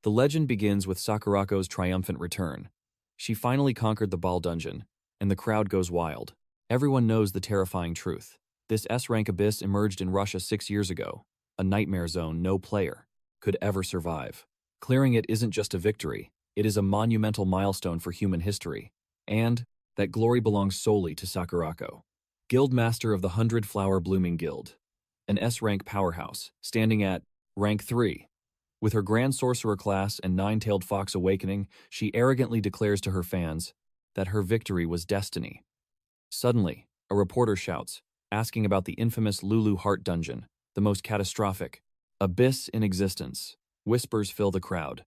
The legend begins with Sakurako's triumphant return. She finally conquered the Ball Dungeon, and the crowd goes wild. Everyone knows the terrifying truth. This S-rank abyss emerged in Russia 6 years ago, a nightmare zone no player could ever survive. Clearing it isn't just a victory, it is a monumental milestone for human history, and that glory belongs solely to Sakurako, Guildmaster of the 100 Flower Blooming Guild, an S-rank powerhouse, standing at rank 3. With her Grand Sorcerer class and Nine-Tailed Fox awakening, she arrogantly declares to her fans that her victory was destiny. Suddenly, a reporter shouts, asking about the infamous Lulu Hart dungeon, the most catastrophic abyss in existence. Whispers fill the crowd.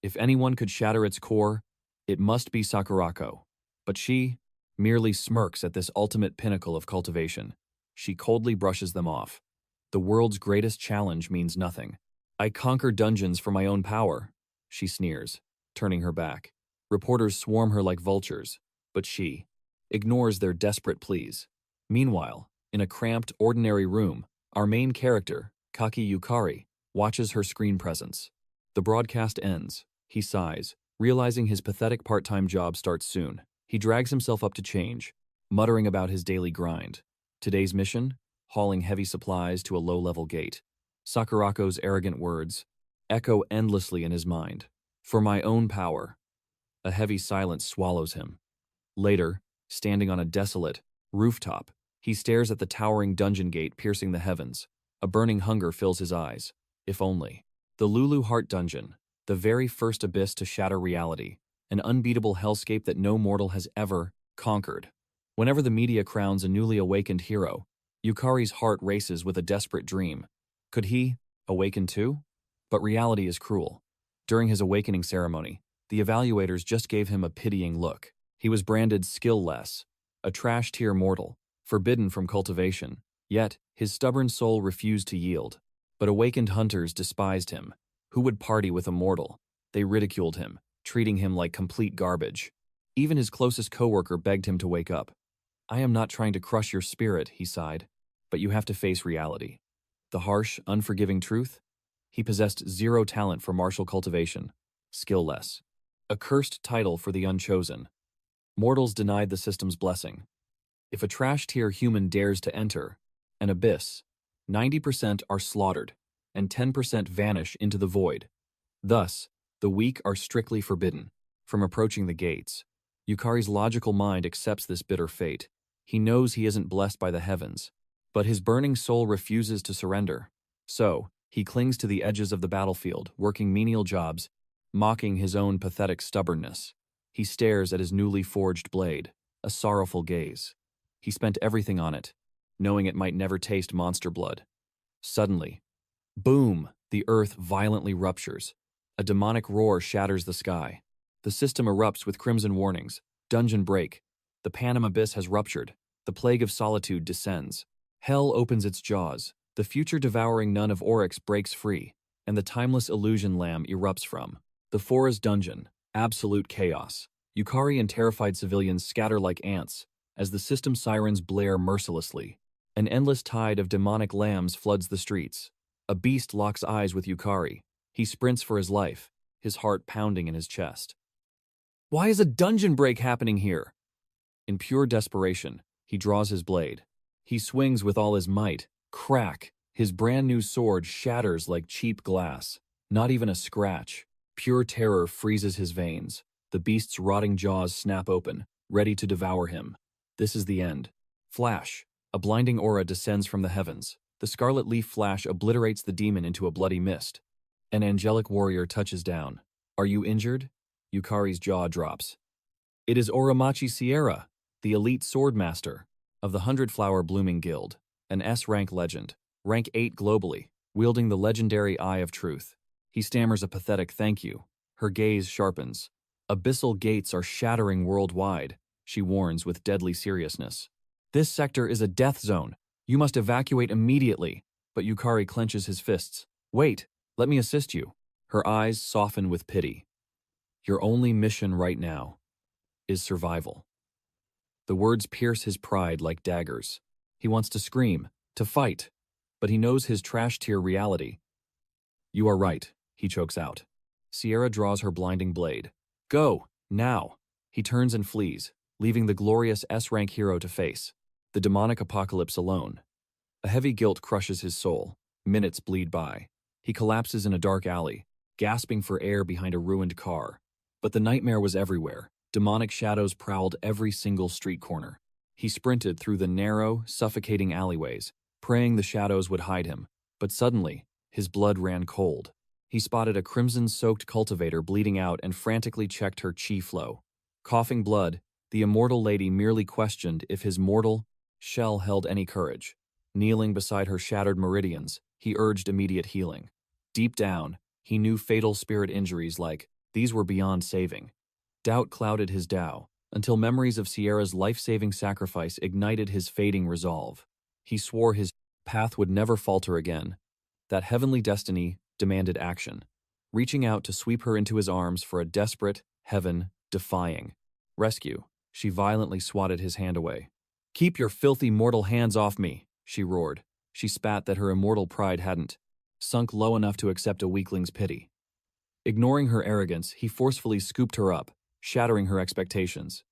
If anyone could shatter its core, it must be Sakurako. But she merely smirks at this ultimate pinnacle of cultivation. She coldly brushes them off. The world's greatest challenge means nothing. I conquer dungeons for my own power, she sneers, turning her back. Reporters swarm her like vultures, but she ignores their desperate pleas. Meanwhile, in a cramped, ordinary room, our main character, Kaki Yukari, watches her screen presence. The broadcast ends. He sighs, realizing his pathetic part-time job starts soon. He drags himself up to change, muttering about his daily grind. Today's mission? Hauling heavy supplies to a low-level gate. Sakurako's arrogant words echo endlessly in his mind. For my own power. A heavy silence swallows him. Later, standing on a desolate rooftop, he stares at the towering dungeon gate piercing the heavens. A burning hunger fills his eyes. If only. The Lulu Hart dungeon, the very first abyss to shatter reality, an unbeatable hellscape that no mortal has ever conquered. Whenever the media crowns a newly awakened hero, Yukari's heart races with a desperate dream. Could he awaken too? But reality is cruel. During his awakening ceremony, the evaluators just gave him a pitying look. He was branded skill-less, a trash-tier mortal, forbidden from cultivation. Yet, his stubborn soul refused to yield. But awakened hunters despised him. Who would party with a mortal? They ridiculed him, treating him like complete garbage. Even his closest coworker begged him to wake up. I am not trying to crush your spirit, he sighed, but you have to face reality. The harsh, unforgiving truth? He possessed zero talent for martial cultivation, skill-less. A cursed title for the unchosen. Mortals denied the system's blessing. If a trash-tier human dares to enter an abyss, 90% are slaughtered, and 10% vanish into the void. Thus, the weak are strictly forbidden from approaching the gates. Yukari's logical mind accepts this bitter fate. He knows he isn't blessed by the heavens, but his burning soul refuses to surrender. So, he clings to the edges of the battlefield, working menial jobs, mocking his own pathetic stubbornness. He stares at his newly forged blade, a sorrowful gaze. He spent everything on it, knowing it might never taste monster blood. Suddenly, boom, the earth violently ruptures. A demonic roar shatters the sky. The system erupts with crimson warnings. Dungeon break. The Panem Abyss has ruptured. The plague of solitude descends. Hell opens its jaws. The future-devouring nun of Oryx breaks free, and the timeless illusion lamb erupts from the forest dungeon. Absolute chaos. Yukari and terrified civilians scatter like ants as the system sirens blare mercilessly. An endless tide of demonic lambs floods the streets. A beast locks eyes with Yukari. He sprints for his life, his heart pounding in his chest. Why is a dungeon break happening here? In pure desperation, he draws his blade. He swings with all his might. Crack! His brand new sword shatters like cheap glass. Not even a scratch. Pure terror freezes his veins. The beast's rotting jaws snap open, ready to devour him. This is the end. Flash! A blinding aura descends from the heavens. The scarlet leaf flash obliterates the demon into a bloody mist. An angelic warrior touches down. Are you injured? Yukari's jaw drops. It is Oromachi Sierra, the elite swordmaster of the 100 Flower Blooming Guild, an S-rank legend, rank 8 globally, wielding the legendary Eye of Truth. He stammers a pathetic thank you. Her gaze sharpens. Abyssal gates are shattering worldwide, she warns with deadly seriousness. This sector is a death zone. You must evacuate immediately. But Yukari clenches his fists. Wait, let me assist you. Her eyes soften with pity. Your only mission right now is survival. The words pierce his pride like daggers. He wants to scream, to fight, but he knows his trash-tier reality. You are right, he chokes out. Sierra draws her blinding blade. Go, now! He turns and flees, leaving the glorious S-rank hero to face the demonic apocalypse alone. A heavy guilt crushes his soul. Minutes bleed by. He collapses in a dark alley, gasping for air behind a ruined car. But the nightmare was everywhere. Demonic shadows prowled every single street corner. He sprinted through the narrow, suffocating alleyways, praying the shadows would hide him. But suddenly, his blood ran cold. He spotted a crimson-soaked cultivator bleeding out and frantically checked her chi flow. Coughing blood, the immortal lady merely questioned if his mortal shell held any courage. Kneeling beside her shattered meridians, he urged immediate healing. Deep down, he knew fatal spirit injuries like these were beyond saving. Doubt clouded his Tao, until memories of Sierra's life-saving sacrifice ignited his fading resolve. He swore his path would never falter again. That heavenly destiny demanded action, reaching out to sweep her into his arms for a desperate, heaven-defying rescue. She violently swatted his hand away. "Keep your filthy mortal hands off me," she roared. She spat that her immortal pride hadn't sunk low enough to accept a weakling's pity. Ignoring her arrogance, he forcefully scooped her up, shattering her expectations.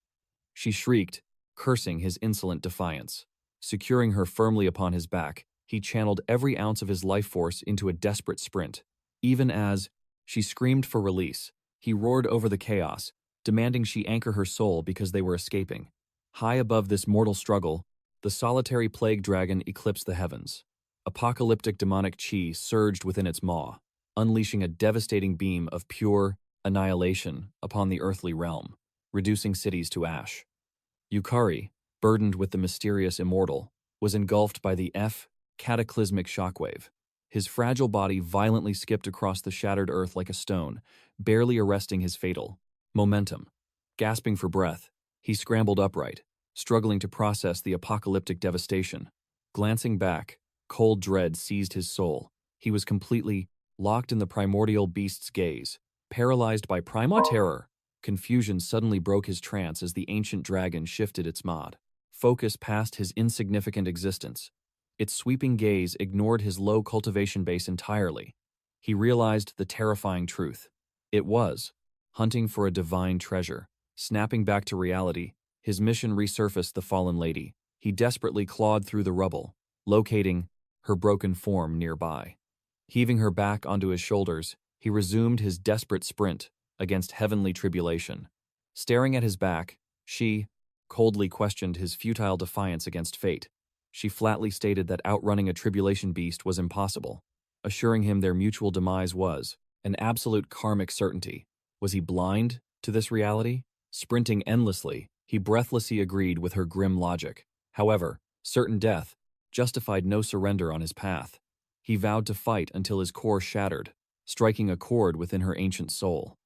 She shrieked, cursing his insolent defiance. Securing her firmly upon his back, he channeled every ounce of his life force into a desperate sprint. Even as she screamed for release, he roared over the chaos, demanding she anchor her soul because they were escaping. High above this mortal struggle, the solitary plague dragon eclipsed the heavens. Apocalyptic demonic chi surged within its maw, unleashing a devastating beam of pure annihilation upon the earthly realm, reducing cities to ash. Yukari, burdened with the mysterious immortal, was engulfed by the cataclysmic shockwave. His fragile body violently skipped across the shattered earth like a stone, barely arresting his fatal momentum. Gasping for breath, he scrambled upright, struggling to process the apocalyptic devastation. Glancing back, cold dread seized his soul. He was completely locked in the primordial beast's gaze, paralyzed by primal terror. Confusion suddenly broke his trance as the ancient dragon shifted its focus past his insignificant existence. Its sweeping gaze ignored his low cultivation base entirely. He realized the terrifying truth. It was hunting for a divine treasure. Snapping back to reality, his mission resurfaced the fallen lady. He desperately clawed through the rubble, locating her broken form nearby. Heaving her back onto his shoulders, he resumed his desperate sprint against heavenly tribulation. Staring at his back, she coldly questioned his futile defiance against fate. She flatly stated that outrunning a tribulation beast was impossible, assuring him their mutual demise was an absolute karmic certainty. Was he blind to this reality? Sprinting endlessly, he breathlessly agreed with her grim logic. However, certain death justified no surrender on his path. He vowed to fight until his core shattered, striking a chord within her ancient soul.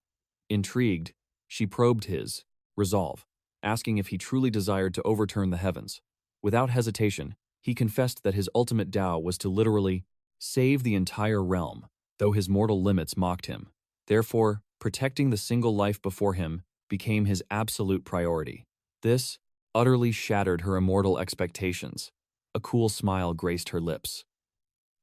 Intrigued, she probed his resolve, asking if he truly desired to overturn the heavens. Without hesitation, he confessed that his ultimate Tao was to literally save the entire realm, though his mortal limits mocked him. Therefore, protecting the single life before him became his absolute priority. This utterly shattered her immortal expectations. A cool smile graced her lips.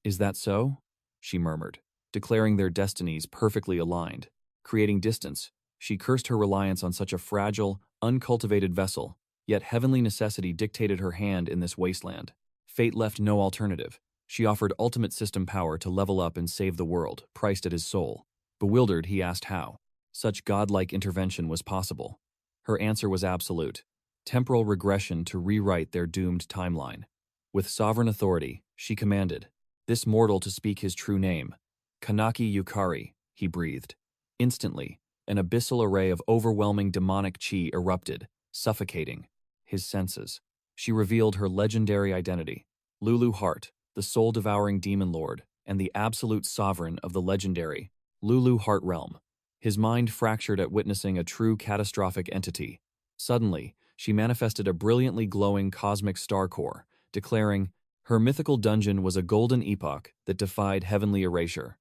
"Is that so?" she murmured, declaring their destinies perfectly aligned. Creating distance, she cursed her reliance on such a fragile, uncultivated vessel, yet heavenly necessity dictated her hand in this wasteland. Fate left no alternative. She offered ultimate system power to level up and save the world, priced at his soul. Bewildered, he asked how such godlike intervention was possible. Her answer was absolute: temporal regression to rewrite their doomed timeline. With sovereign authority, she commanded this mortal to speak his true name. "Kaki Yukari," he breathed. Instantly, an abyssal array of overwhelming demonic chi erupted, suffocating his senses. She revealed her legendary identity: Lulu Hart, the soul-devouring demon lord, and the absolute sovereign of the legendary Lulu Hart realm. His mind fractured at witnessing a true catastrophic entity. Suddenly, she manifested a brilliantly glowing cosmic star core, declaring her mythical dungeon was a golden epoch that defied heavenly erasure.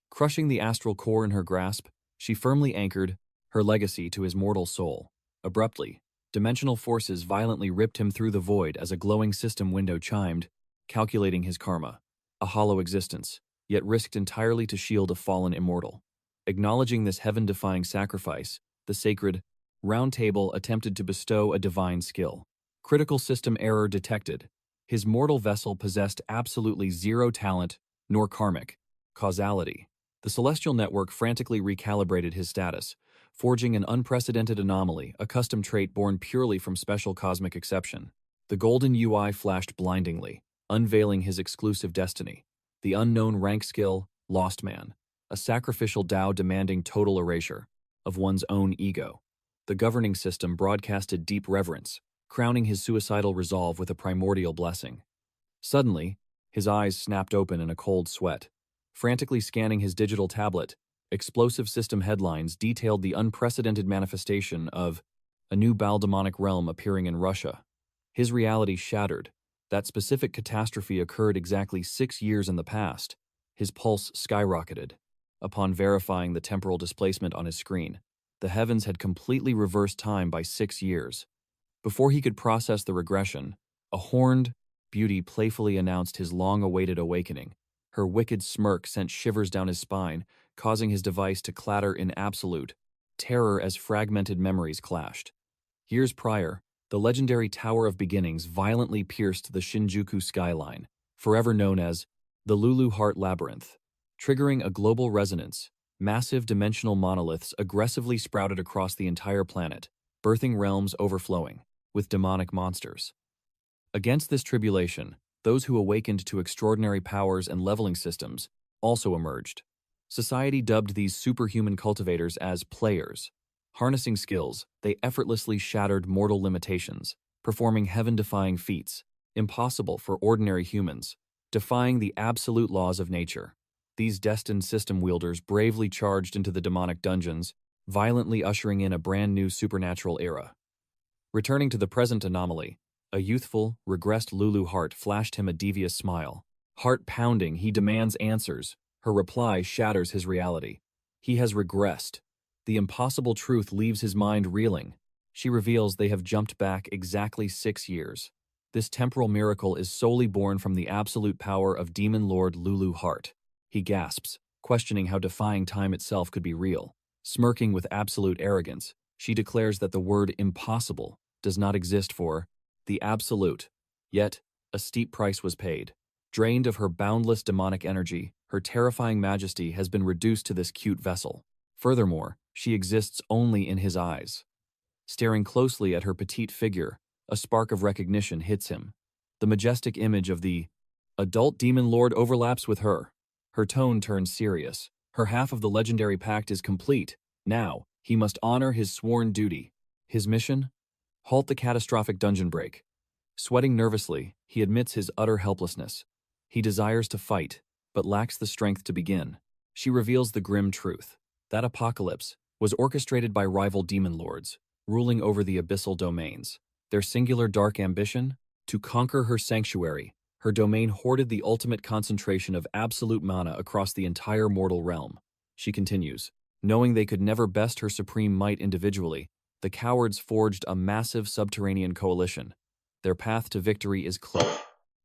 Crushing the astral core in her grasp, she firmly anchored her legacy to his mortal soul. Abruptly, dimensional forces violently ripped him through the void as a glowing system window chimed, calculating his karma. A hollow existence, yet risked entirely to shield a fallen immortal. Acknowledging this heaven-defying sacrifice, the sacred Round Table attempted to bestow a divine skill. Critical system error detected. His mortal vessel possessed absolutely zero talent, nor karmic causality. The celestial network frantically recalibrated his status, forging an unprecedented anomaly, a custom trait born purely from special cosmic exception. The golden UI flashed blindingly, unveiling his exclusive destiny. The unknown rank skill, Lost Man, a sacrificial Tao demanding total erasure of one's own ego. The governing system broadcasted deep reverence, crowning his suicidal resolve with a primordial blessing. Suddenly, his eyes snapped open in a cold sweat. Frantically scanning his digital tablet, explosive system headlines detailed the unprecedented manifestation of a new Baldemonic realm appearing in Russia. His reality shattered. That specific catastrophe occurred exactly 6 years in the past. His pulse skyrocketed. Upon verifying the temporal displacement on his screen, the heavens had completely reversed time by 6 years. Before he could process the regression, a horned beauty playfully announced his long-awaited awakening. Her wicked smirk sent shivers down his spine, causing his device to clatter in absolute terror as fragmented memories clashed. Years prior, the legendary Tower of Beginnings violently pierced the Shinjuku skyline, forever known as the Lulu Hart Labyrinth. Triggering a global resonance, massive dimensional monoliths aggressively sprouted across the entire planet, birthing realms overflowing with demonic monsters. Against this tribulation, those who awakened to extraordinary powers and leveling systems also emerged. Society dubbed these superhuman cultivators as players. Harnessing skills, they effortlessly shattered mortal limitations, performing heaven-defying feats, impossible for ordinary humans, defying the absolute laws of nature. These destined system wielders bravely charged into the demonic dungeons, violently ushering in a brand new supernatural era. Returning to the present anomaly, a youthful, regressed Lulu Hart flashed him a devious smile. Heart pounding, he demands answers. Her reply shatters his reality. He has regressed. The impossible truth leaves his mind reeling. She reveals they have jumped back exactly 6 years. This temporal miracle is solely born from the absolute power of Demon Lord Lulu Hart. He gasps, questioning how defying time itself could be real. Smirking with absolute arrogance, she declares that the word impossible does not exist for the absolute. Yet, a steep price was paid. Drained of her boundless demonic energy, her terrifying majesty has been reduced to this cute vessel. Furthermore, she exists only in his eyes. Staring closely at her petite figure, a spark of recognition hits him. The majestic image of the adult demon lord overlaps with her. Her tone turns serious. Her half of the legendary pact is complete. Now, he must honor his sworn duty. His mission? Halt the catastrophic dungeon break. Sweating nervously, he admits his utter helplessness. He desires to fight, but lacks the strength to begin. She reveals the grim truth. That apocalypse was orchestrated by rival demon lords, ruling over the abyssal domains. Their singular dark ambition? To conquer her sanctuary. Her domain hoarded the ultimate concentration of absolute mana across the entire mortal realm. She continues, knowing they could never best her supreme might individually, the cowards forged a massive subterranean coalition. Their path to victory is clear.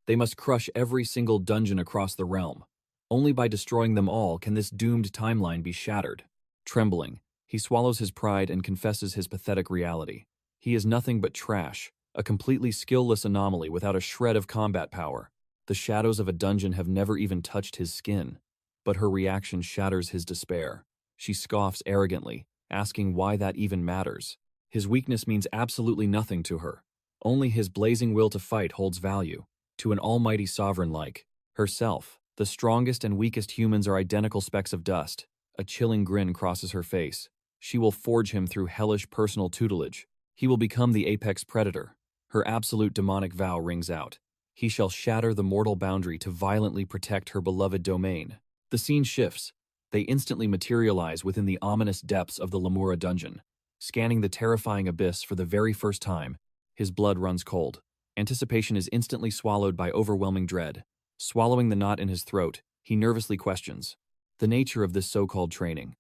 They must crush every single dungeon across the realm. Only by destroying them all can this doomed timeline be shattered. Trembling, he swallows his pride and confesses his pathetic reality. He is nothing but trash, a completely skillless anomaly without a shred of combat power. The shadows of a dungeon have never even touched his skin. But her reaction shatters his despair. She scoffs arrogantly, asking why that even matters. His weakness means absolutely nothing to her. Only his blazing will to fight holds value. To an almighty sovereign like herself, the strongest and weakest humans are identical specks of dust. A chilling grin crosses her face. She will forge him through hellish personal tutelage. He will become the apex predator. Her absolute demonic vow rings out. He shall shatter the mortal boundary to violently protect her beloved domain. The scene shifts. They instantly materialize within the ominous depths of the Lemura dungeon. Scanning the terrifying abyss for the very first time, his blood runs cold. Anticipation is instantly swallowed by overwhelming dread. Swallowing the knot in his throat, he nervously questions the nature of this so-called training.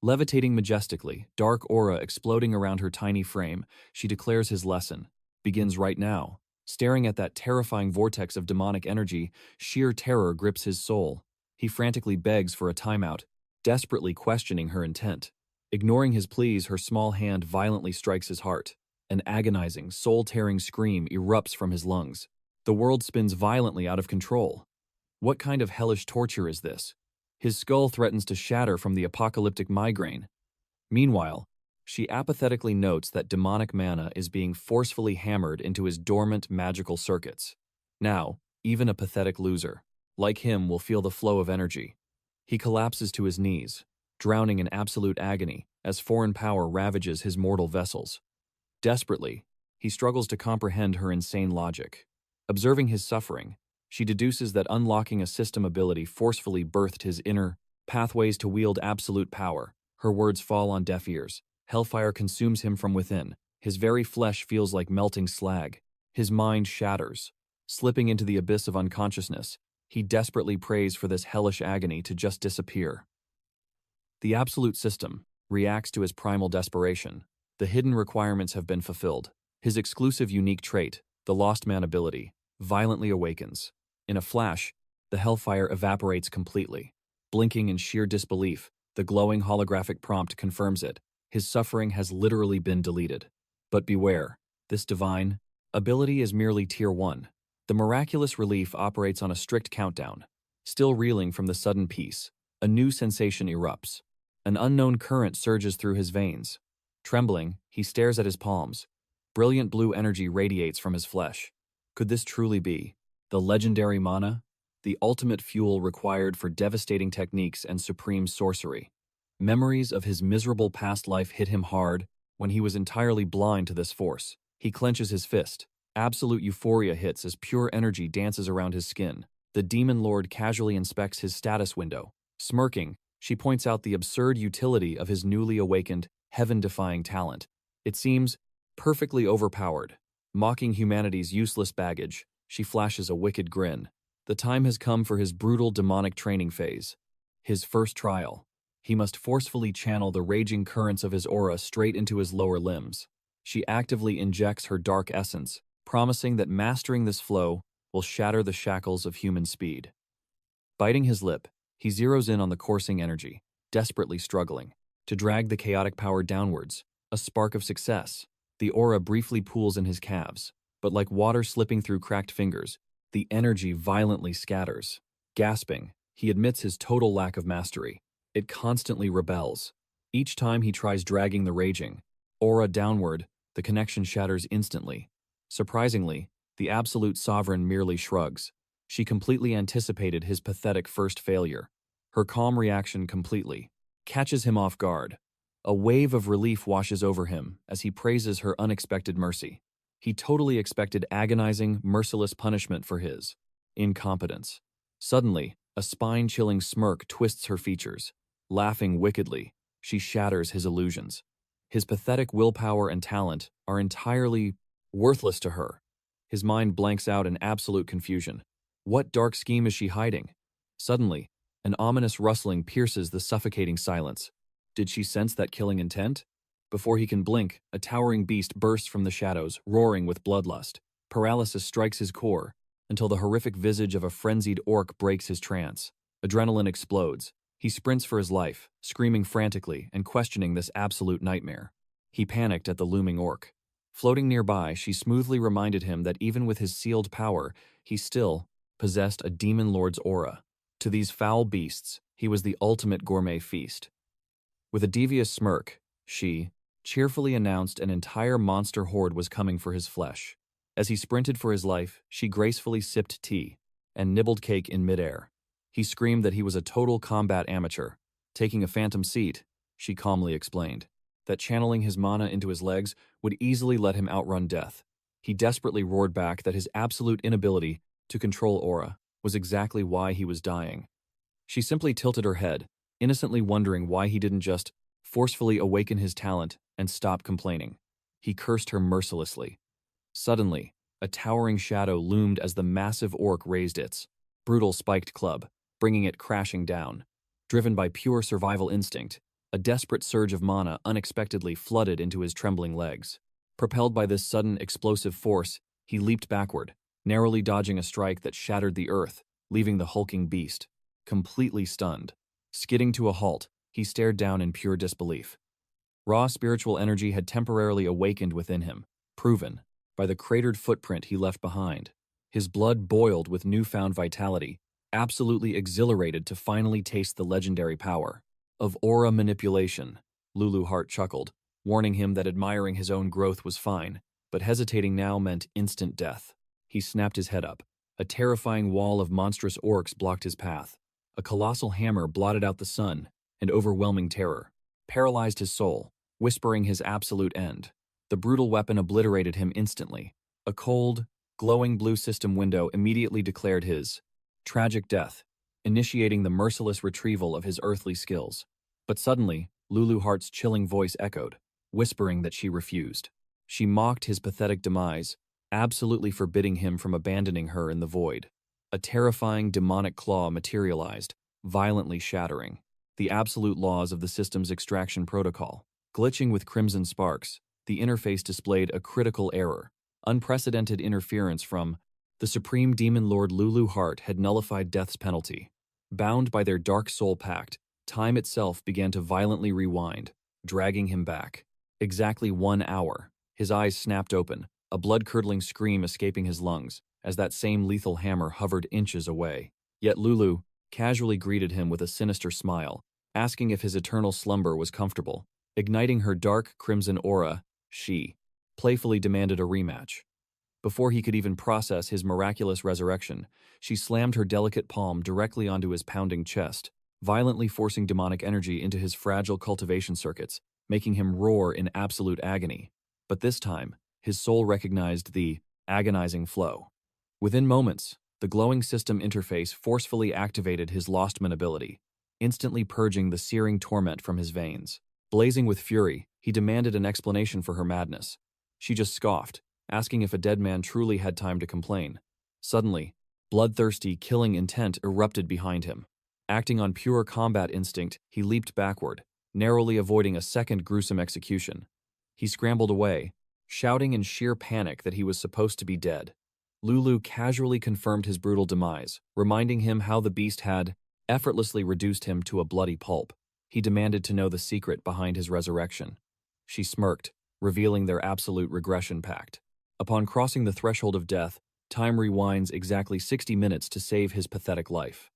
Levitating majestically, dark aura exploding around her tiny frame, she declares his lesson begins right now. Staring at that terrifying vortex of demonic energy, sheer terror grips his soul. He frantically begs for a timeout, desperately questioning her intent. Ignoring his pleas, her small hand violently strikes his heart. An agonizing, soul-tearing scream erupts from his lungs. The world spins violently out of control. What kind of hellish torture is this? His skull threatens to shatter from the apocalyptic migraine. Meanwhile, she apathetically notes that demonic mana is being forcefully hammered into his dormant magical circuits. Now, even a pathetic loser, like him, will feel the flow of energy. He collapses to his knees, drowning in absolute agony as foreign power ravages his mortal vessels. Desperately, he struggles to comprehend her insane logic. Observing his suffering, she deduces that unlocking a system ability forcefully birthed his inner pathways to wield absolute power. Her words fall on deaf ears. Hellfire consumes him from within. His very flesh feels like melting slag. His mind shatters. Slipping into the abyss of unconsciousness, he desperately prays for this hellish agony to just disappear. The absolute system reacts to his primal desperation. The hidden requirements have been fulfilled. His exclusive unique trait, the Lost Man ability, violently awakens. In a flash, the hellfire evaporates completely. Blinking in sheer disbelief, the glowing holographic prompt confirms it. His suffering has literally been deleted. But beware, this divine ability is merely Tier 1. The miraculous relief operates on a strict countdown. Still reeling from the sudden peace, a new sensation erupts. An unknown current surges through his veins. Trembling, he stares at his palms. Brilliant blue energy radiates from his flesh. Could this truly be the legendary mana? The ultimate fuel required for devastating techniques and supreme sorcery. Memories of his miserable past life hit him hard when he was entirely blind to this force. He clenches his fist. Absolute euphoria hits as pure energy dances around his skin. The Demon Lord casually inspects his status window. Smirking, she points out the absurd utility of his newly awakened, heaven-defying talent. It seems perfectly overpowered. Mocking humanity's useless baggage, she flashes a wicked grin. The time has come for his brutal demonic training phase. His first trial. He must forcefully channel the raging currents of his aura straight into his lower limbs. She actively injects her dark essence, promising that mastering this flow will shatter the shackles of human speed. Biting his lip, he zeroes in on the coursing energy, desperately struggling to drag the chaotic power downwards. A spark of success. The aura briefly pools in his calves, but like water slipping through cracked fingers, the energy violently scatters. Gasping, he admits his total lack of mastery. It constantly rebels. Each time he tries dragging the raging aura downward, the connection shatters instantly. Surprisingly, the absolute sovereign merely shrugs. She completely anticipated his pathetic first failure. Her calm reaction completely catches him off guard. A wave of relief washes over him as he praises her unexpected mercy. He totally expected agonizing, merciless punishment for his incompetence. Suddenly, a spine-chilling smirk twists her features. Laughing wickedly, she shatters his illusions. His pathetic willpower and talent are entirely worthless to her. His mind blanks out in absolute confusion. What dark scheme is she hiding? Suddenly, an ominous rustling pierces the suffocating silence. Did she sense that killing intent? Before he can blink, a towering beast bursts from the shadows, roaring with bloodlust. Paralysis strikes his core, until the horrific visage of a frenzied orc breaks his trance. Adrenaline explodes. He sprints for his life, screaming frantically and questioning this absolute nightmare. He panicked at the looming orc. Floating nearby, she smoothly reminded him that even with his sealed power, he still possessed a demon lord's aura. To these foul beasts, he was the ultimate gourmet feast. With a devious smirk, she cheerfully announced an entire monster horde was coming for his flesh. As he sprinted for his life, she gracefully sipped tea and nibbled cake in midair. He screamed that he was a total combat amateur. Taking a phantom seat, she calmly explained that channeling his mana into his legs would easily let him outrun death. He desperately roared back that his absolute inability to control aura was exactly why he was dying. She simply tilted her head, innocently wondering why he didn't just forcefully awaken his talent and stop complaining. He cursed her mercilessly. Suddenly, a towering shadow loomed as the massive orc raised its brutal spiked club, bringing it crashing down. Driven by pure survival instinct, a desperate surge of mana unexpectedly flooded into his trembling legs. Propelled by this sudden explosive force, he leaped backward, narrowly dodging a strike that shattered the earth, leaving the hulking beast completely stunned. Skidding to a halt, He stared down in pure disbelief. Raw spiritual energy had temporarily awakened within him, proven by the cratered footprint he left behind. His blood boiled with newfound vitality, absolutely exhilarated to finally taste the legendary power of aura manipulation. Lulu Hart chuckled, warning him that admiring his own growth was fine, but hesitating now meant instant death. He snapped his head up. A terrifying wall of monstrous orcs blocked his path. A colossal hammer blotted out the sun, and overwhelming terror paralyzed his soul, whispering his absolute end. The brutal weapon obliterated him instantly. A cold, glowing blue system window immediately declared his tragic death, initiating the merciless retrieval of his earthly skills. But suddenly, Lulu Hart's chilling voice echoed, whispering that she refused. She mocked his pathetic demise, absolutely forbidding him from abandoning her in the void. A terrifying demonic claw materialized, violently shattering the absolute laws of the system's extraction protocol. Glitching with crimson sparks, the interface displayed a critical error. Unprecedented interference from the Supreme Demon Lord Lulu Hart had nullified death's penalty. Bound by their dark soul pact, time itself began to violently rewind, dragging him back. Exactly 1 hour. His eyes snapped open, a blood-curdling scream escaping his lungs as that same lethal hammer hovered inches away. Yet Lulu casually greeted him with a sinister smile, asking if his eternal slumber was comfortable. Igniting her dark crimson aura, she playfully demanded a rematch. Before he could even process his miraculous resurrection, she slammed her delicate palm directly onto his pounding chest, violently forcing demonic energy into his fragile cultivation circuits, making him roar in absolute agony. But this time, his soul recognized the agonizing flow. Within moments, the glowing system interface forcefully activated his Lostman ability, instantly purging the searing torment from his veins. Blazing with fury, he demanded an explanation for her madness. She just scoffed, asking if a dead man truly had time to complain. Suddenly, bloodthirsty, killing intent erupted behind him. Acting on pure combat instinct, he leaped backward, narrowly avoiding a second gruesome execution. He scrambled away, shouting in sheer panic that he was supposed to be dead. Lulu casually confirmed his brutal demise, reminding him how the beast had effortlessly reduced him to a bloody pulp. He demanded to know the secret behind his resurrection. She smirked, revealing their absolute regression pact. Upon crossing the threshold of death, time rewinds exactly 60 minutes to save his pathetic life.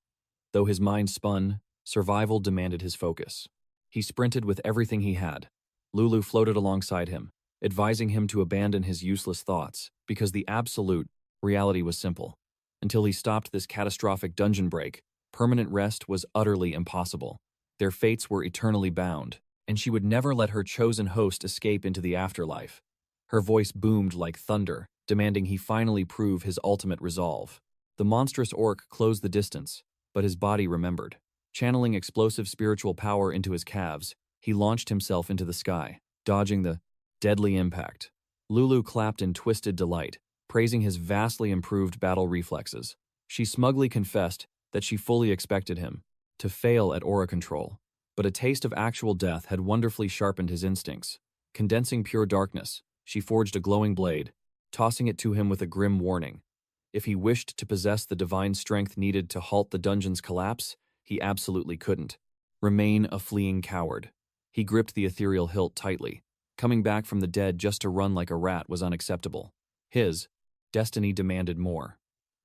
Though his mind spun, survival demanded his focus. He sprinted with everything he had. Lulu floated alongside him, advising him to abandon his useless thoughts, because the absolute reality was simple. Until he stopped this catastrophic dungeon break, permanent rest was utterly impossible. Their fates were eternally bound, and she would never let her chosen host escape into the afterlife. Her voice boomed like thunder, demanding he finally prove his ultimate resolve. The monstrous orc closed the distance, but his body remembered. Channeling explosive spiritual power into his calves, he launched himself into the sky, dodging the deadly impact. Lulu clapped in twisted delight, praising his vastly improved battle reflexes. She smugly confessed that she fully expected him to fail at aura control, but a taste of actual death had wonderfully sharpened his instincts. Condensing pure darkness, she forged a glowing blade, tossing it to him with a grim warning. If he wished to possess the divine strength needed to halt the dungeon's collapse, he absolutely couldn't. Remain a fleeing coward. He gripped the ethereal hilt tightly. Coming back from the dead just to run like a rat was unacceptable. His destiny demanded more.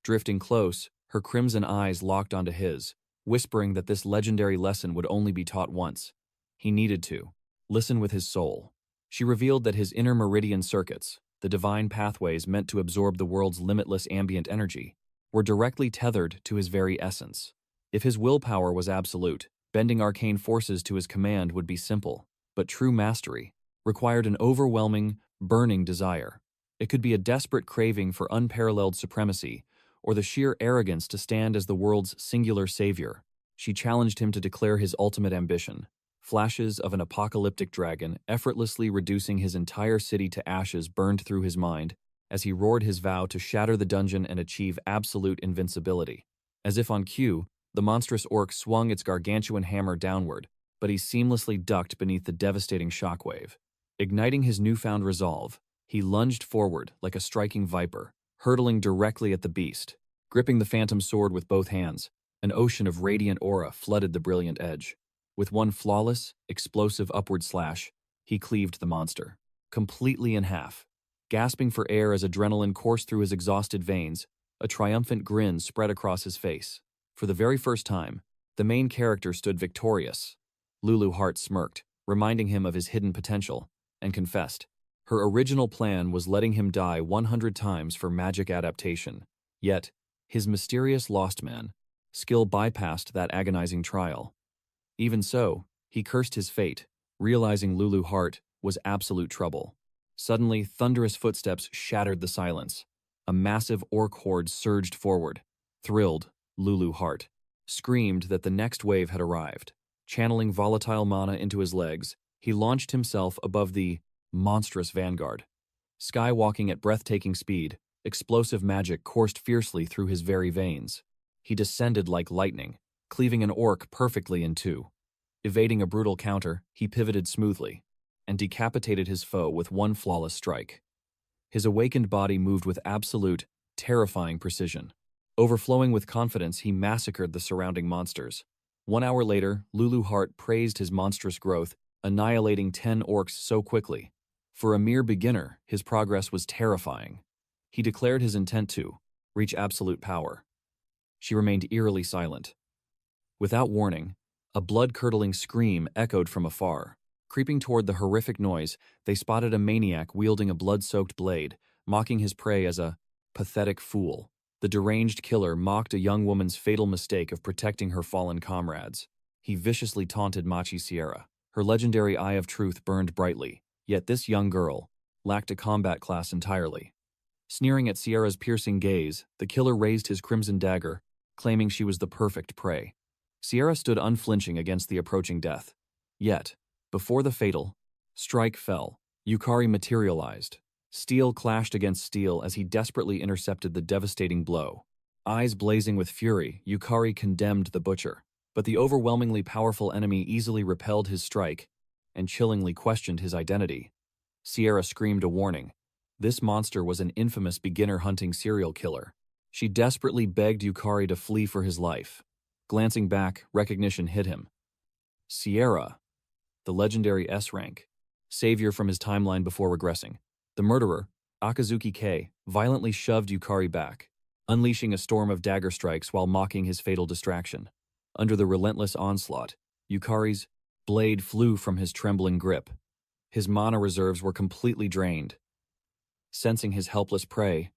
Drifting close, her crimson eyes locked onto his, whispering that this legendary lesson would only be taught once. He needed to listen with his soul. She revealed that his inner meridian circuits, the divine pathways meant to absorb the world's limitless ambient energy, were directly tethered to his very essence. If his willpower was absolute, bending arcane forces to his command would be simple, but true mastery required an overwhelming, burning desire. It could be a desperate craving for unparalleled supremacy, or the sheer arrogance to stand as the world's singular savior. She challenged him to declare his ultimate ambition. Flashes of an apocalyptic dragon effortlessly reducing his entire city to ashes burned through his mind as he roared his vow to shatter the dungeon and achieve absolute invincibility. As if on cue, the monstrous orc swung its gargantuan hammer downward, but he seamlessly ducked beneath the devastating shockwave. Igniting his newfound resolve, he lunged forward like a striking viper, hurtling directly at the beast. Gripping the phantom sword with both hands, an ocean of radiant aura flooded the brilliant edge. With one flawless, explosive upward slash, he cleaved the monster, completely in half. Gasping for air as adrenaline coursed through his exhausted veins, a triumphant grin spread across his face. For the very first time, the main character stood victorious. Lulu Hart smirked, reminding him of his hidden potential, and confessed. Her original plan was letting him die 100 times for magic adaptation. Yet, his mysterious lost man skill bypassed that agonizing trial. Even so, he cursed his fate, realizing Lulu Hart was absolute trouble. Suddenly, thunderous footsteps shattered the silence. A massive orc horde surged forward. Thrilled, Lulu Hart screamed that the next wave had arrived. Channeling volatile mana into his legs, he launched himself above the monstrous vanguard. Skywalking at breathtaking speed, explosive magic coursed fiercely through his very veins. He descended like lightning, cleaving an orc perfectly in two. Evading a brutal counter, he pivoted smoothly and decapitated his foe with one flawless strike. His awakened body moved with absolute, terrifying precision. Overflowing with confidence, he massacred the surrounding monsters. 1 hour later, Lulu Hart praised his monstrous growth, annihilating 10 orcs so quickly. For a mere beginner, his progress was terrifying. He declared his intent to reach absolute power. She remained eerily silent. Without warning, a blood-curdling scream echoed from afar. Creeping toward the horrific noise, they spotted a maniac wielding a blood-soaked blade, mocking his prey as a pathetic fool. The deranged killer mocked a young woman's fatal mistake of protecting her fallen comrades. He viciously taunted Machi Sierra. Her legendary Eye of Truth burned brightly, yet this young girl lacked a combat class entirely. Sneering at Sierra's piercing gaze, the killer raised his crimson dagger, claiming she was the perfect prey. Sierra stood unflinching against the approaching death. Yet, before the fatal strike fell, Yukari materialized. Steel clashed against steel as he desperately intercepted the devastating blow. Eyes blazing with fury, Yukari condemned the butcher. But the overwhelmingly powerful enemy easily repelled his strike and chillingly questioned his identity. Sierra screamed a warning. This monster was an infamous beginner-hunting serial killer. She desperately begged Yukari to flee for his life. Glancing back, recognition hit him. Sierra, the legendary S-rank, savior from his timeline before regressing. The murderer, Akazuki K, violently shoved Yukari back, unleashing a storm of dagger strikes while mocking his fatal distraction. Under the relentless onslaught, Yukari's blade flew from his trembling grip. His mana reserves were completely drained. Sensing his helpless prey,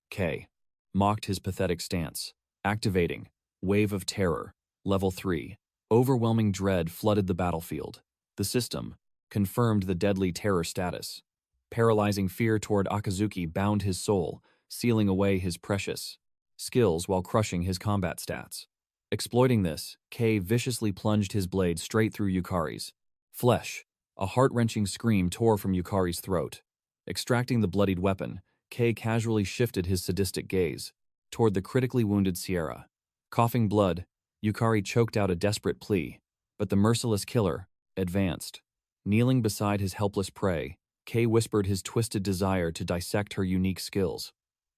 K mocked his pathetic stance. Activating Wave of Terror, Level 3. Overwhelming dread flooded the battlefield. The system confirmed the deadly terror status. Paralyzing fear toward Akazuki bound his soul, sealing away his precious skills while crushing his combat stats. Exploiting this, K viciously plunged his blade straight through Yukari's flesh. A heart-wrenching scream tore from Yukari's throat. Extracting the bloodied weapon, K casually shifted his sadistic gaze toward the critically wounded Sierra. Coughing blood, Yukari choked out a desperate plea, but the merciless killer advanced. Kneeling beside his helpless prey, K whispered his twisted desire to dissect her unique skills.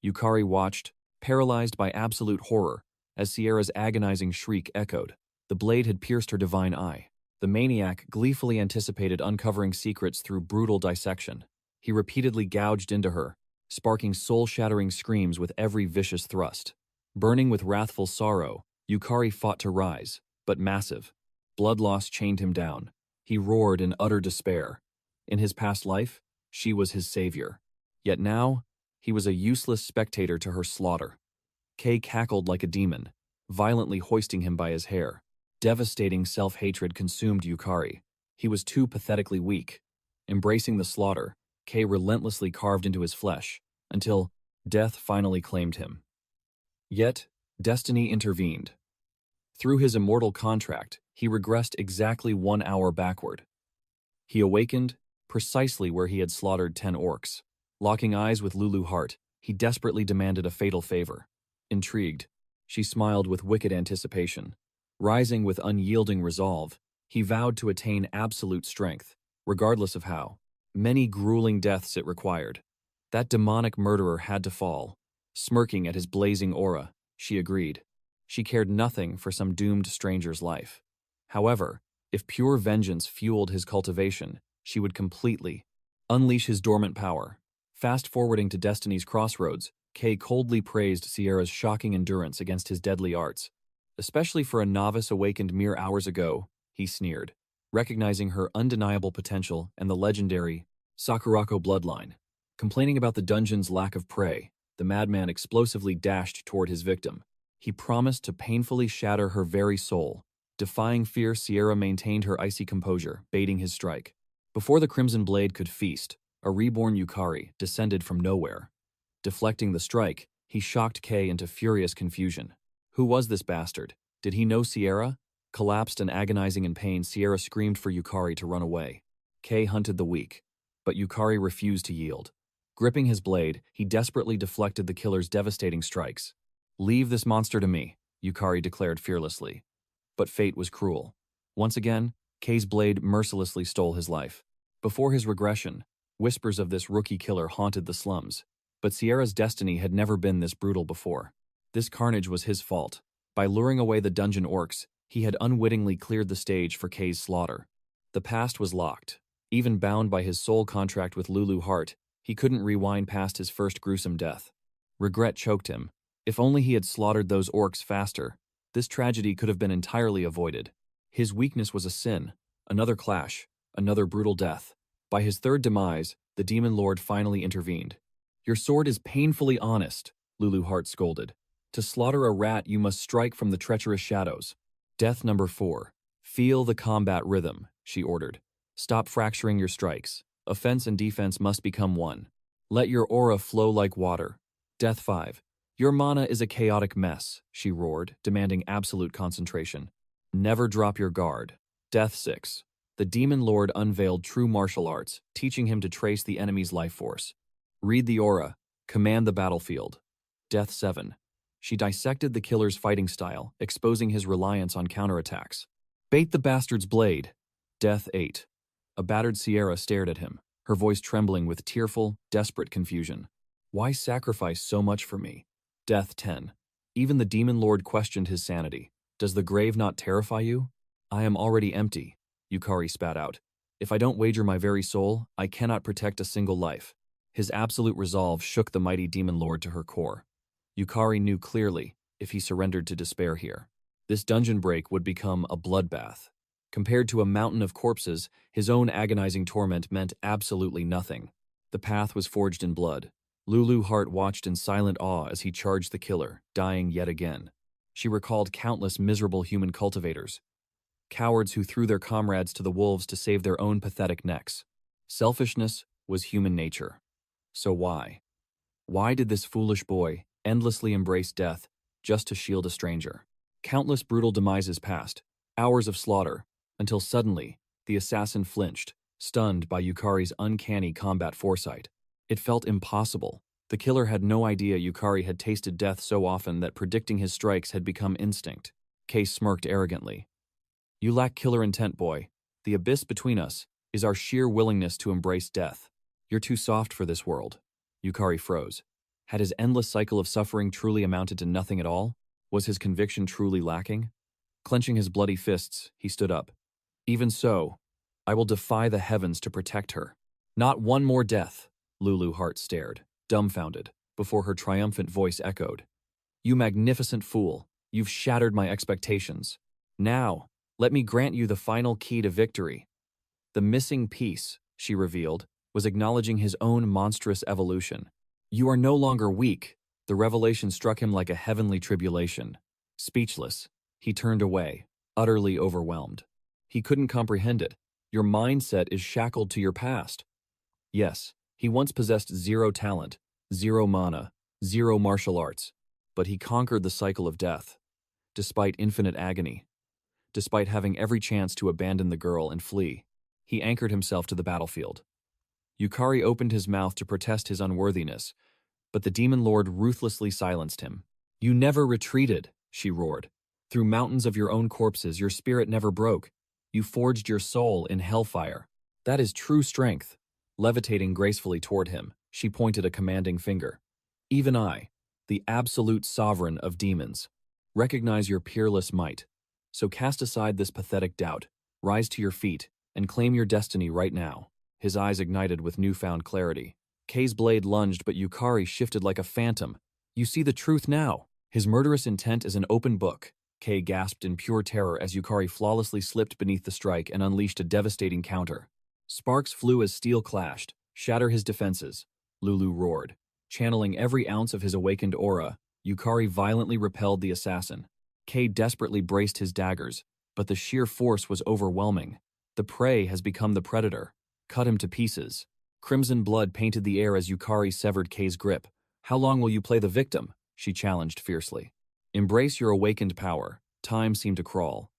Yukari watched, paralyzed by absolute horror, as Sierra's agonizing shriek echoed. The blade had pierced her divine eye. The maniac gleefully anticipated uncovering secrets through brutal dissection. He repeatedly gouged into her, sparking soul-shattering screams with every vicious thrust. Burning with wrathful sorrow, Yukari fought to rise, but massive blood loss chained him down. He roared in utter despair. In his past life, she was his savior. Yet now, he was a useless spectator to her slaughter. Kay cackled like a demon, violently hoisting him by his hair. Devastating self-hatred consumed Yukari. He was too pathetically weak. Embracing the slaughter, Kay relentlessly carved into his flesh, until death finally claimed him. Yet, destiny intervened. Through his immortal contract, he regressed exactly 1 hour backward. He awakened precisely where he had slaughtered 10 orcs. Locking eyes with Lulu Hart, he desperately demanded a fatal favor. Intrigued, she smiled with wicked anticipation. Rising with unyielding resolve, he vowed to attain absolute strength, regardless of how many grueling deaths it required. That demonic murderer had to fall. Smirking at his blazing aura, she agreed. She cared nothing for some doomed stranger's life. However, If pure vengeance fueled his cultivation, she would completely unleash his dormant power. Fast-forwarding to Destiny's crossroads, Kay coldly praised Sierra's shocking endurance against his deadly arts. Especially for a novice awakened mere hours ago, he sneered, recognizing her undeniable potential and the legendary Sakurako bloodline. Complaining about the dungeon's lack of prey, the madman explosively dashed toward his victim. He promised to painfully shatter her very soul. Defying fear, Sierra maintained her icy composure, baiting his strike. Before the Crimson Blade could feast, a reborn Yukari descended from nowhere. Deflecting the strike, he shocked Kay into furious confusion. Who was this bastard? Did he know Sierra? Collapsed and agonizing in pain, Sierra screamed for Yukari to run away. Kay hunted the weak, but Yukari refused to yield. Gripping his blade, he desperately deflected the killer's devastating strikes. "Leave this monster to me," Yukari declared fearlessly. But fate was cruel. Once again, Kay's blade mercilessly stole his life. Before his regression, whispers of this rookie killer haunted the slums. But Sierra's destiny had never been this brutal before. This carnage was his fault. By luring away the dungeon orcs, he had unwittingly cleared the stage for Kay's slaughter. The past was locked. Even bound by his soul contract with Lulu Hart, he couldn't rewind past his first gruesome death. Regret choked him. If only he had slaughtered those orcs faster, this tragedy could have been entirely avoided. His weakness was a sin, another clash, another brutal death. By his third demise, the Demon Lord finally intervened. "Your sword is painfully honest," Lulu Hart scolded. "To slaughter a rat, you must strike from the treacherous shadows." Death number 4. "Feel the combat rhythm," she ordered. "Stop fracturing your strikes. Offense and defense must become one. Let your aura flow like water." Death 5. "Your mana is a chaotic mess," she roared, demanding absolute concentration. "Never drop your guard." Death 6. The Demon Lord unveiled true martial arts, teaching him to trace the enemy's life force. "Read the aura. Command the battlefield." Death 7. She dissected the killer's fighting style, exposing his reliance on counterattacks. "Bait the bastard's blade." Death 8. A battered Sierra stared at him, her voice trembling with tearful, desperate confusion. "Why sacrifice so much for me?" Death 10. Even the Demon Lord questioned his sanity. "Does the grave not terrify you?" "I am already empty," Yukari spat out. "If I don't wager my very soul, I cannot protect a single life." His absolute resolve shook the mighty Demon Lord to her core. Yukari knew clearly, if he surrendered to despair here, this dungeon break would become a bloodbath. Compared to a mountain of corpses, his own agonizing torment meant absolutely nothing. The path was forged in blood. Lulu Hart watched in silent awe as he charged the killer, dying yet again. She recalled countless miserable human cultivators, cowards who threw their comrades to the wolves to save their own pathetic necks. Selfishness was human nature. So why? Why did this foolish boy endlessly embrace death just to shield a stranger? Countless brutal demises passed, hours of slaughter, until suddenly, the assassin flinched, stunned by Yukari's uncanny combat foresight. It felt impossible. The killer had no idea Yukari had tasted death so often that predicting his strikes had become instinct. Case smirked arrogantly. "You lack killer intent, boy. The abyss between us is our sheer willingness to embrace death. You're too soft for this world." Yukari froze. Had his endless cycle of suffering truly amounted to nothing at all? Was his conviction truly lacking? Clenching his bloody fists, he stood up. "Even so, I will defy the heavens to protect her." "Not one more death," Lulu Hart stared, dumbfounded, before her triumphant voice echoed. "You magnificent fool, you've shattered my expectations. Now, let me grant you the final key to victory." The missing piece, she revealed, was acknowledging his own monstrous evolution. "You are no longer weak." The revelation struck him like a heavenly tribulation. Speechless, he turned away, utterly overwhelmed. He couldn't comprehend it. "Your mindset is shackled to your past." Yes, he once possessed zero talent, zero mana, zero martial arts, but he conquered the cycle of death. Despite infinite agony, despite having every chance to abandon the girl and flee, he anchored himself to the battlefield. Yukari opened his mouth to protest his unworthiness, but the Demon Lord ruthlessly silenced him. "You never retreated," she roared. "Through mountains of your own corpses, your spirit never broke. You forged your soul in hellfire. That is true strength." Levitating gracefully toward him, she pointed a commanding finger. "Even I, the absolute sovereign of demons, recognize your peerless might. So cast aside this pathetic doubt. Rise to your feet and claim your destiny right now. His eyes ignited with newfound clarity. Kei's blade lunged, but Yukari shifted like a phantom. You see the truth now. His murderous intent is an open book. Kei gasped in pure terror as Yukari flawlessly slipped beneath the strike and unleashed a devastating counter. Sparks flew as steel clashed. Shatter his defenses, Lulu roared. Channeling every ounce of his awakened aura, Yukari violently repelled the assassin. Kei desperately braced his daggers, but the sheer force was overwhelming. The prey has become the predator. Cut him to pieces. Crimson blood painted the air as Yukari severed Kei's grip. How long will you play the victim? She challenged fiercely. Embrace your awakened power. Time seemed to crawl.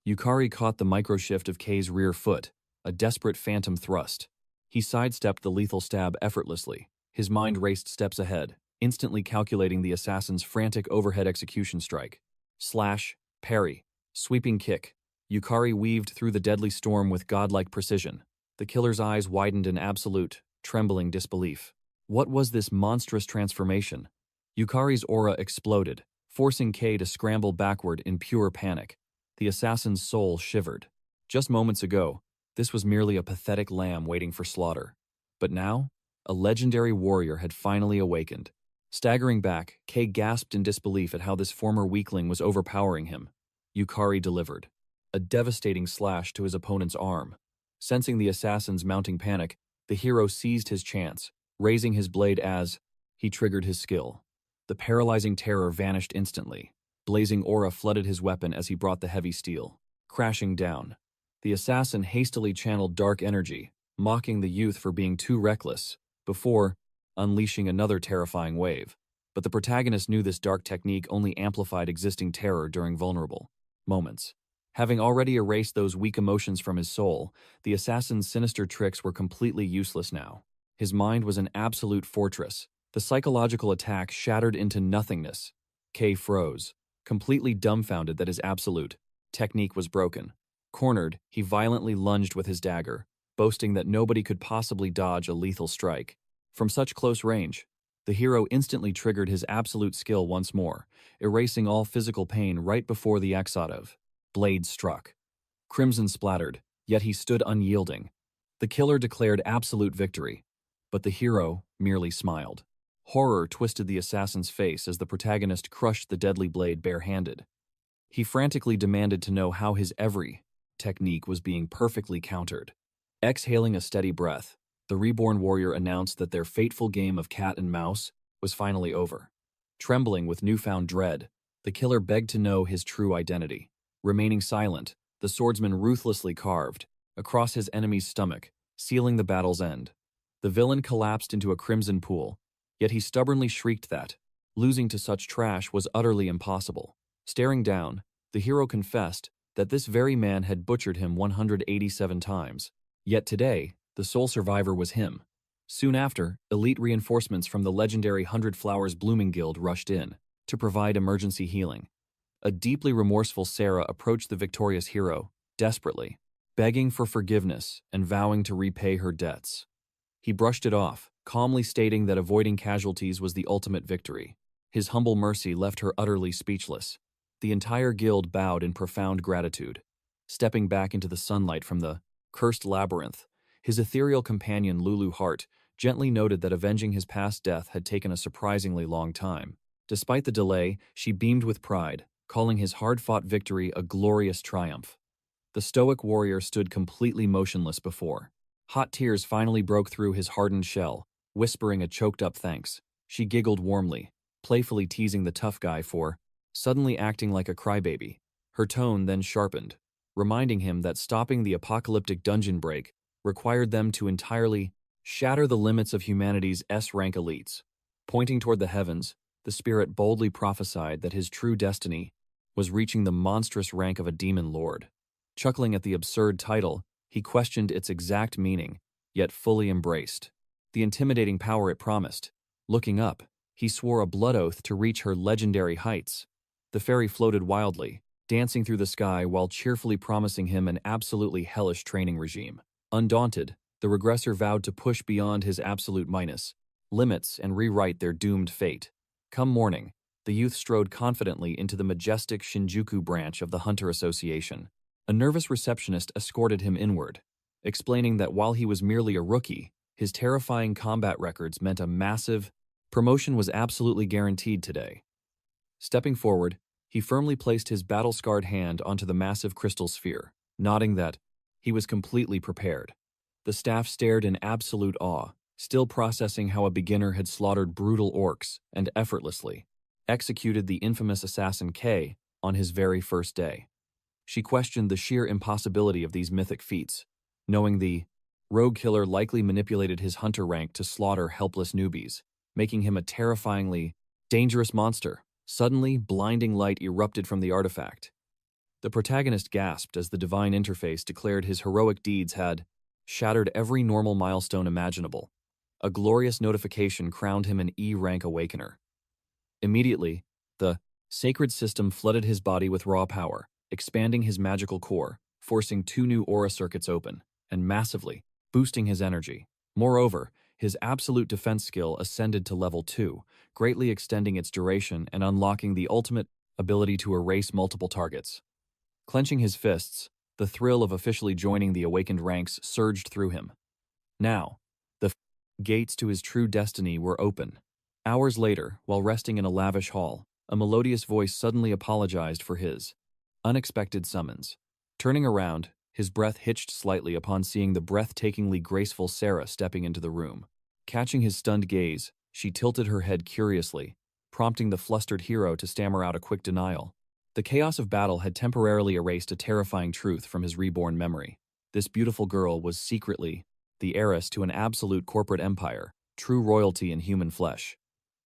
Yukari caught the microshift of Kei's rear foot, a desperate phantom thrust. He sidestepped the lethal stab effortlessly. His mind raced steps ahead, instantly calculating the assassin's frantic overhead execution strike. Slash, parry, sweeping kick. Yukari weaved through the deadly storm with godlike precision. The killer's eyes widened in absolute, trembling disbelief. What was this monstrous transformation? Yukari's aura exploded, forcing Kei to scramble backward in pure panic. The assassin's soul shivered. Just moments ago, this was merely a pathetic lamb waiting for slaughter. But now, a legendary warrior had finally awakened. Staggering back, Kei gasped in disbelief at how this former weakling was overpowering him. Yukari delivered. A devastating slash to his opponent's arm. Sensing the assassin's mounting panic, the hero seized his chance, raising his blade as he triggered his skill. The paralyzing terror vanished instantly. Blazing aura flooded his weapon as he brought the heavy steel. Crashing down. The assassin hastily channeled dark energy, mocking the youth for being too reckless, before unleashing another terrifying wave. But the protagonist knew this dark technique only amplified existing terror during vulnerable moments. Having already erased those weak emotions from his soul, the assassin's sinister tricks were completely useless now. His mind was an absolute fortress. The psychological attack shattered into nothingness. Kei froze, completely dumbfounded that his absolute technique was broken. Cornered, he violently lunged with his dagger, boasting that nobody could possibly dodge a lethal strike. From such close range, the hero instantly triggered his absolute skill once more, erasing all physical pain right before the exotive blade struck. Crimson splattered, yet he stood unyielding. The killer declared absolute victory, but the hero merely smiled. Horror twisted the assassin's face as the protagonist crushed the deadly blade barehanded. He frantically demanded to know how his every technique was being perfectly countered. Exhaling a steady breath, the reborn warrior announced that their fateful game of cat and mouse was finally over. Trembling with newfound dread, the killer begged to know his true identity. Remaining silent, the swordsman ruthlessly carved across his enemy's stomach, sealing the battle's end. The villain collapsed into a crimson pool, yet he stubbornly shrieked that losing to such trash was utterly impossible. Staring down, the hero confessed that this very man had butchered him 187 times. Yet today, the sole survivor was him. Soon after, elite reinforcements from the legendary 100 Flowers Blooming Guild rushed in to provide emergency healing. A deeply remorseful Sarah approached the victorious hero, desperately, begging for forgiveness and vowing to repay her debts. He brushed it off, calmly stating that avoiding casualties was the ultimate victory. His humble mercy left her utterly speechless. The entire guild bowed in profound gratitude. Stepping back into the sunlight from the cursed labyrinth, his ethereal companion Lulu Hart gently noted that avenging his past death had taken a surprisingly long time. Despite the delay, she beamed with pride, calling his hard-fought victory a glorious triumph. The stoic warrior stood completely motionless before. Hot tears finally broke through his hardened shell, whispering a choked-up thanks. She giggled warmly, playfully teasing the tough guy for suddenly acting like a crybaby. Her tone then sharpened, reminding him that stopping the apocalyptic dungeon break required them to entirely shatter the limits of humanity's S-rank elites. Pointing toward the heavens, the spirit boldly prophesied that his true destiny was reaching the monstrous rank of a demon lord. Chuckling at the absurd title, he questioned its exact meaning, yet fully embraced the intimidating power it promised. Looking up, he swore a blood oath to reach her legendary heights. The fairy floated wildly, dancing through the sky while cheerfully promising him an absolutely hellish training regime. Undaunted, the regressor vowed to push beyond his absolute limits and rewrite their doomed fate. Come morning, the youth strode confidently into the majestic Shinjuku branch of the Hunter Association. A nervous receptionist escorted him inward, explaining that while he was merely a rookie, his terrifying combat records meant a massive promotion was absolutely guaranteed today. Stepping forward, he firmly placed his battle-scarred hand onto the massive crystal sphere, nodding that he was completely prepared. The staff stared in absolute awe, still processing how a beginner had slaughtered brutal orcs and effortlessly executed the infamous assassin K on his very first day. She questioned the sheer impossibility of these mythic feats, knowing the rogue killer likely manipulated his hunter rank to slaughter helpless newbies, making him a terrifyingly dangerous monster. Suddenly, blinding light erupted from the artifact. The protagonist gasped as the divine interface declared his heroic deeds had shattered every normal milestone imaginable. A glorious notification crowned him an E-rank awakener. Immediately, the sacred system flooded his body with raw power, expanding his magical core, forcing 2 new aura circuits open, and massively boosting his energy. Moreover, his absolute defense skill ascended to level 2, greatly extending its duration and unlocking the ultimate ability to erase multiple targets. Clenching his fists, the thrill of officially joining the awakened ranks surged through him. Now, the gates to his true destiny were open. Hours later, while resting in a lavish hall, a melodious voice suddenly apologized for his unexpected summons. Turning around, his breath hitched slightly upon seeing the breathtakingly graceful Sarah stepping into the room. Catching his stunned gaze, she tilted her head curiously, prompting the flustered hero to stammer out a quick denial. The chaos of battle had temporarily erased a terrifying truth from his reborn memory. This beautiful girl was secretly the heiress to an absolute corporate empire, true royalty in human flesh.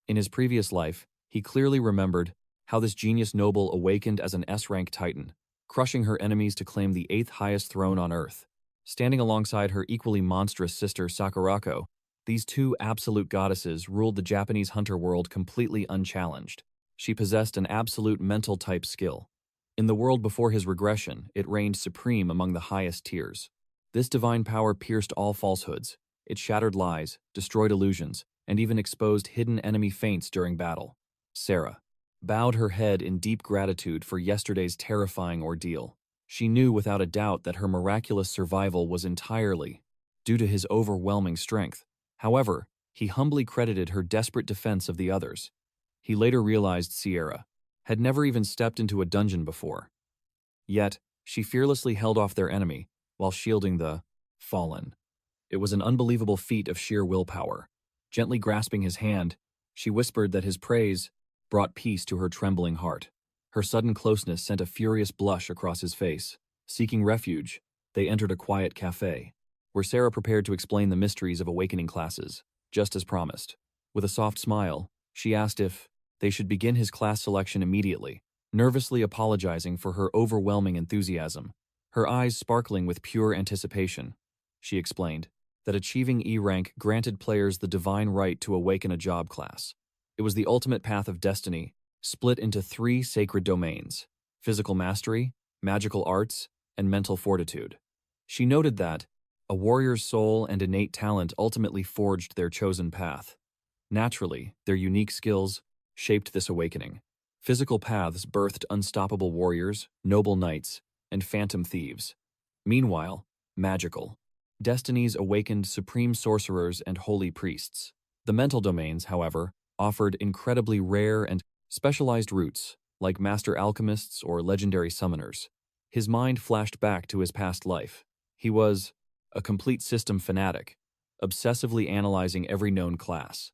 In his previous life, he clearly remembered how this genius noble awakened as an S-rank titan, crushing her enemies to claim the 8th highest throne on Earth. Standing alongside her equally monstrous sister Sakurako, these 2 absolute goddesses ruled the Japanese hunter world completely unchallenged. She possessed an absolute mental-type skill. In the world before his regression, it reigned supreme among the highest tiers. This divine power pierced all falsehoods. It shattered lies, destroyed illusions, and even exposed hidden enemy feints during battle. Sarah bowed her head in deep gratitude for yesterday's terrifying ordeal. She knew without a doubt that her miraculous survival was entirely due to his overwhelming strength. However, he humbly credited her desperate defense of the others. He later realized Sierra had never even stepped into a dungeon before. Yet, she fearlessly held off their enemy while shielding the fallen. It was an unbelievable feat of sheer willpower. Gently grasping his hand, she whispered that his praise brought peace to her trembling heart. Her sudden closeness sent a furious blush across his face. Seeking refuge, they entered a quiet cafe, where Sarah prepared to explain the mysteries of awakening classes, just as promised. With a soft smile, she asked if they should begin his class selection immediately, nervously apologizing for her overwhelming enthusiasm. Her eyes sparkling with pure anticipation, she explained that achieving E-rank granted players the divine right to awaken a job class. It was the ultimate path of destiny, split into 3 sacred domains: physical mastery, magical arts, and mental fortitude. She noted that a warrior's soul and innate talent ultimately forged their chosen path. Naturally, their unique skills shaped this awakening. Physical paths birthed unstoppable warriors, noble knights, and phantom thieves. Meanwhile, magical destinies awakened supreme sorcerers and holy priests. The mental domains, however, offered incredibly rare and specialized routes, like master alchemists or legendary summoners. His mind flashed back to his past life. He was a complete system fanatic, obsessively analyzing every known class.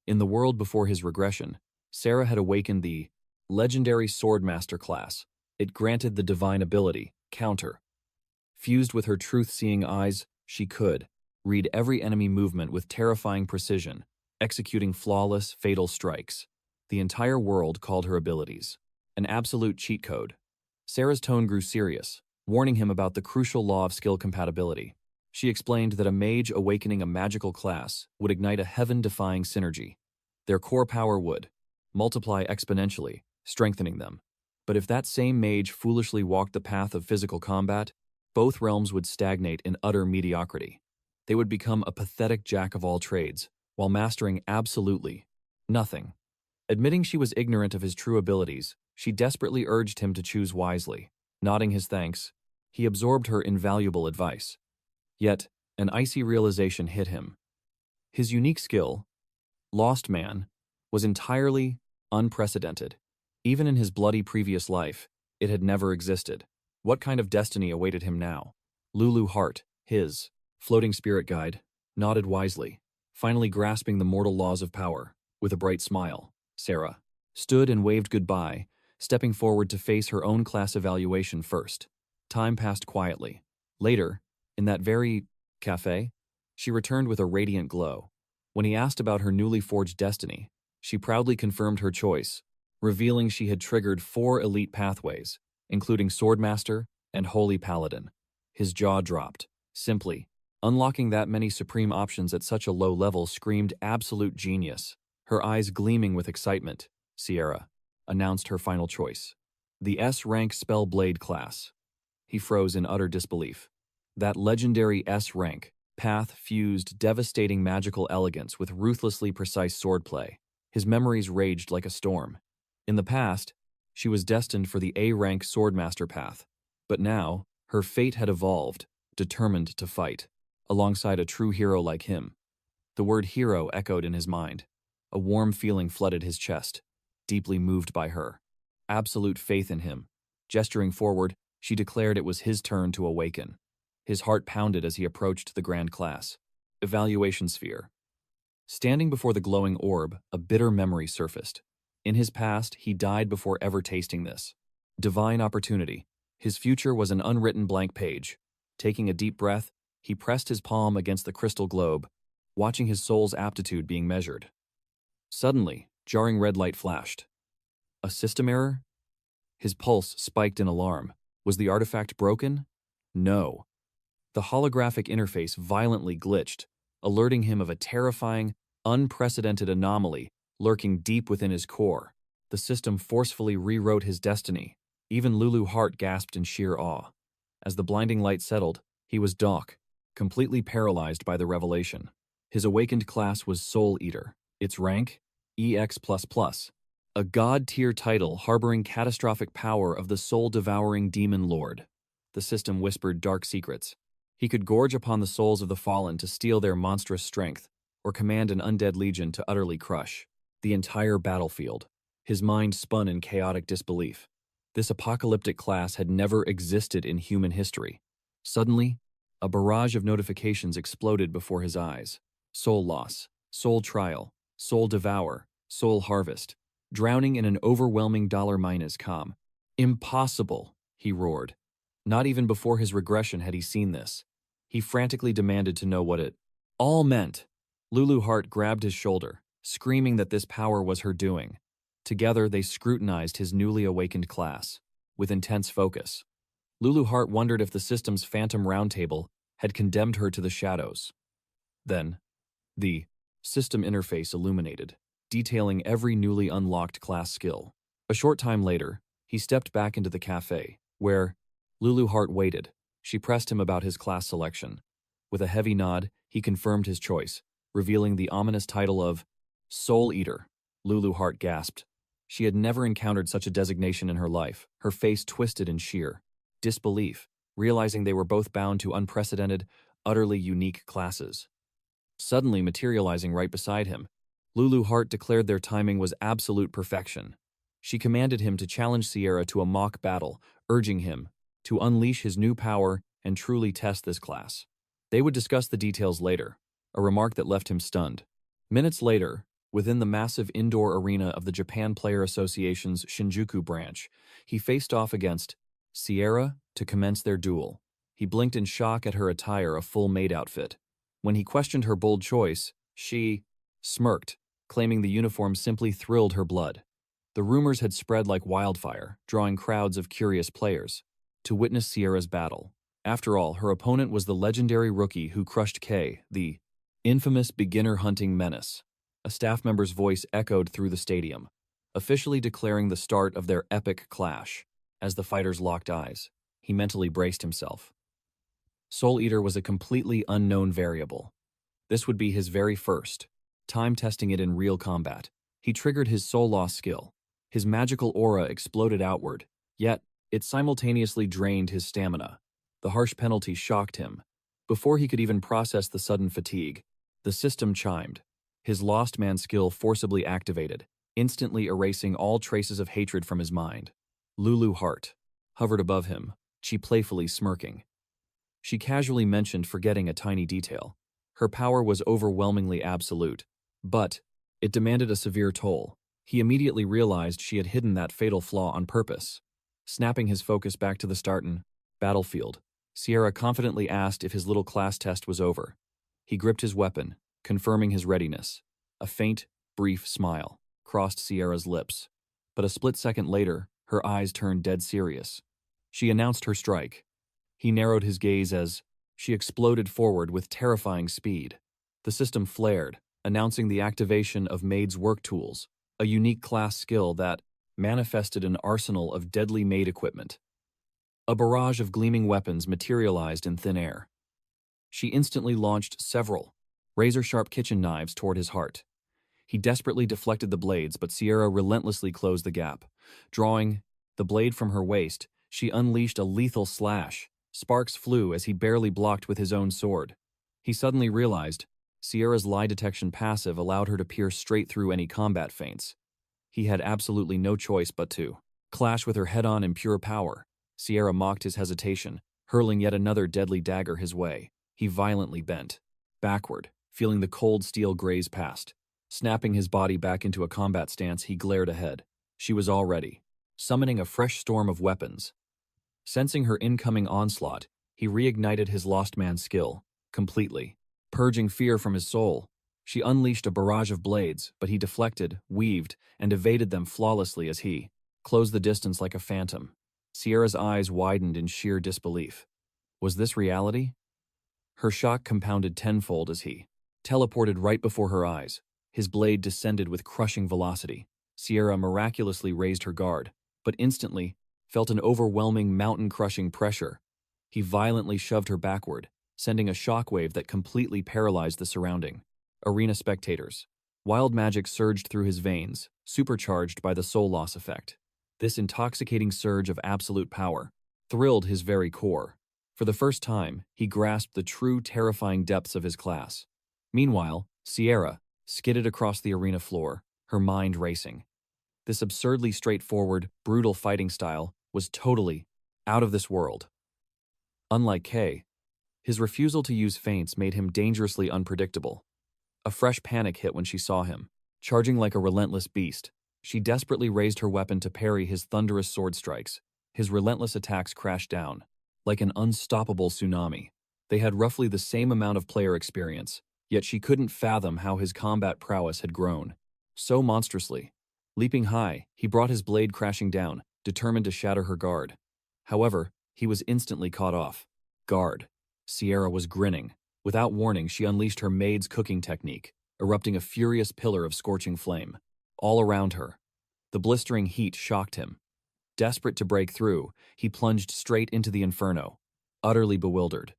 In the world before his regression, Sarah had awakened the legendary Swordmaster class. It granted the divine ability, Counter. Fused with her truth-seeing eyes, she could read every enemy movement with terrifying precision, executing flawless, fatal strikes. The entire world called her abilities an absolute cheat code. Sarah's tone grew serious, warning him about the crucial law of skill compatibility. She explained that a mage awakening a magical class would ignite a heaven-defying synergy. Their core power would multiply exponentially, strengthening them. But if that same mage foolishly walked the path of physical combat, both realms would stagnate in utter mediocrity. They would become a pathetic jack of all trades, while mastering absolutely nothing. Admitting she was ignorant of his true abilities, she desperately urged him to choose wisely. Nodding his thanks, He absorbed her invaluable advice. Yet, an icy realization hit him. His unique skill, Lost Man, was entirely unprecedented. Even in his bloody previous life, it had never existed. What kind of destiny awaited him now? Lulu Hart, his floating spirit guide, nodded wisely, finally grasping the mortal laws of power. With a bright smile, Sarah stood and waved goodbye, stepping forward to face her own class evaluation first. Time passed quietly. Later, in that very cafe, she returned with a radiant glow. When he asked about her newly forged destiny, she proudly confirmed her choice, revealing she had triggered 4 elite pathways, including Swordmaster and Holy Paladin. His jaw dropped. Simply, unlocking that many supreme options at such a low level screamed absolute genius. Her eyes gleaming with excitement, Sierra announced her final choice. The S-rank Spellblade class. He froze in utter disbelief. That legendary S-rank path fused devastating magical elegance with ruthlessly precise swordplay. His memories raged like a storm. In the past, she was destined for the A-rank Swordmaster path, but now, her fate had evolved, determined to fight, alongside a true hero like him. The word hero echoed in his mind. A warm feeling flooded his chest, deeply moved by her. Absolute faith in him. Gesturing forward, she declared it was his turn to awaken. His heart pounded as he approached the grand class. Evaluation sphere. Standing before the glowing orb, a bitter memory surfaced. In his past, he died before ever tasting this. Divine opportunity. His future was an unwritten blank page. Taking a deep breath, he pressed his palm against the crystal globe, watching his soul's aptitude being measured. Suddenly, jarring red light flashed. A system error? His pulse spiked in alarm. Was the artifact broken? No. The holographic interface violently glitched, alerting him of a terrifying, unprecedented anomaly lurking deep within his core. The system forcefully rewrote his destiny. Even Lulu Hart gasped in sheer awe. As the blinding light settled, he was Doc, completely paralyzed by the revelation. His awakened class was Soul Eater. Its rank, EX++, a god-tier title harboring catastrophic power of the soul-devouring Demon Lord. The system whispered dark secrets. He could gorge upon the souls of the fallen to steal their monstrous strength, or command an undead legion to utterly crush the entire battlefield. His mind spun in chaotic disbelief. This apocalyptic class had never existed in human history. Suddenly, a barrage of notifications exploded before his eyes. Soul loss, soul trial, soul devour, soul harvest, drowning in an overwhelming $-com. Impossible, he roared. Not even before his regression had he seen this. He frantically demanded to know what it all meant. Lulu Hart grabbed his shoulder, screaming that this power was her doing. Together, they scrutinized his newly awakened class, with intense focus. Lulu Hart wondered if the system's phantom roundtable had condemned her to the shadows. Then, the system interface illuminated, detailing every newly unlocked class skill. A short time later, he stepped back into the cafe, where Lulu Hart waited. She pressed him about his class selection. With a heavy nod, he confirmed his choice, revealing the ominous title of Soul Eater. Lulu Hart gasped. She had never encountered such a designation in her life, her face twisted in sheer disbelief, realizing they were both bound to unprecedented, utterly unique classes. Suddenly materializing right beside him, Lulu Hart declared their timing was absolute perfection. She commanded him to challenge Sierra to a mock battle, urging him to unleash his new power and truly test this class. They would discuss the details later, a remark that left him stunned. Minutes later, within the massive indoor arena of the Japan Player Association's Shinjuku branch, he faced off against Sierra to commence their duel. He blinked in shock at her attire, a full maid outfit. When he questioned her bold choice, she smirked, claiming the uniform simply thrilled her blood. The rumors had spread like wildfire, drawing crowds of curious players to witness Sierra's battle. After all, her opponent was the legendary rookie who crushed Kay, the infamous beginner hunting menace. A staff member's voice echoed through the stadium, officially declaring the start of their epic clash. As the fighters locked eyes, he mentally braced himself. Soul Eater was a completely unknown variable. This would be his very first time testing it in real combat. He triggered his soul loss skill. His magical aura exploded outward, yet it simultaneously drained his stamina. The harsh penalty shocked him. Before he could even process the sudden fatigue, the system chimed. His lost man skill forcibly activated, instantly erasing all traces of hatred from his mind. Lulu Hart hovered above him, she playfully smirking. She casually mentioned forgetting a tiny detail. Her power was overwhelmingly absolute, but it demanded a severe toll. He immediately realized she had hidden that fatal flaw on purpose. Snapping his focus back to the starting battlefield, Sierra confidently asked if his little class test was over. He gripped his weapon, confirming his readiness. A faint, brief smile crossed Sierra's lips, but a split second later, her eyes turned dead serious. She announced her strike. He narrowed his gaze as she exploded forward with terrifying speed. The system flared, announcing the activation of Maid's work tools, a unique class skill that manifested an arsenal of deadly maid equipment. A barrage of gleaming weapons materialized in thin air. She instantly launched several razor-sharp kitchen knives toward his heart. He desperately deflected the blades, but Sierra relentlessly closed the gap. Drawing the blade from her waist, she unleashed a lethal slash. Sparks flew as he barely blocked with his own sword. He suddenly realized Sierra's lie detection passive allowed her to pierce straight through any combat feints. He had absolutely no choice but to clash with her head-on in pure power. Sierra mocked his hesitation, hurling yet another deadly dagger his way. He violently bent backward, feeling the cold steel graze past. Snapping his body back into a combat stance, he glared ahead. She was all ready, summoning a fresh storm of weapons. Sensing her incoming onslaught, he reignited his lost man skill, completely. Purging fear from his soul, she unleashed a barrage of blades, but he deflected, weaved, and evaded them flawlessly as he closed the distance like a phantom. Sierra's eyes widened in sheer disbelief. Was this reality? Her shock compounded tenfold as he teleported right before her eyes. His blade descended with crushing velocity. Sierra miraculously raised her guard, but instantly felt an overwhelming mountain-crushing pressure. He violently shoved her backward, sending a shockwave that completely paralyzed the surrounding arena spectators. Wild magic surged through his veins, supercharged by the soul loss effect. This intoxicating surge of absolute power thrilled his very core. For the first time, he grasped the true terrifying depths of his class. Meanwhile, Sierra skidded across the arena floor, her mind racing. This absurdly straightforward, brutal fighting style was totally out of this world. Unlike Kay, his refusal to use feints made him dangerously unpredictable. A fresh panic hit when she saw him. Charging like a relentless beast, she desperately raised her weapon to parry his thunderous sword strikes. His relentless attacks crashed down like an unstoppable tsunami. They had roughly the same amount of player experience, yet she couldn't fathom how his combat prowess had grown so monstrously. Leaping high, he brought his blade crashing down, determined to shatter her guard. However, he was instantly caught off guard. Sierra was grinning. Without warning, she unleashed her maid's cooking technique, erupting a furious pillar of scorching flame all around her. The blistering heat shocked him. Desperate to break through, he plunged straight into the inferno, utterly bewildered,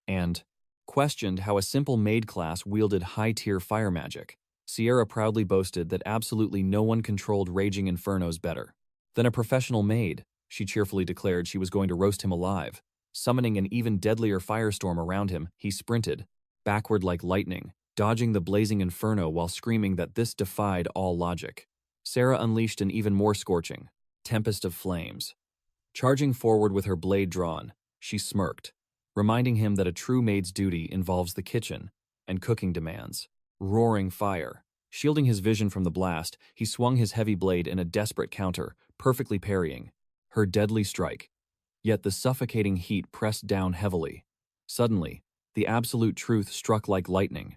and questioned how a simple maid class wielded high-tier fire magic. Sierra proudly boasted that absolutely no one controlled raging infernos better than a professional maid. She cheerfully declared she was going to roast him alive. Summoning an even deadlier firestorm around him, he sprinted, backward like lightning, dodging the blazing inferno while screaming that this defied all logic. Sarah unleashed an even more scorching tempest of flames. Charging forward with her blade drawn, she smirked, reminding him that a true maid's duty involves the kitchen and cooking demands. Roaring fire. Shielding his vision from the blast, he swung his heavy blade in a desperate counter, perfectly parrying her deadly strike. Yet the suffocating heat pressed down heavily. Suddenly, the absolute truth struck like lightning.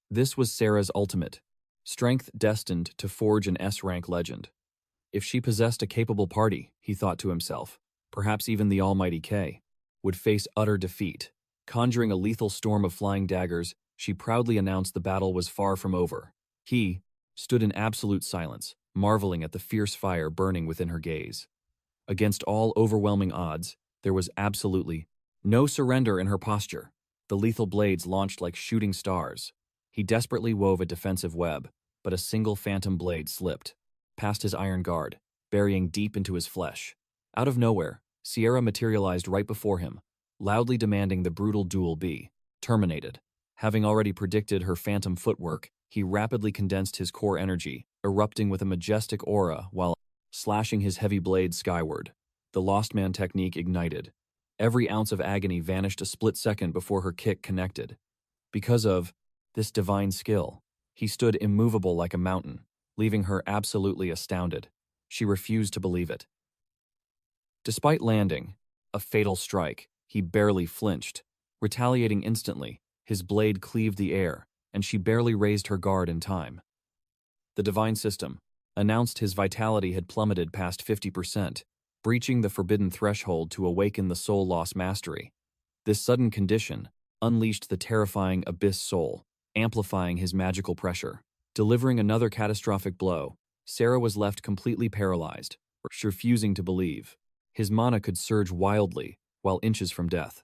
This was Sarah's ultimate strength, destined to forge an S-rank legend. If she possessed a capable party, he thought to himself, perhaps even the almighty K would face utter defeat. Conjuring a lethal storm of flying daggers, she proudly announced the battle was far from over. He stood in absolute silence, marveling at the fierce fire burning within her gaze. Against all overwhelming odds, there was absolutely no surrender in her posture. The lethal blades launched like shooting stars. He desperately wove a defensive web, but a single phantom blade slipped past his iron guard, burying deep into his flesh. Out of nowhere, Sierra materialized right before him, loudly demanding the brutal duel be terminated. Having already predicted her phantom footwork, he rapidly condensed his core energy, erupting with a majestic aura while slashing his heavy blade skyward. The Lost Man technique ignited. Every ounce of agony vanished a split second before her kick connected. Because of this divine skill, he stood immovable like a mountain, leaving her absolutely astounded. She refused to believe it. Despite landing a fatal strike, he barely flinched. Retaliating instantly, his blade cleaved the air, and she barely raised her guard in time. The divine system announced his vitality had plummeted past 50%, breaching the forbidden threshold to awaken the soul-loss mastery. This sudden condition unleashed the terrifying abyss soul, amplifying his magical pressure. Delivering another catastrophic blow, Sarah was left completely paralyzed, refusing to believe. His mana could surge wildly, while inches from death.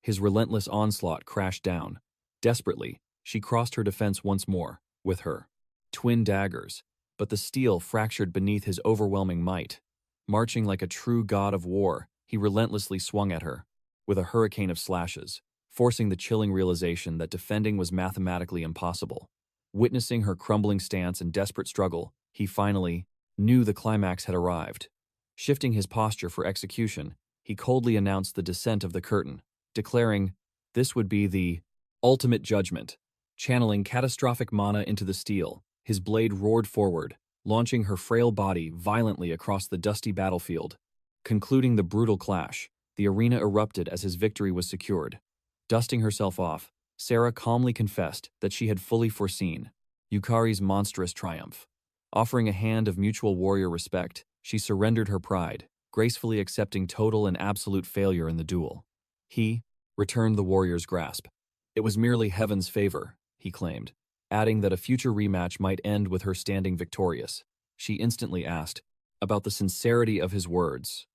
His relentless onslaught crashed down. Desperately, she crossed her defense once more, with her twin daggers, but the steel fractured beneath his overwhelming might. Marching like a true god of war, he relentlessly swung at her, with a hurricane of slashes, forcing the chilling realization that defending was mathematically impossible. Witnessing her crumbling stance and desperate struggle, he finally knew the climax had arrived. Shifting his posture for execution, he coldly announced the descent of the curtain, declaring this would be the ultimate judgment. Channeling catastrophic mana into the steel, his blade roared forward, launching her frail body violently across the dusty battlefield. Concluding the brutal clash, the arena erupted as his victory was secured. Dusting herself off, Sarah calmly confessed that she had fully foreseen Yukari's monstrous triumph. Offering a hand of mutual warrior respect, she surrendered her pride, gracefully accepting total and absolute failure in the duel. He returned the warrior's grasp. It was merely heaven's favor, he claimed, adding that a future rematch might end with her standing victorious. She instantly asked about the sincerity of his words.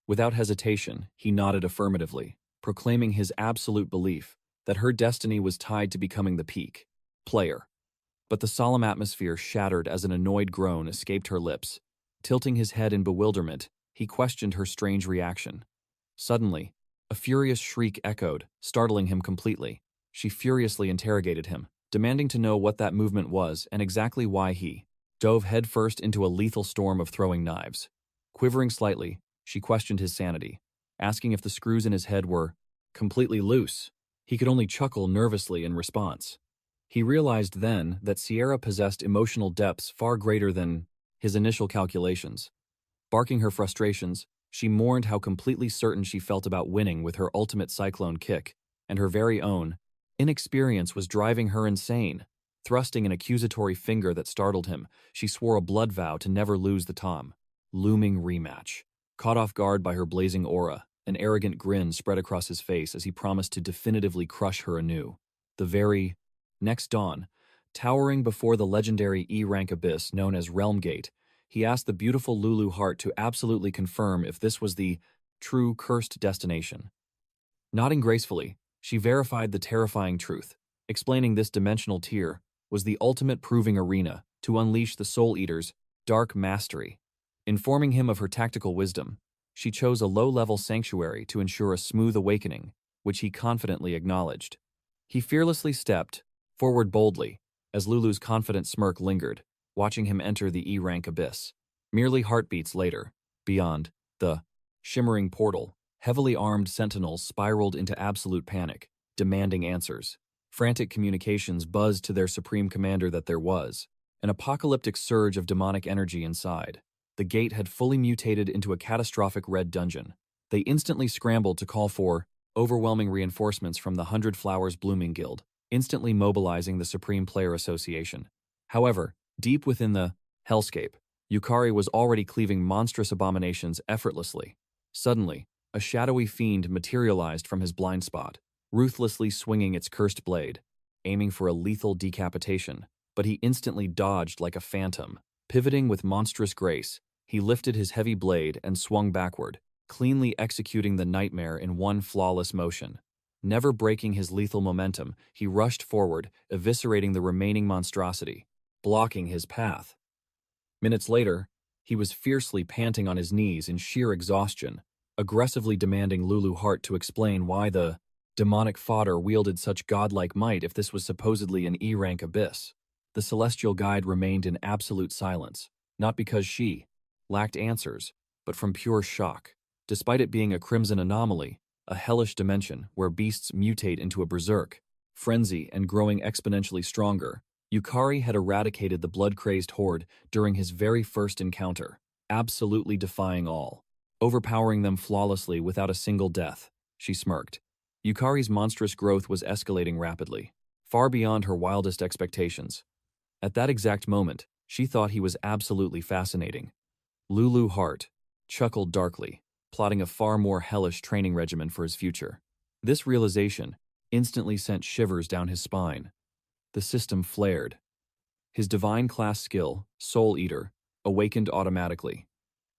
Without hesitation, he nodded affirmatively, proclaiming his absolute belief that her destiny was tied to becoming the peak player. But the solemn atmosphere shattered as an annoyed groan escaped her lips. Tilting his head in bewilderment, he questioned her strange reaction. Suddenly, a furious shriek echoed, startling him completely. She furiously interrogated him, demanding to know what that movement was and exactly why he dove headfirst into a lethal storm of throwing knives. Quivering slightly, she questioned his sanity, asking if the screws in his head were completely loose. He could only chuckle nervously in response. He realized then that Sierra possessed emotional depths far greater than his initial calculations. Barking her frustrations, she mourned how completely certain she felt about winning with her ultimate cyclone kick, and her very own inexperience was driving her insane. Thrusting an accusatory finger that startled him, she swore a blood vow to never lose the looming rematch. Caught off guard by her blazing aura, an arrogant grin spread across his face as he promised to definitively crush her anew. The very next dawn, towering before the legendary E-rank abyss known as Realm Gate, he asked the beautiful Lulu Hart to absolutely confirm if this was the true cursed destination. Nodding gracefully, she verified the terrifying truth, explaining this dimensional tier was the ultimate proving arena to unleash the Soul Eater's dark mastery. Informing him of her tactical wisdom, she chose a low-level sanctuary to ensure a smooth awakening, which he confidently acknowledged. He fearlessly stepped forward boldly, as Lulu's confident smirk lingered, watching him enter the E-rank abyss. Merely heartbeats later, beyond the shimmering portal, heavily armed sentinels spiraled into absolute panic, demanding answers. Frantic communications buzzed to their supreme commander that there was an apocalyptic surge of demonic energy inside. The gate had fully mutated into a catastrophic red dungeon. They instantly scrambled to call for overwhelming reinforcements from the 100 Flowers Blooming Guild, instantly mobilizing the Supreme Player Association. However, deep within the hellscape, Yukari was already cleaving monstrous abominations effortlessly. Suddenly, a shadowy fiend materialized from his blind spot, ruthlessly swinging its cursed blade, aiming for a lethal decapitation, but he instantly dodged like a phantom. Pivoting with monstrous grace, he lifted his heavy blade and swung backward, cleanly executing the nightmare in one flawless motion. Never breaking his lethal momentum, he rushed forward, eviscerating the remaining monstrosity, blocking his path. Minutes later, he was fiercely panting on his knees in sheer exhaustion, aggressively demanding Lulu Hart to explain why the demonic fodder wielded such godlike might if this was supposedly an E-rank abyss. The celestial guide remained in absolute silence, not because she lacked answers, but from pure shock. Despite it being a crimson anomaly, a hellish dimension where beasts mutate into a berserk, frenzy, and growing exponentially stronger, Yukari had eradicated the blood-crazed horde during his very first encounter, absolutely defying all, overpowering them flawlessly without a single death. She smirked. Yukari's monstrous growth was escalating rapidly, far beyond her wildest expectations. At that exact moment, she thought he was absolutely fascinating. Lulu Hart chuckled darkly, plotting a far more hellish training regimen for his future. This realization instantly sent shivers down his spine. The system flared. His divine class skill, Soul Eater, awakened automatically.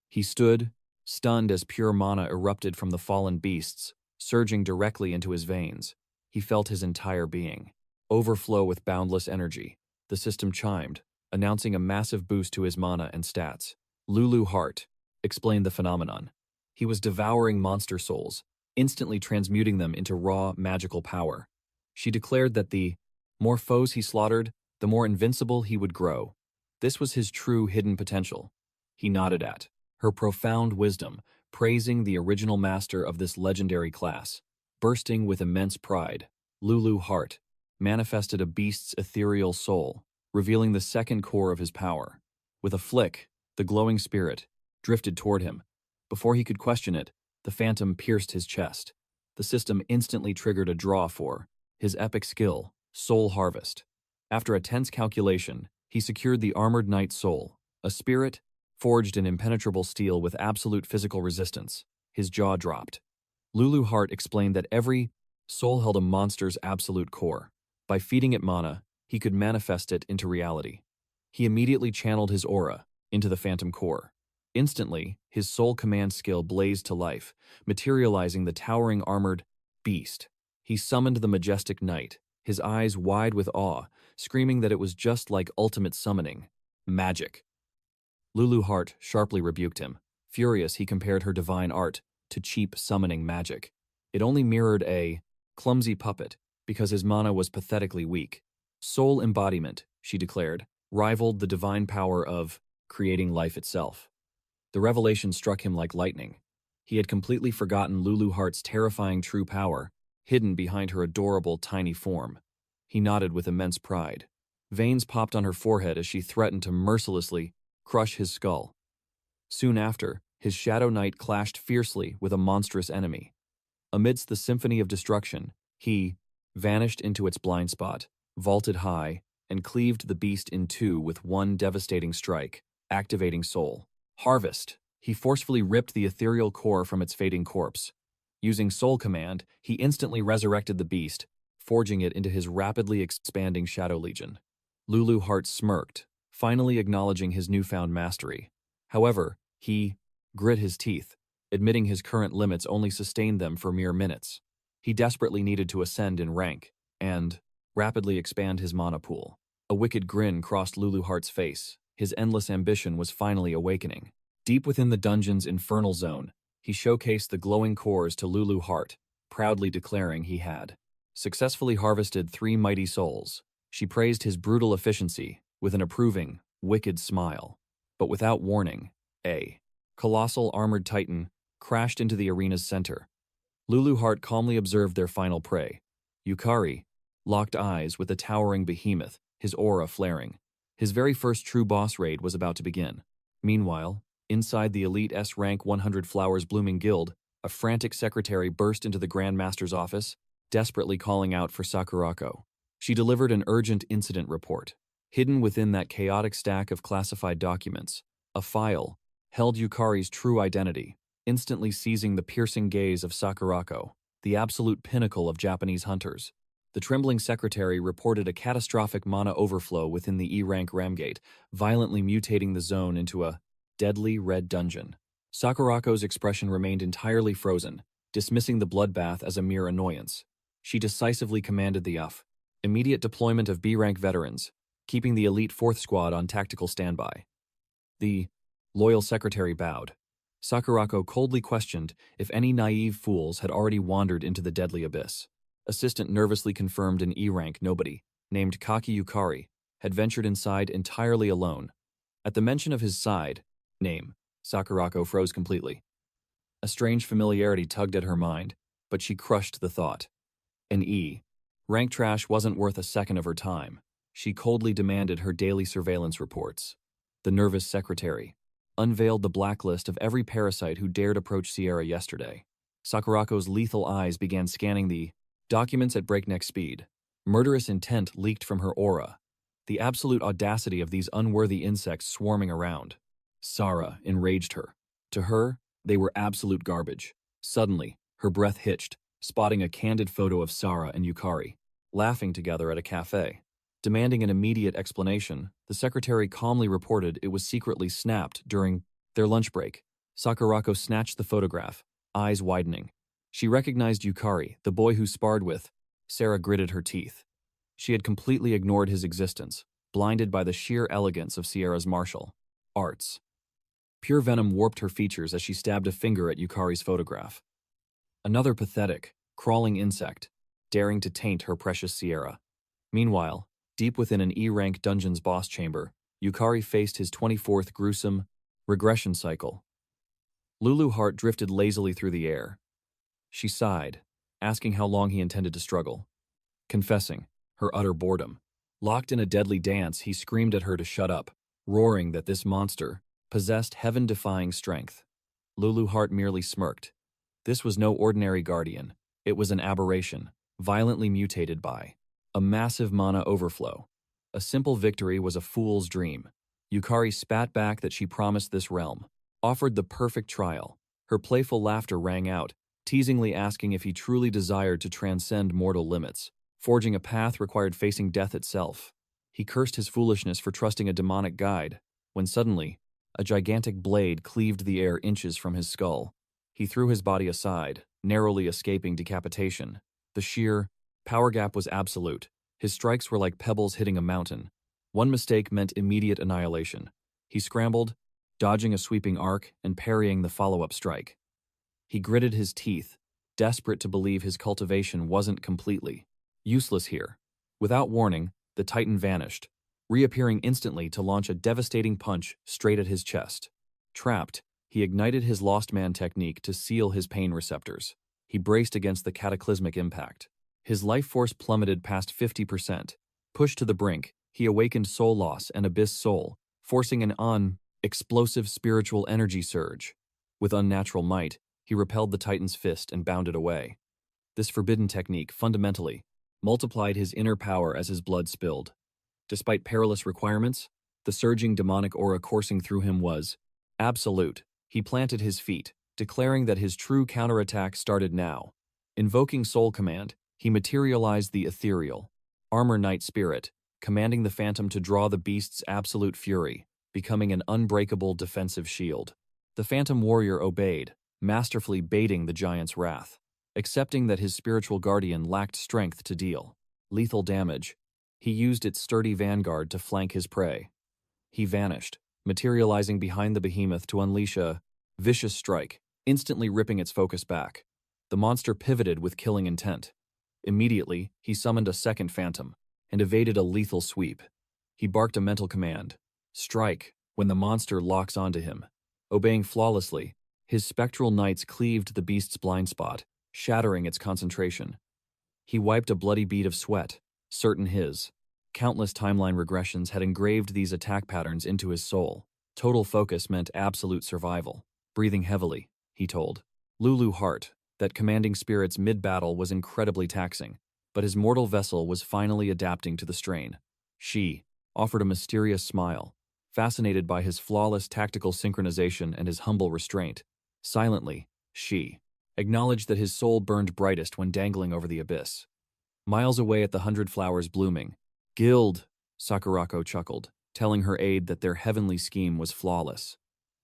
He stood, stunned as pure mana erupted from the fallen beasts, surging directly into his veins. He felt his entire being overflow with boundless energy. The system chimed, announcing a massive boost to his mana and stats. Lulu Hart explained the phenomenon. He was devouring monster souls, instantly transmuting them into raw, magical power. She declared that the more foes he slaughtered, the more invincible he would grow. This was his true hidden potential. He nodded at her profound wisdom, praising the original master of this legendary class. Bursting with immense pride, Lulu Hart manifested a beast's ethereal soul, revealing the second core of his power. With a flick, the glowing spirit drifted toward him. Before he could question it, the phantom pierced his chest. The system instantly triggered a draw for his epic skill, Soul Harvest. After a tense calculation, he secured the Armored Knight Soul, a spirit forged in impenetrable steel with absolute physical resistance. His jaw dropped. Lulu Hart explained that every soul held a monster's absolute core. By feeding it mana, he could manifest it into reality. He immediately channeled his aura into the phantom core. Instantly, his soul command skill blazed to life, materializing the towering armored beast. He summoned the majestic knight, his eyes wide with awe, screaming that it was just like ultimate summoning. Magic. Lulu Hart sharply rebuked him. Furious, he compared her divine art to cheap summoning magic. It only mirrored a clumsy puppet because his mana was pathetically weak. Soul embodiment, she declared, rivaled the divine power of creating life itself. The revelation struck him like lightning. He had completely forgotten Lulu Hart's terrifying true power, hidden behind her adorable tiny form. He nodded with immense pride. Veins popped on her forehead as she threatened to mercilessly crush his skull. Soon after, his Shadow Knight clashed fiercely with a monstrous enemy. Amidst the symphony of destruction, he vanished into its blind spot, vaulted high, and cleaved the beast in two with one devastating strike, activating Soul Harvest. He forcefully ripped the ethereal core from its fading corpse. Using Soul Command, he instantly resurrected the beast, forging it into his rapidly expanding Shadow Legion. Lulu Hart smirked, finally acknowledging his newfound mastery. However, he grit his teeth, admitting his current limits only sustained them for mere minutes. He desperately needed to ascend in rank and rapidly expand his mana pool. A wicked grin crossed Lulu Hart's face. His endless ambition was finally awakening. Deep within the dungeon's infernal zone, he showcased the glowing cores to Lulu Hart, proudly declaring he had successfully harvested 3 mighty souls. She praised his brutal efficiency with an approving, wicked smile. But without warning, a colossal armored titan crashed into the arena's center. Lulu Hart calmly observed their final prey. Yukari locked eyes with the towering behemoth, his aura flaring. His very first true boss raid was about to begin. Meanwhile, inside the elite S-rank 100 Flowers Blooming Guild, a frantic secretary burst into the Grand Master's office, desperately calling out for Sakurako. She delivered an urgent incident report. Hidden within that chaotic stack of classified documents, a file held Yukari's true identity, instantly seizing the piercing gaze of Sakurako, the absolute pinnacle of Japanese hunters. The trembling secretary reported a catastrophic mana overflow within the E-rank Ramgate, violently mutating the zone into a deadly red dungeon. Sakurako's expression remained entirely frozen, dismissing the bloodbath as a mere annoyance. She decisively commanded the immediate deployment of B-rank veterans, keeping the elite 4th Squad on tactical standby. The loyal secretary bowed, Sakurako coldly questioned if any naive fools had already wandered into the deadly abyss. Assistant nervously confirmed an E-rank nobody, named Kaki Yukari, had ventured inside entirely alone. At the mention of his side name, Sakurako froze completely. A strange familiarity tugged at her mind, but she crushed the thought. An E. Rank trash wasn't worth a second of her time. She coldly demanded her daily surveillance reports. The nervous secretary unveiled the blacklist of every parasite who dared approach Sierra yesterday. Sakurako's lethal eyes began scanning the documents at breakneck speed. Murderous intent leaked from her aura. The absolute audacity of these unworthy insects swarming around. Sara enraged her. To her, they were absolute garbage. Suddenly, her breath hitched, spotting a candid photo of Sara and Yukari, laughing together at a cafe. Demanding an immediate explanation, the secretary calmly reported it was secretly snapped during their lunch break. Sakurako snatched the photograph, eyes widening. She recognized Yukari, the boy who sparred with. Sara gritted her teeth. She had completely ignored his existence, blinded by the sheer elegance of Sierra's martial arts. Pure venom warped her features as she stabbed a finger at Yukari's photograph. Another pathetic, crawling insect, daring to taint her precious Sierra. Meanwhile, deep within an E-rank dungeon's boss chamber, Yukari faced his 24th gruesome regression cycle. Lulu Hart drifted lazily through the air. She sighed, asking how long he intended to struggle. Confessing her utter boredom. Locked in a deadly dance, he screamed at her to shut up, roaring that this monster possessed heaven-defying strength. Lulu Hart merely smirked. This was no ordinary guardian. It was an aberration, violently mutated by a massive mana overflow. A simple victory was a fool's dream. Yukari spat back that she promised this realm, offered the perfect trial. Her playful laughter rang out, teasingly asking if he truly desired to transcend mortal limits. Forging a path required facing death itself. He cursed his foolishness for trusting a demonic guide, when suddenly, a gigantic blade cleaved the air inches from his skull. He threw his body aside, narrowly escaping decapitation. The sheer power gap was absolute. His strikes were like pebbles hitting a mountain. One mistake meant immediate annihilation. He scrambled, dodging a sweeping arc and parrying the follow-up strike. He gritted his teeth, desperate to believe his cultivation wasn't completely useless here. Without warning, the Titan vanished, reappearing instantly to launch a devastating punch straight at his chest. Trapped, he ignited his Lost Man technique to seal his pain receptors. He braced against the cataclysmic impact. His life force plummeted past 50%. Pushed to the brink, he awakened Soul Loss and Abyss Soul, forcing an explosive spiritual energy surge. With unnatural might, he repelled the Titan's fist and bounded away. This forbidden technique fundamentally multiplied his inner power as his blood spilled. Despite perilous requirements, the surging demonic aura coursing through him was absolute. He planted his feet, declaring that his true counterattack started now. Invoking Soul Command, he materialized the ethereal Armor Knight Spirit, commanding the Phantom to draw the beast's absolute fury, becoming an unbreakable defensive shield. The Phantom Warrior obeyed, masterfully baiting the giant's wrath. Accepting that his spiritual guardian lacked strength to deal lethal damage, he used its sturdy vanguard to flank his prey. He vanished, materializing behind the behemoth to unleash a vicious strike, instantly ripping its focus back. The monster pivoted with killing intent. Immediately, he summoned a second phantom and evaded a lethal sweep. He barked a mental command, strike, when the monster locks onto him. Obeying flawlessly, his spectral knights cleaved the beast's blind spot, shattering its concentration. He wiped a bloody bead of sweat, certain his countless timeline regressions had engraved these attack patterns into his soul. Total focus meant absolute survival. Breathing heavily, he told Lulu Hart that commanding spirits mid-battle was incredibly taxing, but his mortal vessel was finally adapting to the strain. She offered a mysterious smile, fascinated by his flawless tactical synchronization and his humble restraint. Silently, she acknowledged that his soul burned brightest when dangling over the abyss. Miles away at the 100 flowers blooming, Guild, Sakurako chuckled, telling her aide that their heavenly scheme was flawless.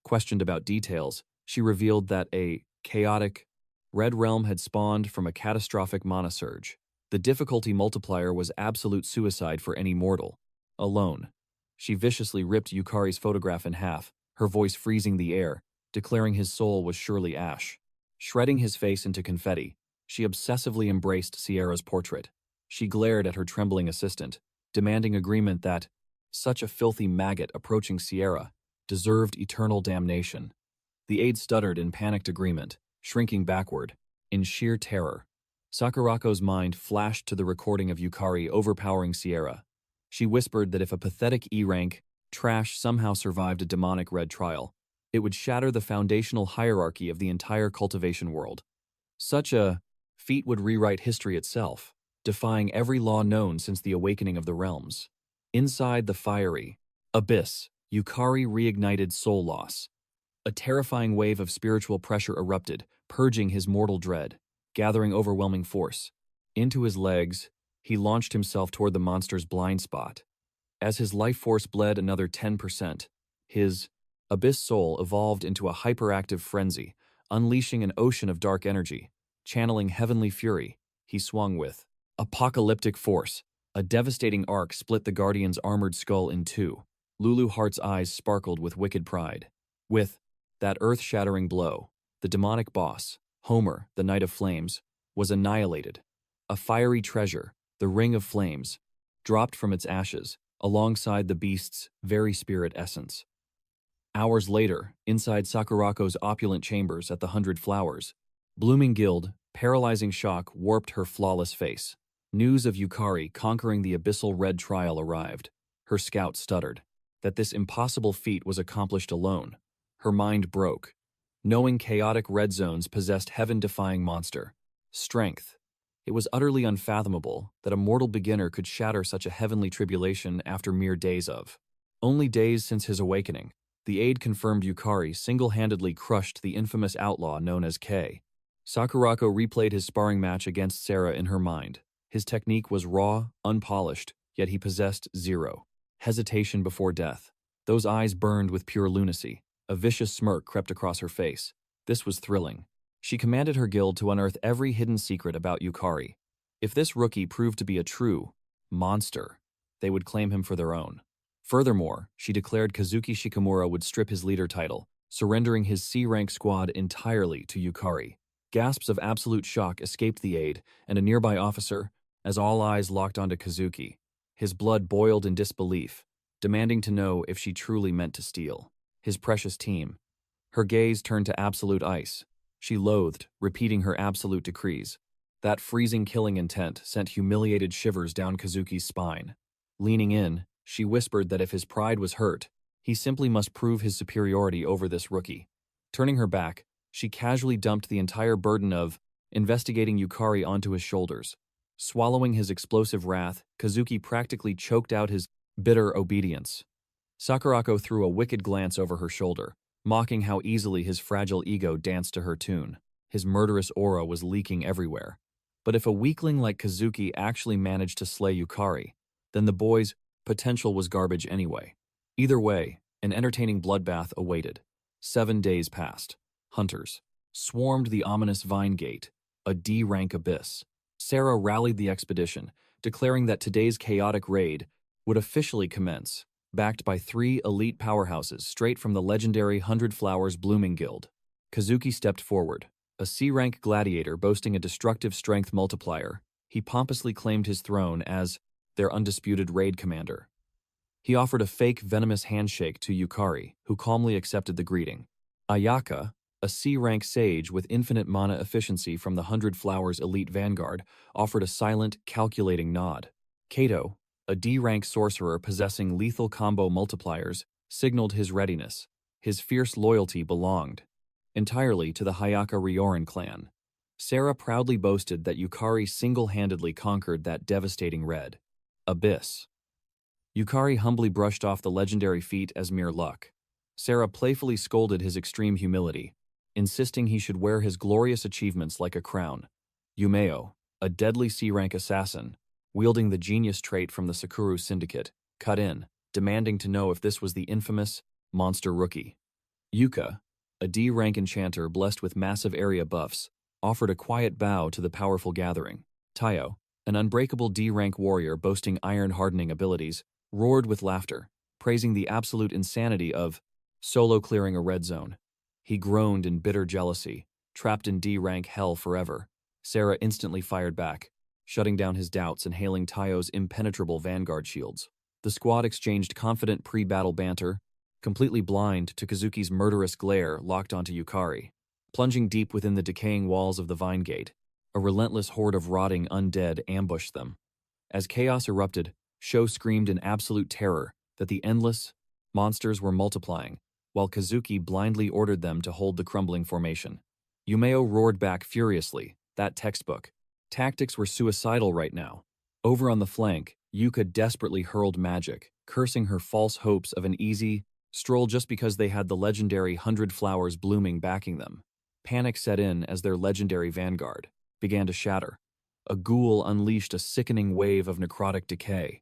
Questioned about details, she revealed that a chaotic red realm had spawned from a catastrophic mana surge. The difficulty multiplier was absolute suicide for any mortal. Alone, she viciously ripped Yukari's photograph in half, her voice freezing the air. declaring his soul was surely ash. Shredding his face into confetti, she obsessively embraced Sierra's portrait. She glared at her trembling assistant, demanding agreement that such a filthy maggot approaching Sierra deserved eternal damnation. The aide stuttered in panicked agreement, shrinking backward, in sheer terror. Sakurako's mind flashed to the recording of Yukari overpowering Sierra. She whispered that if a pathetic E-rank trash somehow survived a demonic red trial, it would shatter the foundational hierarchy of the entire cultivation world. Such a feat would rewrite history itself, defying every law known since the awakening of the realms. Inside the fiery abyss, Yukari reignited soul loss. A terrifying wave of spiritual pressure erupted, purging his mortal dread, gathering overwhelming force. Into his legs, he launched himself toward the monster's blind spot. As his life force bled another 10%, his abyss soul evolved into a hyperactive frenzy, unleashing an ocean of dark energy. Channeling heavenly fury, he swung with apocalyptic force. A devastating arc split the Guardian's armored skull in two. Lulu Hart's eyes sparkled with wicked pride. With that earth-shattering blow, the demonic boss, Homer, the Knight of Flames, was annihilated. A fiery treasure, the Ring of Flames, dropped from its ashes, alongside the beast's very spirit essence. Hours later, inside Sakurako's opulent chambers at the 100 Flowers, blooming guild, paralyzing shock warped her flawless face. News of Yukari conquering the abyssal red trial arrived. Her scout stuttered. That this impossible feat was accomplished alone. Her mind broke, knowing chaotic red zones possessed heaven-defying monster strength. It was utterly unfathomable that a mortal beginner could shatter such a heavenly tribulation after mere days of. Only days since his awakening, the aide confirmed Yukari single-handedly crushed the infamous outlaw known as K. Sakurako replayed his sparring match against Sarah in her mind. His technique was raw, unpolished, yet he possessed zero hesitation before death. Those eyes burned with pure lunacy. A vicious smirk crept across her face. This was thrilling. She commanded her guild to unearth every hidden secret about Yukari. If this rookie proved to be a true monster, they would claim him for their own. Furthermore, she declared Kazuki Shikamura would strip his leader title, surrendering his C-rank squad entirely to Yukari. Gasps of absolute shock escaped the aide and a nearby officer as all eyes locked onto Kazuki. His blood boiled in disbelief, demanding to know if she truly meant to steal his precious team. Her gaze turned to absolute ice. She loathed, repeating her absolute decrees. That freezing killing intent sent humiliated shivers down Kazuki's spine. Leaning in, she whispered that if his pride was hurt, he simply must prove his superiority over this rookie. Turning her back, she casually dumped the entire burden of investigating Yukari onto his shoulders. Swallowing his explosive wrath, Kazuki practically choked out his bitter obedience. Sakurako threw a wicked glance over her shoulder, mocking how easily his fragile ego danced to her tune. His murderous aura was leaking everywhere. But if a weakling like Kazuki actually managed to slay Yukari, then the boy's potential was garbage anyway. Either way, an entertaining bloodbath awaited. 7 days passed. Hunters swarmed the ominous Vine Gate, a D-rank abyss. Sarah rallied the expedition, declaring that today's chaotic raid would officially commence, backed by 3 elite powerhouses straight from the legendary 100 Flowers Blooming Guild. Kazuki stepped forward. A C-rank gladiator boasting a destructive strength multiplier, he pompously claimed his throne as their undisputed raid commander. He offered a fake venomous handshake to Yukari, who calmly accepted the greeting. Ayaka, a C-rank sage with infinite mana efficiency from the 100 Flowers elite vanguard, offered a silent, calculating nod. Kato, a D-rank sorcerer possessing lethal combo multipliers, signaled his readiness. His fierce loyalty belonged entirely to the Hayaka Ryoran clan. Sarah proudly boasted that Yukari single-handedly conquered that devastating red abyss. Yukari humbly brushed off the legendary feat as mere luck. Sarah playfully scolded his extreme humility, insisting he should wear his glorious achievements like a crown. Yumeo, a deadly C-rank assassin, wielding the genius trait from the Sakuru Syndicate, cut in, demanding to know if this was the infamous monster rookie. Yuka, a D-rank enchanter blessed with massive area buffs, offered a quiet bow to the powerful gathering. Tayo, an unbreakable D-rank warrior boasting iron-hardening abilities, roared with laughter, praising the absolute insanity of solo clearing a red zone. He groaned in bitter jealousy, trapped in D-rank hell forever. Sarah instantly fired back, shutting down his doubts and hailing Taio's impenetrable vanguard shields. The squad exchanged confident pre-battle banter, completely blind to Kazuki's murderous glare locked onto Yukari. Plunging deep within the decaying walls of the Vine Gate, a relentless horde of rotting undead ambushed them. As chaos erupted, Sho screamed in absolute terror that the endless monsters were multiplying, while Kazuki blindly ordered them to hold the crumbling formation. Yumeo roared back furiously, that textbook. Tactics were suicidal right now. Over on the flank, Yuka desperately hurled magic, cursing her false hopes of an easy stroll just because they had the legendary 100 flowers blooming backing them. Panic set in as their legendary vanguard began to shatter. A ghoul unleashed a sickening wave of necrotic decay.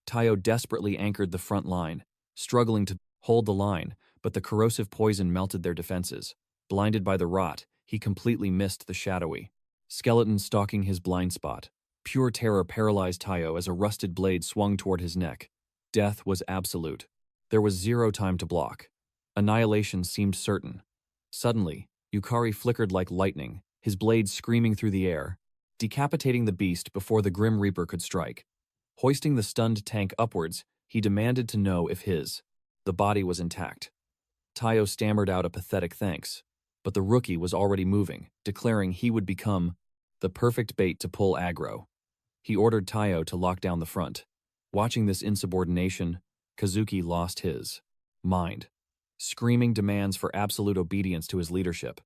Taio desperately anchored the front line, struggling to hold the line, but the corrosive poison melted their defenses. Blinded by the rot, he completely missed the shadowy skeleton stalking his blind spot. Pure terror paralyzed Taio as a rusted blade swung toward his neck. Death was absolute. There was zero time to block. Annihilation seemed certain. Suddenly, Yukari flickered like lightning, his blade screaming through the air, decapitating the beast before the Grim Reaper could strike. Hoisting the stunned tank upwards, he demanded to know if the body was intact. Taio stammered out a pathetic thanks, but the rookie was already moving, declaring he would become the perfect bait to pull aggro. He ordered Taio to lock down the front. Watching this insubordination, Kazuki lost his mind, screaming demands for absolute obedience to his leadership.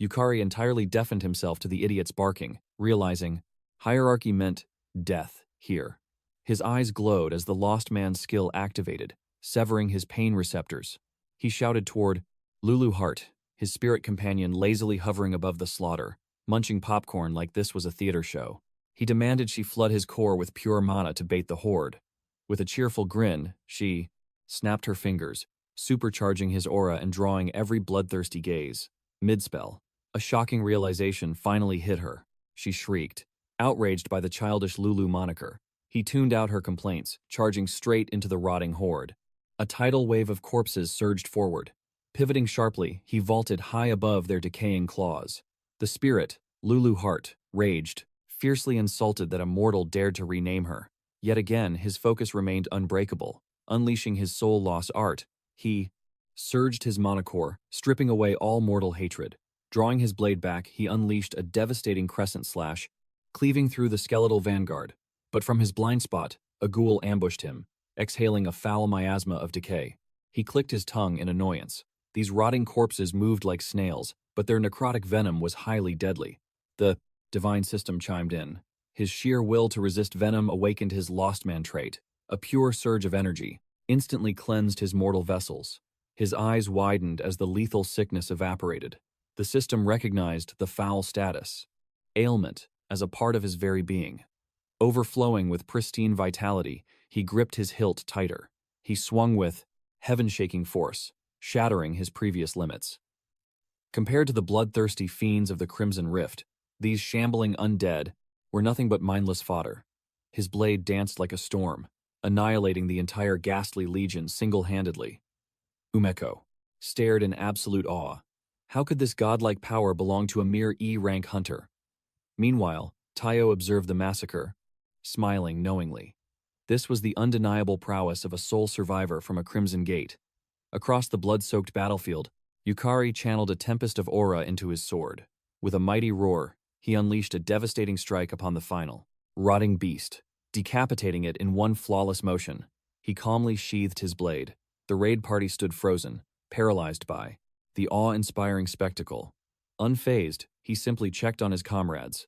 Yukari entirely deafened himself to the idiot's barking, realizing hierarchy meant death here. His eyes glowed as the lost man's skill activated, severing his pain receptors. He shouted toward Lulu Hart, his spirit companion lazily hovering above the slaughter, munching popcorn like this was a theater show. He demanded she flood his core with pure mana to bait the horde. With a cheerful grin, she snapped her fingers, supercharging his aura and drawing every bloodthirsty gaze. Mid-spell, a shocking realization finally hit her. She shrieked, outraged by the childish Lulu moniker. He tuned out her complaints, charging straight into the rotting horde. A tidal wave of corpses surged forward. Pivoting sharply, he vaulted high above their decaying claws. The spirit, Lulu Hart, raged, fiercely insulted that a mortal dared to rename her. Yet again, his focus remained unbreakable. Unleashing his soul-loss art, he surged his monocore, stripping away all mortal hatred. Drawing his blade back, he unleashed a devastating crescent slash, cleaving through the skeletal vanguard. But from his blind spot, a ghoul ambushed him, exhaling a foul miasma of decay. He clicked his tongue in annoyance. These rotting corpses moved like snails, but their necrotic venom was highly deadly. The divine system chimed in. His sheer will to resist venom awakened his lost man trait. A pure surge of energy instantly cleansed his mortal vessels. His eyes widened as the lethal sickness evaporated. The system recognized the foul status, ailment, as a part of his very being. Overflowing with pristine vitality, he gripped his hilt tighter. He swung with heaven-shaking force, shattering his previous limits. Compared to the bloodthirsty fiends of the Crimson Rift, these shambling undead were nothing but mindless fodder. His blade danced like a storm, annihilating the entire ghastly legion single-handedly. Umeko stared in absolute awe. How could this godlike power belong to a mere E-rank hunter? Meanwhile, Taio observed the massacre, smiling knowingly. This was the undeniable prowess of a sole survivor from a Crimson Gate. Across the blood-soaked battlefield, Yukari channeled a tempest of aura into his sword. With a mighty roar, he unleashed a devastating strike upon the final, rotting beast, decapitating it in one flawless motion. He calmly sheathed his blade. The raid party stood frozen, paralyzed by the awe-inspiring spectacle. Unfazed, he simply checked on his comrades.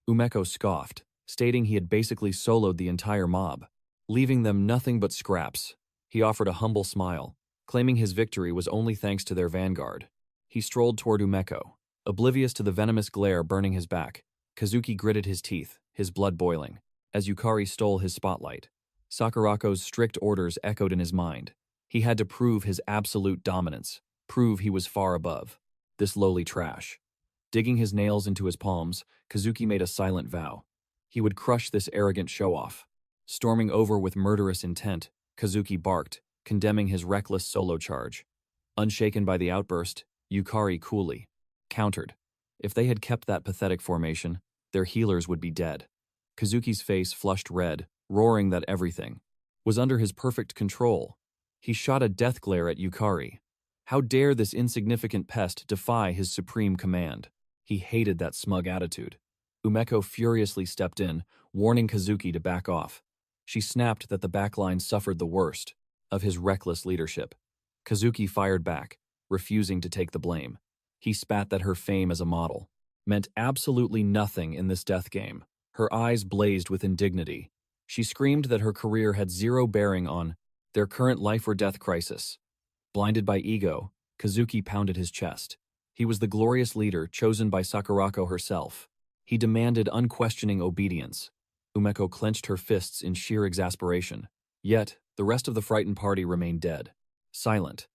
Umeko scoffed, stating he had basically soloed the entire mob, leaving them nothing but scraps. He offered a humble smile, claiming his victory was only thanks to their vanguard. He strolled toward Umeko, oblivious to the venomous glare burning his back. Kazuki gritted his teeth, his blood boiling, as Yukari stole his spotlight. Sakurako's strict orders echoed in his mind. He had to prove his absolute dominance, prove he was far above this lowly trash. Digging his nails into his palms, Kazuki made a silent vow. He would crush this arrogant show-off. Storming over with murderous intent, Kazuki barked, condemning his reckless solo charge. Unshaken by the outburst, Yukari coolly countered. If they had kept that pathetic formation, their healers would be dead. Kazuki's face flushed red, roaring that everything was under his perfect control. He shot a death glare at Yukari. How dare this insignificant pest defy his supreme command? He hated that smug attitude. Umeko furiously stepped in, warning Kazuki to back off. She snapped that the backline suffered the worst of his reckless leadership. Kazuki fired back, refusing to take the blame. He spat that her fame as a model meant absolutely nothing in this death game. Her eyes blazed with indignity. She screamed that her career had zero bearing on their current life or death crisis. Blinded by ego, Kazuki pounded his chest. He was the glorious leader chosen by Sakurako herself. He demanded unquestioning obedience. Umeko clenched her fists in sheer exasperation. Yet, the rest of the frightened party remained dead, silent.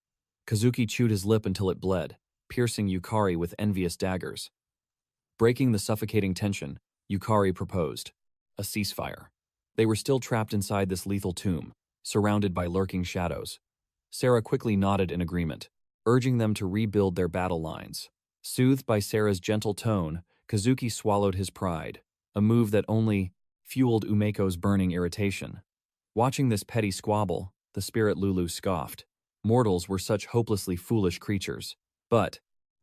Kazuki chewed his lip until it bled, piercing Yukari with envious daggers. Breaking the suffocating tension, Yukari proposed a ceasefire. They were still trapped inside this lethal tomb, surrounded by lurking shadows. Sarah quickly nodded in agreement, urging them to rebuild their battle lines. Soothed by Sarah's gentle tone, Kazuki swallowed his pride, a move that only fueled Umeko's burning irritation. Watching this petty squabble, the spirit Lulu scoffed. Mortals were such hopelessly foolish creatures. But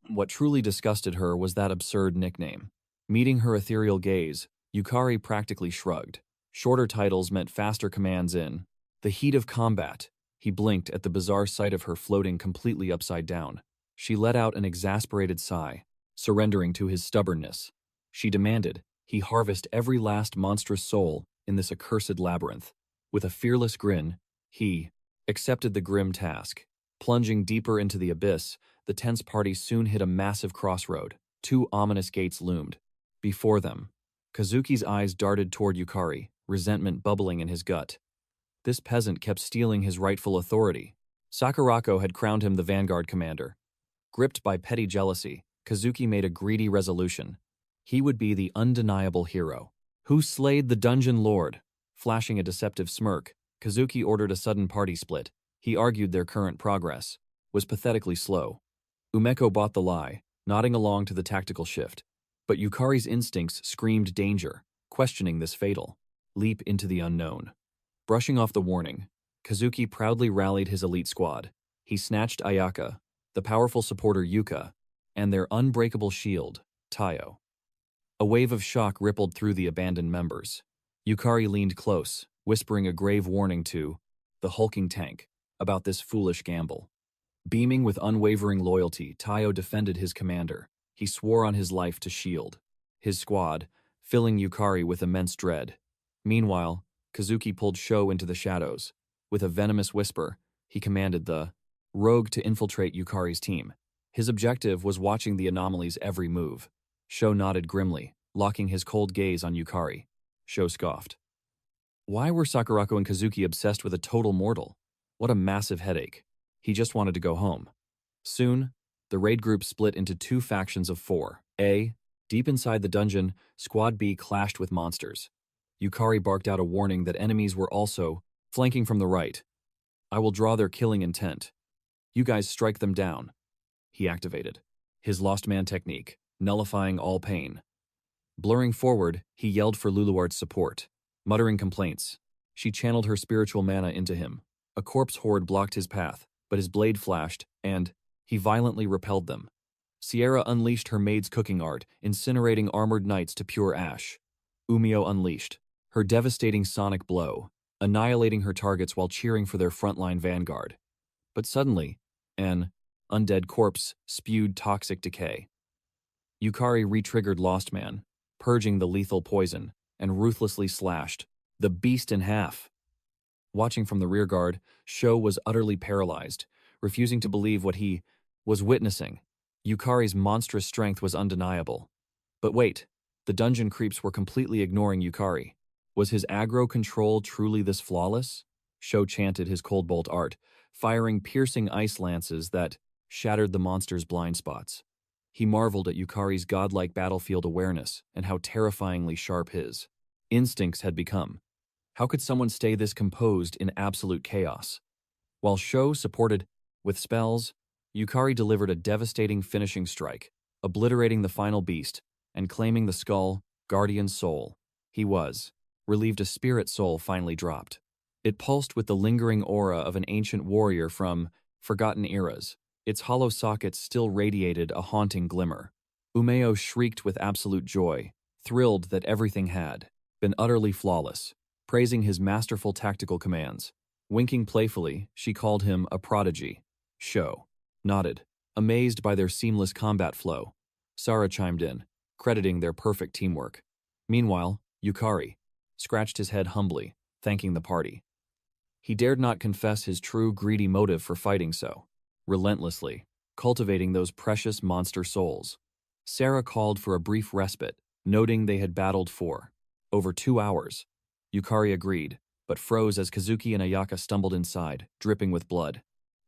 what truly disgusted her was that absurd nickname. Meeting her ethereal gaze, Yukari practically shrugged. Shorter titles meant faster commands in the heat of combat. He blinked at the bizarre sight of her floating completely upside down. She let out an exasperated sigh, surrendering to his stubbornness. She demanded he harvest every last monstrous soul in this accursed labyrinth. With a fearless grin, he accepted the grim task. Plunging deeper into the abyss, the tense party soon hit a massive crossroad. Two ominous gates loomed. Before them, Kazuki's eyes darted toward Yukari, resentment bubbling in his gut. This peasant kept stealing his rightful authority. Sakurako had crowned him the vanguard commander. Gripped by petty jealousy, Kazuki made a greedy resolution. He would be the undeniable hero. Who slayed the dungeon lord? Flashing a deceptive smirk, Kazuki ordered a sudden party split. He argued their current progress was pathetically slow. Umeko bought the lie, nodding along to the tactical shift. But Yukari's instincts screamed danger, questioning this fatal leap into the unknown. Brushing off the warning, Kazuki proudly rallied his elite squad. He snatched Ayaka, the powerful supporter Yuka, and their unbreakable shield, Tayo. A wave of shock rippled through the abandoned members. Yukari leaned close, whispering a grave warning to the hulking tank about this foolish gamble. Beaming with unwavering loyalty, Tayo defended his commander. He swore on his life to shield his squad, filling Yukari with immense dread. Meanwhile, Kazuki pulled Sho into the shadows. With a venomous whisper, he commanded the rogue to infiltrate Yukari's team. His objective was watching the anomaly's every move. Sho nodded grimly, locking his cold gaze on Yukari. Sho scoffed. Why were Sakurako and Kazuki obsessed with a total mortal? What a massive headache. He just wanted to go home. Soon, the raid group split into two factions of four. A. Deep inside the dungeon, Squad B clashed with monsters. Yukari barked out a warning that enemies were also flanking from the right. I will draw their killing intent. You guys strike them down. He activated his Lost Man technique, nullifying all pain. Blurring forward, he yelled for Lulu Hart's support. Muttering complaints, she channeled her spiritual mana into him. A corpse horde blocked his path, but his blade flashed, and he violently repelled them. Sierra unleashed her maid's cooking art, incinerating armored knights to pure ash. Umio unleashed her devastating sonic blow, annihilating her targets while cheering for their frontline vanguard. But suddenly, an undead corpse spewed toxic decay. Yukari re-triggered Lost Man, purging the lethal poison, and ruthlessly slashed the beast in half. Watching from the rearguard, Sho was utterly paralyzed, refusing to believe what he was witnessing. Yukari's monstrous strength was undeniable. But wait, the dungeon creeps were completely ignoring Yukari. Was his aggro control truly this flawless? Sho chanted his cold bolt art, firing piercing ice lances that shattered the monster's blind spots. He marveled at Yukari's godlike battlefield awareness and how terrifyingly sharp his instincts had become. How could someone stay this composed in absolute chaos? While Sho supported with spells, Yukari delivered a devastating finishing strike, obliterating the final beast and claiming the skull, guardian soul. He was. Relieved a spirit soul finally dropped. It pulsed with the lingering aura of an ancient warrior from forgotten eras. Its hollow sockets still radiated a haunting glimmer. Umeo shrieked with absolute joy, thrilled that everything had been utterly flawless, praising his masterful tactical commands. Winking playfully, she called him a prodigy. Sho nodded, amazed by their seamless combat flow. Sara chimed in, crediting their perfect teamwork. Meanwhile, Yukari scratched his head humbly, thanking the party. He dared not confess his true greedy motive for fighting so relentlessly, cultivating those precious monster souls. Sara called for a brief respite, noting they had battled for over 2 hours. Yukari agreed, but froze as Kazuki and Ayaka stumbled inside, dripping with blood.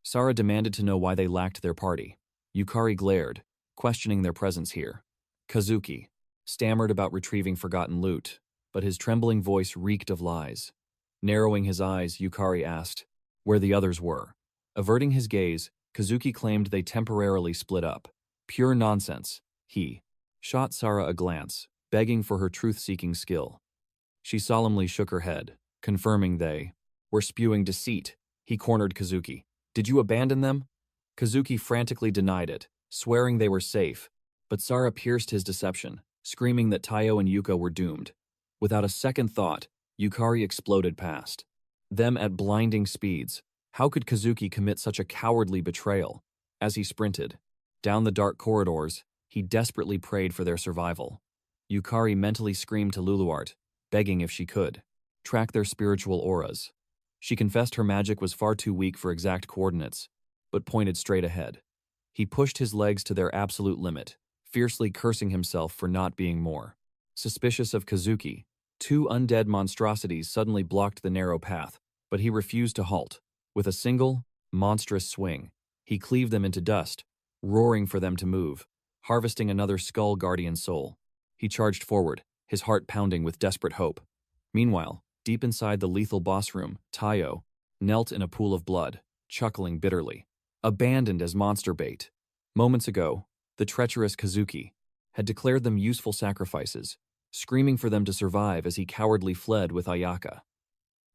Sara demanded to know why they lacked their party. Yukari glared, questioning their presence here. Kazuki stammered about retrieving forgotten loot, but his trembling voice reeked of lies. Narrowing his eyes, Yukari asked where the others were. Averting his gaze, Kazuki claimed they temporarily split up. Pure nonsense. He shot Sara a glance, begging for her truth-seeking skill. She solemnly shook her head, confirming they were spewing deceit. He cornered Kazuki. Did you abandon them? Kazuki frantically denied it, swearing they were safe, but Sara pierced his deception, screaming that Taiyo and Yuka were doomed. Without a second thought, Yukari exploded past them at blinding speeds. How could Kazuki commit such a cowardly betrayal? As he sprinted down the dark corridors, he desperately prayed for their survival. Yukari mentally screamed to Lulu Hart, begging if she could track their spiritual auras. She confessed her magic was far too weak for exact coordinates, but pointed straight ahead. He pushed his legs to their absolute limit, fiercely cursing himself for not being more suspicious of Kazuki. 2 undead monstrosities suddenly blocked the narrow path, but he refused to halt. With a single, monstrous swing, he cleaved them into dust, roaring for them to move, harvesting another skull guardian soul. He charged forward, his heart pounding with desperate hope. Meanwhile, deep inside the lethal boss room, Taiyo knelt in a pool of blood, chuckling bitterly. Abandoned as monster bait. Moments ago, the treacherous Kazuki had declared them useful sacrifices, screaming for them to survive as he cowardly fled with Ayaka.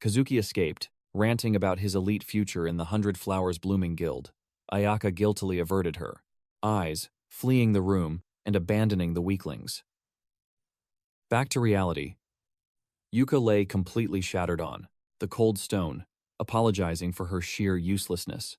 Kazuki escaped, ranting about his elite future in the 100 Flowers Blooming Guild. Ayaka guiltily averted her eyes, fleeing the room and abandoning the weaklings. Back to reality. Yuka lay completely shattered on the cold stone, apologizing for her sheer uselessness.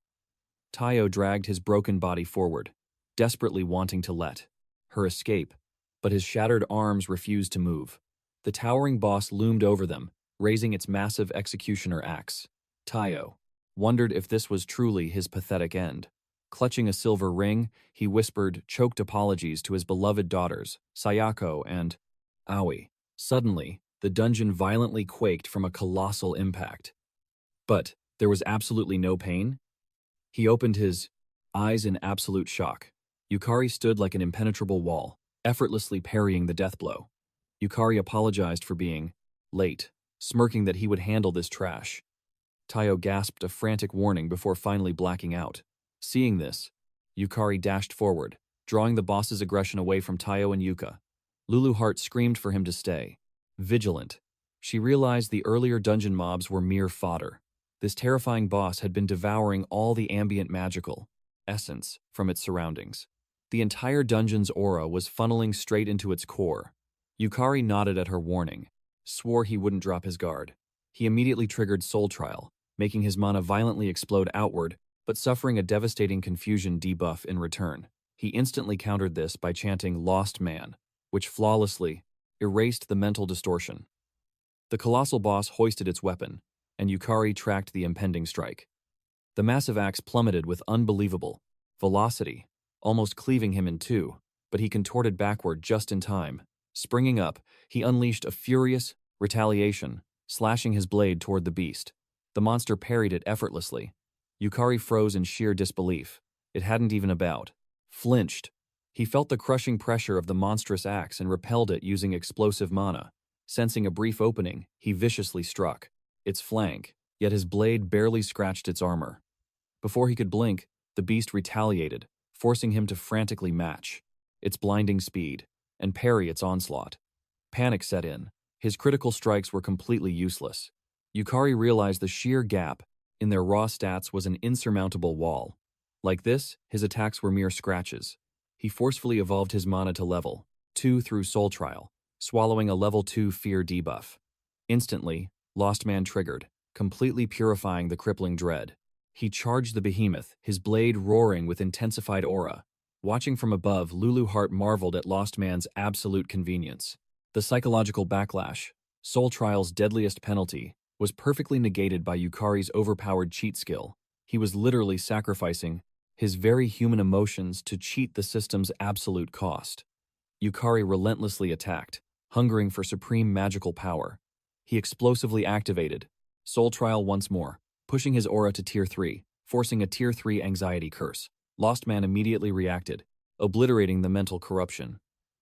Taiyo dragged his broken body forward, desperately wanting to let her escape, but his shattered arms refused to move. The towering boss loomed over them, raising its massive executioner axe. Taiyo wondered if this was truly his pathetic end. Clutching a silver ring, he whispered choked apologies to his beloved daughters, Sayako and Aoi. Suddenly, the dungeon violently quaked from a colossal impact. But there was absolutely no pain. He opened his eyes in absolute shock. Yukari stood like an impenetrable wall, effortlessly parrying the death blow. Yukari apologized for being late, smirking that he would handle this trash. Taiyo gasped a frantic warning before finally blacking out. Seeing this, Yukari dashed forward, drawing the boss's aggression away from Taiyo and Yuka. Lulu Hart screamed for him to stay. Vigilant, she realized the earlier dungeon mobs were mere fodder. This terrifying boss had been devouring all the ambient magical essence from its surroundings. The entire dungeon's aura was funneling straight into its core. Yukari nodded at her warning, swore he wouldn't drop his guard. He immediately triggered Soul Trial, making his mana violently explode outward, but suffering a devastating confusion debuff in return. He instantly countered this by chanting Lost Man, which flawlessly erased the mental distortion. The colossal boss hoisted its weapon, and Yukari tracked the impending strike. The massive axe plummeted with unbelievable velocity, almost cleaving him in two, but he contorted backward just in time. Springing up, he unleashed a furious retaliation, slashing his blade toward the beast. The monster parried it effortlessly. Yukari froze in sheer disbelief. It hadn't even about flinched. He felt the crushing pressure of the monstrous axe and repelled it using explosive mana. Sensing a brief opening, he viciously struck its flank, yet his blade barely scratched its armor. Before he could blink, The beast retaliated, forcing him to frantically match its blinding speed and parry its onslaught. Panic set in. His critical strikes were completely useless. Yukari realized the sheer gap in their raw stats was an insurmountable wall. Like this, his attacks were mere scratches. He forcefully evolved his mana to level 2 through Soul Trial, swallowing a level 2 fear debuff. Instantly, Lost Man triggered, completely purifying the crippling dread. He charged the behemoth, his blade roaring with intensified aura. Watching from above, Lulu Hart marveled at Lost Man's absolute convenience. The psychological backlash, Soul Trial's deadliest penalty, was perfectly negated by Yukari's overpowered cheat skill. He was literally sacrificing his very human emotions to cheat the system's absolute cost. Yukari relentlessly attacked, hungering for supreme magical power. He explosively activated Soul Trial once more, pushing his aura to Tier 3, forcing a Tier 3 anxiety curse. Lost Man immediately reacted, obliterating the mental corruption.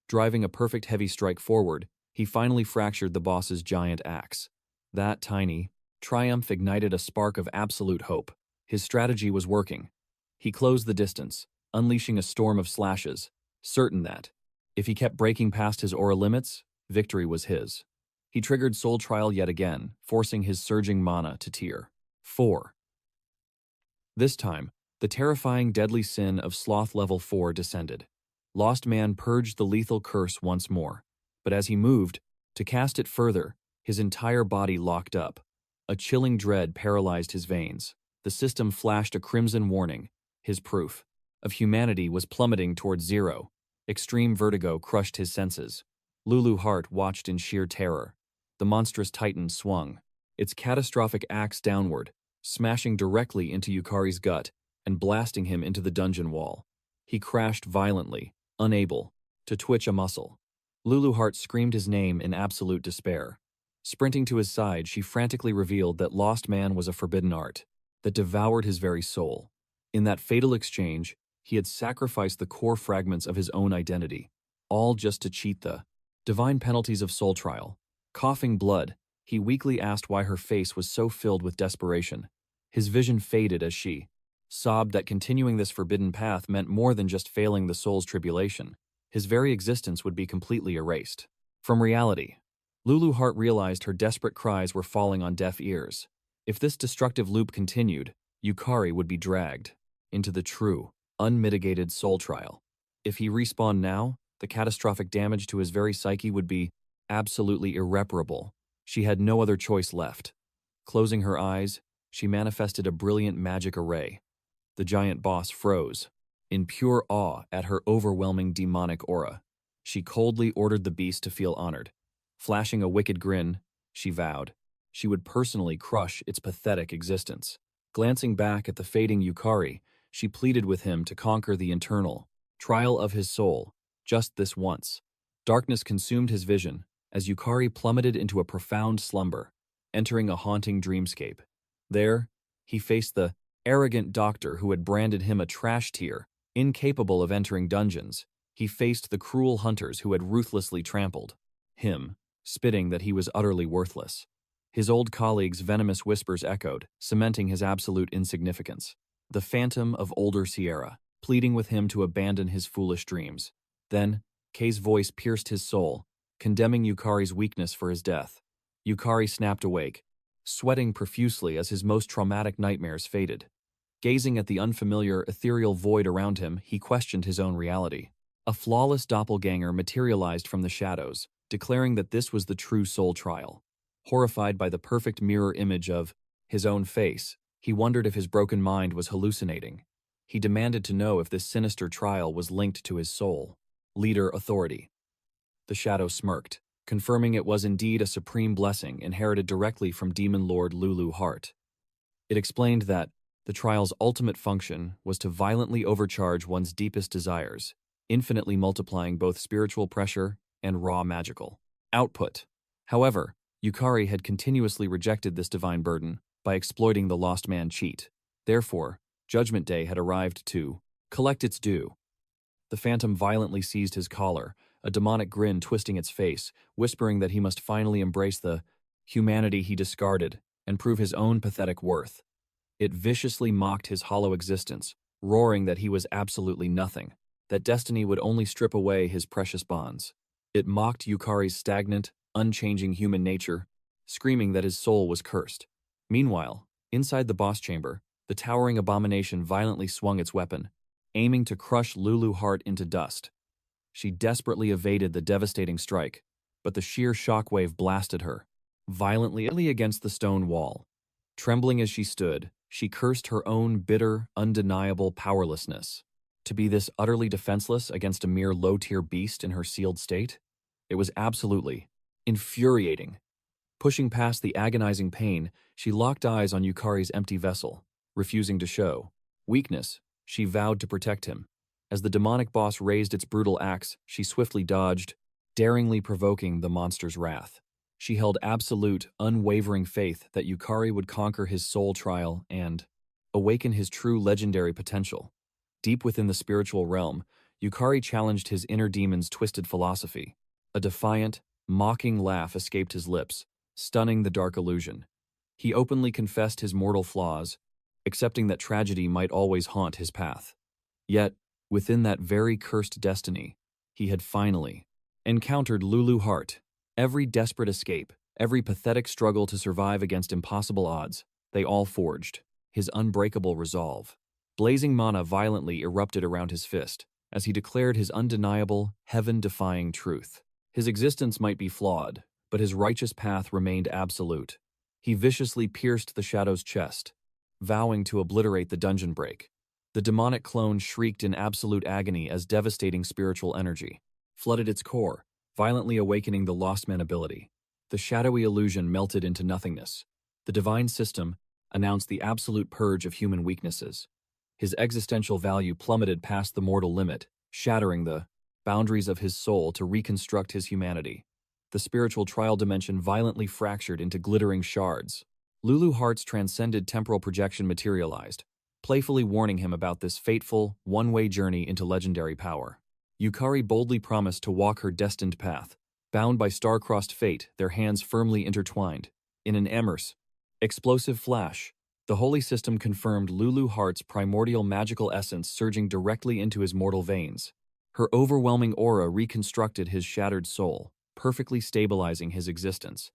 Driving a perfect heavy strike forward, he finally fractured the boss's giant axe. That tiny triumph ignited a spark of absolute hope. His strategy was working. He closed the distance, unleashing a storm of slashes, certain that, if he kept breaking past his aura limits, victory was his. He triggered Soul Trial yet again, forcing his surging mana to Tier 4. This time, the terrifying deadly sin of Sloth Level 4 descended. Lost Man purged the lethal curse once more, but as he moved to cast it further, his entire body locked up. A chilling dread paralyzed his veins. The system flashed a crimson warning. His proof of humanity was plummeting towards zero. Extreme vertigo crushed his senses. Lulu Hart watched in sheer terror. The monstrous titan swung, its catastrophic axe downward, smashing directly into Yukari's gut and blasting him into the dungeon wall. He crashed violently, unable to twitch a muscle. Lulu Hart screamed his name in absolute despair. Sprinting to his side, she frantically revealed that Lost Man was a forbidden art that devoured his very soul. In that fatal exchange, he had sacrificed the core fragments of his own identity, all just to cheat the divine penalties of Soul Trial. Coughing blood, he weakly asked why her face was so filled with desperation. His vision faded as she sobbed that continuing this forbidden path meant more than just failing the soul's tribulation. His very existence would be completely erased from reality. Lulu Hart realized her desperate cries were falling on deaf ears. If this destructive loop continued, Yukari would be dragged into the true, unmitigated Soul Trial. If he respawned now, the catastrophic damage to his very psyche would be absolutely irreparable. She had no other choice left. Closing her eyes, she manifested a brilliant magic array. The giant boss froze, in pure awe at her overwhelming demonic aura. She coldly ordered the beast to feel honored. Flashing a wicked grin, she vowed she would personally crush its pathetic existence. Glancing back at the fading Yukari, she pleaded with him to conquer the internal trial of his soul, just this once. Darkness consumed his vision as Yukari plummeted into a profound slumber, entering a haunting dreamscape. There, he faced the arrogant doctor who had branded him a trash tier, incapable of entering dungeons. He faced the cruel hunters who had ruthlessly trampled him, spitting that he was utterly worthless. His old colleagues' venomous whispers echoed, cementing his absolute insignificance. The phantom of older Sierra, pleading with him to abandon his foolish dreams. Then, Kei's voice pierced his soul, condemning Yukari's weakness for his death. Yukari snapped awake, sweating profusely as his most traumatic nightmares faded. Gazing at the unfamiliar, ethereal void around him, he questioned his own reality. A flawless doppelganger materialized from the shadows, declaring that this was the true Soul Trial. Horrified by the perfect mirror image of his own face, he wondered if his broken mind was hallucinating. He demanded to know if this sinister trial was linked to his soul. Leader authority. The shadow smirked, confirming it was indeed a supreme blessing inherited directly from Demon Lord Lulu Hart. It explained that the trial's ultimate function was to violently overcharge one's deepest desires, infinitely multiplying both spiritual pressure and raw magical output. However, Yukari had continuously rejected this divine burden by exploiting the Lost Man cheat. Therefore, Judgment Day had arrived to collect its due. The phantom violently seized his collar, a demonic grin twisting its face, whispering that he must finally embrace the humanity he discarded and prove his own pathetic worth. It viciously mocked his hollow existence, roaring that he was absolutely nothing, that destiny would only strip away his precious bonds. It mocked Yukari's stagnant, unchanging human nature, screaming that his soul was cursed. Meanwhile, inside the boss chamber, the towering abomination violently swung its weapon, aiming to crush Lulu Hart into dust. She desperately evaded the devastating strike, but the sheer shockwave blasted her, violently against the stone wall. Trembling as she stood, she cursed her own bitter, undeniable powerlessness. To be this utterly defenseless against a mere low-tier beast in her sealed state? It was absolutely infuriating. Pushing past the agonizing pain, she locked eyes on Yukari's empty vessel, refusing to show weakness. She vowed to protect him. As the demonic boss raised its brutal axe, she swiftly dodged, daringly provoking the monster's wrath. She held absolute, unwavering faith that Yukari would conquer his soul trial and awaken his true legendary potential. Deep within the spiritual realm, Yukari challenged his inner demon's twisted philosophy. A defiant, mocking laugh escaped his lips, stunning the dark illusion. He openly confessed his mortal flaws, accepting that tragedy might always haunt his path. Yet, within that very cursed destiny, he had finally encountered Lulu Hart. Every desperate escape, every pathetic struggle to survive against impossible odds, they all forged his unbreakable resolve. Blazing mana violently erupted around his fist as he declared his undeniable, heaven-defying truth. His existence might be flawed, but his righteous path remained absolute. He viciously pierced the shadow's chest, vowing to obliterate the dungeon break. The demonic clone shrieked in absolute agony as devastating spiritual energy flooded its core, violently awakening the lost man ability. The shadowy illusion melted into nothingness. The divine system announced the absolute purge of human weaknesses. His existential value plummeted past the mortal limit, shattering the boundaries of his soul to reconstruct his humanity. The spiritual trial dimension violently fractured into glittering shards. Lulu Hart's transcended temporal projection materialized, playfully warning him about this fateful, one-way journey into legendary power. Yukari boldly promised to walk her destined path, bound by star-crossed fate, their hands firmly intertwined. In an explosive flash, the holy system confirmed Lulu Hart's primordial magical essence surging directly into his mortal veins. Her overwhelming aura reconstructed his shattered soul, perfectly stabilizing his existence.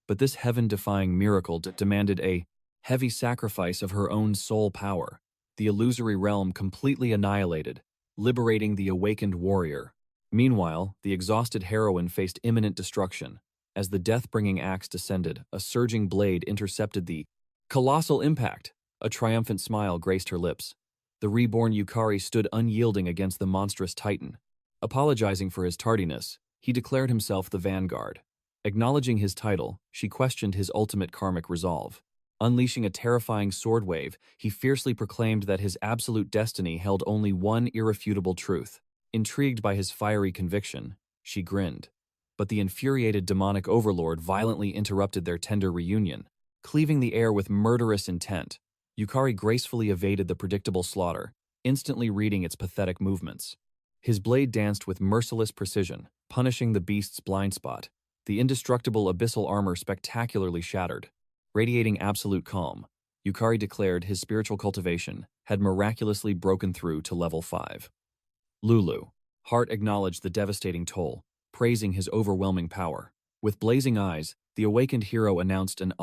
But this heaven-defying miracle demanded a heavy sacrifice of her own soul power. The illusory realm completely annihilated, liberating the awakened warrior. Meanwhile, the exhausted heroine faced imminent destruction. As the death-bringing axe descended, a surging blade intercepted the colossal impact. A triumphant smile graced her lips. The reborn Yukari stood unyielding against the monstrous titan. Apologizing for his tardiness, he declared himself the vanguard. Acknowledging his title, she questioned his ultimate karmic resolve. Unleashing a terrifying sword wave, he fiercely proclaimed that his absolute destiny held only one irrefutable truth. Intrigued by his fiery conviction, she grinned. But the infuriated demonic overlord violently interrupted their tender reunion. Cleaving the air with murderous intent, Yukari gracefully evaded the predictable slaughter, instantly reading its pathetic movements. His blade danced with merciless precision, punishing the beast's blind spot. The indestructible abyssal armor spectacularly shattered. Radiating absolute calm, Yukari declared his spiritual cultivation had miraculously broken through to level 5. Lulu Hart acknowledged the devastating toll, praising his overwhelming power. With blazing eyes, the awakened hero announced an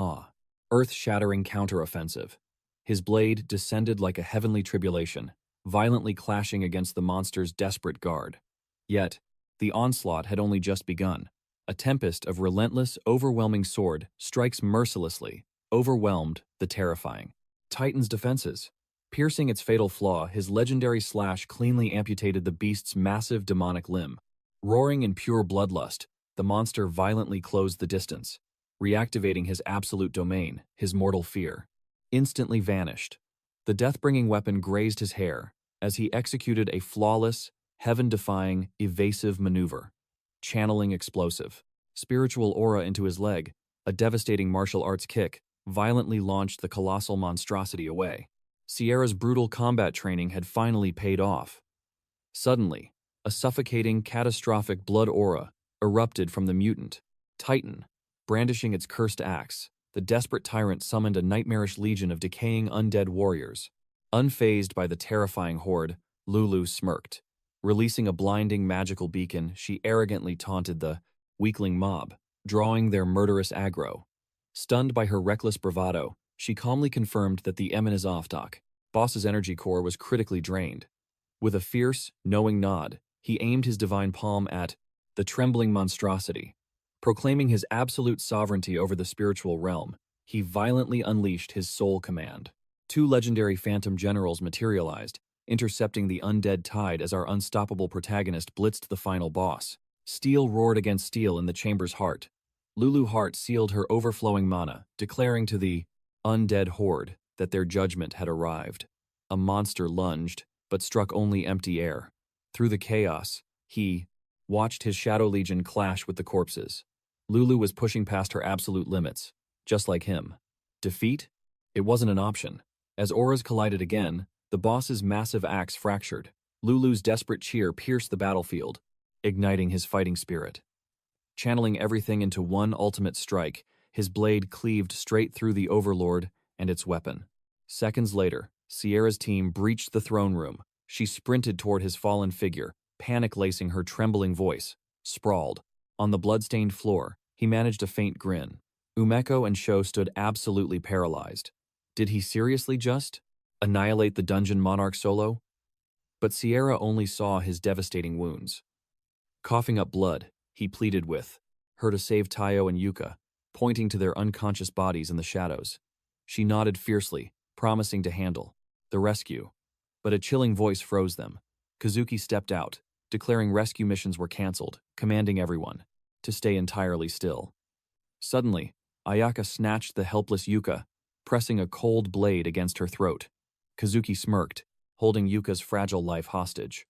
earth-shattering counteroffensive. His blade descended like a heavenly tribulation, violently clashing against the monster's desperate guard. Yet, the onslaught had only just begun. A tempest of relentless, overwhelming sword strikes mercilessly, overwhelmed the terrifying Titan's defenses. Piercing its fatal flaw, his legendary slash cleanly amputated the beast's massive demonic limb. Roaring in pure bloodlust, the monster violently closed the distance, reactivating his absolute domain, his mortal fear. Instantly vanished. The death-bringing weapon grazed his hair as he executed a flawless, heaven-defying, evasive maneuver. Channeling explosive spiritual aura into his leg, a devastating martial arts kick violently launched the colossal monstrosity away. Sierra's brutal combat training had finally paid off. Suddenly, a suffocating, catastrophic blood aura erupted from the mutant Titan. Brandishing its cursed axe, the desperate tyrant summoned a nightmarish legion of decaying undead warriors. Unfazed by the terrifying horde, Lulu smirked. Releasing a blinding magical beacon, she arrogantly taunted the weakling mob, drawing their murderous aggro. Stunned by her reckless bravado, she calmly confirmed that the Eminizoftok, boss's energy core, was critically drained. With a fierce, knowing nod, he aimed his divine palm at the trembling monstrosity. Proclaiming his absolute sovereignty over the spiritual realm, he violently unleashed his soul command. Two legendary phantom generals materialized, intercepting the undead tide as our unstoppable protagonist blitzed the final boss. Steel roared against steel in the chamber's heart. Lulu Hart sealed her overflowing mana, declaring to the undead horde that their judgment had arrived. A monster lunged, but struck only empty air. Through the chaos, he watched his Shadow Legion clash with the corpses. Lulu was pushing past her absolute limits, just like him. Defeat? It wasn't an option. As auras collided again, the boss's massive axe fractured. Lulu's desperate cheer pierced the battlefield, igniting his fighting spirit. Channeling everything into one ultimate strike, his blade cleaved straight through the Overlord and its weapon. Seconds later, Sierra's team breached the throne room. She sprinted toward his fallen figure, panic-lacing her trembling voice. Sprawled on the blood-stained floor, he managed a faint grin. Umeko and Sho stood absolutely paralyzed. Did he seriously just annihilate the Dungeon Monarch solo? But Sierra only saw his devastating wounds. Coughing up blood, he pleaded with her to save Tayo and Yuka, pointing to their unconscious bodies in the shadows. She nodded fiercely, promising to handle the rescue. But a chilling voice froze them. Kazuki stepped out, declaring rescue missions were cancelled, commanding everyone to stay entirely still. Suddenly, Ayaka snatched the helpless Yuka, pressing a cold blade against her throat. Kazuki smirked, holding Yuka's fragile life hostage.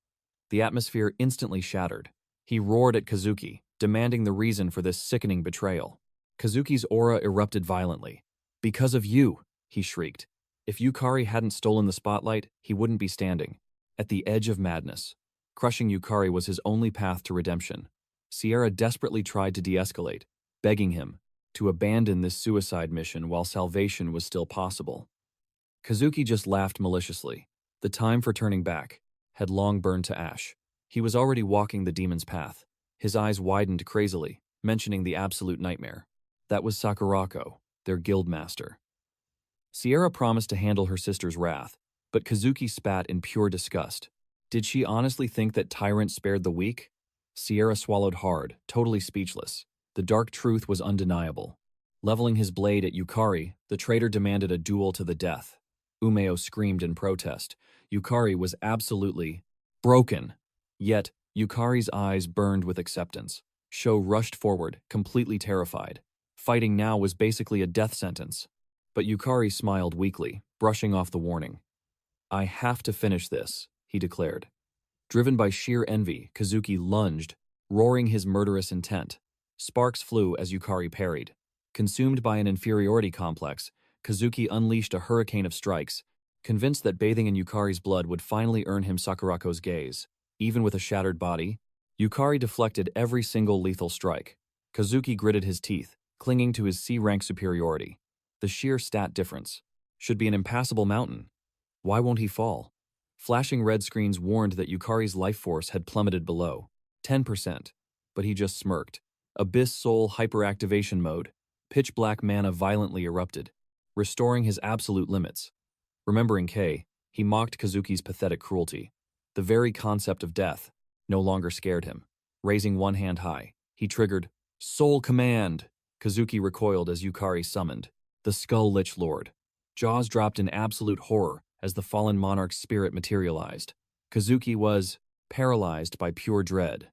The atmosphere instantly shattered. He roared at Kazuki, demanding the reason for this sickening betrayal. Kazuki's aura erupted violently. "Because of you," he shrieked. If Yukari hadn't stolen the spotlight, he wouldn't be standing at the edge of madness. Crushing Yukari was his only path to redemption. Sierra desperately tried to de-escalate, begging him to abandon this suicide mission while salvation was still possible. Kazuki just laughed maliciously. The time for turning back had long burned to ash. He was already walking the demon's path. His eyes widened crazily, mentioning the absolute nightmare. That was Sakurako, their guildmaster. Sierra promised to handle her sister's wrath, but Kazuki spat in pure disgust. Did she honestly think that tyrants spared the weak? Sierra swallowed hard, totally speechless. The dark truth was undeniable. Leveling his blade at Yukari, the traitor demanded a duel to the death. Umeo screamed in protest. Yukari was absolutely broken. Yet, Yukari's eyes burned with acceptance. Sho rushed forward, completely terrified. Fighting now was basically a death sentence. But Yukari smiled weakly, brushing off the warning. "I have to finish this," he declared. Driven by sheer envy, Kazuki lunged, roaring his murderous intent. Sparks flew as Yukari parried. Consumed by an inferiority complex, Kazuki unleashed a hurricane of strikes, convinced that bathing in Yukari's blood would finally earn him Sakurako's gaze. Even with a shattered body, Yukari deflected every single lethal strike. Kazuki gritted his teeth, clinging to his C-rank superiority. The sheer stat difference should be an impassable mountain. Why won't he fall? Flashing red screens warned that Yukari's life force had plummeted below 10%, but he just smirked. Abyss Soul hyperactivation mode. Pitch black mana violently erupted, restoring his absolute limits. Remembering K, he mocked Kazuki's pathetic cruelty. The very concept of death no longer scared him. Raising one hand high, he triggered Soul Command. Kazuki recoiled as Yukari summoned the Skull Lich Lord. Jaws dropped in absolute horror as the fallen monarch's spirit materialized. Kazuki was paralyzed by pure dread.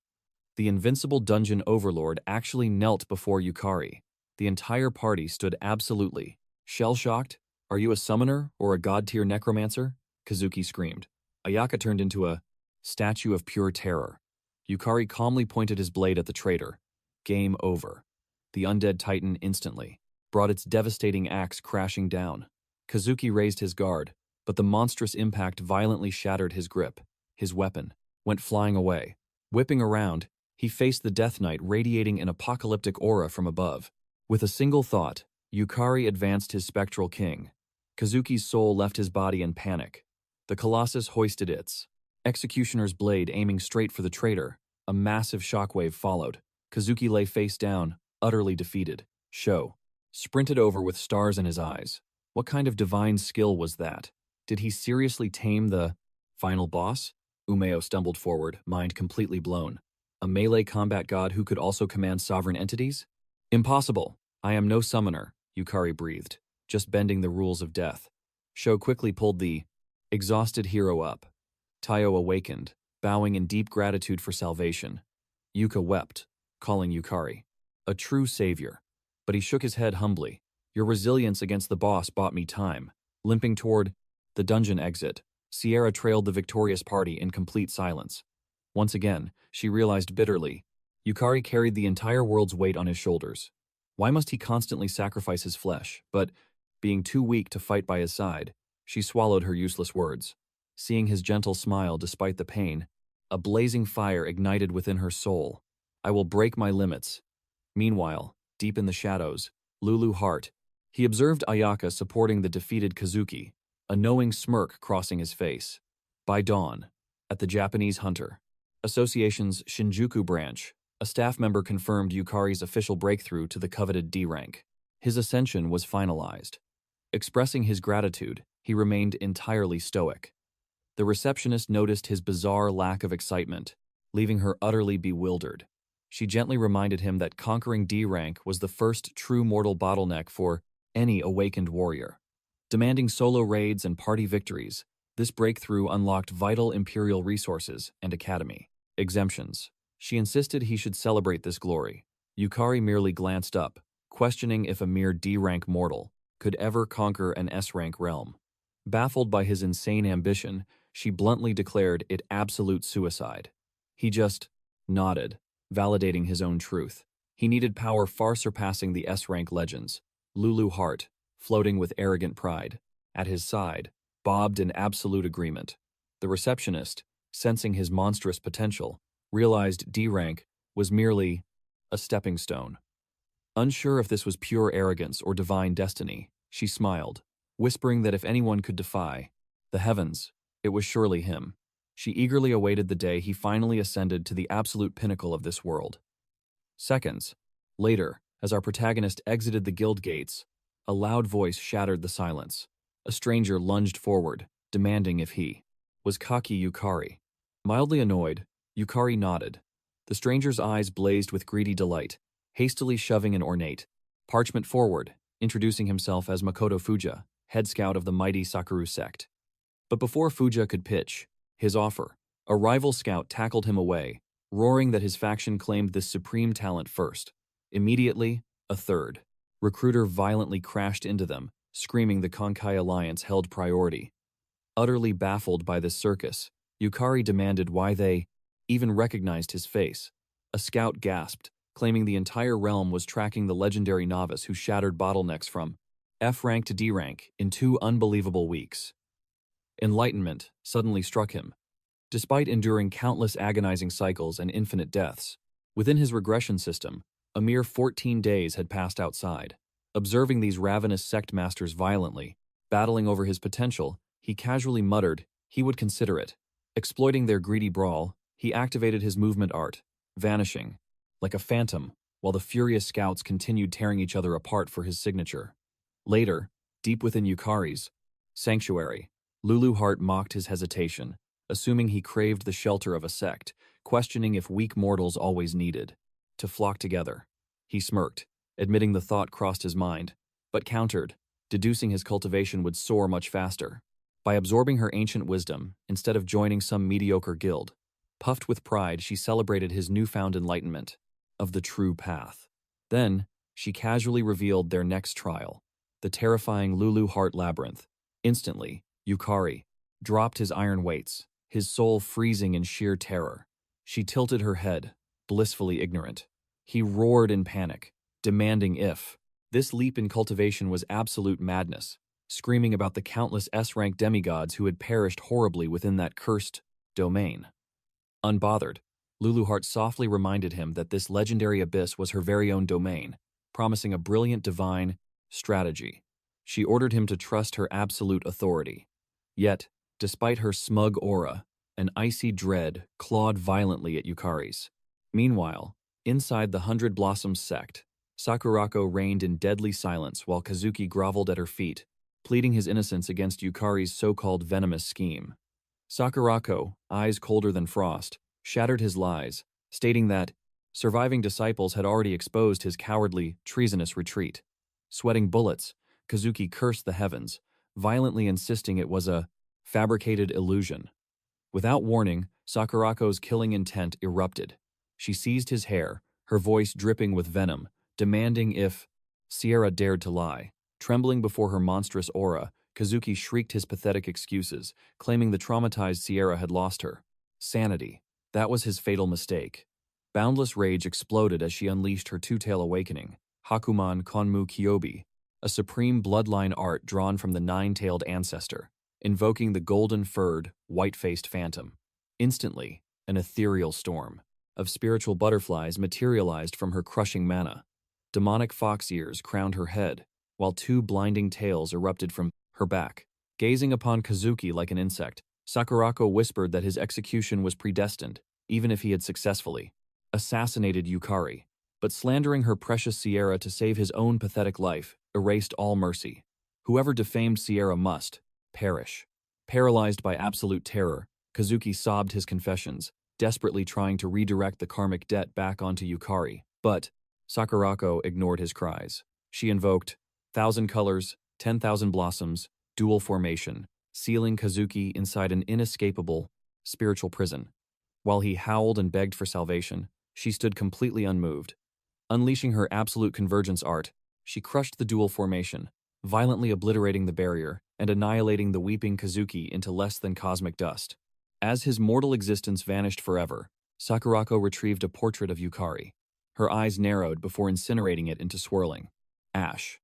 The invincible dungeon overlord actually knelt before Yukari. The entire party stood absolutely shell-shocked. "Are you a summoner or a god-tier necromancer?" Kazuki screamed. Ayaka turned into a statue of pure terror. Yukari calmly pointed his blade at the traitor. Game over. The undead titan instantly brought its devastating axe crashing down. Kazuki raised his guard, but the monstrous impact violently shattered his grip. His weapon went flying away. Whipping around, he faced the Death Knight radiating an apocalyptic aura from above. With a single thought, Yukari advanced his spectral king. Kazuki's soul left his body in panic. The Colossus hoisted its executioner's blade aiming straight for the traitor. A massive shockwave followed. Kazuki lay face down, utterly defeated. Sho sprinted over with stars in his eyes. What kind of divine skill was that? Did he seriously tame the final boss? Umeo stumbled forward, mind completely blown. A melee combat god who could also command sovereign entities? Impossible. I am no summoner, Yukari breathed, just bending the rules of death. Sho quickly pulled the exhausted hero up. Taiyo awakened, bowing in deep gratitude for salvation. Yuka wept, calling Yukari a true savior. But he shook his head humbly. Your resilience against the boss bought me time. Limping toward the dungeon exit, Sierra trailed the victorious party in complete silence. Once again, she realized bitterly, Yukari carried the entire world's weight on his shoulders. Why must he constantly sacrifice his flesh? But, being too weak to fight by his side, she swallowed her useless words. Seeing his gentle smile despite the pain, a blazing fire ignited within her soul. I will break my limits. Meanwhile, deep in the shadows, Lulu Hart, he observed Ayaka supporting the defeated Kazuki, a knowing smirk crossing his face. By dawn, at the Japanese Hunter Association's Shinjuku branch, a staff member confirmed Yukari's official breakthrough to the coveted D rank. His ascension was finalized. Expressing his gratitude, he remained entirely stoic. The receptionist noticed his bizarre lack of excitement, leaving her utterly bewildered. She gently reminded him that conquering D rank was the first true mortal bottleneck for any awakened warrior. Demanding solo raids and party victories, this breakthrough unlocked vital imperial resources and academy exemptions. She insisted he should celebrate this glory. Yukari merely glanced up, questioning if a mere D-rank mortal could ever conquer an S-rank realm. Baffled by his insane ambition, she bluntly declared it absolute suicide. He just nodded, validating his own truth. He needed power far surpassing the S-rank legends. Lulu Hart, floating with arrogant pride, at his side, bobbed in absolute agreement. The receptionist, sensing his monstrous potential, realized D-rank was merely a stepping stone. Unsure if this was pure arrogance or divine destiny, she smiled, whispering that if anyone could defy the heavens, it was surely him. She eagerly awaited the day he finally ascended to the absolute pinnacle of this world. Seconds later, as our protagonist exited the guild gates, a loud voice shattered the silence. A stranger lunged forward, demanding if he was Kaki Yukari. Mildly annoyed, Yukari nodded. The stranger's eyes blazed with greedy delight, hastily shoving an ornate parchment forward, introducing himself as Makoto Fuja, head scout of the mighty Sakura sect. But before Fuja could pitch his offer, a rival scout tackled him away, roaring that his faction claimed this supreme talent first. Immediately, a third recruiter violently crashed into them, screaming the Konkai Alliance held priority. Utterly baffled by this circus, Yukari demanded why they even recognized his face. A scout gasped, claiming the entire realm was tracking the legendary novice who shattered bottlenecks from F rank to D rank in 2 unbelievable weeks. Enlightenment suddenly struck him. Despite enduring countless agonizing cycles and infinite deaths, within his regression system, a mere 14 days had passed outside. Observing these ravenous sect masters violently, battling over his potential, he casually muttered he would consider it. Exploiting their greedy brawl, he activated his movement art, vanishing like a phantom, while the furious scouts continued tearing each other apart for his signature. Later, deep within Yukari's sanctuary, Lulu Hart mocked his hesitation, assuming he craved the shelter of a sect, questioning if weak mortals always needed to flock together. He smirked, admitting the thought crossed his mind, but countered, deducing his cultivation would soar much faster. By absorbing her ancient wisdom, instead of joining some mediocre guild, puffed with pride, she celebrated his newfound enlightenment of the true path. Then, she casually revealed their next trial, the terrifying Lulu Hart Labyrinth. Instantly, Yukari dropped his iron weights, his soul freezing in sheer terror. She tilted her head, blissfully ignorant. He roared in panic, demanding if this leap in cultivation was absolute madness, screaming about the countless S-rank demigods who had perished horribly within that cursed domain. Unbothered, Lulu Hart softly reminded him that this legendary abyss was her very own domain, promising a brilliant divine strategy. She ordered him to trust her absolute authority. Yet, Despite her smug aura, an icy dread clawed violently at Yukari's. Meanwhile, inside the Hundred Blossoms sect, Sakurako reigned in deadly silence while Kazuki groveled at her feet, pleading his innocence against Yukari's so-called venomous scheme. Sakurako, eyes colder than frost, shattered his lies, stating that surviving disciples had already exposed his cowardly, treasonous retreat. Sweating bullets, Kazuki cursed the heavens, violently insisting it was a fabricated illusion. Without warning, Sakurako's killing intent erupted. She seized his hair, her voice dripping with venom, demanding if Sierra dared to lie. Trembling before her monstrous aura, Kazuki shrieked his pathetic excuses, claiming the traumatized Sierra had lost her. Sanity. That was his fatal mistake. Boundless rage exploded as she unleashed her two-tail awakening, Hakuman Konmu Kyobi, a supreme bloodline art drawn from the nine-tailed ancestor, invoking the golden-furred, white-faced phantom. Instantly, an ethereal storm of spiritual butterflies materialized from her crushing mana. Demonic fox ears crowned her head, while two blinding tails erupted from her back. Gazing upon Kazuki like an insect, Sakurako whispered that his execution was predestined, even if he had successfully assassinated Yukari. But slandering her precious Sierra to save his own pathetic life erased all mercy. Whoever defamed Sierra must perish. Paralyzed by absolute terror, Kazuki sobbed his confessions, desperately trying to redirect the karmic debt back onto Yukari. But Sakurako ignored his cries. She invoked 1,000 colors, 10,000 blossoms, dual formation, sealing Kazuki inside an inescapable spiritual prison. While he howled and begged for salvation, she stood completely unmoved. Unleashing her absolute convergence art, she crushed the dual formation, violently obliterating the barrier and annihilating the weeping Kazuki into less than cosmic dust. As his mortal existence vanished forever, Sakurako retrieved a portrait of Yukari. Her eyes narrowed before incinerating it into swirling ash.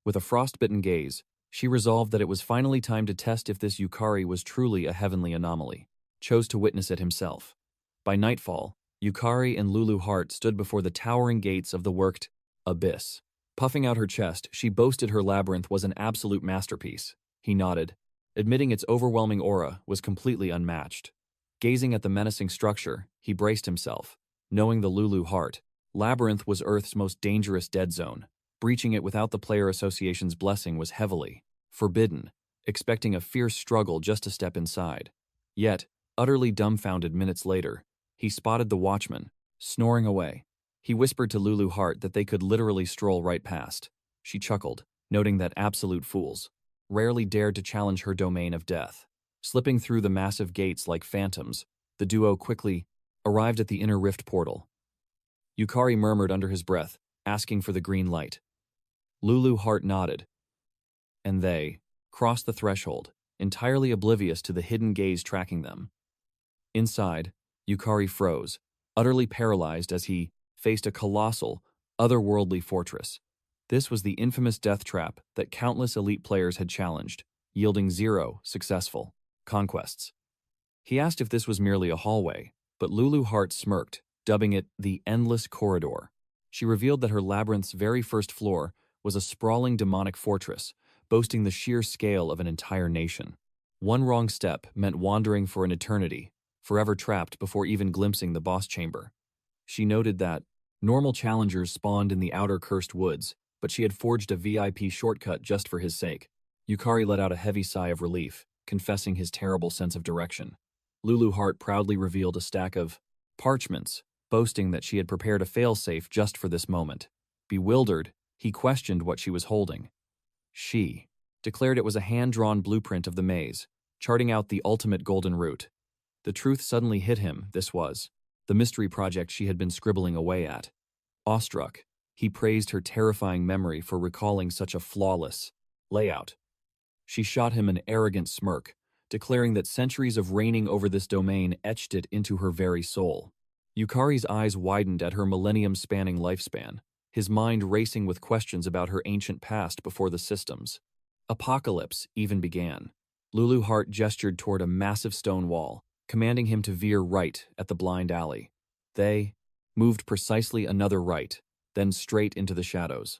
With a frostbitten gaze, she resolved that it was finally time to test if this Yukari was truly a heavenly anomaly. Chose to witness it himself. By nightfall, Yukari and Lulu Hart stood before the towering gates of the worked abyss. Puffing out her chest, she boasted her labyrinth was an absolute masterpiece. He nodded, admitting its overwhelming aura was completely unmatched. Gazing at the menacing structure, he braced himself, knowing the Lulu Hart labyrinth was Earth's most dangerous dead zone. Breaching it without the Player Association's blessing was heavily forbidden, expecting a fierce struggle just to step inside. Yet, utterly dumbfounded minutes later, he spotted the watchman, snoring away. He whispered to Lulu Hart that they could literally stroll right past. She chuckled, noting that absolute fools rarely dared to challenge her domain of death. Slipping through the massive gates like phantoms, the duo quickly arrived at the inner rift portal. Yukari murmured under his breath, asking for the green light. Lulu Hart nodded, and they crossed the threshold, entirely oblivious to the hidden gaze tracking them. Inside, Yukari froze, utterly paralyzed as he faced a colossal, otherworldly fortress. This was the infamous death trap that countless elite players had challenged, yielding 0 successful conquests. He asked if this was merely a hallway, but Lulu Hart smirked, dubbing it the Endless Corridor. She revealed that her labyrinth's very first floor was a sprawling demonic fortress, boasting the sheer scale of an entire nation. One wrong step meant wandering for an eternity, forever trapped before even glimpsing the boss chamber. She noted that normal challengers spawned in the outer cursed woods, but she had forged a VIP shortcut just for his sake. Yukari let out a heavy sigh of relief, confessing his terrible sense of direction. Lulu Hart proudly revealed a stack of parchments, boasting that she had prepared a failsafe just for this moment. Bewildered, he questioned what she was holding. She declared it was a hand-drawn blueprint of the maze, charting out the ultimate golden route. The truth suddenly hit him. This was the mystery project she had been scribbling away at. Awestruck, he praised her terrifying memory for recalling such a flawless layout. She shot him an arrogant smirk, declaring that centuries of reigning over this domain etched it into her very soul. Yukari's eyes widened at her millennium-spanning lifespan, his mind racing with questions about her ancient past before the systems. Apocalypse even began. Lulu Hart gestured toward a massive stone wall, commanding him to veer right at the blind alley. They moved precisely another right, then straight into the shadows.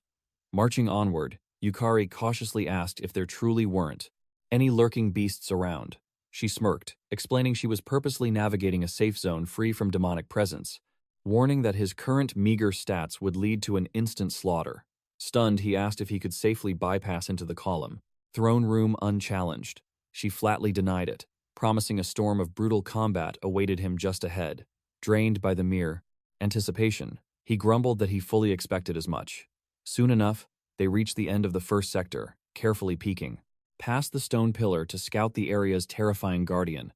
Marching onward, Yukari cautiously asked if there truly weren't any lurking beasts around. She smirked, explaining she was purposely navigating a safe zone free from demonic presence, warning that his current meager stats would lead to an instant slaughter. Stunned, he asked if he could safely bypass into the column. Throne room unchallenged. She flatly denied it, promising a storm of brutal combat awaited him just ahead. Drained by the mere anticipation, he grumbled that he fully expected as much. Soon enough, they reached the end of the first sector, carefully peeking past the stone pillar to scout the area's terrifying guardian.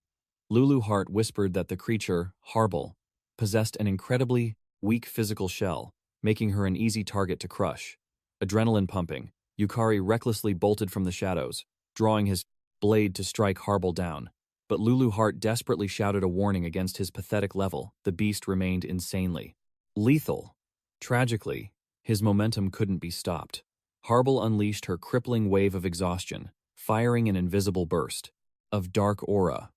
Lulu Hart whispered that the creature, Harble, possessed an incredibly weak physical shell, making her an easy target to crush. Adrenaline pumping, Yukari recklessly bolted from the shadows, drawing his blade to strike Harble down. But Lulu Hart desperately shouted a warning against his pathetic level. The beast remained insanely lethal. Tragically, his momentum couldn't be stopped. Harble unleashed her crippling wave of exhaustion, firing an invisible burst of dark aura.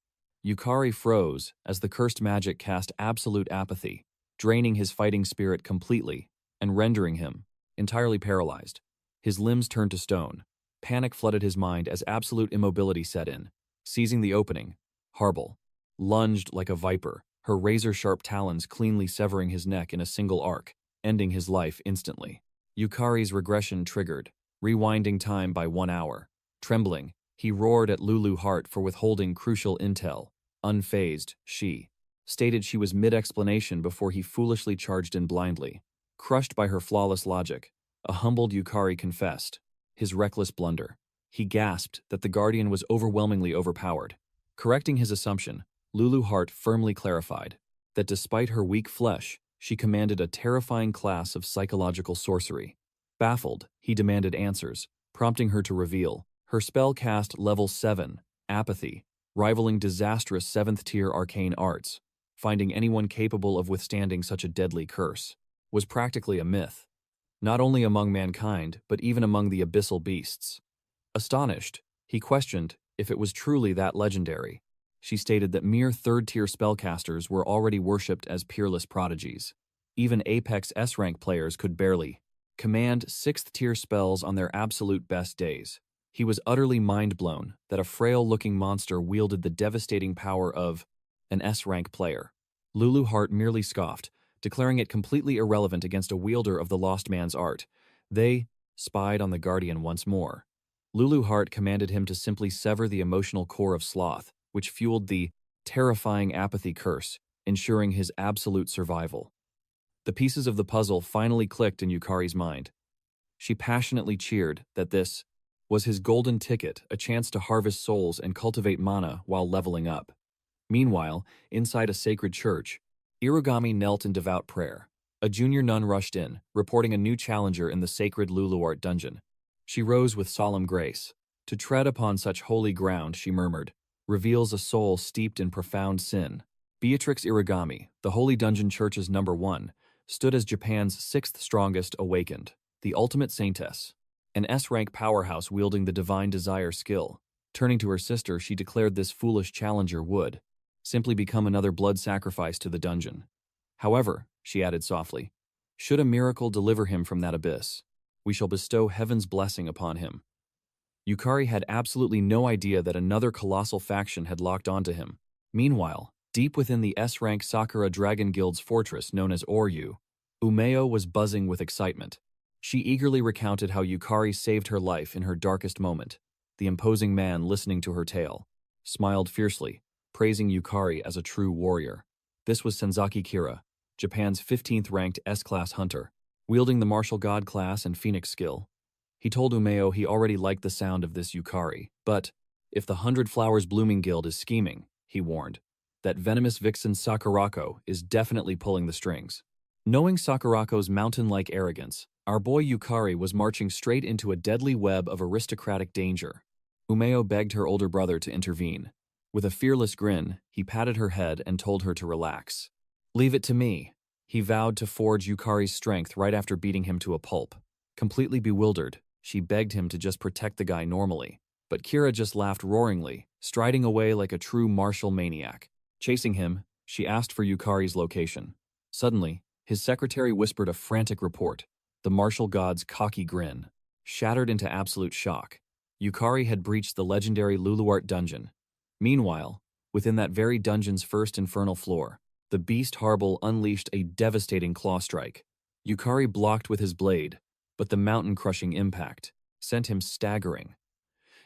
Yukari froze as the cursed magic cast absolute apathy, draining his fighting spirit completely and rendering him entirely paralyzed. His limbs turned to stone. Panic flooded his mind as absolute immobility set in. Seizing the opening, Harble lunged like a viper, her razor-sharp talons cleanly severing his neck in a single arc, ending his life instantly. Yukari's regression triggered, rewinding time by 1 hour. Trembling, he roared at Lulu Hart for withholding crucial intel. Unfazed, she stated she was mid-explanation before he foolishly charged in blindly. Crushed by her flawless logic, a humbled Yukari confessed his reckless blunder. He gasped that the Guardian was overwhelmingly overpowered. Correcting his assumption, Lulu Hart firmly clarified that despite her weak flesh, she commanded a terrifying class of psychological sorcery. Baffled, he demanded answers, prompting her to reveal her spell cast level 7, apathy, rivaling disastrous 7th-tier arcane arts. Finding anyone capable of withstanding such a deadly curse was practically a myth, not only among mankind, but even among the abyssal beasts. Astonished, he questioned if it was truly that legendary. She stated that mere 3rd-tier spellcasters were already worshipped as peerless prodigies. Even Apex S-rank players could barely command 6th-tier spells on their absolute best days. He was utterly mind-blown that a frail-looking monster wielded the devastating power of an S-rank player. Lulu Hart merely scoffed, declaring it completely irrelevant against a wielder of the lost man's art. They spied on the Guardian once more. Lulu Hart commanded him to simply sever the emotional core of Sloth, which fueled the terrifying apathy curse, ensuring his absolute survival. The pieces of the puzzle finally clicked in Yukari's mind. She passionately cheered that this was his golden ticket, a chance to harvest souls and cultivate mana while leveling up. Meanwhile, inside a sacred church, Irugami knelt in devout prayer. A junior nun rushed in, reporting a new challenger in the sacred Lulu Hart dungeon. She rose with solemn grace. To tread upon such holy ground, she murmured, reveals a soul steeped in profound sin. Beatrix Irugami, the Holy Dungeon Church's #1, stood as Japan's 6th strongest awakened, the ultimate saintess, an S-rank powerhouse wielding the divine desire skill. Turning to her sister, she declared this foolish challenger would simply become another blood sacrifice to the dungeon. However, she added softly, should a miracle deliver him from that abyss, we shall bestow heaven's blessing upon him. Yukari had absolutely no idea that another colossal faction had locked onto him. Meanwhile, deep within the S-rank Sakura Dragon Guild's fortress known as Oryu, Umeo was buzzing with excitement. She eagerly recounted how Yukari saved her life in her darkest moment. The imposing man, listening to her tale, smiled fiercely, praising Yukari as a true warrior. This was Senzaki Kira, Japan's 15th-ranked S-class hunter, wielding the martial god class and phoenix skill. He told Umeo he already liked the sound of this Yukari, but if the 100 Flowers Blooming Guild is scheming, he warned, that venomous vixen Sakurako is definitely pulling the strings. Knowing Sakurako's mountain-like arrogance, our boy Yukari was marching straight into a deadly web of aristocratic danger. Umeo begged her older brother to intervene. With a fearless grin, he patted her head and told her to relax. Leave it to me. He vowed to forge Yukari's strength right after beating him to a pulp. Completely bewildered, she begged him to just protect the guy normally. But Kira just laughed roaringly, striding away like a true martial maniac. Chasing him, she asked for Yukari's location. Suddenly, his secretary whispered a frantic report. The martial god's cocky grin shattered into absolute shock. Yukari had breached the legendary Lulu Hart dungeon, Meanwhile, within that very dungeon's first infernal floor, the beast Harble unleashed a devastating claw strike. Yukari blocked with his blade, but the mountain-crushing impact sent him staggering.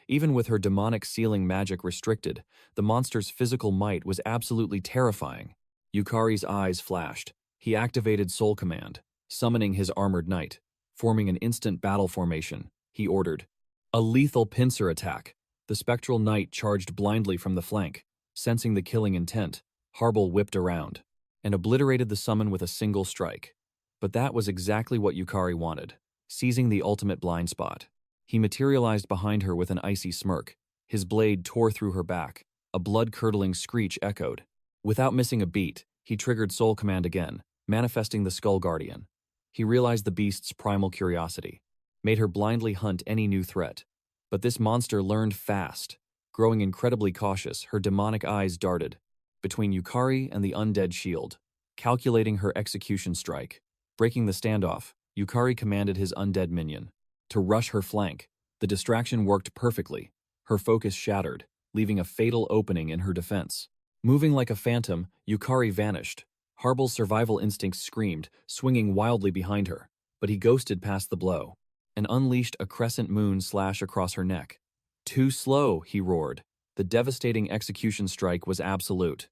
Even with her demonic sealing magic restricted, the monster's physical might was absolutely terrifying. Yukari's eyes flashed. He activated Soul Command, summoning his armored knight. Forming an instant battle formation, he ordered a lethal pincer attack. The spectral knight charged blindly from the flank. Sensing the killing intent, Harble whipped around and obliterated the summon with a single strike. But that was exactly what Yukari wanted, seizing the ultimate blind spot. He materialized behind her with an icy smirk. His blade tore through her back. A blood-curdling screech echoed. Without missing a beat, he triggered Soul Command again, manifesting the Skull Guardian. He realized the beast's primal curiosity, made her blindly hunt any new threat. But this monster learned fast. Growing incredibly cautious, her demonic eyes darted between Yukari and the undead shield, calculating her execution strike. Breaking the standoff, Yukari commanded his undead minion to rush her flank. The distraction worked perfectly. Her focus shattered, leaving a fatal opening in her defense. Moving like a phantom, Yukari vanished. Harble's survival instincts screamed, swinging wildly behind her, but he ghosted past the blow and unleashed a crescent moon slash across her neck. Too slow, he roared. The devastating execution strike was absolute.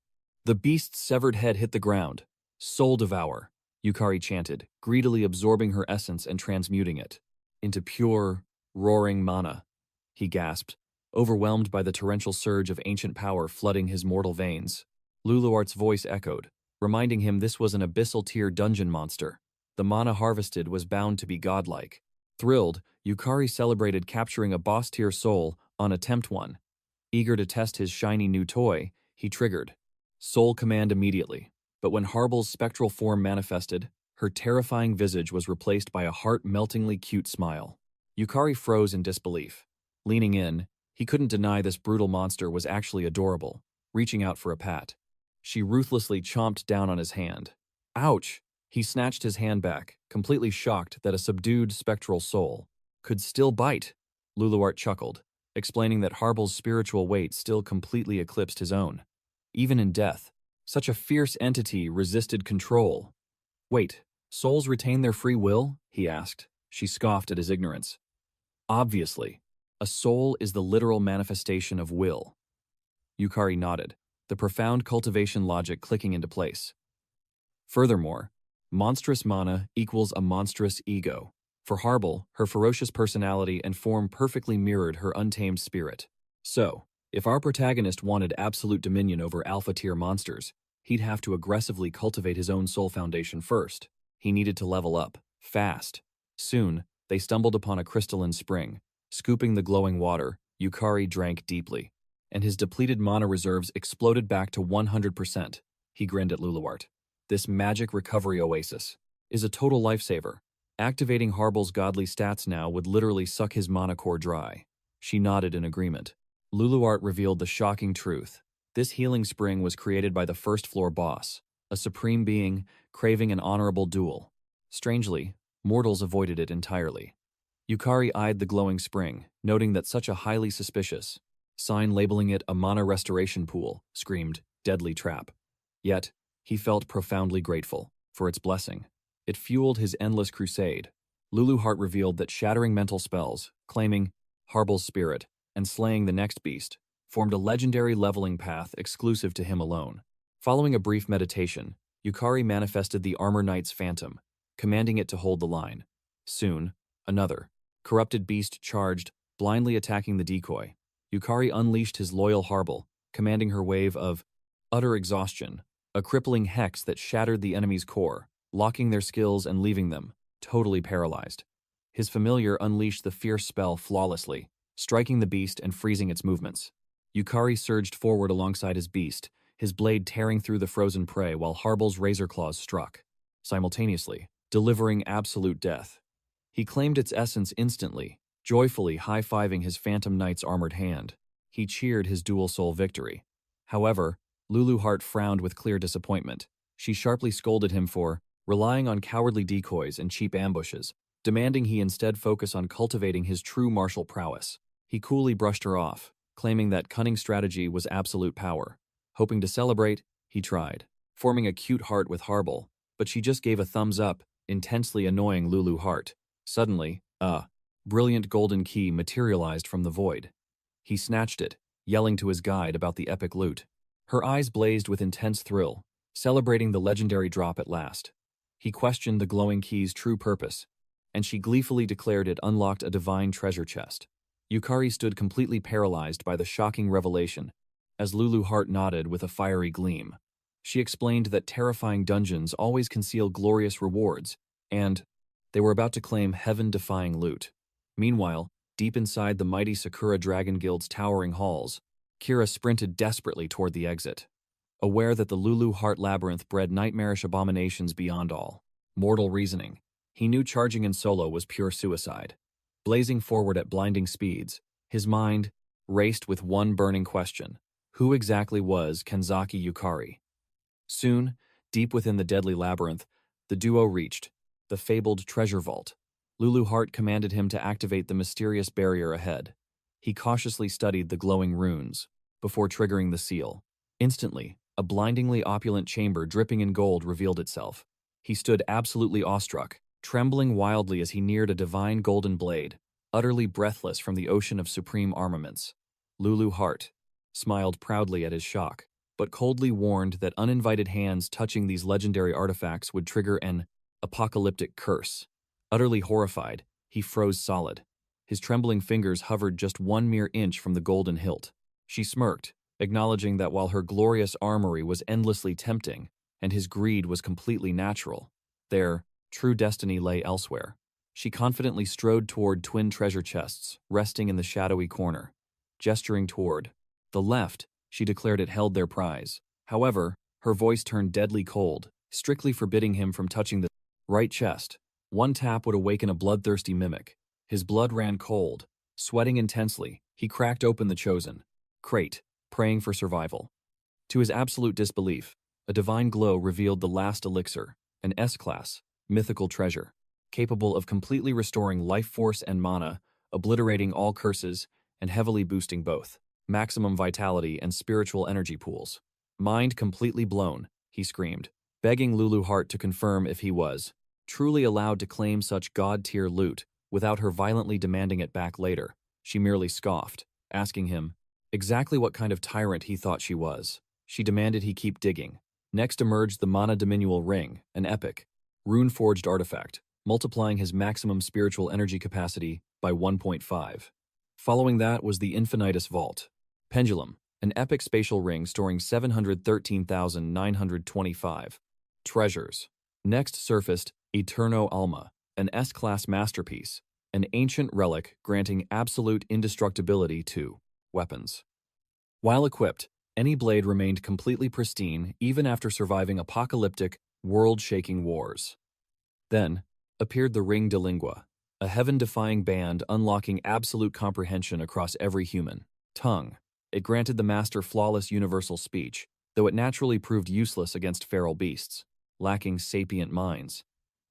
The beast's severed head hit the ground. Soul Devour, Yukari chanted, greedily absorbing her essence and transmuting it into pure, roaring mana. He gasped, overwhelmed by the torrential surge of ancient power flooding his mortal veins. Lulu Hart's voice echoed, reminding him this was an abyssal-tier dungeon monster. The mana harvested was bound to be godlike. Thrilled, Yukari celebrated capturing a boss-tier soul on Attempt 1. Eager to test his shiny new toy, he triggered Soul Command immediately. But when Harble's spectral form manifested, her terrifying visage was replaced by a heart-meltingly cute smile. Yukari froze in disbelief. Leaning in, he couldn't deny this brutal monster was actually adorable, reaching out for a pat. She ruthlessly chomped down on his hand. Ouch! He snatched his hand back, completely shocked that a subdued spectral soul could still bite. Lulu Hart chuckled, explaining that Harble's spiritual weight still completely eclipsed his own. Even in death, such a fierce entity resisted control. Wait, souls retain their free will? He asked. She scoffed at his ignorance. Obviously, a soul is the literal manifestation of will. Yukari nodded, the profound cultivation logic clicking into place. Furthermore, monstrous mana equals a monstrous ego. For Harble, her ferocious personality and form perfectly mirrored her untamed spirit. So, if our protagonist wanted absolute dominion over alpha-tier monsters, he'd have to aggressively cultivate his own soul foundation first. He needed to level up, fast. Soon, they stumbled upon a crystalline spring. Scooping the glowing water, Yukari drank deeply, and his depleted mana reserves exploded back to 100%. He grinned at Lulu Hart. This magic recovery oasis is a total lifesaver. Activating Harble's godly stats now would literally suck his mana core dry. She nodded in agreement. Lulu Hart revealed the shocking truth. This healing spring was created by the first-floor boss, a supreme being craving an honorable duel. Strangely, mortals avoided it entirely. Yukari eyed the glowing spring, noting that such a highly suspicious sign labeling it a mana restoration pool screamed, deadly trap. Yet, he felt profoundly grateful for its blessing. It fueled his endless crusade. Lulu Hart revealed that shattering mental spells, claiming Harble's spirit, and slaying the next beast, formed a legendary leveling path exclusive to him alone. Following a brief meditation, Yukari manifested the Armor Knight's phantom, commanding it to hold the line. Soon, another corrupted beast charged, blindly attacking the decoy. Yukari unleashed his loyal Harble, commanding her wave of utter exhaustion, a crippling hex that shattered the enemy's core, locking their skills and leaving them totally paralyzed. His familiar unleashed the fierce spell flawlessly, striking the beast and freezing its movements. Yukari surged forward alongside his beast, his blade tearing through the frozen prey while Harble's razor claws struck, simultaneously, delivering absolute death. He claimed its essence instantly, joyfully high-fiving his Phantom Knight's armored hand. He cheered his dual-soul victory. However, Lulu Hart frowned with clear disappointment. She sharply scolded him for relying on cowardly decoys and cheap ambushes, demanding he instead focus on cultivating his true martial prowess. He coolly brushed her off, claiming that cunning strategy was absolute power. Hoping to celebrate, he tried, forming a cute heart with Harble, but she just gave a thumbs up, intensely annoying Lulu Hart. Suddenly, a brilliant golden key materialized from the void. He snatched it, yelling to his guide about the epic loot. Her eyes blazed with intense thrill, celebrating the legendary drop at last. He questioned the glowing key's true purpose, and she gleefully declared it unlocked a divine treasure chest. Yukari stood completely paralyzed by the shocking revelation, as Lulu Hart nodded with a fiery gleam. She explained that terrifying dungeons always conceal glorious rewards, and they were about to claim heaven-defying loot. Meanwhile, deep inside the mighty Sakura Dragon Guild's towering halls, Kira sprinted desperately toward the exit. Aware that the Lulu Hart labyrinth bred nightmarish abominations beyond all mortal reasoning, he knew charging in solo was pure suicide. Blazing forward at blinding speeds, his mind raced with one burning question: who exactly was Kaki Yukari? Soon, deep within the deadly labyrinth, the duo reached the fabled treasure vault. Lulu Hart commanded him to activate the mysterious barrier ahead. He cautiously studied the glowing runes before triggering the seal. Instantly, a blindingly opulent chamber dripping in gold revealed itself. He stood absolutely awestruck, trembling wildly as he neared a divine golden blade, utterly breathless from the ocean of supreme armaments. Lulu Hart smiled proudly at his shock, but coldly warned that uninvited hands touching these legendary artifacts would trigger an apocalyptic curse. Utterly horrified, he froze solid. His trembling fingers hovered just one mere inch from the golden hilt. She smirked, acknowledging that while her glorious armory was endlessly tempting, and his greed was completely natural, their true destiny lay elsewhere. She confidently strode toward twin treasure chests, resting in the shadowy corner. Gesturing toward the left, she declared it held their prize. However, her voice turned deadly cold, strictly forbidding him from touching the right chest. One tap would awaken a bloodthirsty mimic. His blood ran cold. Sweating intensely, he cracked open the chosen crate, praying for survival. To his absolute disbelief, a divine glow revealed the last elixir, an S-class, mythical treasure, capable of completely restoring life force and mana, obliterating all curses, and heavily boosting both maximum vitality and spiritual energy pools. Mind completely blown, he screamed, begging Lulu Hart to confirm if he was truly allowed to claim such god-tier loot without her violently demanding it back later. She merely scoffed, asking him exactly what kind of tyrant he thought she was. She demanded he keep digging. Next emerged the Mana Diminual Ring, an epic, rune-forged artifact, multiplying his maximum spiritual energy capacity by 1.5. Following that was the Infinitus Vault, Pendulum, an epic spatial ring storing 713,925 treasures. Next surfaced Eterno Alma, an S-class masterpiece, an ancient relic granting absolute indestructibility to weapons. While equipped, any blade remained completely pristine even after surviving apocalyptic, world-shaking wars. Then appeared the Ring de Lingua, a heaven-defying band unlocking absolute comprehension across every human tongue. It granted the master flawless universal speech, though it naturally proved useless against feral beasts, lacking sapient minds.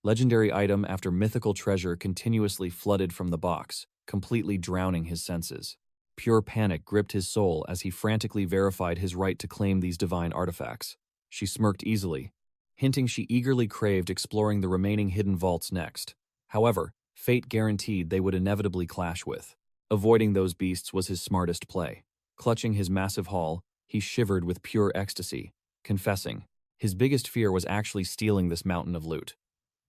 Legendary item after mythical treasure continuously flooded from the box, completely drowning his senses. Pure panic gripped his soul as he frantically verified his right to claim these divine artifacts. She smirked easily, hinting she eagerly craved exploring the remaining hidden vaults next. However, fate guaranteed they would inevitably clash with. Avoiding those beasts was his smartest play. Clutching his massive haul, he shivered with pure ecstasy, confessing his biggest fear was actually stealing this mountain of loot.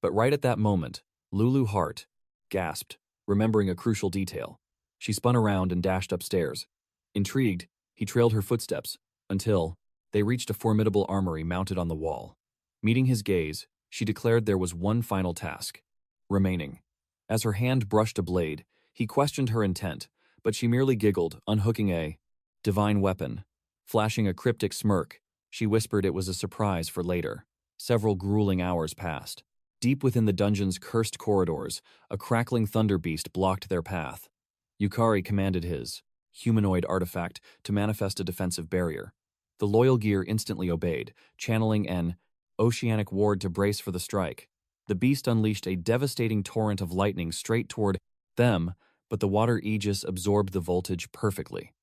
But right at that moment, Lulu Hart gasped, remembering a crucial detail. She spun around and dashed upstairs. Intrigued, he trailed her footsteps until they reached a formidable armory mounted on the wall. Meeting his gaze, she declared there was one final task remaining. As her hand brushed a blade, he questioned her intent, but she merely giggled, unhooking a divine weapon. Flashing a cryptic smirk, she whispered it was a surprise for later. Several grueling hours passed. Deep within the dungeon's cursed corridors, a crackling thunder beast blocked their path. Yukari commanded his humanoid artifact to manifest a defensive barrier. The loyal gear instantly obeyed, channeling an oceanic ward to brace for the strike. The beast unleashed a devastating torrent of lightning straight toward them, but the water aegis absorbed the voltage perfectly.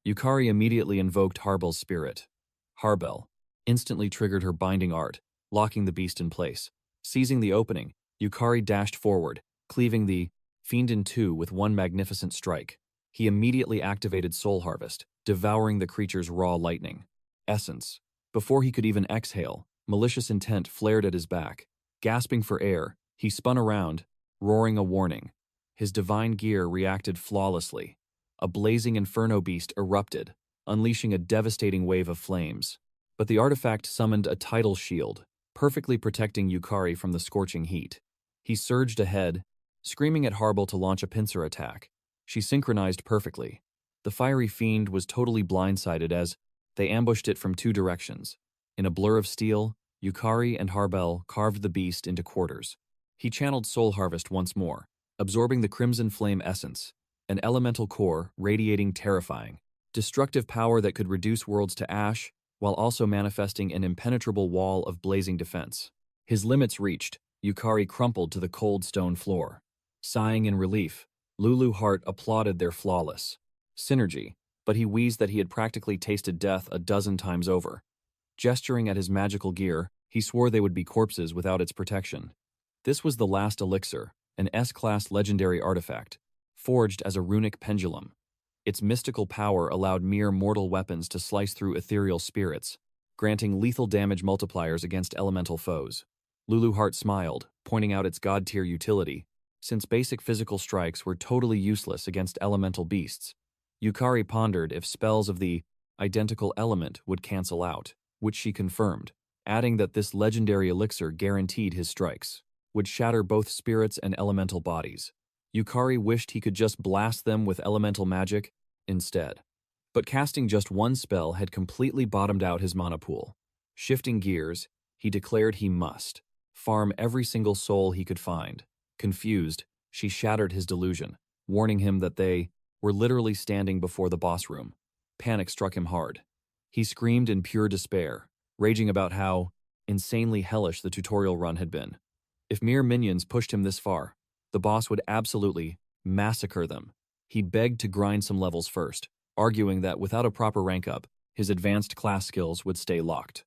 Yukari immediately invoked Harbel's spirit. Harbel instantly triggered her binding art, locking the beast in place. Seizing the opening, Yukari dashed forward, cleaving the fiend in two with one magnificent strike. He immediately activated Soul Harvest, devouring the creature's raw lightning essence. Before he could even exhale, malicious intent flared at his back. Gasping for air, he spun around, roaring a warning. His divine gear reacted flawlessly. A blazing inferno beast erupted, unleashing a devastating wave of flames. But the artifact summoned a tidal shield, perfectly protecting Yukari from the scorching heat. He surged ahead, screaming at Harbel to launch a pincer attack. She synchronized perfectly. The fiery fiend was totally blindsided as they ambushed it from two directions. In a blur of steel, Yukari and Harbel carved the beast into quarters. He channeled Soul Harvest once more, absorbing the Crimson Flame essence, an elemental core radiating terrifying, destructive power that could reduce worlds to ash while also manifesting an impenetrable wall of blazing defense. His limits reached, Yukari crumpled to the cold stone floor. Sighing in relief, Lulu Hart applauded their flawless synergy, but he wheezed that he had practically tasted death a dozen times over. Gesturing at his magical gear, he swore they would be corpses without its protection. This was the last elixir, an S-class legendary artifact, forged as a runic pendulum. Its mystical power allowed mere mortal weapons to slice through ethereal spirits, granting lethal damage multipliers against elemental foes. Lulu Hart smiled, pointing out its god-tier utility, since basic physical strikes were totally useless against elemental beasts. Yukari pondered if spells of the identical element would cancel out, which she confirmed, adding that this legendary elixir guaranteed his strikes would shatter both spirits and elemental bodies. Yukari wished he could just blast them with elemental magic instead. But casting just one spell had completely bottomed out his mana pool. Shifting gears, he declared he must farm every single soul he could find. Confused, she shattered his delusion, warning him that they were literally standing before the boss room. Panic struck him hard. He screamed in pure despair, raging about how insanely hellish the tutorial run had been. If mere minions pushed him this far, the boss would absolutely massacre them. He begged to grind some levels first, arguing that without a proper rank up, his advanced class skills would stay locked.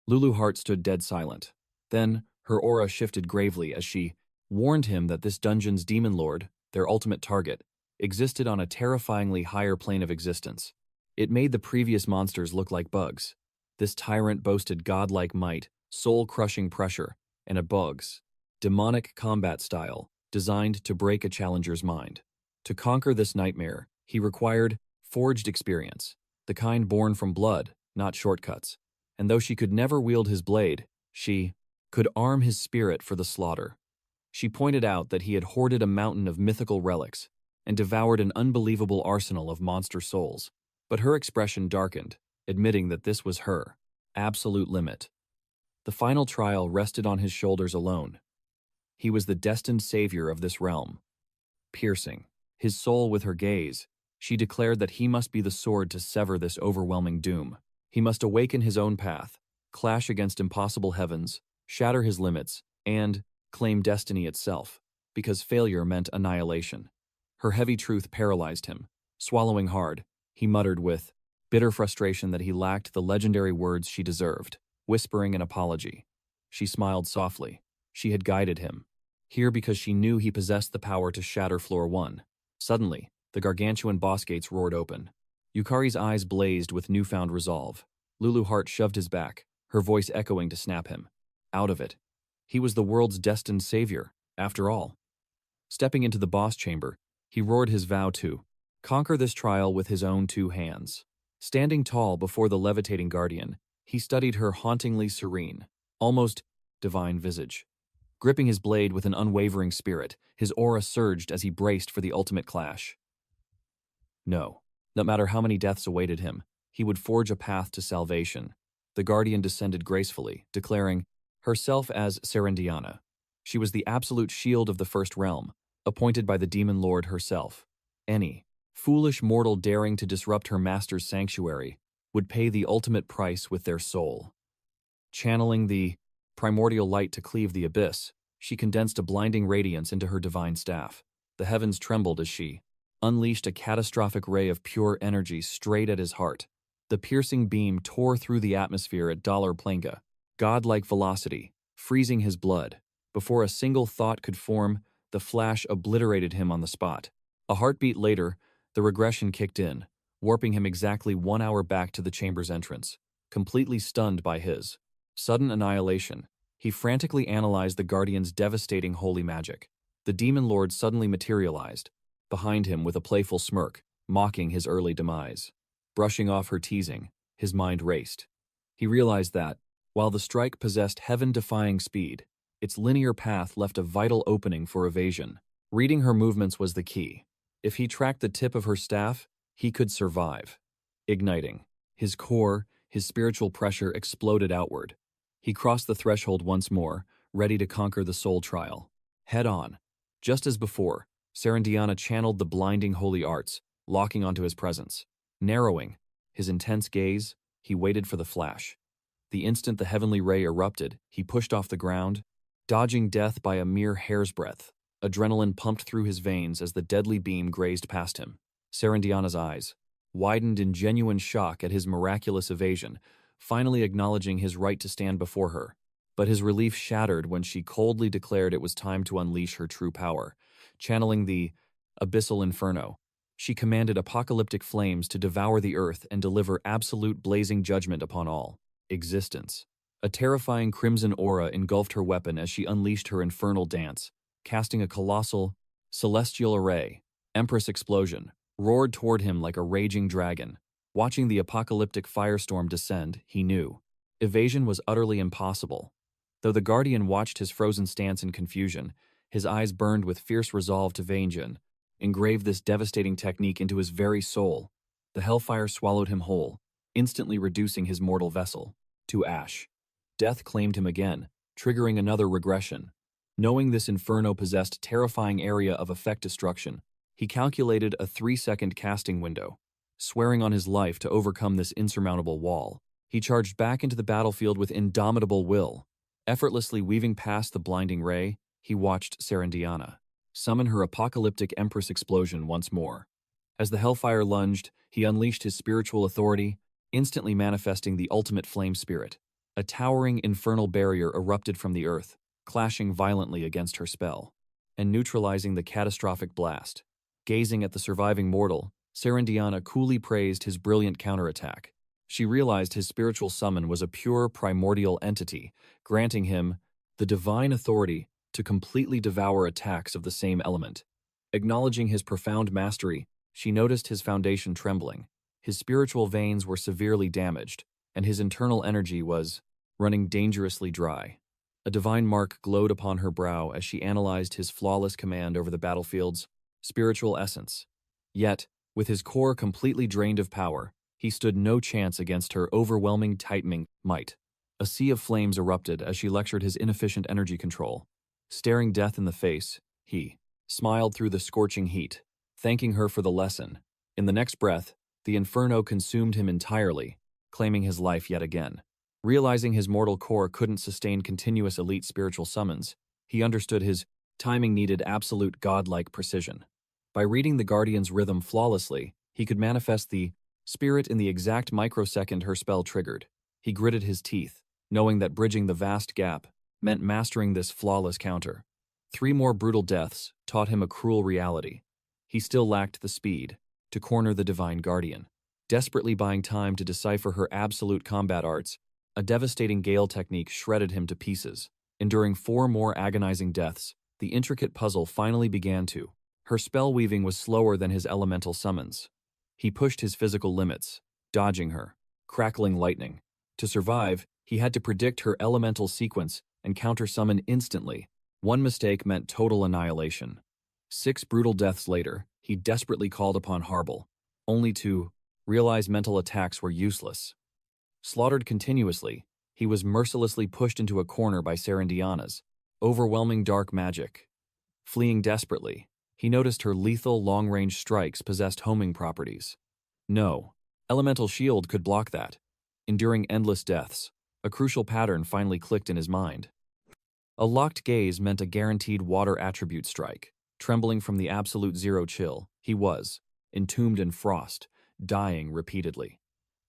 Lulu Hart stood dead silent. Then, her aura shifted gravely as she warned him that this dungeon's Demon Lord, their ultimate target, existed on a terrifyingly higher plane of existence. It made the previous monsters look like bugs. This tyrant boasted godlike might, soul-crushing pressure, and a bug's demonic combat style designed to break a challenger's mind. To conquer this nightmare, he required forged experience, the kind born from blood, not shortcuts. And though she could never wield his blade, she could arm his spirit for the slaughter. She pointed out that he had hoarded a mountain of mythical relics and devoured an unbelievable arsenal of monster souls. But her expression darkened, admitting that this was her absolute limit. The final trial rested on his shoulders alone. He was the destined savior of this realm. Piercing his soul with her gaze, she declared that he must be the sword to sever this overwhelming doom. He must awaken his own path, clash against impossible heavens, shatter his limits, and claim destiny itself, because failure meant annihilation. Her heavy truth paralyzed him. Swallowing hard, he muttered with bitter frustration that he lacked the legendary words she deserved, whispering an apology. She smiled softly. She had guided him here because she knew he possessed the power to shatter Floor 1. Suddenly, the gargantuan boss gates roared open. Yukari's eyes blazed with newfound resolve. Lulu Hart shoved his back, her voice echoing to snap him out of it. He was the world's destined savior, after all. Stepping into the boss chamber, he roared his vow to conquer this trial with his own two hands. Standing tall before the levitating guardian, he studied her hauntingly serene, almost divine visage. Gripping his blade with an unwavering spirit, his aura surged as he braced for the ultimate clash. No matter how many deaths awaited him, he would forge a path to salvation. The guardian descended gracefully, declaring herself as Serendiana. She was the absolute shield of the First Realm, appointed by the Demon Lord herself. Any foolish mortal daring to disrupt her master's sanctuary would pay the ultimate price with their soul. Channeling the primordial light to cleave the abyss, she condensed a blinding radiance into her divine staff. The heavens trembled as she unleashed a catastrophic ray of pure energy straight at his heart. The piercing beam tore through the atmosphere at dollar planka, godlike velocity, freezing his blood. Before a single thought could form, the flash obliterated him on the spot. A heartbeat later, the regression kicked in, warping him exactly 1 hour back to the chamber's entrance, completely stunned by his sudden annihilation. He frantically analyzed the Guardian's devastating holy magic. The Demon Lord suddenly materialized, behind him with a playful smirk, mocking his early demise. Brushing off her teasing, his mind raced. He realized that, while the strike possessed heaven-defying speed, its linear path left a vital opening for evasion. Reading her movements was the key. If he tracked the tip of her staff, he could survive. Igniting. His core, his spiritual pressure exploded outward. He crossed the threshold once more, ready to conquer the soul trial. Head on. Just as before, Serendiana channeled the blinding holy arts, locking onto his presence. Narrowing his intense gaze, he waited for the flash. The instant the heavenly ray erupted, he pushed off the ground, dodging death by a mere hair's breadth. Adrenaline pumped through his veins as the deadly beam grazed past him. Serendiana's eyes widened in genuine shock at his miraculous evasion, finally acknowledging his right to stand before her. But his relief shattered when she coldly declared it was time to unleash her true power. Channeling the abyssal inferno, she commanded apocalyptic flames to devour the earth and deliver absolute blazing judgment upon all existence. A terrifying crimson aura engulfed her weapon as she unleashed her infernal dance, casting a colossal, celestial array. Empress explosion roared toward him like a raging dragon. Watching the apocalyptic firestorm descend, he knew evasion was utterly impossible. Though the Guardian watched his frozen stance in confusion, his eyes burned with fierce resolve to Vangean, engraved this devastating technique into his very soul. The hellfire swallowed him whole, instantly reducing his mortal vessel to ash. Death claimed him again, triggering another regression. Knowing this inferno possessed terrifying area of effect destruction, he calculated a 3-second casting window. Swearing on his life to overcome this insurmountable wall, he charged back into the battlefield with indomitable will. Effortlessly weaving past the blinding ray, he watched Serendiana summon her apocalyptic Empress explosion once more. As the hellfire lunged, he unleashed his spiritual authority, instantly manifesting the ultimate flame spirit. A towering infernal barrier erupted from the earth, clashing violently against her spell, and neutralizing the catastrophic blast. Gazing at the surviving mortal, Serendiana coolly praised his brilliant counterattack. She realized his spiritual summon was a pure primordial entity, granting him the divine authority to completely devour attacks of the same element. Acknowledging his profound mastery, she noticed his foundation trembling. His spiritual veins were severely damaged, and his internal energy was running dangerously dry. A divine mark glowed upon her brow as she analyzed his flawless command over the battlefield's spiritual essence. Yet, with his core completely drained of power, he stood no chance against her overwhelming tightening might. A sea of flames erupted as she lectured his inefficient energy control. Staring death in the face, he smiled through the scorching heat, thanking her for the lesson. In the next breath, the inferno consumed him entirely, claiming his life yet again. Realizing his mortal core couldn't sustain continuous elite spiritual summons, he understood his timing needed absolute godlike precision. By reading the Guardian's rhythm flawlessly, he could manifest the spirit in the exact microsecond her spell triggered. He gritted his teeth, knowing that bridging the vast gap meant mastering this flawless counter. 3 more brutal deaths taught him a cruel reality. He still lacked the speed to corner the Divine Guardian. Desperately buying time to decipher her absolute combat arts, a devastating gale technique shredded him to pieces. Enduring 4 more agonizing deaths, the intricate puzzle finally began to. Her spell weaving was slower than his elemental summons. He pushed his physical limits, dodging her, crackling lightning. To survive, he had to predict her elemental sequence and counter-summon instantly. One mistake meant total annihilation. 6 brutal deaths later, he desperately called upon Harble, only to realize mental attacks were useless. Slaughtered continuously, he was mercilessly pushed into a corner by Serendiana's overwhelming dark magic. Fleeing desperately, he noticed her lethal long-range strikes possessed homing properties. No, elemental shield could block that. Enduring endless deaths, a crucial pattern finally clicked in his mind. A locked gaze meant a guaranteed water attribute strike. Trembling from the absolute zero chill, He was, entombed in frost, dying repeatedly.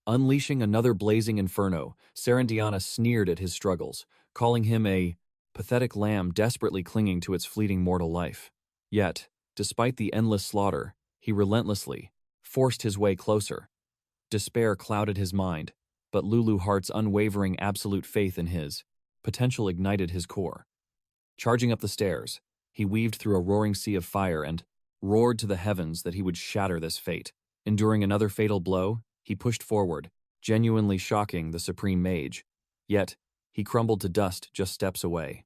Unleashing another blazing inferno, Serendiana sneered at his struggles, calling him a pathetic lamb desperately clinging to its fleeting mortal life. Yet, despite the endless slaughter, he relentlessly forced his way closer. Despair clouded his mind, but Lulu Hart's unwavering absolute faith in his potential ignited his core. Charging up the stairs, he weaved through a roaring sea of fire and roared to the heavens that he would shatter this fate. Enduring another fatal blow, he pushed forward, genuinely shocking the supreme mage. Yet, he crumbled to dust just steps away.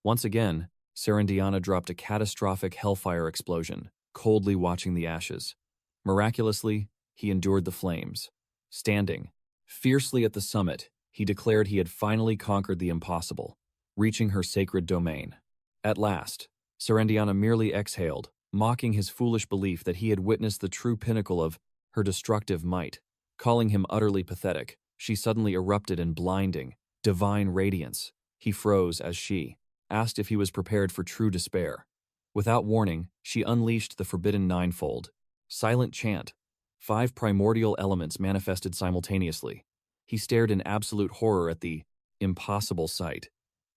Once again, Serendiana dropped a catastrophic hellfire explosion, coldly watching the ashes. Miraculously, he endured the flames. Standing fiercely at the summit, he declared he had finally conquered the impossible, reaching her sacred domain. At last, Serendiana merely exhaled, mocking his foolish belief that he had witnessed the true pinnacle of her destructive might. Calling him utterly pathetic, she suddenly erupted in blinding, divine radiance. He froze as she asked if he was prepared for true despair. Without warning, she unleashed the forbidden ninefold. Silent chant. 5 primordial elements manifested simultaneously. He stared in absolute horror at the impossible sight.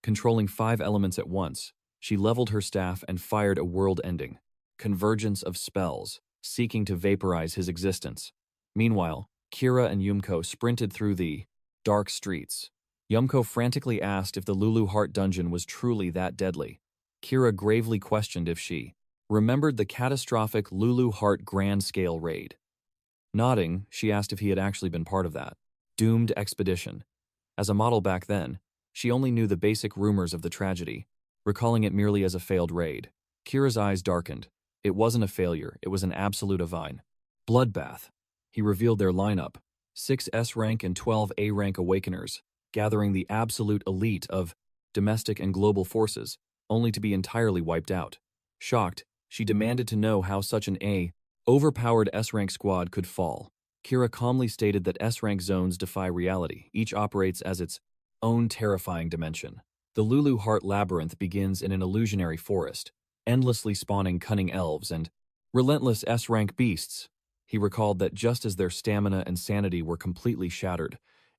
Controlling 5 elements at once, she leveled her staff and fired a world-ending convergence of spells, seeking to vaporize his existence. Meanwhile, Kira and Yumko sprinted through the dark streets. Yumko frantically asked if the Lulu Hart dungeon was truly that deadly. Kira gravely questioned if she remembered the catastrophic Lulu Hart grand-scale raid. Nodding, she asked if he had actually been part of that doomed expedition. As a model back then, she only knew the basic rumors of the tragedy, recalling it merely as a failed raid. Kira's eyes darkened. It wasn't a failure, it was an absolute divine bloodbath. He revealed their lineup: 6 S-rank and 12 A-rank awakeners, gathering the absolute elite of domestic and global forces, only to be entirely wiped out. Shocked, she demanded to know how such an overpowered S-rank squad could fall. Kira calmly stated that S-rank zones defy reality. Each operates as its own terrifying dimension. The Lulu Hart labyrinth begins in an illusionary forest, endlessly spawning cunning elves and relentless S-rank beasts. He recalled that just as their stamina and sanity were completely shattered,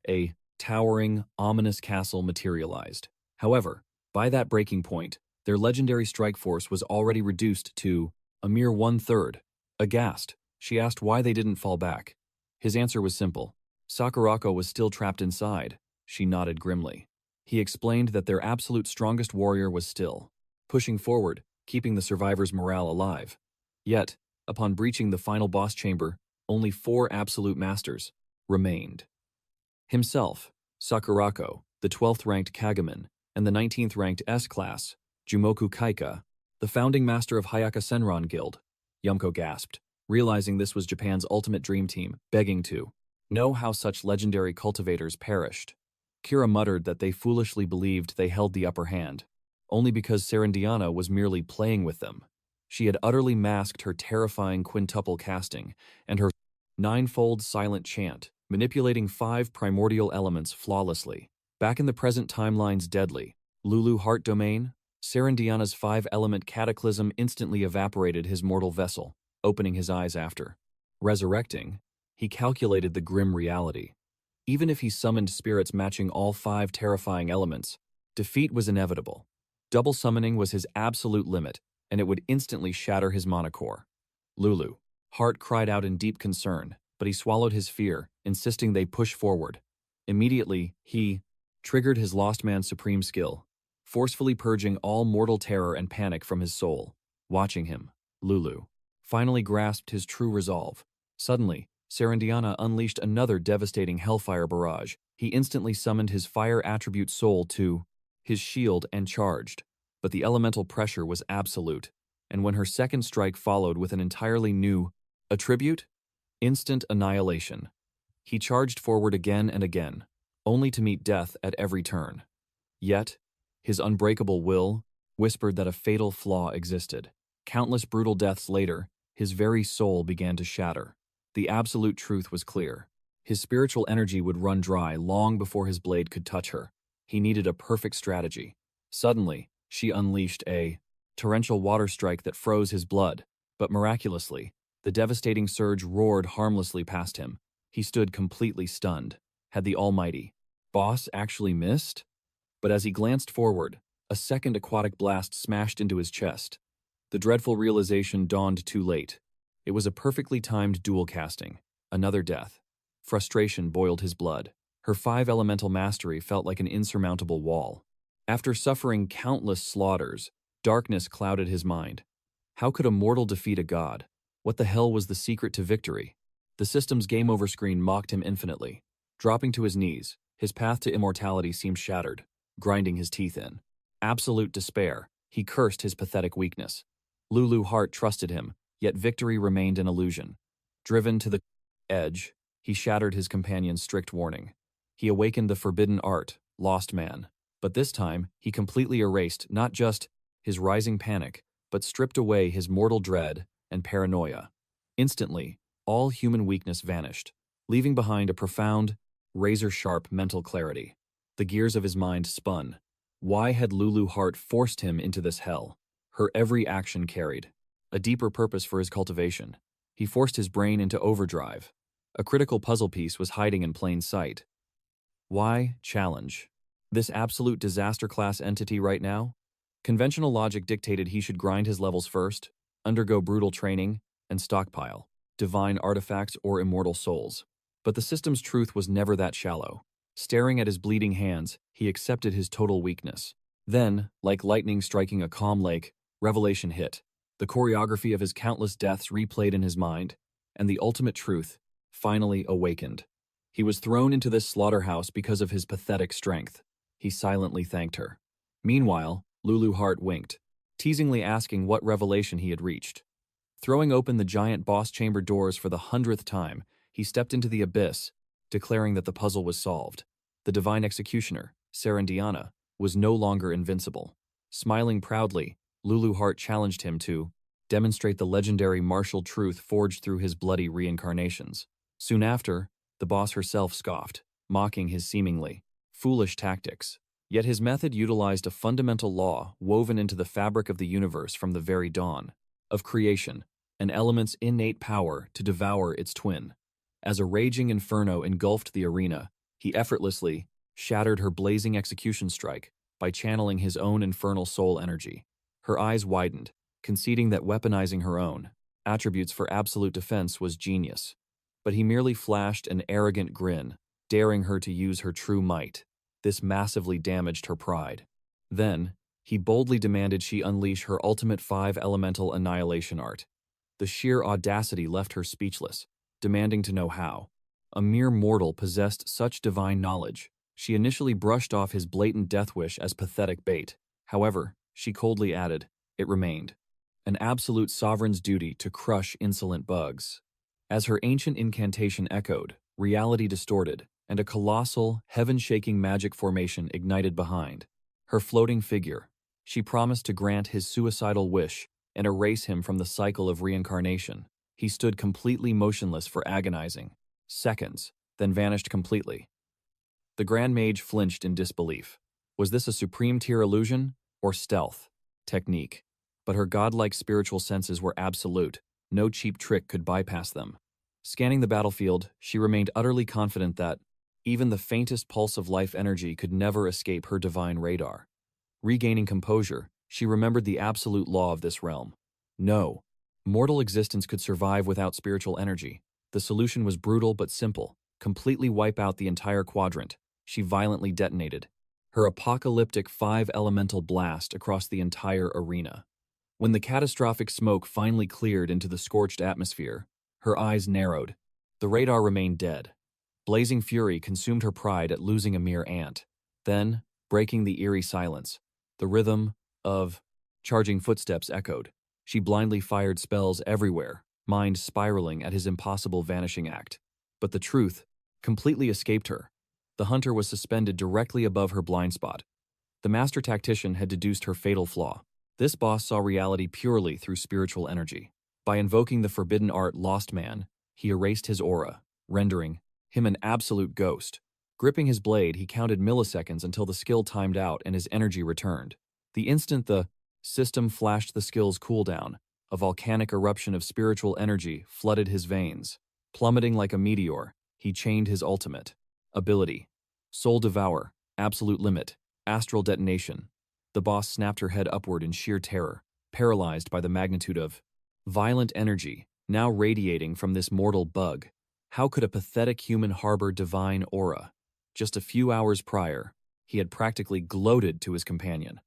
a towering, ominous castle materialized. However, by that breaking point, their legendary strike force was already reduced to a mere 1/3. Aghast, she asked why they didn't fall back. His answer was simple. Sakurako was still trapped inside. She nodded grimly. He explained that their absolute strongest warrior was still pushing forward, keeping the survivors' morale alive. Yet, upon breaching the final boss chamber, only 4 absolute masters remained. Himself, Sakurako, the 12th-ranked Kagaman, and the 19th-ranked S-class, Jumoku Kaika, the founding master of Hayaka Senran Guild. Yumko gasped, realizing this was Japan's ultimate dream team, begging to know how such legendary cultivators perished. Kira muttered that they foolishly believed they held the upper hand, only because Serendiana was merely playing with them. She had utterly masked her terrifying quintuple casting and her ninefold silent chant, manipulating 5 primordial elements flawlessly. Back in the present timeline's deadly Lulu Hart domain, Serendiana's 5-element cataclysm instantly evaporated his mortal vessel, opening his eyes after resurrecting. He calculated the grim reality. Even if he summoned spirits matching all 5 terrifying elements, defeat was inevitable. Double summoning was his absolute limit, and it would instantly shatter his monocore. Lulu Hart cried out in deep concern, but he swallowed his fear, insisting they push forward. Immediately, he triggered his Lost Man Supreme skill, forcefully purging all mortal terror and panic from his soul. Watching him, Lulu finally grasped his true resolve. Suddenly, Serendiana unleashed another devastating hellfire barrage. He instantly summoned his fire attribute soul to his shield and charged. But the elemental pressure was absolute, and when her second strike followed with an entirely new attribute, instant annihilation. He charged forward again and again, only to meet death at every turn. Yet, his unbreakable will whispered that a fatal flaw existed. Countless brutal deaths later, his very soul began to shatter. The absolute truth was clear. His spiritual energy would run dry long before his blade could touch her. He needed a perfect strategy. Suddenly, she unleashed a torrential water strike that froze his blood, but miraculously, The devastating surge roared harmlessly past him. He stood completely stunned. Had the almighty boss actually missed? But as he glanced forward, a second aquatic blast smashed into his chest. The dreadful realization dawned too late. It was a perfectly timed dual casting. Another death. Frustration boiled his blood. Her 5 elemental mastery felt like an insurmountable wall. After suffering countless slaughters, darkness clouded his mind. How could a mortal defeat a god? What the hell was the secret to victory? The system's game over screen mocked him infinitely. Dropping to his knees, his path to immortality seemed shattered, grinding his teeth in. Absolute despair, he cursed his pathetic weakness. Lulu Hart trusted him, yet victory remained an illusion. Driven to the edge, he shattered his companion's strict warning. He awakened the forbidden art, Lost Man. But this time, he completely erased not just his rising panic, but stripped away his mortal dread and paranoia. Instantly, all human weakness vanished, leaving behind a profound, razor-sharp mental clarity. The gears of his mind spun. Why had Lulu Hart forced him into this hell? Her every action carried a deeper purpose for his cultivation. He forced his brain into overdrive. A critical puzzle piece was hiding in plain sight. Why challenge this absolute disaster-class entity right now? Conventional logic dictated he should grind his levels first, undergo brutal training, and stockpile divine artifacts or immortal souls. But the system's truth was never that shallow. Staring at his bleeding hands, he accepted his total weakness. Then, like lightning striking a calm lake, revelation hit. The choreography of his countless deaths replayed in his mind, and the ultimate truth finally awakened. He was thrown into this slaughterhouse because of his pathetic strength. He silently thanked her. Meanwhile, Lulu Hart winked, teasingly asking what revelation he had reached. Throwing open the giant boss chamber doors for the 100th time, he stepped into the abyss, declaring that the puzzle was solved. The divine executioner, Serendiana, was no longer invincible. Smiling proudly, Lulu Hart challenged him to demonstrate the legendary martial truth forged through his bloody reincarnations. Soon after, the boss herself scoffed, mocking his seemingly foolish tactics. Yet his method utilized a fundamental law woven into the fabric of the universe from the very dawn of creation, an element's innate power to devour its twin. As a raging inferno engulfed the arena, he effortlessly shattered her blazing execution strike by channeling his own infernal soul energy. Her eyes widened, conceding that weaponizing her own attributes for absolute defense was genius. But he merely flashed an arrogant grin, daring her to use her true might. This massively damaged her pride. Then, he boldly demanded she unleash her ultimate 5 elemental annihilation art. The sheer audacity left her speechless, demanding to know how. A mere mortal possessed such divine knowledge. She initially brushed off his blatant death wish as pathetic bait. However, she coldly added, it remained an absolute sovereign's duty to crush insolent bugs. As her ancient incantation echoed, reality distorted, and a colossal, heaven-shaking magic formation ignited behind her floating figure. She promised to grant his suicidal wish and erase him from the cycle of reincarnation. He stood completely motionless for agonizing seconds, then vanished completely. The Grand Mage flinched in disbelief. Was this a supreme-tier illusion or stealth technique? But her godlike spiritual senses were absolute. No cheap trick could bypass them. Scanning the battlefield, she remained utterly confident that even the faintest pulse of life energy could never escape her divine radar. Regaining composure, she remembered the absolute law of this realm. No mortal existence could survive without spiritual energy. The solution was brutal but simple. Completely wipe out the entire quadrant. She violently detonated her apocalyptic 5 elemental blast across the entire arena. When the catastrophic smoke finally cleared into the scorched atmosphere, her eyes narrowed. The radar remained dead. Blazing fury consumed her pride at losing a mere ant. Then, breaking the eerie silence, the rhythm of charging footsteps echoed. She blindly fired spells everywhere, mind spiraling at his impossible vanishing act. But the truth completely escaped her. The hunter was suspended directly above her blind spot. The master tactician had deduced her fatal flaw. This boss saw reality purely through spiritual energy. By invoking the forbidden art Lost Man, he erased his aura, rendering him an absolute ghost. Gripping his blade, he counted milliseconds until the skill timed out and his energy returned. The instant the system flashed the skill's cooldown, a volcanic eruption of spiritual energy flooded his veins. Plummeting like a meteor, he chained his ultimate ability. Soul Devour, Absolute Limit, Astral Detonation. The boss snapped her head upward in sheer terror, paralyzed by the magnitude of violent energy now radiating from this mortal bug. How could a pathetic human harbor divine aura? Just a few hours prior, he had practically gloated to his companion.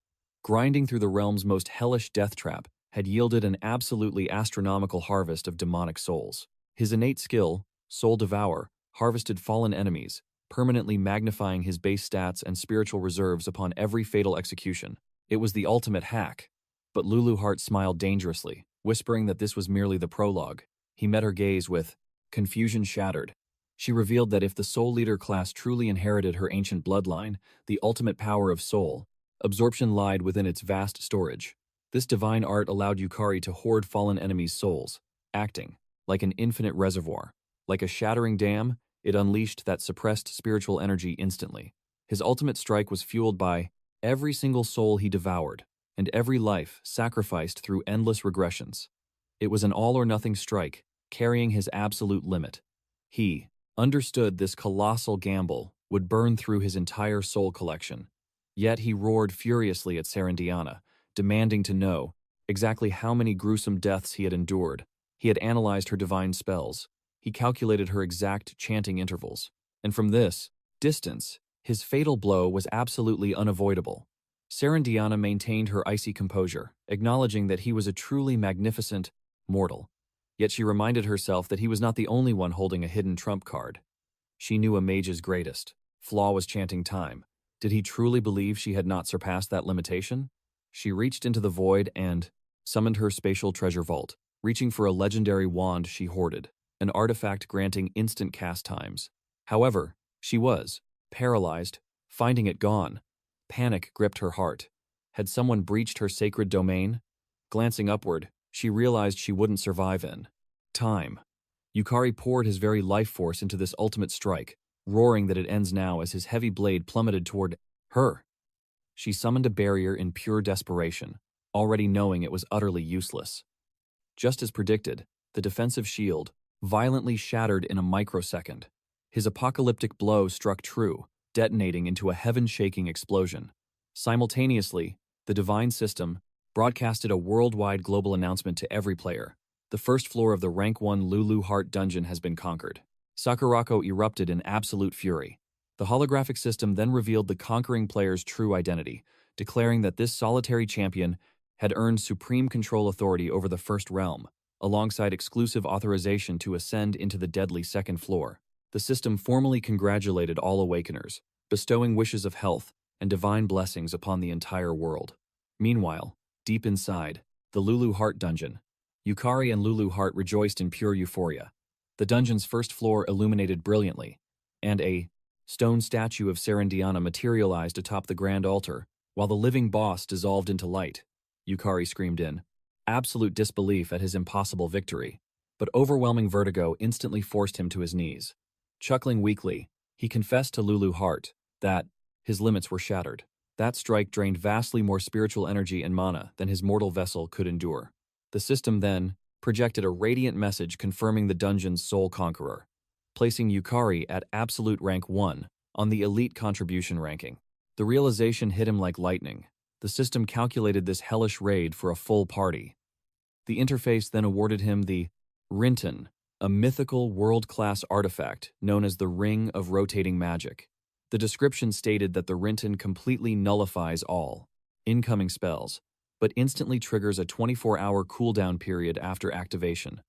Grinding through the realm's most hellish death trap had yielded an absolutely astronomical harvest of demonic souls. His innate skill, Soul Devour, harvested fallen enemies, permanently magnifying his base stats and spiritual reserves upon every fatal execution. It was the ultimate hack. But Lulu Hart smiled dangerously, whispering that this was merely the prologue. He met her gaze with confusion shattered. She revealed that if the Soul Leader class truly inherited her ancient bloodline, the ultimate power of soul absorption lied within its vast storage. This divine art allowed Yukari to hoard fallen enemies' souls, acting like an infinite reservoir. Like a shattering dam, it unleashed that suppressed spiritual energy instantly. His ultimate strike was fueled by every single soul he devoured, and every life sacrificed through endless regressions. It was an all-or-nothing strike, carrying his absolute limit. He understood this colossal gamble would burn through his entire soul collection. Yet he roared furiously at Serendiana, demanding to know exactly how many gruesome deaths he had endured. He had analyzed her divine spells. He calculated her exact chanting intervals. And from this distance, his fatal blow was absolutely unavoidable. Serendiana maintained her icy composure, acknowledging that he was a truly magnificent mortal. Yet she reminded herself that he was not the only one holding a hidden trump card. She knew a mage's greatest flaw was chanting time. Did he truly believe she had not surpassed that limitation? She reached into the void and summoned her spatial treasure vault, reaching for a legendary wand she hoarded, an artifact granting instant cast times. However, she was paralyzed, finding it gone. Panic gripped her heart. Had someone breached her sacred domain? Glancing upward, she realized she wouldn't survive in time. Yukari poured his very life force into this ultimate strike, roaring that it ends now as his heavy blade plummeted toward her. She summoned a barrier in pure desperation, already knowing it was utterly useless. Just as predicted, the defensive shield violently shattered in a microsecond. His apocalyptic blow struck true, detonating into a heaven-shaking explosion. Simultaneously, the divine system broadcasted a worldwide global announcement to every player. The first floor of the Rank 1 Lulu Hart dungeon has been conquered. Sakurako erupted in absolute fury. The holographic system then revealed the conquering player's true identity, declaring that this solitary champion had earned supreme control authority over the first realm, alongside exclusive authorization to ascend into the deadly second floor. The system formally congratulated all awakeners, bestowing wishes of health and divine blessings upon the entire world. Meanwhile, deep inside the Lulu Hart dungeon, Yukari and Lulu Hart rejoiced in pure euphoria. The dungeon's first floor illuminated brilliantly, and a stone statue of Serendiana materialized atop the grand altar, while the living boss dissolved into light. Yukari screamed in absolute disbelief at his impossible victory, but overwhelming vertigo instantly forced him to his knees. Chuckling weakly, he confessed to Lulu Hart that his limits were shattered. That strike drained vastly more spiritual energy and mana than his mortal vessel could endure. The system then projected a radiant message confirming the dungeon's sole conqueror, placing Yukari at absolute rank 1 on the elite contribution ranking. The realization hit him like lightning. The system calculated this hellish raid for a full party. The interface then awarded him the Rinton, a mythical world-class artifact known as the Ring of Rotating Magic. The description stated that the Rinton completely nullifies all incoming spells, but instantly triggers a 24-hour cooldown period after activation.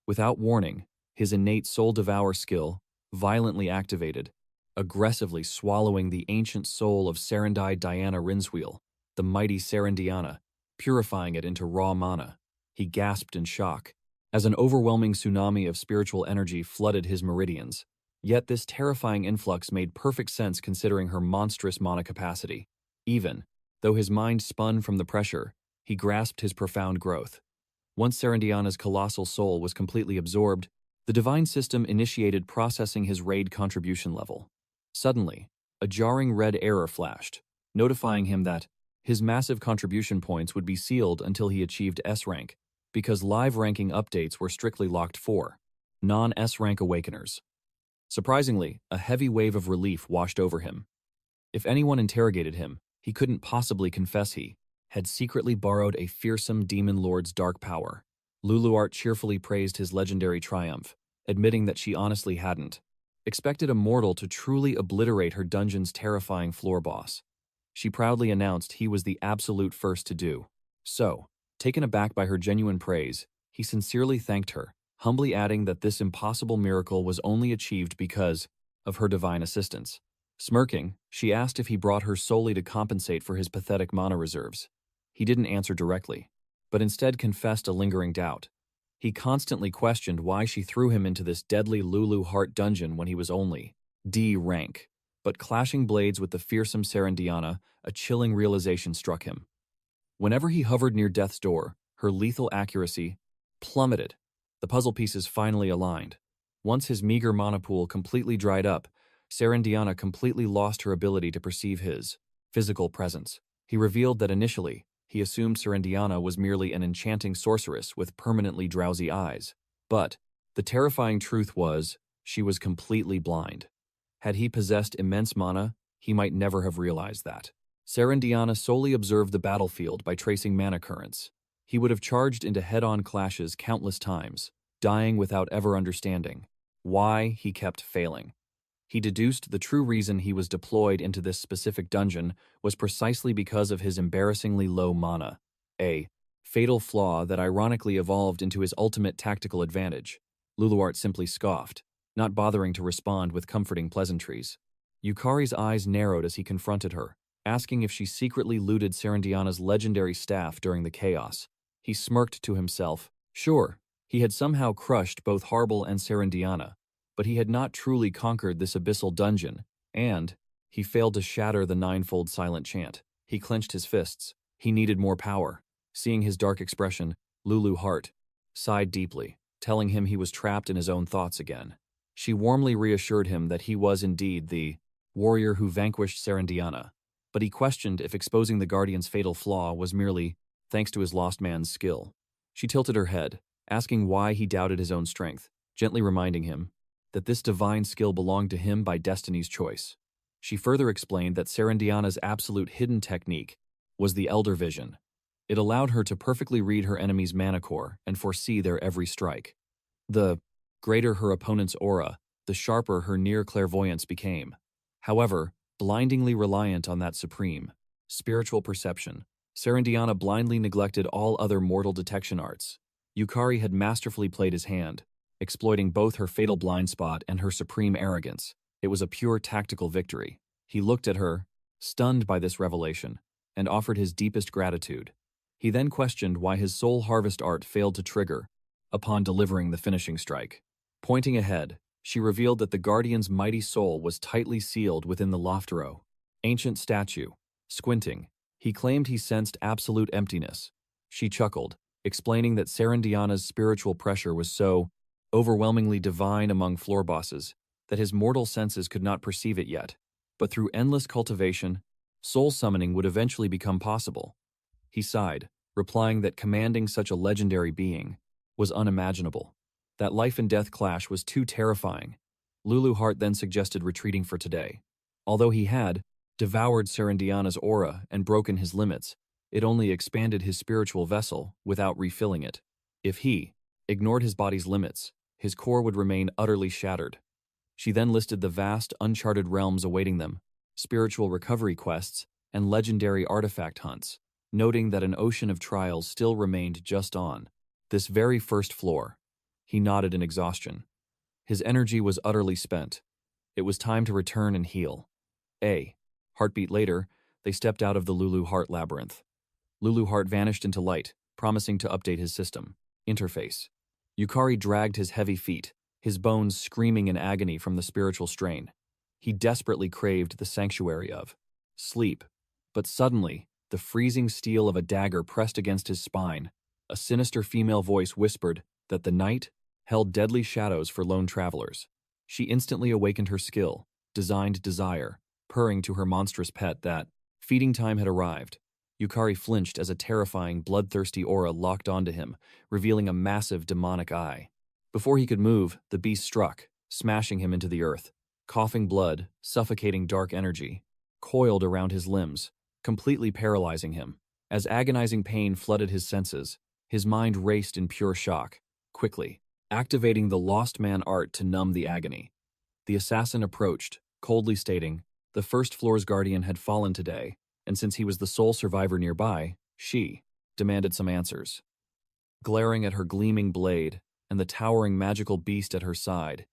Without warning, his innate Soul Devour skill violently activated, aggressively swallowing the ancient soul of Serendai Diana Rinswheel, the mighty Serendiana, purifying it into raw mana. He gasped in shock, as an overwhelming tsunami of spiritual energy flooded his meridians. Yet this terrifying influx made perfect sense considering her monstrous mana capacity. Even though his mind spun from the pressure, he grasped his profound growth. Once Serendiana's colossal soul was completely absorbed, the divine system initiated processing his raid contribution level. Suddenly, a jarring red error flashed, notifying him that his massive contribution points would be sealed until he achieved S rank. because live ranking updates were strictly locked for non-S rank awakeners. Surprisingly, a heavy wave of relief washed over him. If anyone interrogated him, he couldn't possibly confess he had secretly borrowed a fearsome demon lord's dark power. Lulu Hart cheerfully praised his legendary triumph, admitting that she honestly hadn't expected a mortal to truly obliterate her dungeon's terrifying floor boss. She proudly announced he was the absolute first to do so. Taken aback by her genuine praise, he sincerely thanked her, humbly adding that this impossible miracle was only achieved because of her divine assistance. Smirking, she asked if he brought her solely to compensate for his pathetic mana reserves. He didn't answer directly, but instead confessed a lingering doubt. He constantly questioned why she threw him into this deadly Lulu Hart dungeon when he was only D rank. But clashing blades with the fearsome Serendiana, a chilling realization struck him. Whenever he hovered near death's door, her lethal accuracy plummeted. The puzzle pieces finally aligned. Once his meager mana pool completely dried up, Serendiana completely lost her ability to perceive his physical presence. He revealed that initially, he assumed Serendiana was merely an enchanting sorceress with permanently drowsy eyes. But the terrifying truth was, she was completely blind. Had he possessed immense mana, he might never have realized that. Serendiana solely observed the battlefield by tracing mana currents. He would have charged into head-on clashes countless times, dying without ever understanding why he kept failing. He deduced the true reason he was deployed into this specific dungeon was precisely because of his embarrassingly low mana, a fatal flaw that ironically evolved into his ultimate tactical advantage. Lulu Hart simply scoffed, not bothering to respond with comforting pleasantries. Yukari's eyes narrowed as he confronted her, asking if she secretly looted Serendiana's legendary staff during the chaos. He smirked to himself. Sure, he had somehow crushed both Harble and Serendiana, but he had not truly conquered this abyssal dungeon, and he failed to shatter the ninefold silent chant. He clenched his fists. He needed more power. Seeing his dark expression, Lulu Hart sighed deeply, telling him he was trapped in his own thoughts again. She warmly reassured him that he was indeed the warrior who vanquished Serendiana, but he questioned if exposing the Guardian's fatal flaw was merely thanks to his lost man's skill. She tilted her head, asking why he doubted his own strength, gently reminding him that this divine skill belonged to him by destiny's choice. She further explained that Serendiana's absolute hidden technique was the Elder Vision. It allowed her to perfectly read her enemy's mana core and foresee their every strike. The greater her opponent's aura, the sharper her near clairvoyance became. However, blindingly reliant on that supreme spiritual perception, Serendiana blindly neglected all other mortal detection arts. Yukari had masterfully played his hand, exploiting both her fatal blind spot and her supreme arrogance. It was a pure tactical victory. He looked at her, stunned by this revelation, and offered his deepest gratitude. He then questioned why his soul harvest art failed to trigger upon delivering the finishing strike. Pointing ahead, she revealed that the Guardian's mighty soul was tightly sealed within the Loftero, ancient statue. Squinting, he claimed he sensed absolute emptiness. She chuckled, explaining that Serendiana's spiritual pressure was so overwhelmingly divine among floor bosses that his mortal senses could not perceive it yet. But through endless cultivation, soul summoning would eventually become possible. He sighed, replying that commanding such a legendary being was unimaginable. That life and death clash was too terrifying. Lulu Hart then suggested retreating for today. Although he had devoured Serendiana's aura and broken his limits, it only expanded his spiritual vessel without refilling it. If he ignored his body's limits, his core would remain utterly shattered. She then listed the vast, uncharted realms awaiting them, spiritual recovery quests, and legendary artifact hunts, noting that an ocean of trials still remained just on this very first floor. He nodded in exhaustion. His energy was utterly spent. It was time to return and heal. A heartbeat later, they stepped out of the Lulu Hart labyrinth. Lulu Hart vanished into light, promising to update his system. Interface. Yukari dragged his heavy feet, his bones screaming in agony from the spiritual strain. He desperately craved the sanctuary of sleep. But suddenly, the freezing steel of a dagger pressed against his spine. A sinister female voice whispered that the night held deadly shadows for lone travelers. She instantly awakened her skill, designed desire, purring to her monstrous pet that feeding time had arrived. Yukari flinched as a terrifying, bloodthirsty aura locked onto him, revealing a massive demonic eye. Before he could move, the beast struck, smashing him into the earth. Coughing blood, suffocating dark energy, coiled around his limbs, completely paralyzing him. As agonizing pain flooded his senses, his mind raced in pure shock, quickly, activating the Lost Man art to numb the agony. The assassin approached, coldly stating, the first floor's guardian had fallen today, and since he was the sole survivor nearby, she demanded some answers. Glaring at her gleaming blade and the towering magical beast at her side,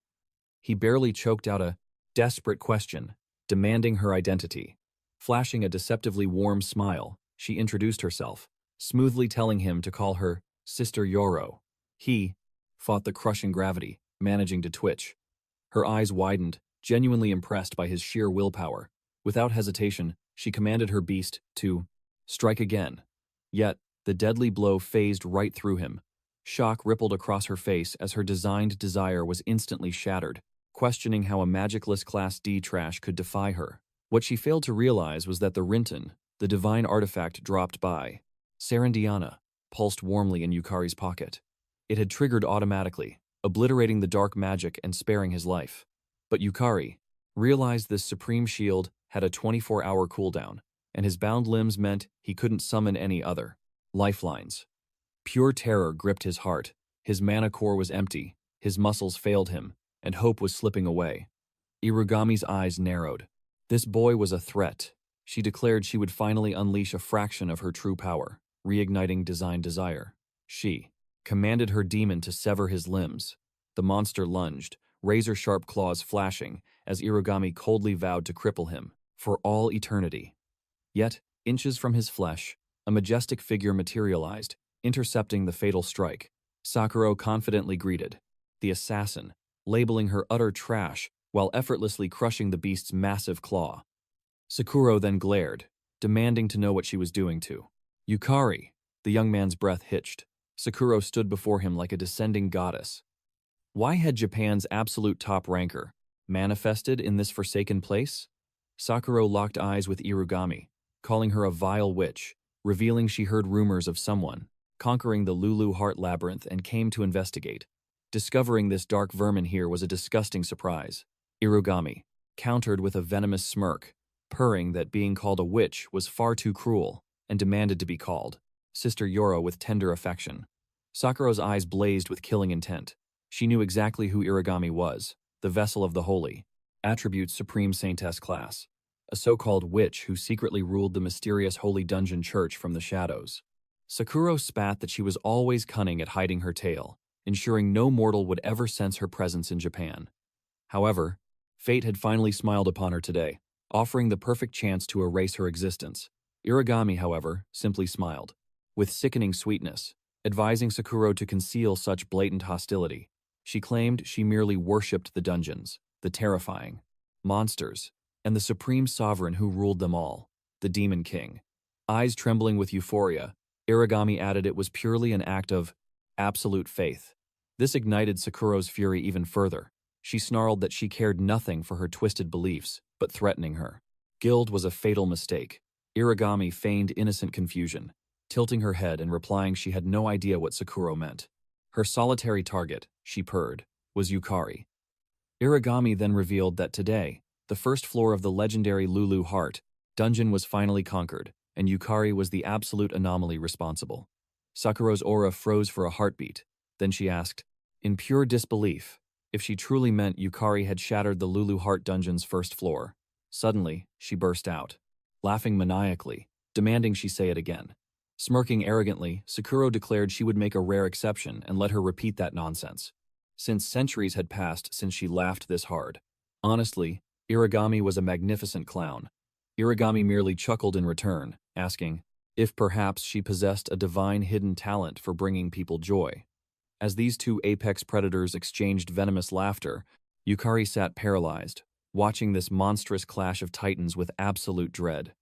he barely choked out a desperate question, demanding her identity. Flashing a deceptively warm smile, she introduced herself, smoothly telling him to call her Sister Yoro. He fought the crushing gravity, managing to twitch. Her eyes widened, genuinely impressed by his sheer willpower. Without hesitation, she commanded her beast to strike again. Yet, the deadly blow phased right through him. Shock rippled across her face as her designed desire was instantly shattered, questioning how a magicless Class D trash could defy her. What she failed to realize was that the Rinton, the divine artifact dropped by Serendiana, pulsed warmly in Yukari's pocket. It had triggered automatically, obliterating the dark magic and sparing his life. But Yukari realized this supreme shield had a 24-hour cooldown, and his bound limbs meant he couldn't summon any other lifelines. Pure terror gripped his heart. His mana core was empty, his muscles failed him, and hope was slipping away. Irugami's eyes narrowed. This boy was a threat. She declared she would finally unleash a fraction of her true power, reigniting design desire. She commanded her demon to sever his limbs. The monster lunged, razor-sharp claws flashing, as Irugami coldly vowed to cripple him for all eternity. Yet, inches from his flesh, a majestic figure materialized, intercepting the fatal strike. Sakura confidently greeted the assassin, labeling her utter trash while effortlessly crushing the beast's massive claw. Sakura then glared, demanding to know what she was doing to Yukari. The young man's breath hitched. Sakura stood before him like a descending goddess. Why had Japan's absolute top ranker manifested in this forsaken place? Sakura locked eyes with Irugami, calling her a vile witch, revealing she heard rumors of someone conquering the Lulu Hart labyrinth and came to investigate. Discovering this dark vermin here was a disgusting surprise. Irugami countered with a venomous smirk, purring that being called a witch was far too cruel, and demanded to be called Sister Yoro with tender affection. Sakura's eyes blazed with killing intent. She knew exactly who Irugami was, the vessel of the holy, attributes supreme saintess class, a so-called witch who secretly ruled the mysterious holy dungeon church from the shadows. Sakura spat that she was always cunning at hiding her tale, ensuring no mortal would ever sense her presence in Japan. However, fate had finally smiled upon her today, offering the perfect chance to erase her existence. Irugami, however, simply smiled, with sickening sweetness, advising Sakura to conceal such blatant hostility. She claimed she merely worshipped the dungeons, the terrifying monsters, and the supreme sovereign who ruled them all, the Demon King. Eyes trembling with euphoria, Irugami added it was purely an act of absolute faith. This ignited Sakura's fury even further. She snarled that she cared nothing for her twisted beliefs, but threatening her guild was a fatal mistake. Irugami feigned innocent confusion, tilting her head and replying she had no idea what Sakura meant. Her solitary target, she purred, was Yukari. Irugami then revealed that today, the first floor of the legendary Lulu Hart dungeon was finally conquered, and Yukari was the absolute anomaly responsible. Sakura's aura froze for a heartbeat. Then she asked, in pure disbelief, if she truly meant Yukari had shattered the Lulu Hart dungeon's first floor. Suddenly, she burst out, laughing maniacally, demanding she say it again. Smirking arrogantly, Sakura declared she would make a rare exception and let her repeat that nonsense, since centuries had passed since she laughed this hard. Honestly, Irugami was a magnificent clown. Irugami merely chuckled in return, asking if perhaps she possessed a divine hidden talent for bringing people joy. As these two apex predators exchanged venomous laughter, Yukari sat paralyzed, watching this monstrous clash of titans with absolute dread.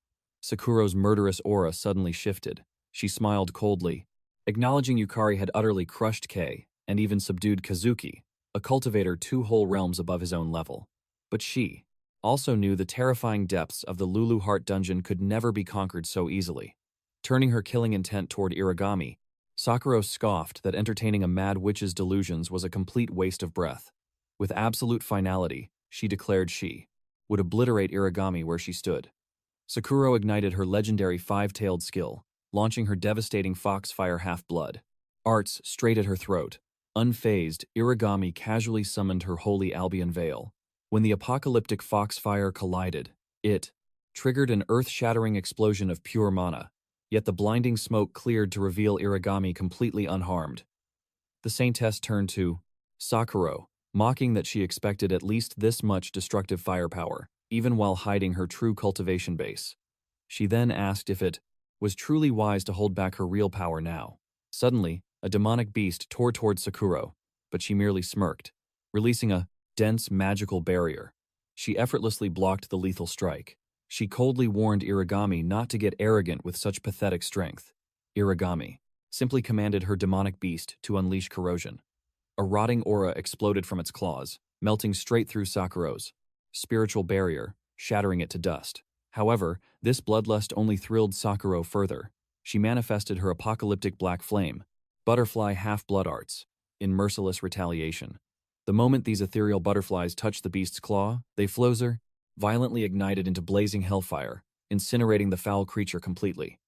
Sakura's murderous aura suddenly shifted. She smiled coldly, acknowledging Yukari had utterly crushed Kei and even subdued Kazuki, a cultivator 2 whole realms above his own level. But she also knew the terrifying depths of the Lulu Hart dungeon could never be conquered so easily. Turning her killing intent toward Irigami, Sakura scoffed that entertaining a mad witch's delusions was a complete waste of breath. With absolute finality, she declared she would obliterate Irigami where she stood. Sakura ignited her legendary five-tailed skill, launching her devastating foxfire half-blood. Arts straight at her throat. Unfazed, Irigami casually summoned her holy Albion Veil. When the apocalyptic foxfire collided, it triggered an earth-shattering explosion of pure mana, yet the blinding smoke cleared to reveal Irigami completely unharmed. The saintess turned to Sakura, mocking that she expected at least this much destructive firepower, even while hiding her true cultivation base. She then asked if it was truly wise to hold back her real power now. Suddenly, a demonic beast tore towards Sakura, but she merely smirked, releasing a dense magical barrier. She effortlessly blocked the lethal strike. She coldly warned Irigami not to get arrogant with such pathetic strength. Irigami simply commanded her demonic beast to unleash corrosion. A rotting aura exploded from its claws, melting straight through Sakura's spiritual barrier, shattering it to dust. However, this bloodlust only thrilled Sakura further. She manifested her apocalyptic black flame, butterfly half-blood arts, in merciless retaliation. The moment these ethereal butterflies touched the beast's claw, they violently ignited into blazing hellfire, incinerating the foul creature completely.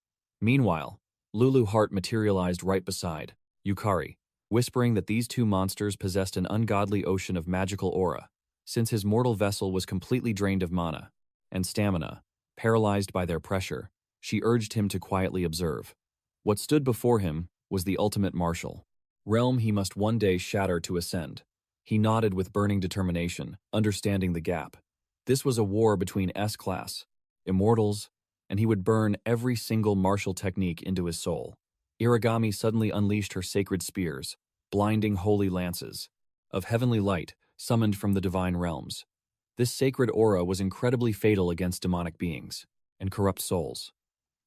Meanwhile, Lulu Hart materialized right beside Yukari, whispering that these two monsters possessed an ungodly ocean of magical aura. Since his mortal vessel was completely drained of mana and stamina, paralyzed by their pressure, she urged him to quietly observe. What stood before him was the ultimate martial realm he must one day shatter to ascend. He nodded with burning determination, understanding the gap. This was a war between S-class immortals, and he would burn every single martial technique into his soul. Irigami suddenly unleashed her sacred spears, blinding holy lances of heavenly light summoned from the divine realms. This sacred aura was incredibly fatal against demonic beings and corrupt souls.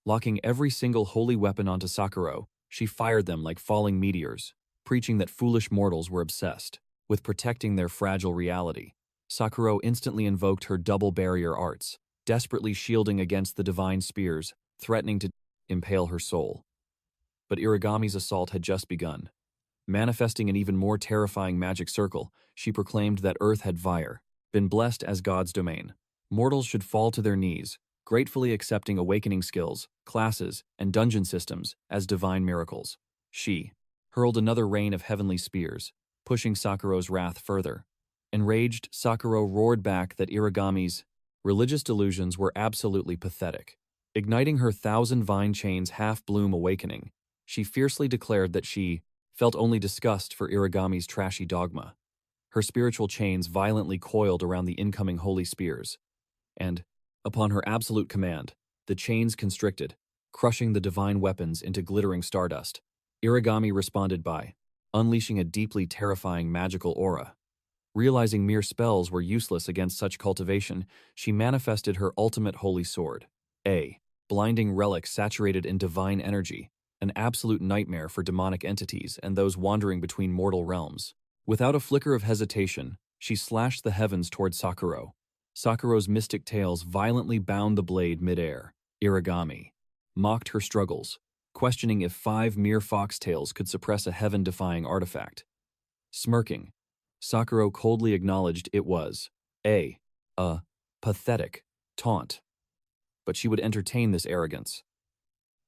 Locking every single holy weapon onto Sakura, she fired them like falling meteors, preaching that foolish mortals were obsessed with protecting their fragile reality. Sakura instantly invoked her double barrier arts, desperately shielding against the divine spears, threatening to impale her soul. But Irigami's assault had just begun. Manifesting an even more terrifying magic circle, she proclaimed that Earth had been blessed as God's domain. Mortals should fall to their knees, gratefully accepting awakening skills, classes, and dungeon systems as divine miracles. She hurled another rain of heavenly spears, pushing Sakura's wrath further. Enraged, Sakura roared back that Irigami's religious delusions were absolutely pathetic. Igniting her thousand vine chains half-bloom awakening, she fiercely declared that she felt only disgust for Irigami's trashy dogma. Her spiritual chains violently coiled around the incoming holy spears, and, upon her absolute command, the chains constricted, crushing the divine weapons into glittering stardust. Irigami responded by unleashing a deeply terrifying magical aura. Realizing mere spells were useless against such cultivation, she manifested her ultimate holy sword, a blinding relic saturated in divine energy, an absolute nightmare for demonic entities and those wandering between mortal realms. Without a flicker of hesitation, she slashed the heavens toward Sakura. Sakura's mystic tails violently bound the blade midair. Irigami mocked her struggles, questioning if 5 mere foxtails could suppress a heaven-defying artifact. Smirking, Sakura coldly acknowledged it was a pathetic taunt. But she would entertain this arrogance.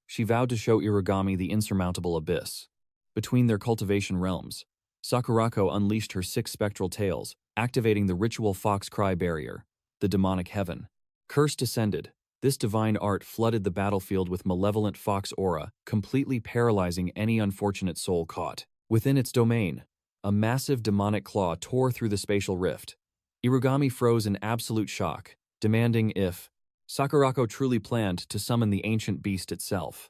She vowed to show Irigami the insurmountable abyss. Between their cultivation realms, Sakurako unleashed her 6 spectral tails, activating the ritual fox cry barrier, the demonic heaven. Curse descended. This divine art flooded the battlefield with malevolent fox aura, completely paralyzing any unfortunate soul caught within its domain. A massive demonic claw tore through the spatial rift. Irigami froze in absolute shock, demanding if Sakurako truly planned to summon the ancient beast itself.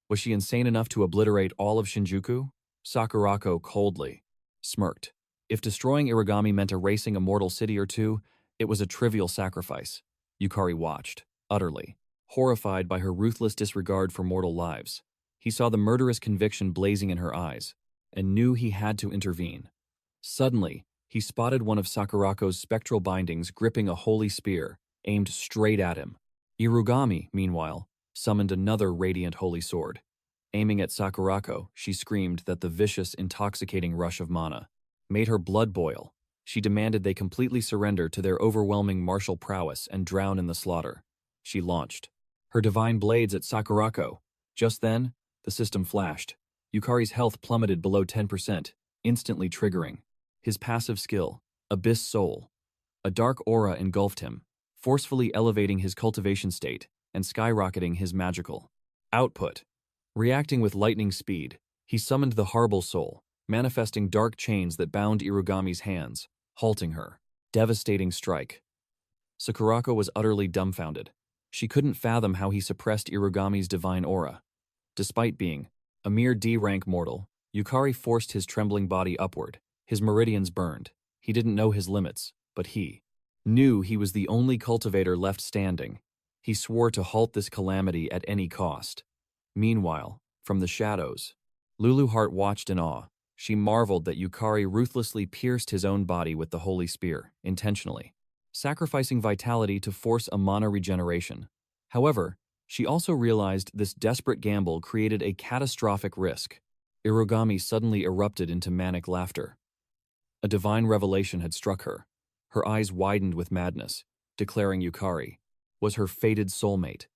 Was she insane enough to obliterate all of Shinjuku? Sakurako coldly smirked. If destroying Irigami meant erasing a mortal city or two, it was a trivial sacrifice. Yukari watched, utterly horrified by her ruthless disregard for mortal lives. He saw the murderous conviction blazing in her eyes, and knew he had to intervene. Suddenly, he spotted one of Sakurako's spectral bindings gripping a holy spear, aimed straight at him. Irigami, meanwhile, summoned another radiant holy sword. Aiming at Sakurako, she screamed that the vicious, intoxicating rush of mana made her blood boil. She demanded they completely surrender to their overwhelming martial prowess and drown in the slaughter. She launched her divine blades at Sakurako. Just then, the system flashed. Yukari's health plummeted below 10%, instantly triggering his passive skill, Abyss Soul. A dark aura engulfed him, forcefully elevating his cultivation state and skyrocketing his magical output. Reacting with lightning speed, he summoned the Harble Soul, manifesting dark chains that bound Irugami's hands, halting her. Devastating strike. Sakurako was utterly dumbfounded. She couldn't fathom how he suppressed Irugami's divine aura. Despite being a mere D-rank mortal, Yukari forced his trembling body upward. His meridians burned. He didn't know his limits, but he knew he was the only cultivator left standing. He swore to halt this calamity at any cost. Meanwhile, from the shadows, Lulu Hart watched in awe. She marveled that Yukari ruthlessly pierced his own body with the holy spear, intentionally, sacrificing vitality to force a mana regeneration. However, she also realized this desperate gamble created a catastrophic risk. Irugami suddenly erupted into manic laughter. A divine revelation had struck her. Her eyes widened with madness, declaring Yukari was her fated soulmate.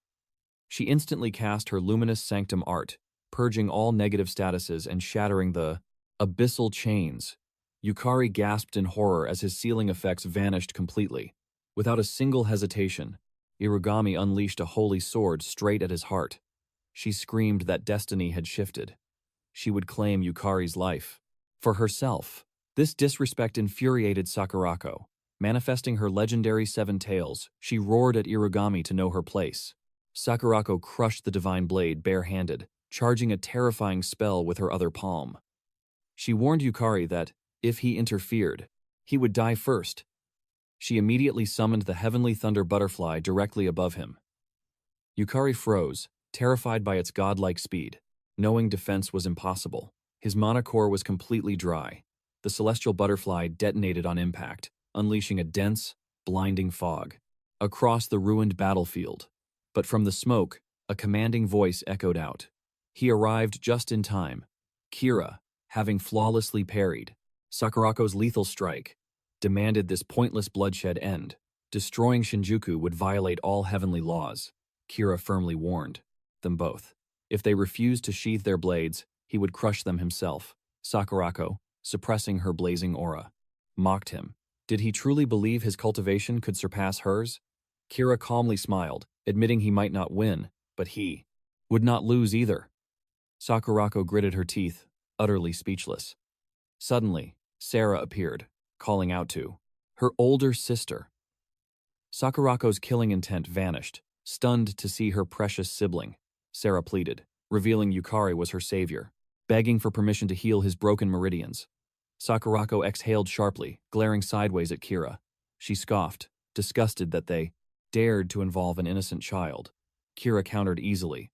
She instantly cast her luminous sanctum art, purging all negative statuses and shattering the abyssal chains. Yukari gasped in horror as his sealing effects vanished completely. Without a single hesitation, Irugami unleashed a holy sword straight at his heart. She screamed that destiny had shifted. She would claim Yukari's life for herself. This disrespect infuriated Sakurako. Manifesting her legendary seven tails, she roared at Irugami to know her place. Sakurako crushed the divine blade bare-handed, charging a terrifying spell with her other palm. She warned Yukari that, if he interfered, he would die first. She immediately summoned the heavenly thunder butterfly directly above him. Yukari froze, terrified by its godlike speed. Knowing defense was impossible, his mana core was completely dry. The celestial butterfly detonated on impact, unleashing a dense, blinding fog across the ruined battlefield. But from the smoke, a commanding voice echoed out. He arrived just in time. Kira, having flawlessly parried Sakurako's lethal strike, demanded this pointless bloodshed end. Destroying Shinjuku would violate all heavenly laws. Kira firmly warned them both. If they refused to sheathe their blades, he would crush them himself. Sakurako, suppressing her blazing aura, mocked him. Did he truly believe his cultivation could surpass hers? Kira calmly smiled, admitting he might not win, but he would not lose either. Sakurako gritted her teeth, utterly speechless. Suddenly, Sarah appeared, calling out to her older sister. Sakurako's killing intent vanished, stunned to see her precious sibling. Sarah pleaded, revealing Yukari was her savior, begging for permission to heal his broken meridians. Sakurako exhaled sharply, glaring sideways at Kira. She scoffed, disgusted that they dared to involve an innocent child. Kira countered easily.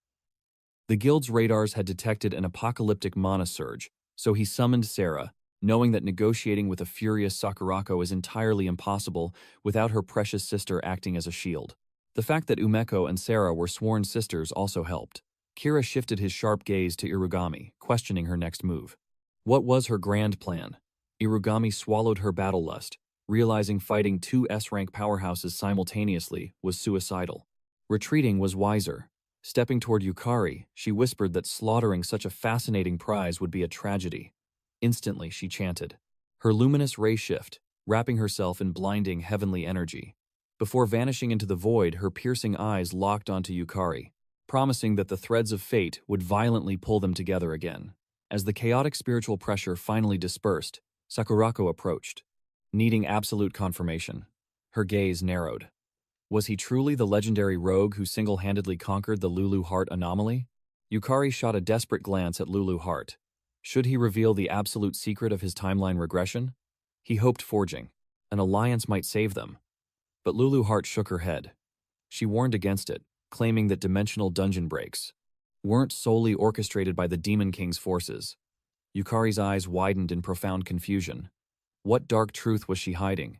The guild's radars had detected an apocalyptic mana surge, so he summoned Sarah, knowing that negotiating with a furious Sakurako is entirely impossible without her precious sister acting as a shield. The fact that Umeko and Sarah were sworn sisters also helped. Kira shifted his sharp gaze to Irugami, questioning her next move. What was her grand plan? Irugami swallowed her battle lust, realizing fighting two S-rank powerhouses simultaneously was suicidal. Retreating was wiser. Stepping toward Yukari, she whispered that slaughtering such a fascinating prize would be a tragedy. Instantly, she chanted, her luminous ray shift, wrapping herself in blinding heavenly energy. Before vanishing into the void, her piercing eyes locked onto Yukari, promising that the threads of fate would violently pull them together again. As the chaotic spiritual pressure finally dispersed, Sakurako approached, needing absolute confirmation. Her gaze narrowed. Was he truly the legendary rogue who single-handedly conquered the Lulu Hart anomaly? Yukari shot a desperate glance at Lulu Hart. Should he reveal the absolute secret of his timeline regression? He hoped forging an alliance might save them. But Lulu Hart shook her head. She warned against it, claiming that dimensional dungeon breaks weren't solely orchestrated by the Demon King's forces. Yukari's eyes widened in profound confusion. What dark truth was she hiding?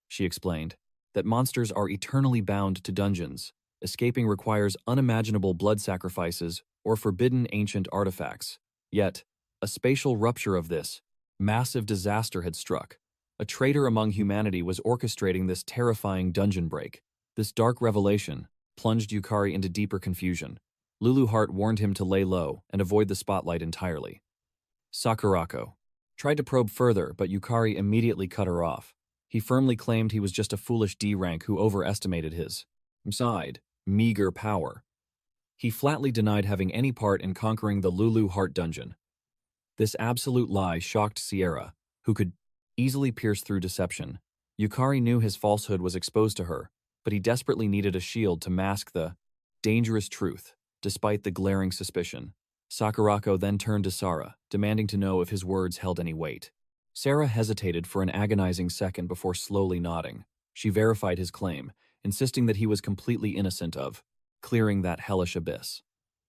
She explained that monsters are eternally bound to dungeons, Escaping requires unimaginable blood sacrifices or forbidden ancient artifacts. Yet, a spatial rupture of this massive disaster had struck. A traitor among humanity was orchestrating this terrifying dungeon break. This dark revelation plunged Yukari into deeper confusion. Lulu Hart warned him to lay low and avoid the spotlight entirely. Sakurako tried to probe further, but Yukari immediately cut her off. He firmly claimed he was just a foolish D rank who overestimated his meager power. He flatly denied having any part in conquering the Lulu Hart dungeon. This absolute lie shocked Sierra, who could easily pierce through deception. Yukari knew his falsehood was exposed to her, but he desperately needed a shield to mask the dangerous truth, despite the glaring suspicion. Sakurako then turned to Sarah, demanding to know if his words held any weight. Sarah hesitated for an agonizing second before slowly nodding. She verified his claim, insisting that he was completely innocent of clearing that hellish abyss.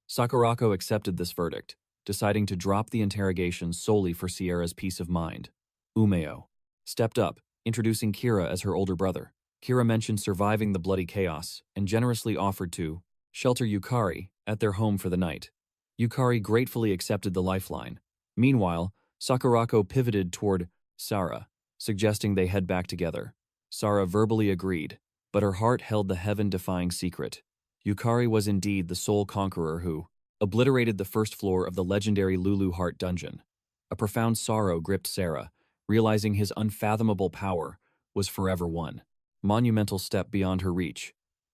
Sakurako accepted this verdict, deciding to drop the interrogation solely for Sierra's peace of mind. Umeo stepped up, introducing Kira as her older brother. Kira mentioned surviving the bloody chaos and generously offered to shelter Yukari at their home for the night. Yukari gratefully accepted the lifeline. Meanwhile, Sakurako pivoted toward Sarah, suggesting they head back together. Sarah verbally agreed, but her heart held the heaven-defying secret. Yukari was indeed the sole conqueror who obliterated the first floor of the legendary Lulu Hart dungeon. A profound sorrow gripped Sarah, realizing his unfathomable power was forever one monumental step beyond her reach.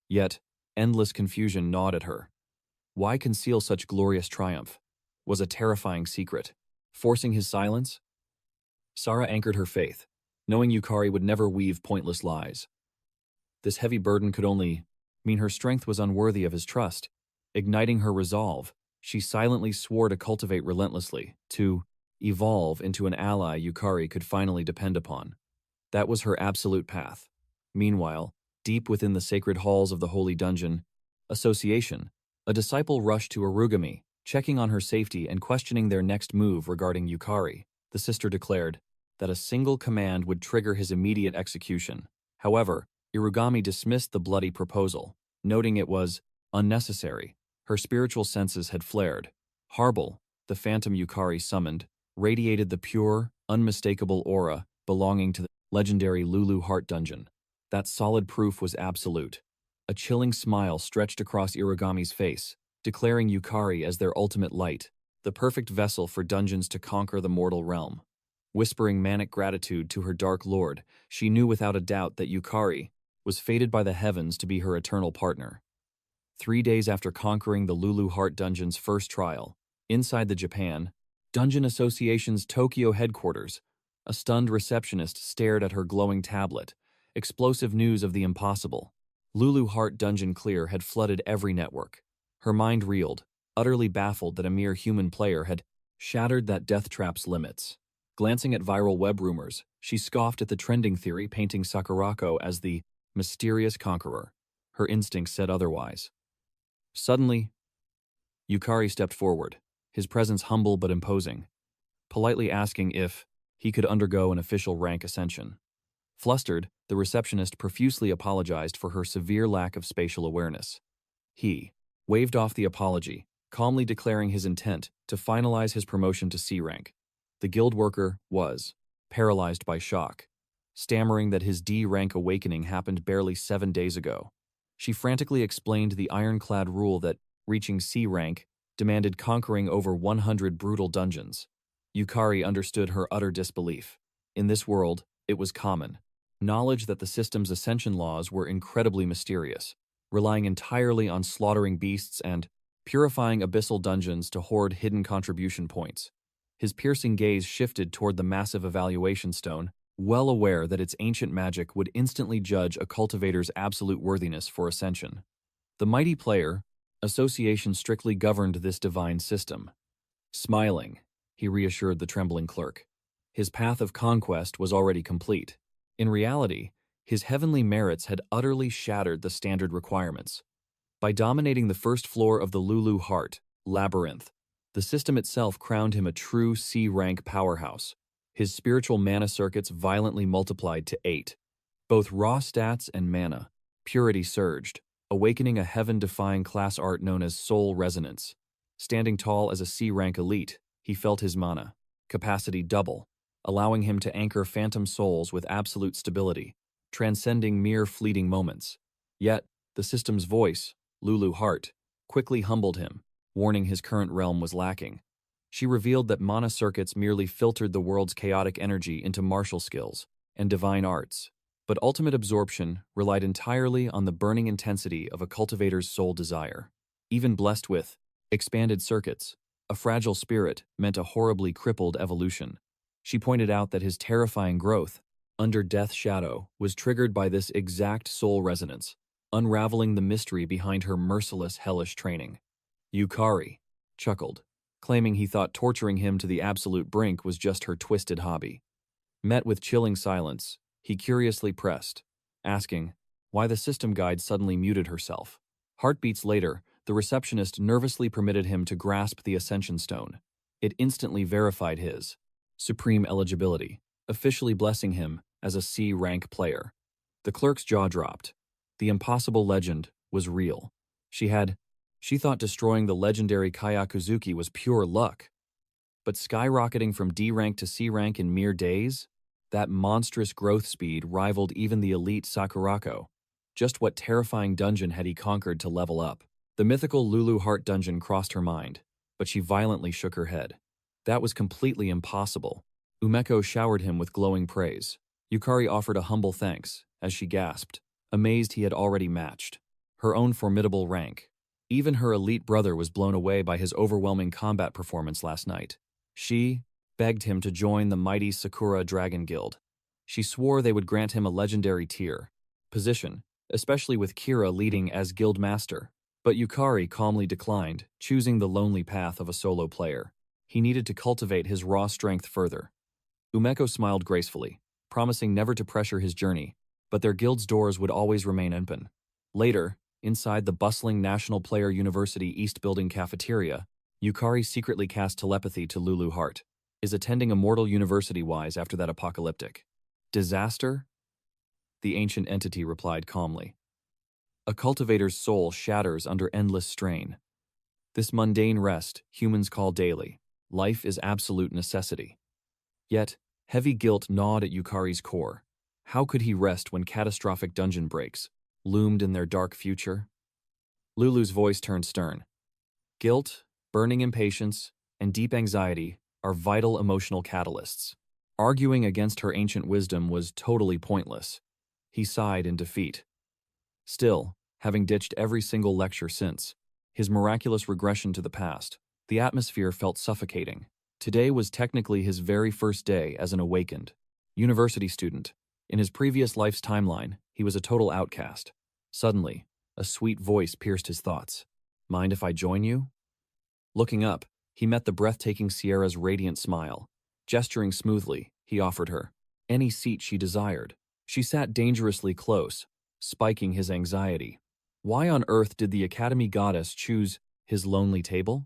Yet, endless confusion gnawed at her. Why conceal such glorious triumph? Was a terrifying secret. Forcing his silence? Sarah anchored her faith, knowing Yukari would never weave pointless lies. This heavy burden could only mean her strength was unworthy of his trust. Igniting her resolve, she silently swore to cultivate relentlessly, to evolve into an ally Yukari could finally depend upon. That was her absolute path. Meanwhile, deep within the sacred halls of the holy dungeon association, a disciple rushed to Arugami, checking on her safety and questioning their next move regarding Yukari. The sister declared that a single command would trigger his immediate execution. However, Irugami dismissed the bloody proposal, noting it was unnecessary. Her spiritual senses had flared. Harbel, the phantom Yukari summoned, radiated the pure, unmistakable aura belonging to the legendary Lulu Hart dungeon. That solid proof was absolute. A chilling smile stretched across Irugami's face, declaring Yukari as their ultimate light, the perfect vessel for dungeons to conquer the mortal realm. Whispering manic gratitude to her dark lord, she knew without a doubt that Yukari was fated by the heavens to be her eternal partner. 3 days after conquering the Lulu Hart dungeon's first trial, inside the Japan Dungeon Association's Tokyo headquarters, a stunned receptionist stared at her glowing tablet. Explosive news of the impossible. Lulu Hart Dungeon Clear had flooded every network. Her mind reeled, utterly baffled that a mere human player had shattered that death trap's limits. Glancing at viral web rumors, she scoffed at the trending theory painting Sakurako as the mysterious conqueror. Her instincts said otherwise. Suddenly, Yukari stepped forward, his presence humble but imposing, politely asking if he could undergo an official rank ascension. Flustered, the receptionist profusely apologized for her severe lack of spatial awareness. He waved off the apology, calmly declaring his intent to finalize his promotion to C rank. The guild worker was paralyzed by shock, stammering that his D rank awakening happened barely 7 days ago. She frantically explained the ironclad rule that reaching C rank demanded conquering over 100 brutal dungeons. Yukari understood her utter disbelief. In this world, it was common knowledge that the system's ascension laws were incredibly mysterious, relying entirely on slaughtering beasts and purifying abyssal dungeons to hoard hidden contribution points. His piercing gaze shifted toward the massive evaluation stone, well aware that its ancient magic would instantly judge a cultivator's absolute worthiness for ascension. The mighty player association strictly governed this divine system. Smiling, he reassured the trembling clerk. His path of conquest was already complete. In reality, his heavenly merits had utterly shattered the standard requirements. By dominating the first floor of the Lulu Hart labyrinth, the system itself crowned him a true C-rank powerhouse. His spiritual mana circuits violently multiplied to 8. Both raw stats and mana, purity surged, awakening a heaven-defying class art known as soul resonance. Standing tall as a C-rank elite, he felt his mana capacity double, allowing him to anchor phantom souls with absolute stability, transcending mere fleeting moments. Yet, the system's voice, Lulu Hart, quickly humbled him, warning his current realm was lacking. She revealed that mana circuits merely filtered the world's chaotic energy into martial skills and divine arts, but ultimate absorption relied entirely on the burning intensity of a cultivator's soul desire. Even blessed with expanded circuits, a fragile spirit meant a horribly crippled evolution. She pointed out that his terrifying growth, under Death's shadow, was triggered by this exact soul resonance, unraveling the mystery behind her merciless hellish training. Yukari chuckled, claiming he thought torturing him to the absolute brink was just her twisted hobby. Met with chilling silence, he curiously pressed, asking why the system guide suddenly muted herself. Heartbeats later, the receptionist nervously permitted him to grasp the Ascension Stone. It instantly verified his supreme eligibility, officially blessing him as a C-rank player. The clerk's jaw dropped. The impossible legend was real. She thought destroying the legendary Kyakuzuki was pure luck. But skyrocketing from D rank to C rank in mere days? That monstrous growth speed rivaled even the elite Sakurako. Just what terrifying dungeon had he conquered to level up? The mythical Lulu Hart dungeon crossed her mind, but she violently shook her head. That was completely impossible. Umeko showered him with glowing praise. Yukari offered a humble thanks, as she gasped, amazed he had already matched her own formidable rank. Even her elite brother was blown away by his overwhelming combat performance last night. She begged him to join the mighty Sakura Dragon Guild. She swore they would grant him a legendary tier position, especially with Kira leading as guild master. But Yukari calmly declined, choosing the lonely path of a solo player. He needed to cultivate his raw strength further. Umeko smiled gracefully, promising never to pressure his journey, but their guild's doors would always remain open. Later, inside the bustling National Player University East Building cafeteria, Yukari secretly cast telepathy to Lulu Hart. Is attending Immortal University wise after that apocalyptic disaster? The ancient entity replied calmly. A cultivator's soul shatters under endless strain. This mundane rest humans call daily. Life is absolute necessity. Yet, heavy guilt gnawed at Yukari's core. How could he rest when catastrophic dungeon breaks loomed in their dark future? Lulu's voice turned stern. Guilt, burning impatience, and deep anxiety are vital emotional catalysts. Arguing against her ancient wisdom was totally pointless. He sighed in defeat. Still, having ditched every single lecture since his miraculous regression to the past, the atmosphere felt suffocating. Today was technically his very first day as an awakened university student. In his previous life's timeline, he was a total outcast. Suddenly, a sweet voice pierced his thoughts. Mind if I join you? Looking up, he met the breathtaking Sierra's radiant smile. Gesturing smoothly, he offered her any seat she desired. She sat dangerously close, spiking his anxiety. Why on earth did the Academy goddess choose his lonely table?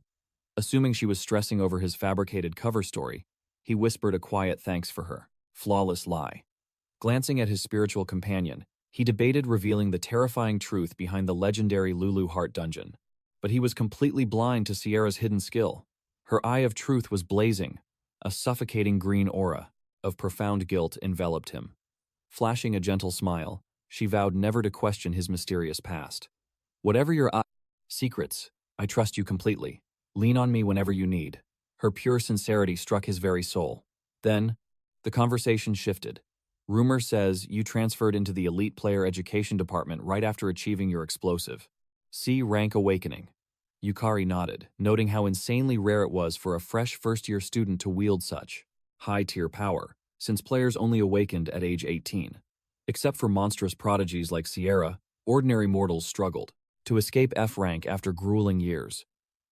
Assuming she was stressing over his fabricated cover story, he whispered a quiet thanks for her flawless lie. Glancing at his spiritual companion, he debated revealing the terrifying truth behind the legendary Lulu Hart dungeon. But he was completely blind to Sierra's hidden skill. Her eye of truth was blazing. A suffocating green aura of profound guilt enveloped him. Flashing a gentle smile, she vowed never to question his mysterious past. Whatever your secrets, I trust you completely. Lean on me whenever you need. Her pure sincerity struck his very soul. Then, the conversation shifted. Rumor says you transferred into the elite player education department right after achieving your explosive C-rank awakening. Yukari nodded, noting how insanely rare it was for a fresh first-year student to wield such high-tier power, since players only awakened at age 18. Except for monstrous prodigies like Sierra, ordinary mortals struggled to escape F-rank after grueling years.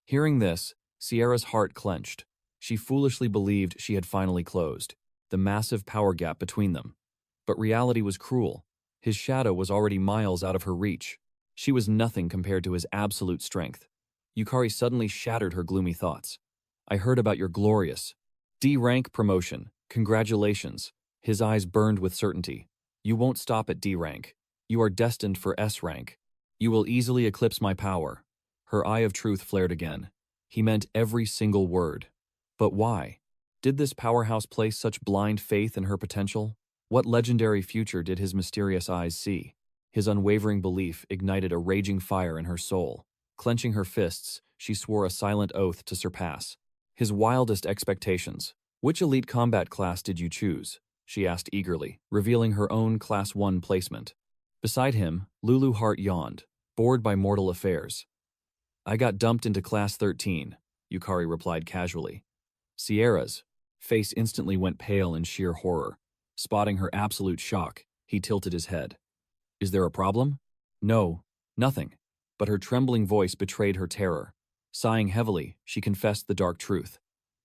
Hearing this, Sierra's heart clenched. She foolishly believed she had finally closed the massive power gap between them. But reality was cruel. His shadow was already miles out of her reach. She was nothing compared to his absolute strength. Yukari suddenly shattered her gloomy thoughts. I heard about your glorious D-rank promotion. Congratulations. His eyes burned with certainty. You won't stop at D-rank. You are destined for S-rank. You will easily eclipse my power. Her eye of truth flared again. He meant every single word. But why? Did this powerhouse place such blind faith in her potential? What legendary future did his mysterious eyes see? His unwavering belief ignited a raging fire in her soul. Clenching her fists, she swore a silent oath to surpass his wildest expectations. Which elite combat class did you choose? She asked eagerly, revealing her own Class 1 placement. Beside him, Lulu Hart yawned, bored by mortal affairs. I got dumped into Class 13, Yukari replied casually. Sierra's face instantly went pale in sheer horror. Spotting her absolute shock, he tilted his head. Is there a problem? No, nothing. But her trembling voice betrayed her terror. Sighing heavily, she confessed the dark truth.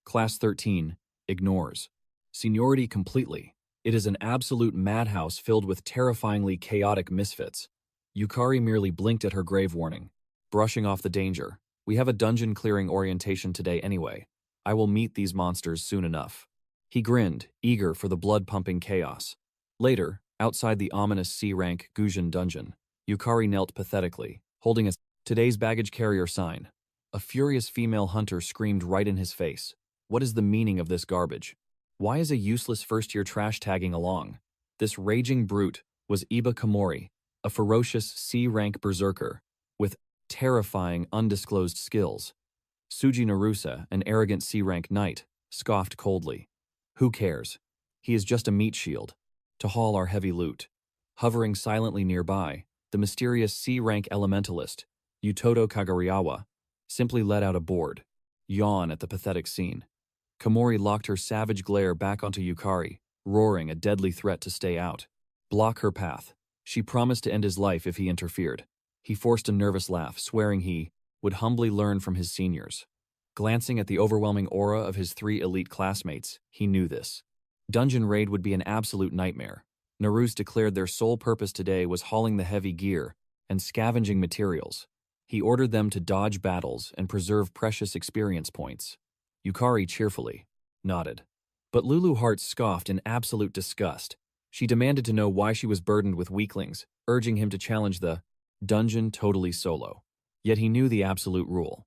Class 13 ignores seniority completely. It is an absolute madhouse filled with terrifyingly chaotic misfits. Yukari merely blinked at her grave warning, brushing off the danger. We have a dungeon clearing orientation today anyway. I will meet these monsters soon enough. He grinned, eager for the blood-pumping chaos. Later, outside the ominous C-rank Gujin dungeon, Yukari knelt pathetically, holding a today's baggage carrier sign. A furious female hunter screamed right in his face. What is the meaning of this garbage? Why is a useless first-year trash tagging along? This raging brute was Iba Komori, a ferocious C-rank berserker, with terrifying undisclosed skills. Suji Narusa, an arrogant C-rank knight, scoffed coldly. Who cares? He is just a meat shield, to haul our heavy loot. Hovering silently nearby, the mysterious C-rank elementalist, Utoto Kagariawa, simply let out a bored yawn at the pathetic scene. Komori locked her savage glare back onto Yukari, roaring a deadly threat to stay out. Block her path. She promised to end his life if he interfered. He forced a nervous laugh, swearing he would humbly learn from his seniors. Glancing at the overwhelming aura of his 3 elite classmates, he knew this. Dungeon raid would be an absolute nightmare. Naruse declared their sole purpose today was hauling the heavy gear and scavenging materials. He ordered them to dodge battles and preserve precious experience points. Yukari cheerfully nodded. But Lulu Hart scoffed in absolute disgust. She demanded to know why she was burdened with weaklings, urging him to challenge the dungeon totally solo. Yet he knew the absolute rule.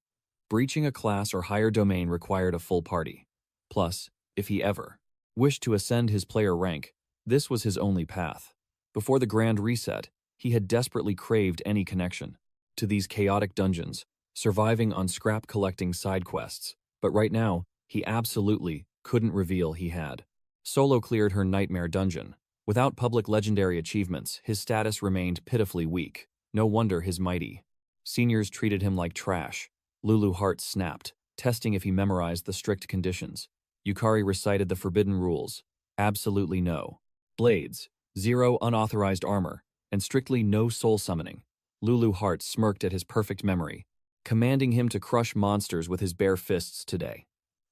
Breaching a class or higher domain required a full party. Plus, if he ever wished to ascend his player rank, this was his only path. Before the grand reset, he had desperately craved any connection to these chaotic dungeons, surviving on scrap-collecting side quests. But right now, he absolutely couldn't reveal he had. Solo cleared her nightmare dungeon. Without public legendary achievements, his status remained pitifully weak. No wonder his mighty seniors treated him like trash. Lulu Hart snapped, testing if he memorized the strict conditions. Yukari recited the forbidden rules. Absolutely no blades, 0 unauthorized armor, and strictly no soul summoning. Lulu Hart smirked at his perfect memory, commanding him to crush monsters with his bare fists today.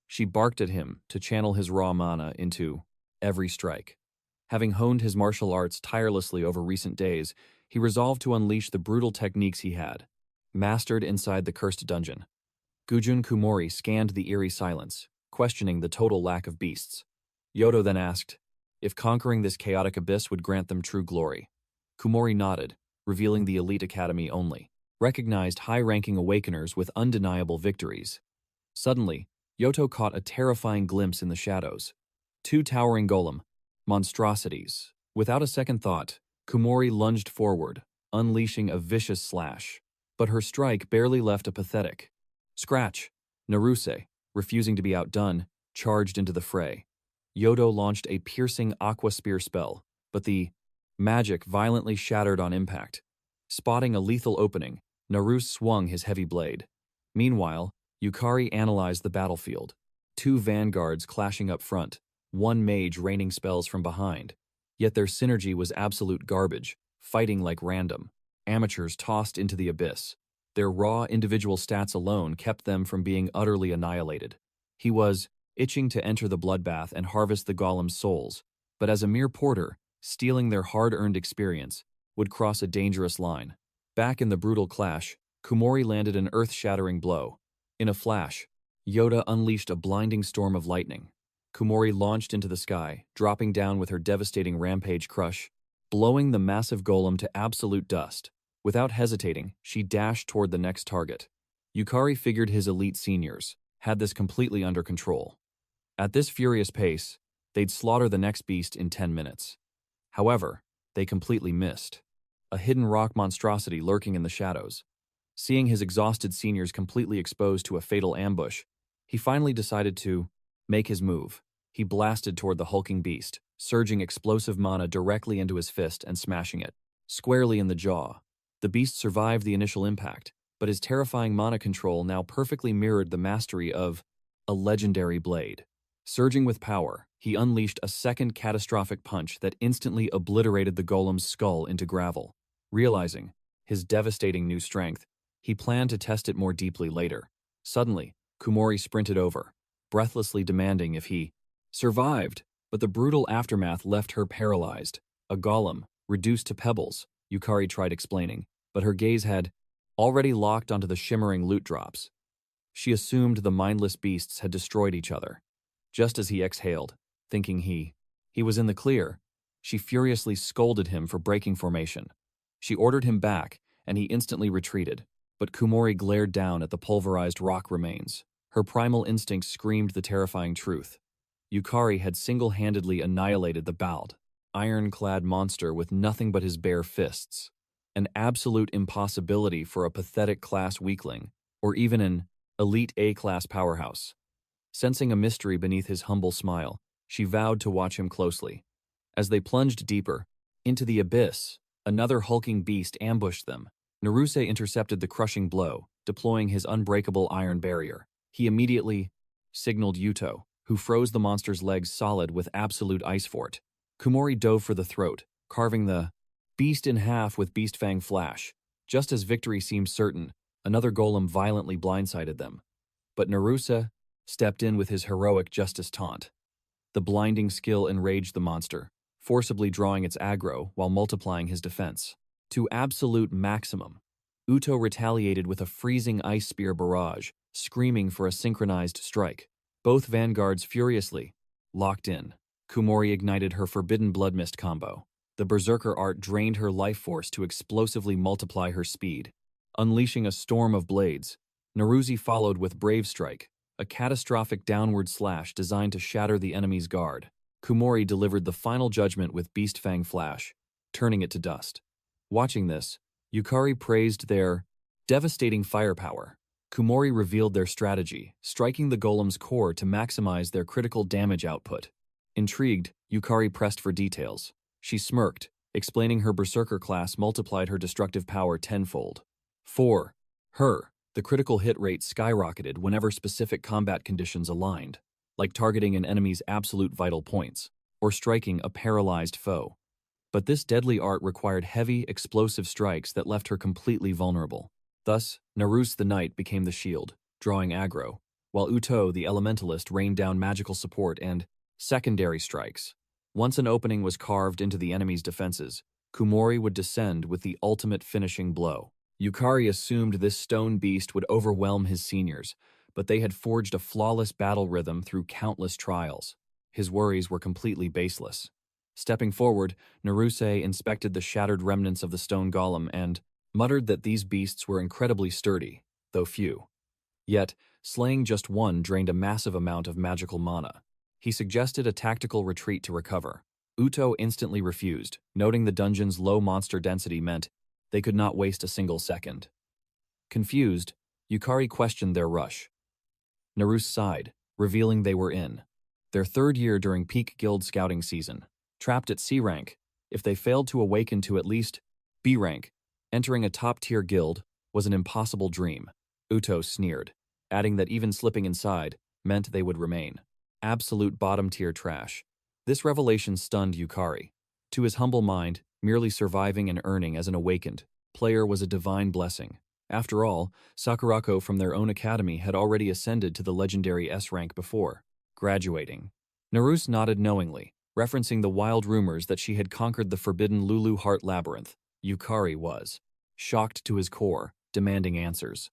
She barked at him to channel his raw mana into every strike. Having honed his martial arts tirelessly over recent days, he resolved to unleash the brutal techniques he had mastered inside the cursed dungeon. Gujun Komori scanned the eerie silence, questioning the total lack of beasts. Yodo then asked if conquering this chaotic abyss would grant them true glory. Komori nodded, revealing the elite academy only, recognized high-ranking awakeners with undeniable victories. Suddenly, Yoto caught a terrifying glimpse in the shadows. 2 towering golem monstrosities. Without a second thought, Komori lunged forward, unleashing a vicious slash. But her strike barely left a pathetic scratch. Naruse, refusing to be outdone, charged into the fray. Yodo launched a piercing aqua spear spell, but the magic violently shattered on impact. Spotting a lethal opening, Naruse swung his heavy blade. Meanwhile, Yukari analyzed the battlefield. 2 vanguards clashing up front, 1 mage raining spells from behind. Yet their synergy was absolute garbage, fighting like random amateurs tossed into the abyss. Their raw individual stats alone kept them from being utterly annihilated. He was itching to enter the bloodbath and harvest the golem's souls, but as a mere porter, stealing their hard-earned experience would cross a dangerous line. Back in the brutal clash, Komori landed an earth-shattering blow. In a flash, Yoda unleashed a blinding storm of lightning. Komori launched into the sky, dropping down with her devastating rampage crush, blowing the massive golem to absolute dust. Without hesitating, she dashed toward the next target. Yukari figured his elite seniors had this completely under control. At this furious pace, they'd slaughter the next beast in 10 minutes. However, they completely missed. A hidden rock monstrosity lurking in the shadows. Seeing his exhausted seniors completely exposed to a fatal ambush, he finally decided to make his move. He blasted toward the hulking beast, surging explosive mana directly into his fist and smashing it squarely in the jaw. The beast survived the initial impact, but his terrifying mana control now perfectly mirrored the mastery of a legendary blade. Surging with power, he unleashed a second catastrophic punch that instantly obliterated the golem's skull into gravel. Realizing his devastating new strength, he planned to test it more deeply later. Suddenly, Kumori sprinted over, breathlessly demanding if he survived, but the brutal aftermath left her paralyzed. A golem, reduced to pebbles, Yukari tried explaining, but her gaze had already locked onto the shimmering loot drops. She assumed the mindless beasts had destroyed each other. Just as he exhaled, thinking he was in the clear, she furiously scolded him for breaking formation. She ordered him back, and he instantly retreated, but Kumori glared down at the pulverized rock remains. Her primal instinct screamed the terrifying truth. Yukari had single-handedly annihilated the bald, iron-clad monster with nothing but his bare fists. An absolute impossibility for a pathetic class weakling, or even an elite A-class powerhouse. Sensing a mystery beneath his humble smile, she vowed to watch him closely. As they plunged deeper into the abyss, another hulking beast ambushed them. Naruse intercepted the crushing blow, deploying his unbreakable iron barrier. He immediately signaled Yuto, who froze the monster's legs solid with absolute ice fort. Kumori dove for the throat, carving the beast in half with Beast Fang Flash. Just as victory seemed certain, another golem violently blindsided them. But Naruse stepped in with his heroic justice taunt. The blinding skill enraged the monster, forcibly drawing its aggro while multiplying his defense to absolute maximum. Uto retaliated with a freezing ice spear barrage, screaming for a synchronized strike. Both vanguards furiously locked in. Kumori ignited her Forbidden Blood Mist combo. The Berserker art drained her life force to explosively multiply her speed. Unleashing a storm of blades, Naruse followed with Brave Strike, a catastrophic downward slash designed to shatter the enemy's guard. Kumori delivered the final judgment with Beast Fang Flash, turning it to dust. Watching this, Yukari praised their devastating firepower. Kumori revealed their strategy, striking the golem's core to maximize their critical damage output. Intrigued, Yukari pressed for details. She smirked, explaining her Berserker class multiplied her destructive power tenfold. For her, the critical hit rate skyrocketed whenever specific combat conditions aligned, like targeting an enemy's absolute vital points, or striking a paralyzed foe. But this deadly art required heavy, explosive strikes that left her completely vulnerable. Thus, Naruse the Knight became the shield, drawing aggro, while Uto the Elementalist rained down magical support and secondary strikes. Once an opening was carved into the enemy's defenses, Kumori would descend with the ultimate finishing blow. Yukari assumed this stone beast would overwhelm his seniors, but they had forged a flawless battle rhythm through countless trials. His worries were completely baseless. Stepping forward, Naruse inspected the shattered remnants of the stone golem and muttered that these beasts were incredibly sturdy, though few. Yet, slaying just one drained a massive amount of magical mana. He suggested a tactical retreat to recover. Uto instantly refused, noting the dungeon's low monster density meant they could not waste a single second. Confused, Yukari questioned their rush. Naruse sighed, revealing they were in their third year during peak guild scouting season. Trapped at C rank, if they failed to awaken to at least B rank, entering a top-tier guild was an impossible dream. Uto sneered, adding that even slipping inside meant they would remain absolute bottom-tier trash. This revelation stunned Yukari. To his humble mind, merely surviving and earning as an awakened player was a divine blessing. After all, Sakurako from their own academy had already ascended to the legendary S rank before graduating. Naruse nodded knowingly, referencing the wild rumors that she had conquered the forbidden Lulu Hart labyrinth. Yukari was shocked to his core, demanding answers.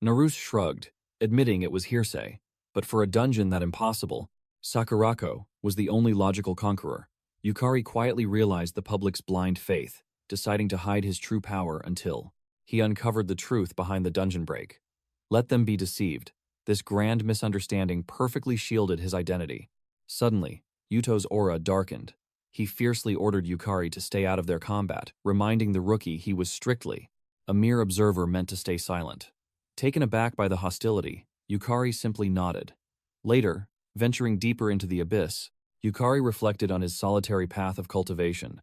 Naruse shrugged, admitting it was hearsay, but for a dungeon that impossible, Sakurako was the only logical conqueror. Yukari quietly realized the public's blind faith. deciding to hide his true power until he uncovered the truth behind the dungeon break. Let them be deceived. This grand misunderstanding perfectly shielded his identity. Suddenly, Yuto's aura darkened. He fiercely ordered Yukari to stay out of their combat, reminding the rookie he was strictly a mere observer meant to stay silent. Taken aback by the hostility, Yukari simply nodded. Later, venturing deeper into the abyss, Yukari reflected on his solitary path of cultivation.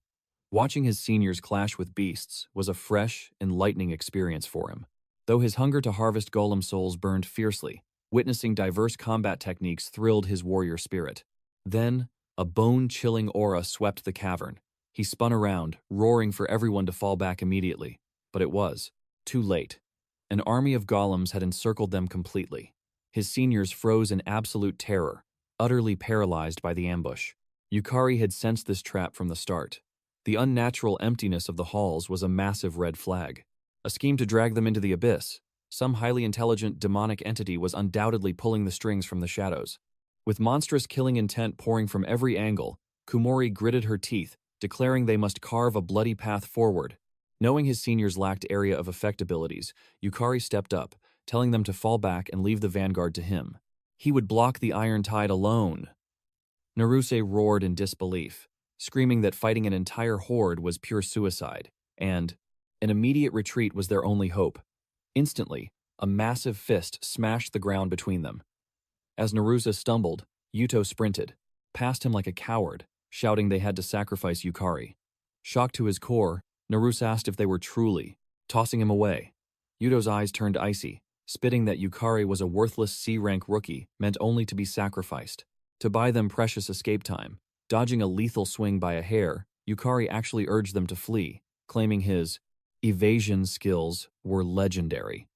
Watching his seniors clash with beasts was a fresh, enlightening experience for him. Though his hunger to harvest golem souls burned fiercely, witnessing diverse combat techniques thrilled his warrior spirit. Then, a bone-chilling aura swept the cavern. He spun around, roaring for everyone to fall back immediately. But it was too late. An army of golems had encircled them completely. His seniors froze in absolute terror, utterly paralyzed by the ambush. Yukari had sensed this trap from the start. The unnatural emptiness of the halls was a massive red flag. A scheme to drag them into the abyss. Some highly intelligent demonic entity was undoubtedly pulling the strings from the shadows. With monstrous killing intent pouring from every angle, Kumori gritted her teeth, declaring they must carve a bloody path forward. Knowing his seniors lacked area of effect abilities, Yukari stepped up, telling them to fall back and leave the vanguard to him. He would block the Iron Tide alone. Naruse roared in disbelief, screaming that fighting an entire horde was pure suicide, and an immediate retreat was their only hope. Instantly, a massive fist smashed the ground between them. As Naruse stumbled, Yuto sprinted, past him like a coward, shouting they had to sacrifice Yukari. Shocked to his core, Naruse asked if they were truly tossing him away. Yuto's eyes turned icy, spitting that Yukari was a worthless C-rank rookie meant only to be sacrificed. To buy them precious escape time, dodging a lethal swing by a hair, Yukari actually urged them to flee, claiming his evasion skills were legendary.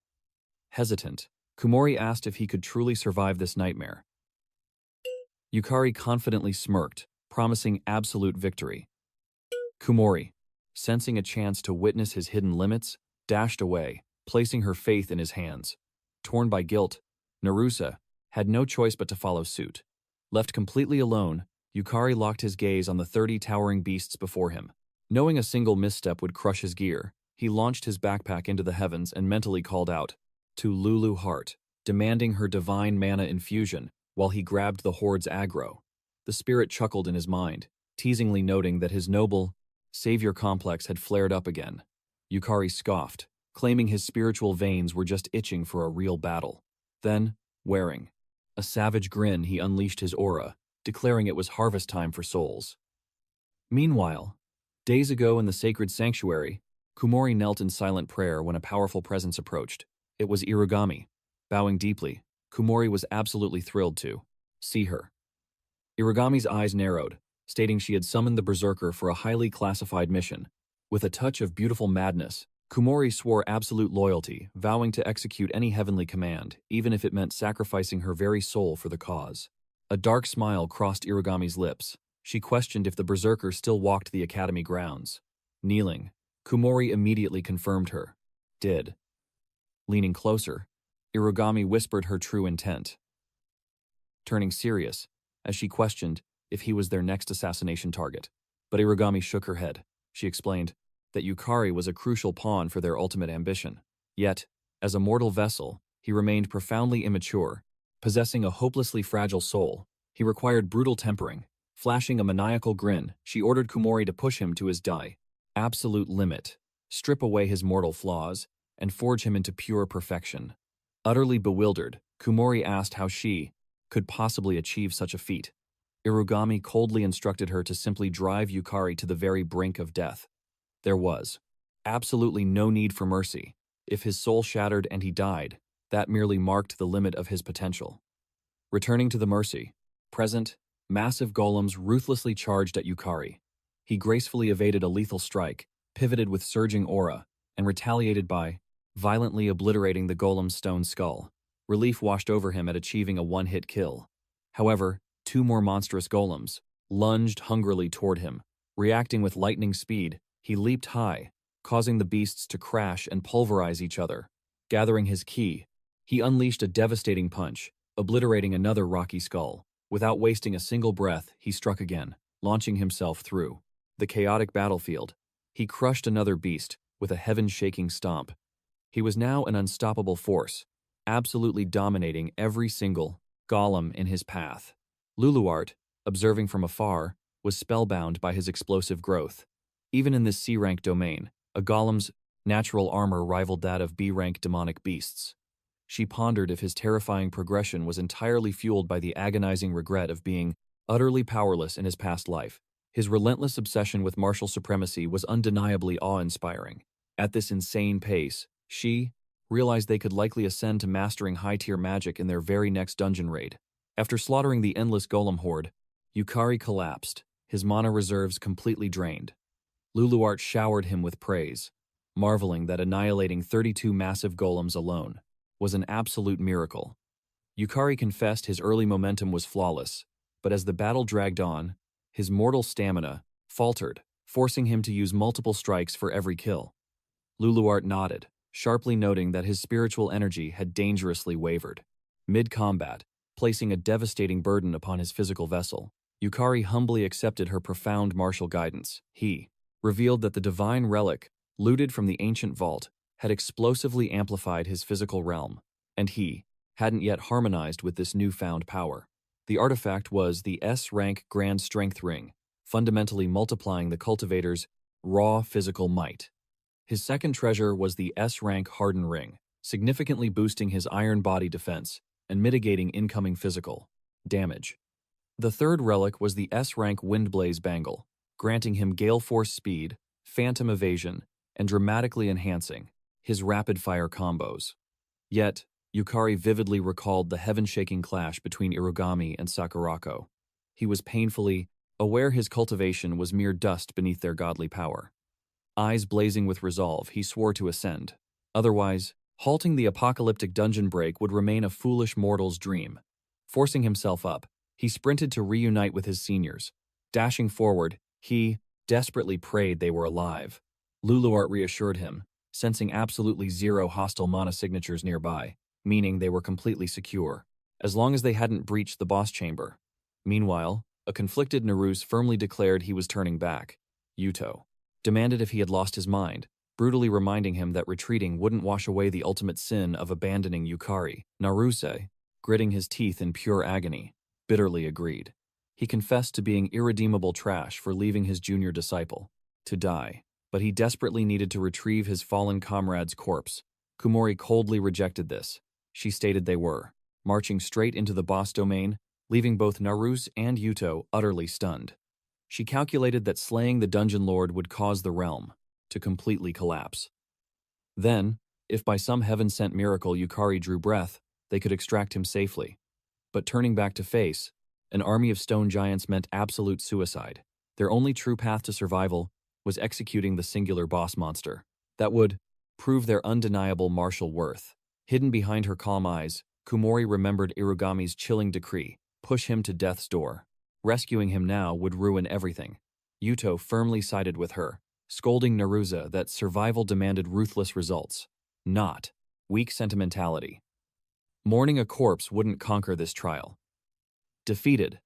Hesitant, Kumori asked if he could truly survive this nightmare. Yukari confidently smirked, promising absolute victory. Kumori, sensing a chance to witness his hidden limits, dashed away, placing her faith in his hands. Torn by guilt, Naruse had no choice but to follow suit. Left completely alone, Yukari locked his gaze on the 30 towering beasts before him. Knowing a single misstep would crush his gear, he launched his backpack into the heavens and mentally called out to Lulu Hart, demanding her divine mana infusion while he grabbed the horde's aggro. The spirit chuckled in his mind, teasingly noting that his noble savior complex had flared up again. Yukari scoffed, claiming his spiritual veins were just itching for a real battle. Then, wearing a savage grin, he unleashed his aura, declaring it was harvest time for souls. Meanwhile, days ago in the sacred sanctuary, Kumori knelt in silent prayer when a powerful presence approached. It was Irugami. Bowing deeply, Kumori was absolutely thrilled to see her. Irugami's eyes narrowed, stating she had summoned the berserker for a highly classified mission. With a touch of beautiful madness, Kumori swore absolute loyalty, vowing to execute any heavenly command, even if it meant sacrificing her very soul for the cause. A dark smile crossed Irugami's lips. She questioned if the berserker still walked the academy grounds. Kneeling, Kumori immediately confirmed her did. Leaning closer, Irugami whispered her true intent. Turning serious, as she questioned if he was their next assassination target. But Irugami shook her head. She explained that Yukari was a crucial pawn for their ultimate ambition. Yet, as a mortal vessel, he remained profoundly immature. Possessing a hopelessly fragile soul, he required brutal tempering. Flashing a maniacal grin, she ordered Kumori to push him to his absolute limit, strip away his mortal flaws, and forge him into pure perfection. Utterly bewildered, Kumori asked how she could possibly achieve such a feat. Irugami coldly instructed her to simply drive Yukari to the very brink of death. There was absolutely no need for mercy. If his soul shattered and he died, that merely marked the limit of his potential. Returning to the mercy, present, massive golems ruthlessly charged at Yukari. He gracefully evaded a lethal strike, pivoted with surging aura, and retaliated by violently obliterating the golem's stone skull. Relief washed over him at achieving a one-hit kill. However, two more monstrous golems lunged hungrily toward him. Reacting with lightning speed, he leaped high, causing the beasts to crash and pulverize each other. Gathering his ki, he unleashed a devastating punch, obliterating another rocky skull. Without wasting a single breath, he struck again, launching himself through the chaotic battlefield. He crushed another beast with a heaven-shaking stomp. He was now an unstoppable force, absolutely dominating every single golem in his path. Lulu Hart, observing from afar, was spellbound by his explosive growth. Even in this C-rank domain, a golem's natural armor rivaled that of B-rank demonic beasts. She pondered if his terrifying progression was entirely fueled by the agonizing regret of being utterly powerless in his past life. His relentless obsession with martial supremacy was undeniably awe-inspiring. At this insane pace, she realized they could likely ascend to mastering high-tier magic in their very next dungeon raid. After slaughtering the endless golem horde, Yukari collapsed, his mana reserves completely drained. Lulu Hart showered him with praise, marveling that annihilating 32 massive golems alone was an absolute miracle. Yukari confessed his early momentum was flawless, but as the battle dragged on, his mortal stamina faltered, forcing him to use multiple strikes for every kill. Lulu Hart nodded, sharply noting that his spiritual energy had dangerously wavered. Mid-combat, placing a devastating burden upon his physical vessel, Yukari humbly accepted her profound martial guidance. He revealed that the divine relic, looted from the ancient vault, had explosively amplified his physical realm, and he hadn't yet harmonized with this newfound power. The artifact was the S-rank Grand Strength Ring, fundamentally multiplying the cultivator's raw physical might. His second treasure was the S-rank Harden Ring, significantly boosting his iron body defense and mitigating incoming physical damage. The third relic was the S-rank Windblaze Bangle, granting him gale force speed, phantom evasion, and dramatically enhancing his rapid-fire combos. Yet, Yukari vividly recalled the heaven-shaking clash between Irugami and Sakurako. He was painfully aware his cultivation was mere dust beneath their godly power. Eyes blazing with resolve, he swore to ascend. Otherwise, halting the apocalyptic dungeon break would remain a foolish mortal's dream. Forcing himself up, he sprinted to reunite with his seniors. Dashing forward, he desperately prayed they were alive. Lulu Hart reassured him, sensing absolutely zero hostile mana signatures nearby, meaning they were completely secure, as long as they hadn't breached the boss chamber. Meanwhile, a conflicted Naruse firmly declared he was turning back. Yuto demanded if he had lost his mind, brutally reminding him that retreating wouldn't wash away the ultimate sin of abandoning Yukari. Naruse, gritting his teeth in pure agony, bitterly agreed. He confessed to being irredeemable trash for leaving his junior disciple to die, but he desperately needed to retrieve his fallen comrade's corpse. Kumori coldly rejected this. She stated they were marching straight into the boss domain, leaving both Naruse and Yuto utterly stunned. She calculated that slaying the dungeon lord would cause the realm to completely collapse. Then, if by some heaven-sent miracle Yukari drew breath, they could extract him safely. But turning back to face, an army of stone giants meant absolute suicide. Their only true path to survival was executing the singular boss monster. That would prove their undeniable martial worth. Hidden behind her calm eyes, Kumori remembered Irugami's chilling decree: push him to death's door. Rescuing him now would ruin everything. Yuto firmly sided with her, scolding Naruse that survival demanded ruthless results, not weak sentimentality. Mourning a corpse wouldn't conquer this trial. Defeated,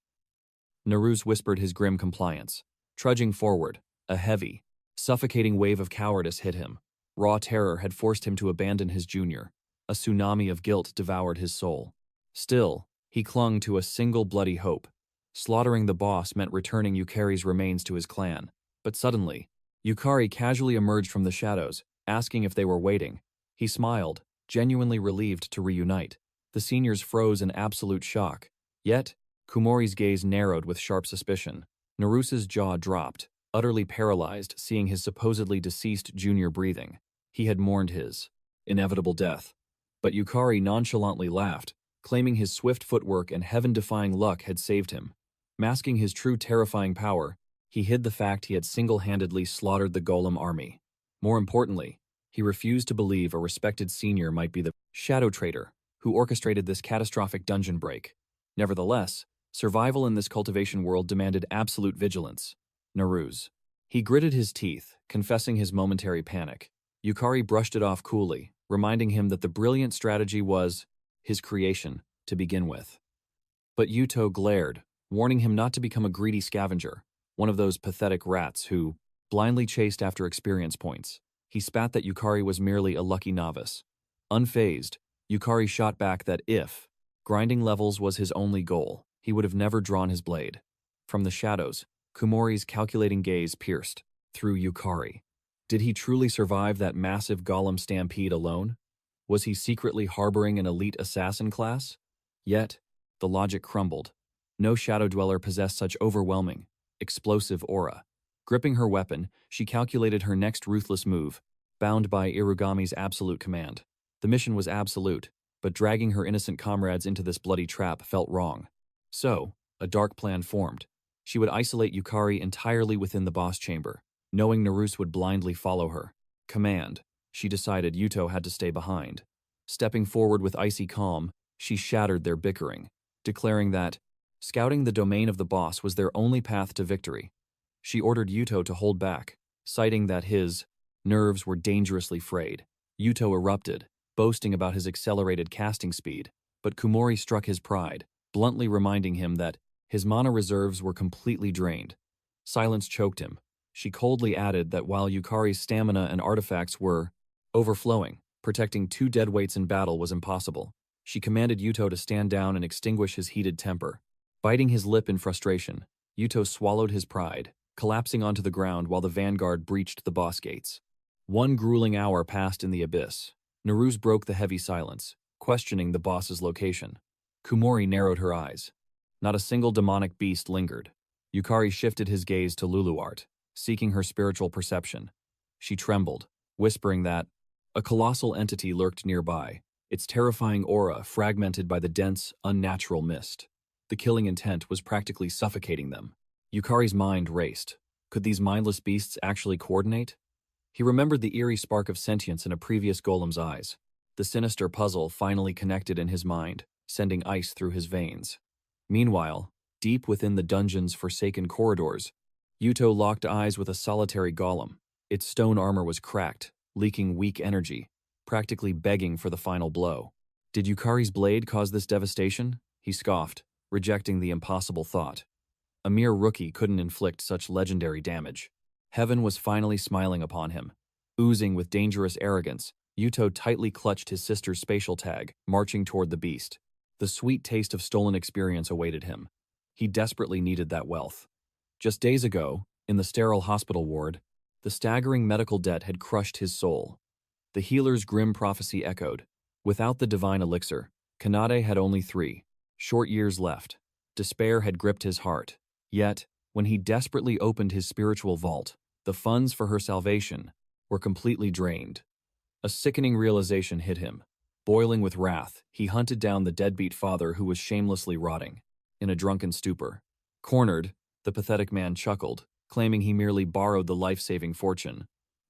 Naruse whispered his grim compliance. Trudging forward, a heavy, suffocating wave of cowardice hit him. Raw terror had forced him to abandon his junior. A tsunami of guilt devoured his soul. Still, he clung to a single bloody hope. Slaughtering the boss meant returning Yukari's remains to his clan. But suddenly, Yukari casually emerged from the shadows, asking if they were waiting. He smiled, genuinely relieved to reunite. The seniors froze in absolute shock. Yet, Kumori's gaze narrowed with sharp suspicion. Naruse's jaw dropped, utterly paralyzed seeing his supposedly deceased junior breathing. He had mourned his inevitable death. But Yukari nonchalantly laughed, claiming his swift footwork and heaven-defying luck had saved him. Masking his true terrifying power, he hid the fact he had single-handedly slaughtered the golem army. More importantly, he refused to believe a respected senior might be the shadow traitor who orchestrated this catastrophic dungeon break. Nevertheless, survival in this cultivation world demanded absolute vigilance. Naruse. He gritted his teeth, confessing his momentary panic. Yukari brushed it off coolly, reminding him that the brilliant strategy was his creation to begin with. But Yuto glared, warning him not to become a greedy scavenger, one of those pathetic rats who blindly chased after experience points. He spat that Yukari was merely a lucky novice. Unfazed, Yukari shot back that if grinding levels was his only goal, he would have never drawn his blade. From the shadows, Kumori's calculating gaze pierced through Yukari. Did he truly survive that massive golem stampede alone? Was he secretly harboring an elite assassin class? Yet, the logic crumbled. No Shadow Dweller possessed such overwhelming, explosive aura. Gripping her weapon, she calculated her next ruthless move, bound by Irugami's absolute command. The mission was absolute, but dragging her innocent comrades into this bloody trap felt wrong. So, a dark plan formed. She would isolate Yukari entirely within the boss chamber, knowing Naruse would blindly follow her. Command. She decided Yuto had to stay behind. Stepping forward with icy calm, she shattered their bickering, declaring that scouting the domain of the boss was their only path to victory. She ordered Yuto to hold back, citing that his nerves were dangerously frayed. Yuto erupted, boasting about his accelerated casting speed, but Kumori struck his pride, bluntly reminding him that his mana reserves were completely drained. Silence choked him. She coldly added that while Yukari's stamina and artifacts were overflowing, protecting 2 deadweights in battle was impossible. She commanded Yuto to stand down and extinguish his heated temper. Biting his lip in frustration, Yuto swallowed his pride, collapsing onto the ground while the vanguard breached the boss gates. 1 grueling hour passed in the abyss. Naruse broke the heavy silence, questioning the boss's location. Kumori narrowed her eyes. Not a single demonic beast lingered. Yukari shifted his gaze to Lulu Hart, seeking her spiritual perception. She trembled, whispering that a colossal entity lurked nearby, its terrifying aura fragmented by the dense, unnatural mist. The killing intent was practically suffocating them. Yukari's mind raced. Could these mindless beasts actually coordinate? He remembered the eerie spark of sentience in a previous golem's eyes. The sinister puzzle finally connected in his mind, sending ice through his veins. Meanwhile, deep within the dungeon's forsaken corridors, Yuto locked eyes with a solitary golem. Its stone armor was cracked, leaking weak energy, practically begging for the final blow. Did Yukari's blade cause this devastation? He scoffed, rejecting the impossible thought. A mere rookie couldn't inflict such legendary damage. Heaven was finally smiling upon him. Oozing with dangerous arrogance, Yuto tightly clutched his sister's spatial tag, marching toward the beast. The sweet taste of stolen experience awaited him. He desperately needed that wealth. Just days ago, in the sterile hospital ward, the staggering medical debt had crushed his soul. The healer's grim prophecy echoed. Without the divine elixir, Kanade had only 3 short years left. Despair had gripped his heart. Yet, when he desperately opened his spiritual vault, the funds for her salvation were completely drained. A sickening realization hit him. Boiling with wrath, he hunted down the deadbeat father who was shamelessly rotting, in a drunken stupor. Cornered, the pathetic man chuckled, claiming he merely borrowed the life-saving fortune.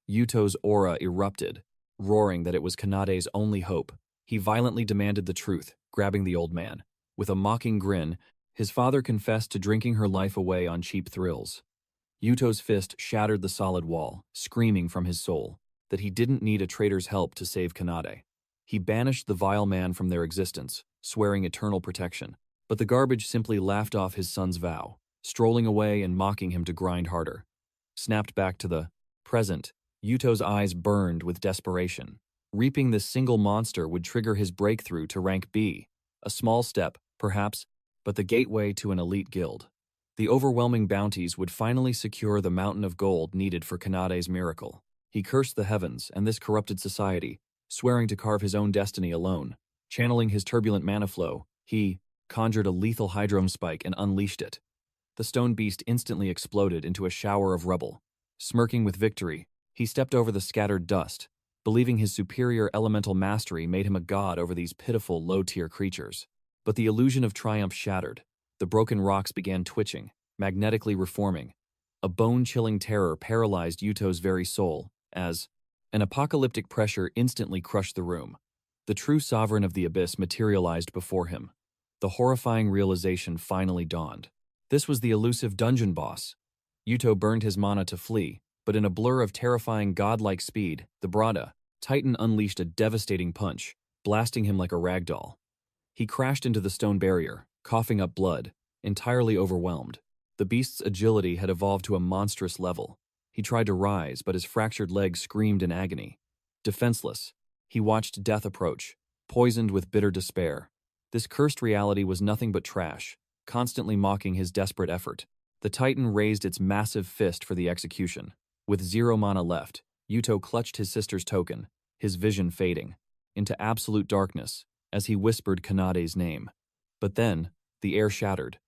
Yuto's aura erupted, roaring that it was Kanade's only hope. He violently demanded the truth, grabbing the old man. With a mocking grin, his father confessed to drinking her life away on cheap thrills. Yuto's fist shattered the solid wall, screaming from his soul that he didn't need a traitor's help to save Kanade. He banished the vile man from their existence, swearing eternal protection. But the garbage simply laughed off his son's vow, strolling away and mocking him to grind harder. Snapped back to the present, Yuto's eyes burned with desperation. Reaping this single monster would trigger his breakthrough to rank B. A small step, perhaps, but the gateway to an elite guild. The overwhelming bounties would finally secure the mountain of gold needed for Kanade's miracle. He cursed the heavens and this corrupted society, swearing to carve his own destiny alone. Channeling his turbulent mana flow, he conjured a lethal hydrome spike and unleashed it. The stone beast instantly exploded into a shower of rubble. Smirking with victory, he stepped over the scattered dust, believing his superior elemental mastery made him a god over these pitiful low-tier creatures. But the illusion of triumph shattered. The broken rocks began twitching, magnetically reforming. A bone-chilling terror paralyzed Yuto's very soul, as an apocalyptic pressure instantly crushed the room. The true sovereign of the abyss materialized before him. The horrifying realization finally dawned. This was the elusive dungeon boss. Yuto burned his mana to flee, but in a blur of terrifying godlike speed, the Brada Titan unleashed a devastating punch, blasting him like a ragdoll. He crashed into the stone barrier, coughing up blood, entirely overwhelmed. The beast's agility had evolved to a monstrous level. He tried to rise, but his fractured leg screamed in agony. Defenseless, he watched death approach, poisoned with bitter despair. This cursed reality was nothing but trash, constantly mocking his desperate effort. The Titan raised its massive fist for the execution. With 0 mana left, Yuto clutched his sister's token, his vision fading into absolute darkness as he whispered Kanade's name. But then, the air shattered.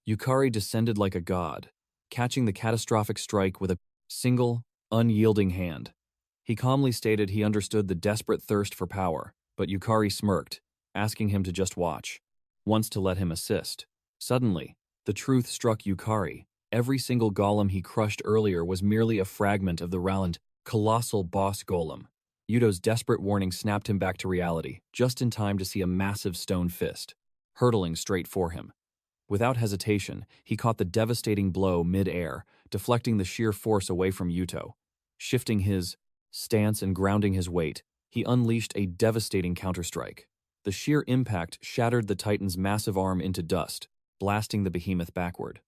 Yukari descended like a god, catching the catastrophic strike with a single, unyielding hand. He calmly stated he understood the desperate thirst for power, but Yukari smirked, asking him to just watch, once to let him assist. Suddenly, the truth struck Yukari. Every single golem he crushed earlier was merely a fragment of the Rowland colossal boss golem. Yuto's desperate warning snapped him back to reality, just in time to see a massive stone fist, hurtling straight for him. Without hesitation, he caught the devastating blow mid-air, deflecting the sheer force away from Yuto. Shifting his stance and grounding his weight, he unleashed a devastating counterstrike. The sheer impact shattered the Titan's massive arm into dust, blasting the behemoth backward.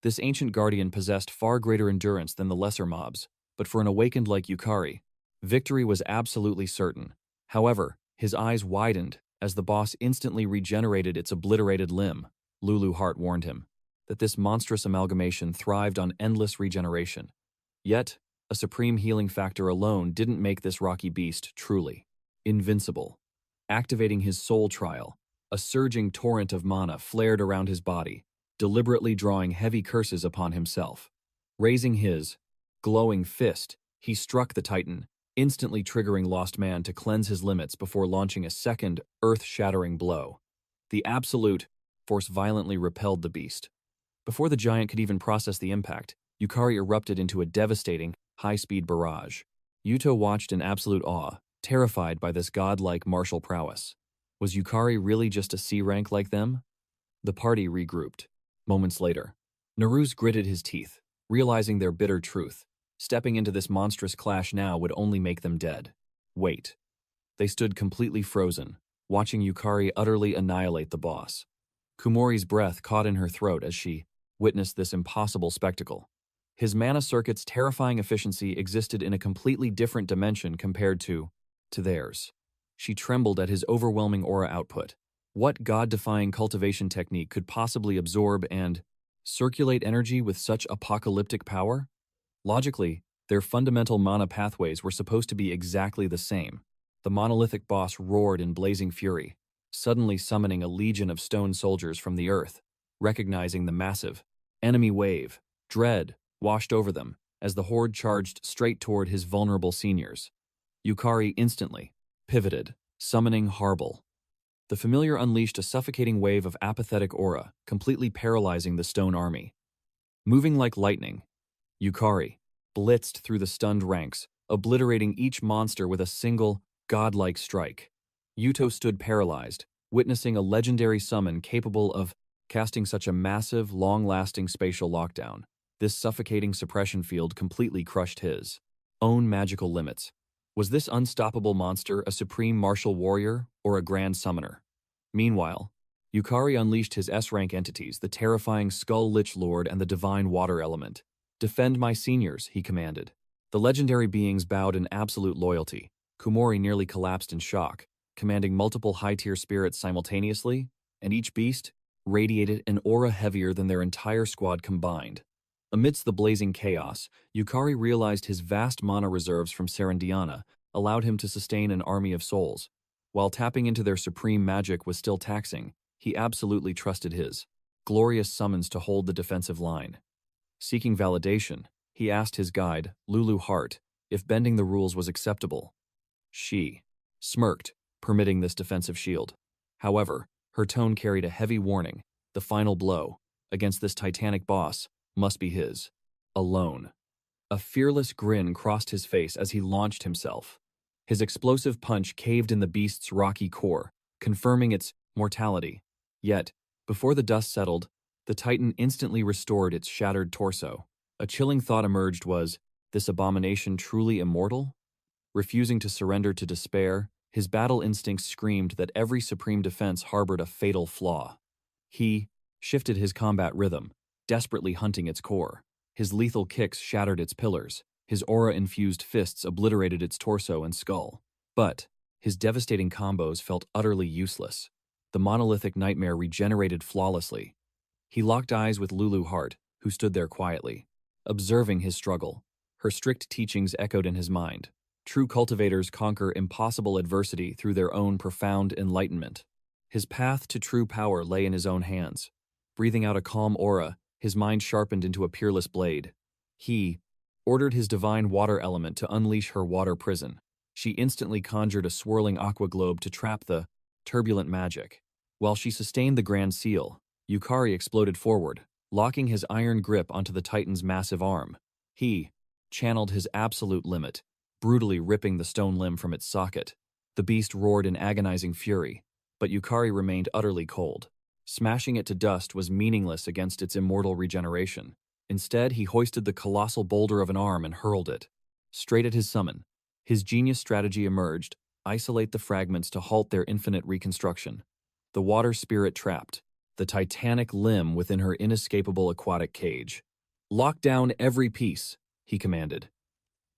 This ancient guardian possessed far greater endurance than the lesser mobs, but for an awakened like Yukari, victory was absolutely certain. However, his eyes widened as the boss instantly regenerated its obliterated limb. Lulu Hart warned him that this monstrous amalgamation thrived on endless regeneration. Yet, a supreme healing factor alone didn't make this rocky beast truly invincible. Activating his soul trial, a surging torrent of mana flared around his body, deliberately drawing heavy curses upon himself. Raising his glowing fist, he struck the Titan, instantly triggering Lost Man to cleanse his limits before launching a second, earth-shattering blow. The absolute force violently repelled the beast. Before the giant could even process the impact, Yukari erupted into a devastating, high-speed barrage. Yuto watched in absolute awe, terrified by this godlike martial prowess. Was Yukari really just a C-rank like them? The party regrouped. Moments later, Naruz gritted his teeth, realizing their bitter truth. Stepping into this monstrous clash now would only make them dead. Wait. They stood completely frozen, watching Yukari utterly annihilate the boss. Kumori's breath caught in her throat as she witnessed this impossible spectacle. His mana circuit's terrifying efficiency existed in a completely different dimension compared to theirs. She trembled at his overwhelming aura output. What god-defying cultivation technique could possibly absorb and circulate energy with such apocalyptic power? Logically, their fundamental mana pathways were supposed to be exactly the same. The monolithic boss roared in blazing fury, suddenly summoning a legion of stone soldiers from the earth. Recognizing the massive enemy wave, dread washed over them as the horde charged straight toward his vulnerable seniors. Yukari instantly pivoted, summoning Harble. The familiar unleashed a suffocating wave of apathetic aura, completely paralyzing the stone army. Moving like lightning, Yukari blitzed through the stunned ranks, obliterating each monster with a single, godlike strike. Yuto stood paralyzed, witnessing a legendary summon capable of casting such a massive, long-lasting spatial lockdown. This suffocating suppression field completely crushed his own magical limits. Was this unstoppable monster a supreme martial warrior or a grand summoner? Meanwhile, Yukari unleashed his S-rank entities, the terrifying Skull Lich Lord and the divine water element. "Defend my seniors," he commanded. The legendary beings bowed in absolute loyalty. Kumori nearly collapsed in shock, commanding multiple high-tier spirits simultaneously, and each beast radiated an aura heavier than their entire squad combined. Amidst the blazing chaos, Yukari realized his vast mana reserves from Serendiana allowed him to sustain an army of souls. While tapping into their supreme magic was still taxing, he absolutely trusted his glorious summons to hold the defensive line. Seeking validation, he asked his guide, Lulu Hart, if bending the rules was acceptable. She smirked, permitting this defensive shield. However, her tone carried a heavy warning. The final blow against this titanic boss must be his alone. A fearless grin crossed his face as he launched himself. His explosive punch caved in the beast's rocky core, confirming its mortality. Yet, before the dust settled, the Titan instantly restored its shattered torso. A chilling thought emerged: was this abomination truly immortal? Refusing to surrender to despair, his battle instincts screamed that every supreme defense harbored a fatal flaw. He shifted his combat rhythm, desperately hunting its core. His lethal kicks shattered its pillars, His aura-infused fists obliterated its torso and skull. But his devastating combos felt utterly useless. The monolithic nightmare regenerated flawlessly. He locked eyes with Lulu Hart, who stood there quietly, observing his struggle. Her strict teachings echoed in his mind. True cultivators conquer impossible adversity through their own profound enlightenment. His path to true power lay in his own hands. Breathing out a calm aura, his mind sharpened into a peerless blade. He ordered his divine water element to unleash her water prison. She instantly conjured a swirling aqua globe to trap the turbulent magic. While she sustained the grand seal, Yukari exploded forward, locking his iron grip onto the Titan's massive arm. He channeled his absolute limit, brutally ripping the stone limb from its socket. The beast roared in agonizing fury, but Yukari remained utterly cold. Smashing it to dust was meaningless against its immortal regeneration. Instead, he hoisted the colossal boulder of an arm and hurled it straight at his summon. His genius strategy emerged: isolate the fragments to halt their infinite reconstruction. The water spirit trapped, the titanic limb within her inescapable aquatic cage. Lock down every piece, he commanded.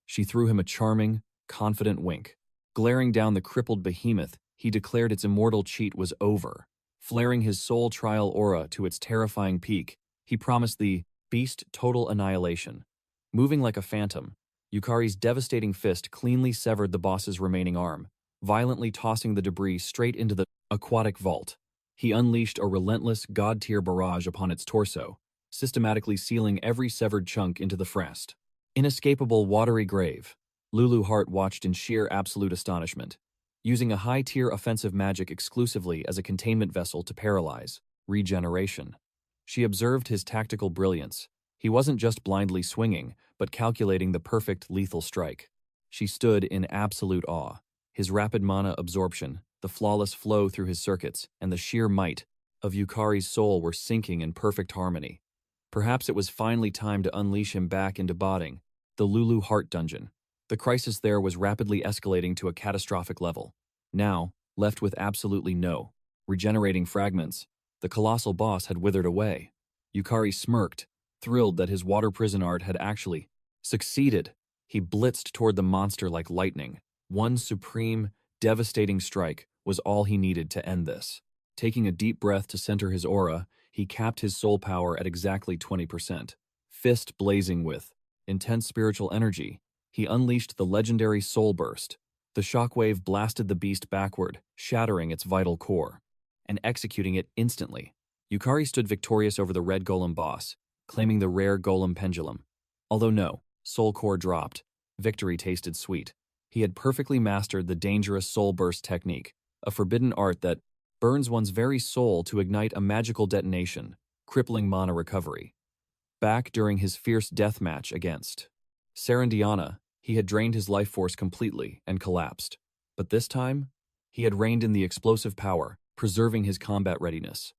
She threw him a charming, confident wink. Glaring down the crippled behemoth, he declared its immortal cheat was over. Flaring his soul trial aura to its terrifying peak, he promised the beast total annihilation. Moving like a phantom, Yukari's devastating fist cleanly severed the boss's remaining arm, violently tossing the debris straight into the aquatic vault. He unleashed a relentless, god-tier barrage upon its torso, systematically sealing every severed chunk into the frest. Inescapable watery grave. Lulu Hart watched in sheer absolute astonishment, using a high-tier offensive magic exclusively as a containment vessel to paralyze regeneration. She observed his tactical brilliance. He wasn't just blindly swinging, but calculating the perfect lethal strike. She stood in absolute awe. His rapid mana absorption, the flawless flow through his circuits, and the sheer might of Yukari's soul were syncing in perfect harmony. Perhaps it was finally time to unleash him back into Botting, the Lulu Hart dungeon. The crisis there was rapidly escalating to a catastrophic level. Now, left with absolutely no regenerating fragments, the colossal boss had withered away. Yukari smirked, thrilled that his water prison art had actually succeeded. He blitzed toward the monster like lightning. One supreme, devastating strike was all he needed to end this. Taking a deep breath to center his aura, he capped his soul power at exactly 20%. Fist blazing with intense spiritual energy, he unleashed the legendary Soul Burst. The shockwave blasted the beast backward, shattering its vital core, and executing it instantly. Yukari stood victorious over the red golem boss, claiming the rare golem pendulum. Although no soul core dropped, victory tasted sweet. He had perfectly mastered the dangerous Soul Burst technique, a forbidden art that burns one's very soul to ignite a magical detonation, crippling mana recovery. Back during his fierce death match against Serendiana, he had drained his life force completely and collapsed. But this time, he had reined in the explosive power, preserving his combat readiness.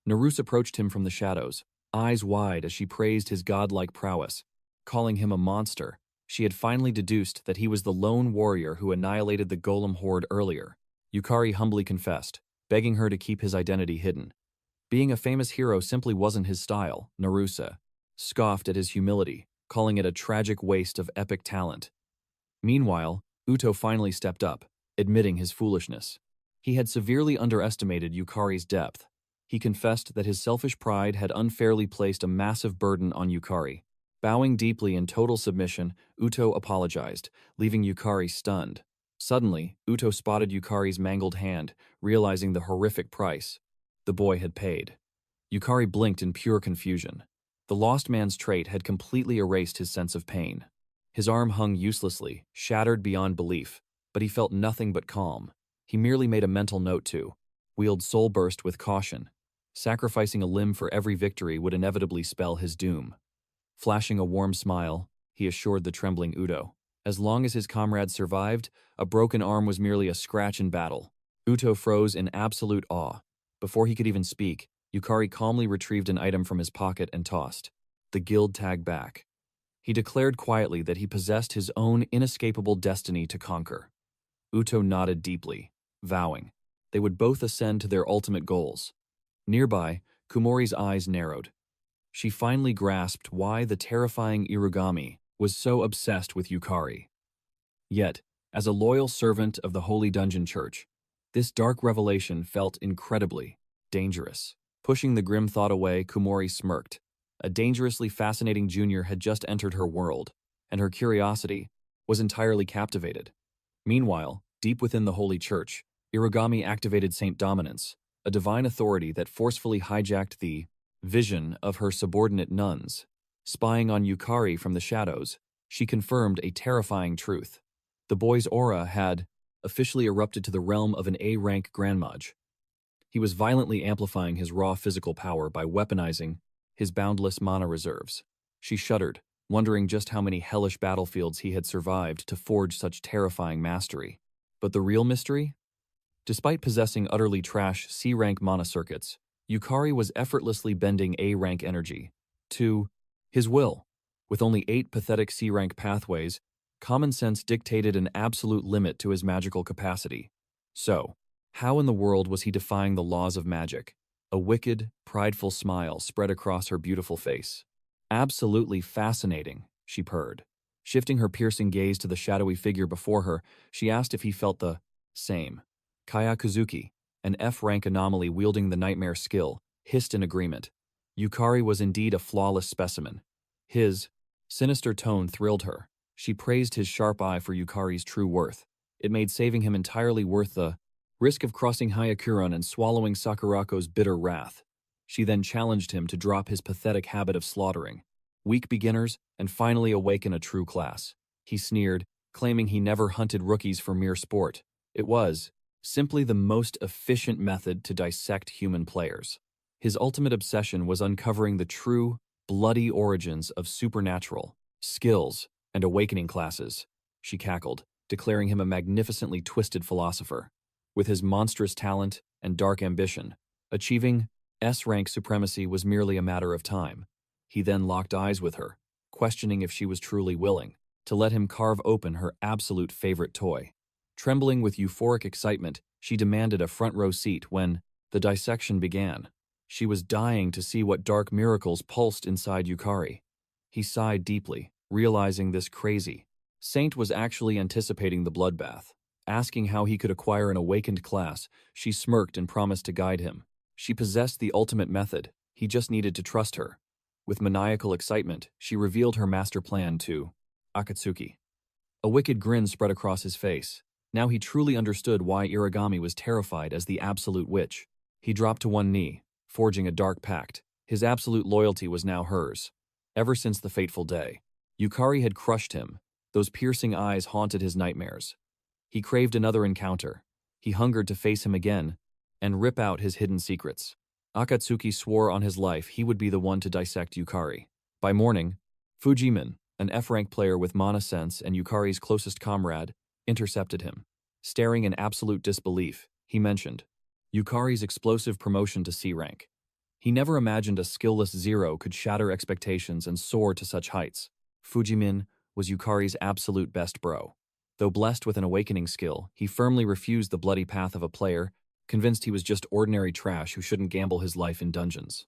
Naruse approached him from the shadows, eyes wide as she praised his godlike prowess. Calling him a monster, she had finally deduced that he was the lone warrior who annihilated the golem horde earlier. Yukari humbly confessed, begging her to keep his identity hidden. Being a famous hero simply wasn't his style. Naruse scoffed at his humility, calling it a tragic waste of epic talent. Meanwhile, Uto finally stepped up, admitting his foolishness. He had severely underestimated Yukari's depth. He confessed that his selfish pride had unfairly placed a massive burden on Yukari. Bowing deeply in total submission, Uto apologized, leaving Yukari stunned. Suddenly, Uto spotted Yukari's mangled hand, realizing the horrific price the boy had paid. Yukari blinked in pure confusion. The lost man's trait had completely erased his sense of pain. His arm hung uselessly, shattered beyond belief, but he felt nothing but calm. He merely made a mental note to wield Soul Burst with caution. Sacrificing a limb for every victory would inevitably spell his doom. Flashing a warm smile, he assured the trembling Uto. As long as his comrades survived, a broken arm was merely a scratch in battle. Uto froze in absolute awe. Before he could even speak, Yukari calmly retrieved an item from his pocket and tossed the guild tag back. He declared quietly that he possessed his own inescapable destiny to conquer. Uto nodded deeply, vowing they would both ascend to their ultimate goals. Nearby, Kumori's eyes narrowed. She finally grasped why the terrifying Irugami was so obsessed with Yukari. Yet, as a loyal servant of the Holy Dungeon Church, this dark revelation felt incredibly dangerous. Pushing the grim thought away, Kumori smirked. A dangerously fascinating junior had just entered her world, and her curiosity was entirely captivated. Meanwhile, deep within the Holy Church, Irigami activated Saint Dominance, a divine authority that forcefully hijacked the vision of her subordinate nuns. Spying on Yukari from the shadows, she confirmed a terrifying truth. The boy's aura had officially erupted to the realm of an A-rank grandmage. He was violently amplifying his raw physical power by weaponizing his boundless mana reserves. She shuddered, wondering just how many hellish battlefields he had survived to forge such terrifying mastery. But the real mystery? Despite possessing utterly trash C-rank mana circuits, Yukari was effortlessly bending A-rank energy to his will. With only 8 pathetic C-rank pathways, common sense dictated an absolute limit to his magical capacity. So, how in the world was he defying the laws of magic? A wicked, prideful smile spread across her beautiful face. Absolutely fascinating, she purred. Shifting her piercing gaze to the shadowy figure before her, she asked if he felt the same. Kaya Kazuki, an F-rank anomaly wielding the nightmare skill, hissed in agreement. Yukari was indeed a flawless specimen. His sinister tone thrilled her. She praised his sharp eye for Yukari's true worth. It made saving him entirely worth the risk of crossing Hyakuran and swallowing Sakurako's bitter wrath. She then challenged him to drop his pathetic habit of slaughtering weak beginners and finally awaken a true class. He sneered, claiming he never hunted rookies for mere sport. It was simply the most efficient method to dissect human players. His ultimate obsession was uncovering the true, bloody origins of supernatural skills and awakening classes. She cackled, declaring him a magnificently twisted philosopher. With his monstrous talent and dark ambition, achieving S-rank supremacy was merely a matter of time. He then locked eyes with her, questioning if she was truly willing to let him carve open her absolute favorite toy. Trembling with euphoric excitement, she demanded a front-row seat when the dissection began. She was dying to see what dark miracles pulsed inside Yukari. He sighed deeply, realizing this crazy saint was actually anticipating the bloodbath. Asking how he could acquire an awakened class, she smirked and promised to guide him. She possessed the ultimate method. He just needed to trust her. With maniacal excitement, she revealed her master plan to Akatsuki. A wicked grin spread across his face. Now he truly understood why Irigami was terrified as the absolute witch. He dropped to one knee, forging a dark pact. His absolute loyalty was now hers. Ever since the fateful day, Yukari had crushed him. Those piercing eyes haunted his nightmares. He craved another encounter. He hungered to face him again and rip out his hidden secrets. Akatsuki swore on his life he would be the one to dissect Yukari. By morning, Fujimin, an F-rank player with mana sense and Yukari's closest comrade, intercepted him. Staring in absolute disbelief, he mentioned Yukari's explosive promotion to C-rank. He never imagined a skillless zero could shatter expectations and soar to such heights. Fujimin was Yukari's absolute best bro. Though blessed with an awakening skill, he firmly refused the bloody path of a player, convinced he was just ordinary trash who shouldn't gamble his life in dungeons.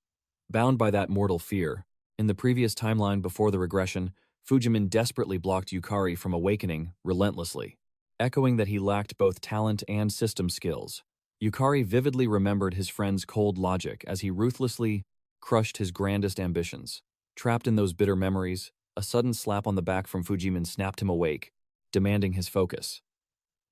Bound by that mortal fear, in the previous timeline before the regression, Fujimin desperately blocked Yukari from awakening relentlessly. Echoing that he lacked both talent and system skills, Yukari vividly remembered his friend's cold logic as he ruthlessly crushed his grandest ambitions. Trapped in those bitter memories, a sudden slap on the back from Fujimin snapped him awake, demanding his focus.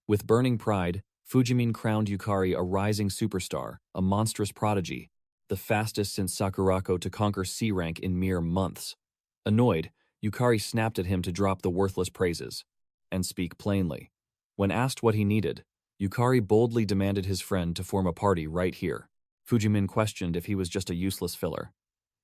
With burning pride, Fujimin crowned Yukari a rising superstar, a monstrous prodigy, the fastest since Sakurako to conquer C-rank in mere months. Annoyed, Yukari snapped at him to drop the worthless praises and speak plainly. When asked what he needed, Yukari boldly demanded his friend to form a party right here. Fujimin questioned if he was just a useless filler.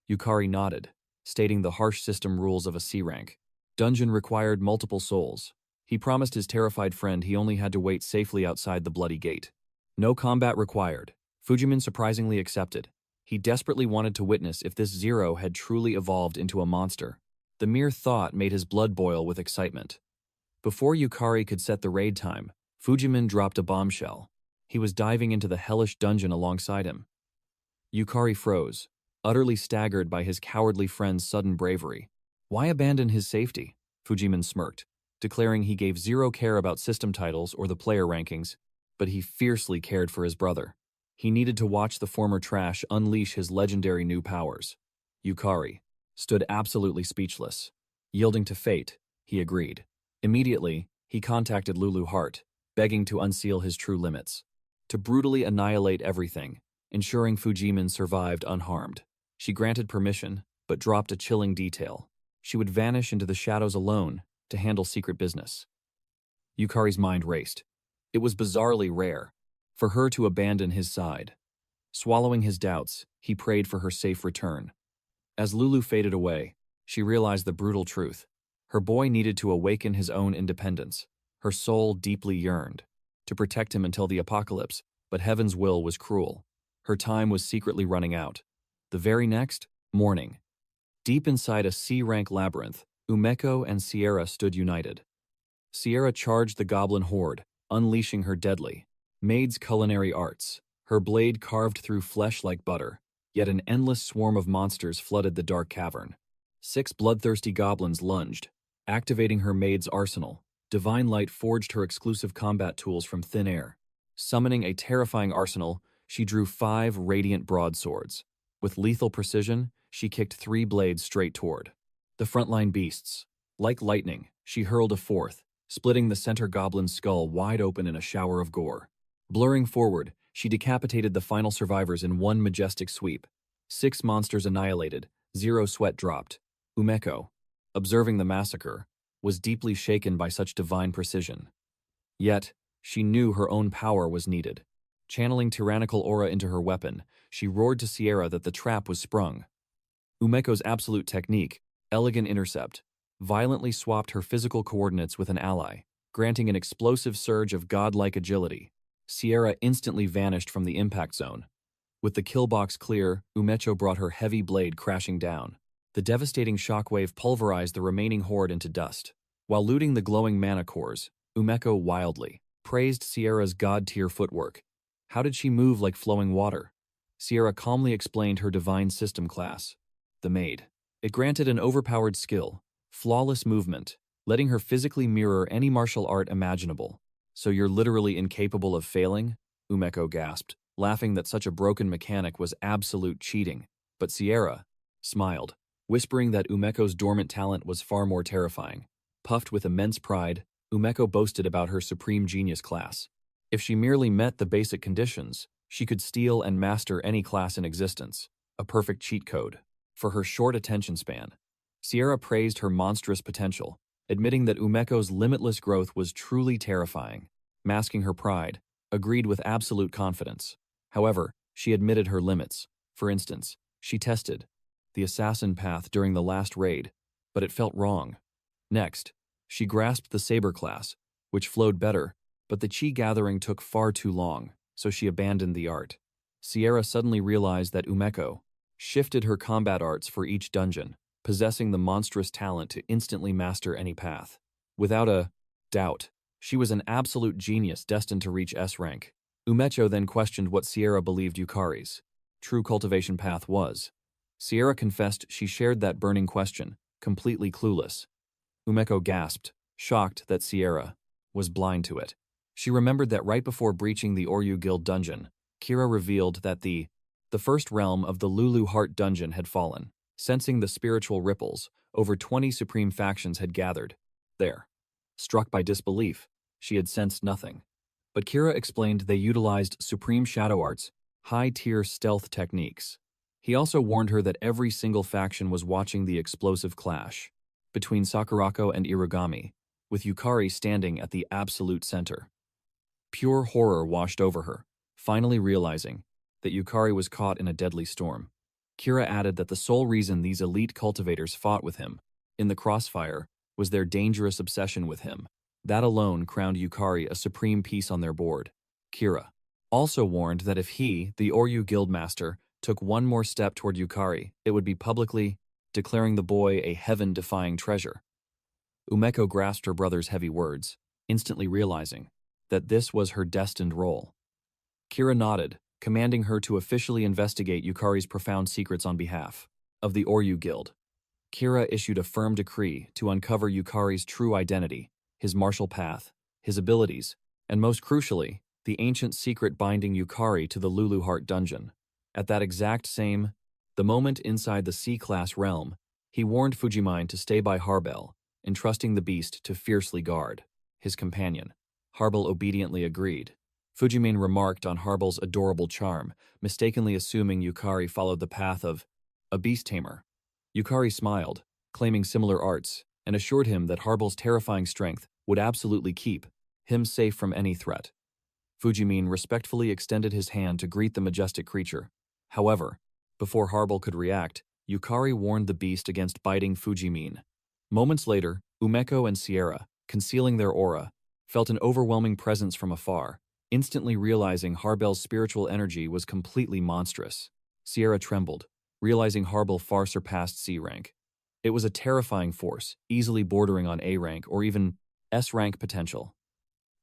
Yukari nodded, stating the harsh system rules of a C-rank. Dungeon required multiple souls. He promised his terrified friend he only had to wait safely outside the bloody gate. No combat required. Fujimin surprisingly accepted. He desperately wanted to witness if this zero had truly evolved into a monster. The mere thought made his blood boil with excitement. Before Yukari could set the raid time, Fujimin dropped a bombshell. He was diving into the hellish dungeon alongside him. Yukari froze, utterly staggered by his cowardly friend's sudden bravery. Why abandon his safety? Fujiman smirked, declaring he gave zero care about system titles or the player rankings, but he fiercely cared for his brother. He needed to watch the former trash unleash his legendary new powers. Yukari stood absolutely speechless. Yielding to fate, he agreed. Immediately, he contacted Lulu Hart, begging to unseal his true limits, to brutally annihilate everything, ensuring Fujiman survived unharmed. She granted permission, but dropped a chilling detail. She would vanish into the shadows alone to handle secret business. Yukari's mind raced. It was bizarrely rare for her to abandon his side. Swallowing his doubts, he prayed for her safe return. As Lulu faded away, she realized the brutal truth. Her boy needed to awaken his own independence. Her soul deeply yearned to protect him until the apocalypse, but heaven's will was cruel. Her time was secretly running out. The very next morning, deep inside a C-rank labyrinth, Umeko and Sierra stood united. Sierra charged the goblin horde, unleashing her deadly maid's culinary arts. Her blade carved through flesh like butter, yet an endless swarm of monsters flooded the dark cavern. 6 bloodthirsty goblins lunged, activating her maid's arsenal. Divine light forged her exclusive combat tools from thin air. Summoning a terrifying arsenal, she drew 5 radiant broadswords. With lethal precision, she kicked 3 blades straight toward the frontline beasts. Like lightning, she hurled a 4th, splitting the center goblin's skull wide open in a shower of gore. Blurring forward, she decapitated the final survivors in one majestic sweep. 6 monsters annihilated, 0 sweat dropped. Umeko, observing the massacre, was deeply shaken by such divine precision. Yet, she knew her own power was needed. Channeling tyrannical aura into her weapon, she roared to Sierra that the trap was sprung. Umeko's absolute technique, elegant intercept, violently swapped her physical coordinates with an ally, granting an explosive surge of godlike agility. Sierra instantly vanished from the impact zone. With the kill box clear, Umecho brought her heavy blade crashing down. The devastating shockwave pulverized the remaining horde into dust. While looting the glowing mana cores, Umeko wildly praised Sierra's god-tier footwork. How did she move like flowing water? Sierra calmly explained her divine system class, the Maid. It granted an overpowered skill, flawless movement, letting her physically mirror any martial art imaginable. So you're literally incapable of failing? Umeko gasped, laughing that such a broken mechanic was absolute cheating. But Sierra smiled, whispering that Umeko's dormant talent was far more terrifying. Puffed with immense pride, Umeko boasted about her supreme genius class. If she merely met the basic conditions, she could steal and master any class in existence, a perfect cheat code. For her short attention span, Sierra praised her monstrous potential, admitting that Umeko's limitless growth was truly terrifying. Masking her pride, agreed with absolute confidence. However, she admitted her limits. For instance, she tested the assassin path during the last raid, but it felt wrong. Next, she grasped the saber class, which flowed better, but the chi gathering took far too long, so she abandoned the art. Sierra suddenly realized that Umeko shifted her combat arts for each dungeon, possessing the monstrous talent to instantly master any path. Without a doubt, she was an absolute genius destined to reach S rank. Umecho then questioned what Sierra believed Yukari's true cultivation path was. Sierra confessed she shared that burning question, completely clueless. Umeko gasped, shocked that Sierra was blind to it. She remembered that right before breaching the Oryu Guild dungeon, Kira revealed that the first realm of the Lulu Hart dungeon had fallen. Sensing the spiritual ripples, over 20 supreme factions had gathered there. Struck by disbelief, she had sensed nothing. But Kira explained they utilized supreme shadow arts, high-tier stealth techniques. He also warned her that every single faction was watching the explosive clash between Sakurako and Irigami, with Yukari standing at the absolute center. Pure horror washed over her, finally realizing that Yukari was caught in a deadly storm. Kira added that the sole reason these elite cultivators fought with him in the crossfire was their dangerous obsession with him. That alone crowned Yukari a supreme piece on their board. Kira also warned that if he, the Oryu Guildmaster, took one more step toward Yukari, it would be publicly declaring the boy a heaven-defying treasure. Umeko grasped her brother's heavy words, instantly realizing that this was her destined role. Kira nodded, commanding her to officially investigate Yukari's profound secrets on behalf of the Oryu Guild. Kira issued a firm decree to uncover Yukari's true identity, his martial path, his abilities, and most crucially, the ancient secret binding Yukari to the Lulu Hart dungeon. At that exact same, the moment inside the C-class realm, he warned Fujimine to stay by Harbel, entrusting the beast to fiercely guard his companion. Harbel obediently agreed. Fujimine remarked on Harbel's adorable charm, mistakenly assuming Yukari followed the path of a beast tamer. Yukari smiled, claiming similar arts, and assured him that Harbel's terrifying strength would absolutely keep him safe from any threat. Fujimine respectfully extended his hand to greet the majestic creature. However, before Harbel could react, Yukari warned the beast against biting Fujimine. Moments later, Umeko and Sierra, concealing their aura, felt an overwhelming presence from afar, instantly realizing Harbel's spiritual energy was completely monstrous. Sierra trembled, realizing Harbel far surpassed C rank. It was a terrifying force, easily bordering on A rank or even S rank potential.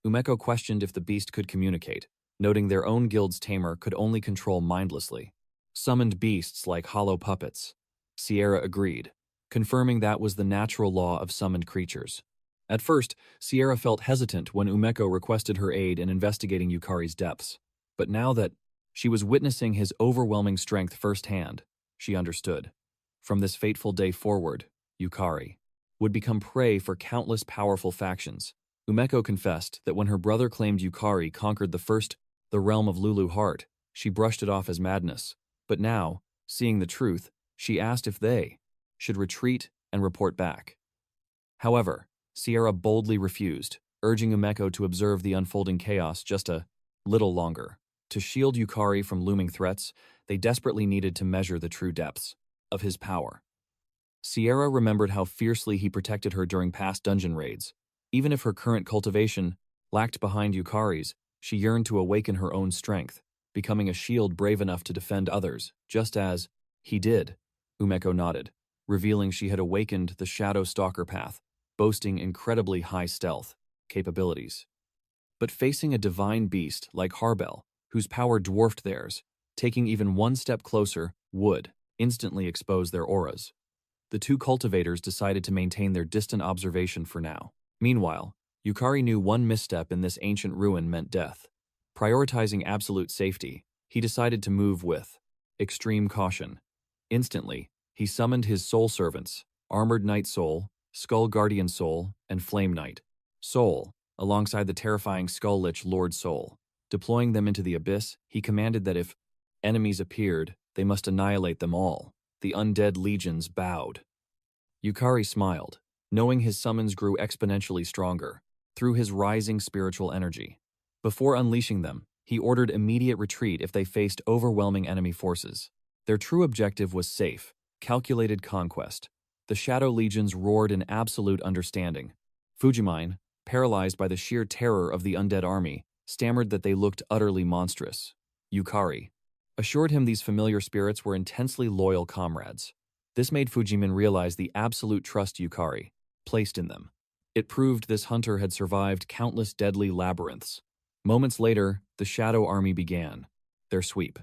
Umeko questioned if the beast could communicate, noting their own guild's tamer could only control mindlessly. Summoned beasts like hollow puppets. Sierra agreed, confirming that was the natural law of summoned creatures. At first, Sierra felt hesitant when Umeko requested her aid in investigating Yukari's depths. But now that she was witnessing his overwhelming strength firsthand, she understood. From this fateful day forward, Yukari would become prey for countless powerful factions. Umeko confessed that when her brother claimed Yukari conquered the realm of Lulu Hart, she brushed it off as madness. But now, seeing the truth, she asked if they should retreat and report back. However, Sierra boldly refused, urging Umeko to observe the unfolding chaos just a little longer. To shield Yukari from looming threats, they desperately needed to measure the true depths of his power. Sierra remembered how fiercely he protected her during past dungeon raids. Even if her current cultivation lacked behind Yukari's, she yearned to awaken her own strength, becoming a shield brave enough to defend others, just as he did. Umeko nodded, revealing she had awakened the Shadow Stalker path, boasting incredibly high stealth capabilities. But facing a divine beast like Harbel, whose power dwarfed theirs, taking even one step closer would instantly expose their auras. The two cultivators decided to maintain their distant observation for now. Meanwhile, Yukari knew one misstep in this ancient ruin meant death. Prioritizing absolute safety, he decided to move with extreme caution. Instantly, he summoned his soul servants, Armored Knight Soul, Skull Guardian Soul, and Flame Knight Soul, alongside the terrifying Skull Lich Lord Soul. Deploying them into the abyss, he commanded that if enemies appeared, they must annihilate them all. The undead legions bowed. Yukari smiled, knowing his summons grew exponentially stronger through his rising spiritual energy. Before unleashing them, he ordered immediate retreat if they faced overwhelming enemy forces. Their true objective was safe, calculated conquest. The Shadow Legions roared in absolute understanding. Fujimine, paralyzed by the sheer terror of the undead army, stammered that they looked utterly monstrous. Yukari assured him these familiar spirits were intensely loyal comrades. This made Fujimine realize the absolute trust Yukari placed in them. It proved this hunter had survived countless deadly labyrinths. Moments later, the Shadow Army began their sweep.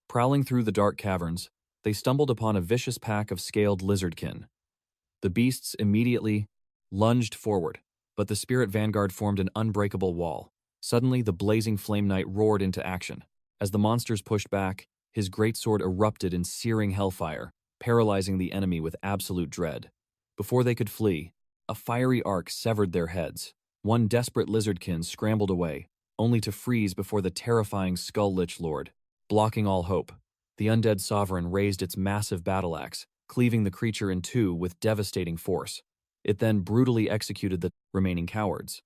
Prowling through the dark caverns, they stumbled upon a vicious pack of scaled lizardkin. The beasts immediately lunged forward, but the spirit vanguard formed an unbreakable wall. Suddenly, the blazing Flame Knight roared into action. As the monsters pushed back, his greatsword erupted in searing hellfire, paralyzing the enemy with absolute dread. Before they could flee, a fiery arc severed their heads. One desperate lizardkin scrambled away, only to freeze before the terrifying Skull Lich Lord, blocking all hope. The undead sovereign raised its massive battle axe, cleaving the creature in two with devastating force. It then brutally executed the remaining cowards.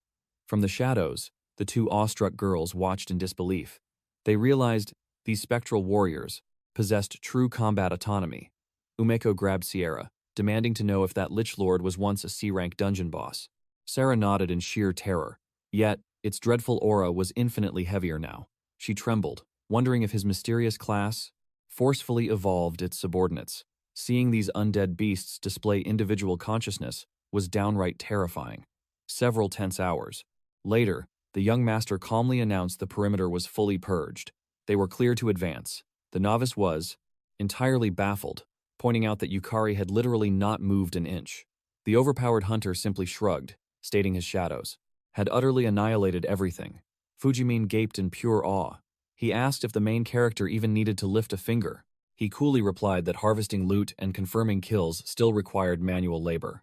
From the shadows, the two awestruck girls watched in disbelief. They realized these spectral warriors possessed true combat autonomy. Umeko grabbed Sierra, demanding to know if that Lich Lord was once a C-rank dungeon boss. Sarah nodded in sheer terror, yet its dreadful aura was infinitely heavier now. She trembled, wondering if his mysterious class forcefully evolved its subordinates. Seeing these undead beasts display individual consciousness was downright terrifying. Several tense hours later, the young master calmly announced the perimeter was fully purged. They were clear to advance. The novice was entirely baffled, pointing out that Yukari had literally not moved an inch. The overpowered hunter simply shrugged, stating his shadows had utterly annihilated everything. Fujimin gaped in pure awe. He asked if the main character even needed to lift a finger. He coolly replied that harvesting loot and confirming kills still required manual labor.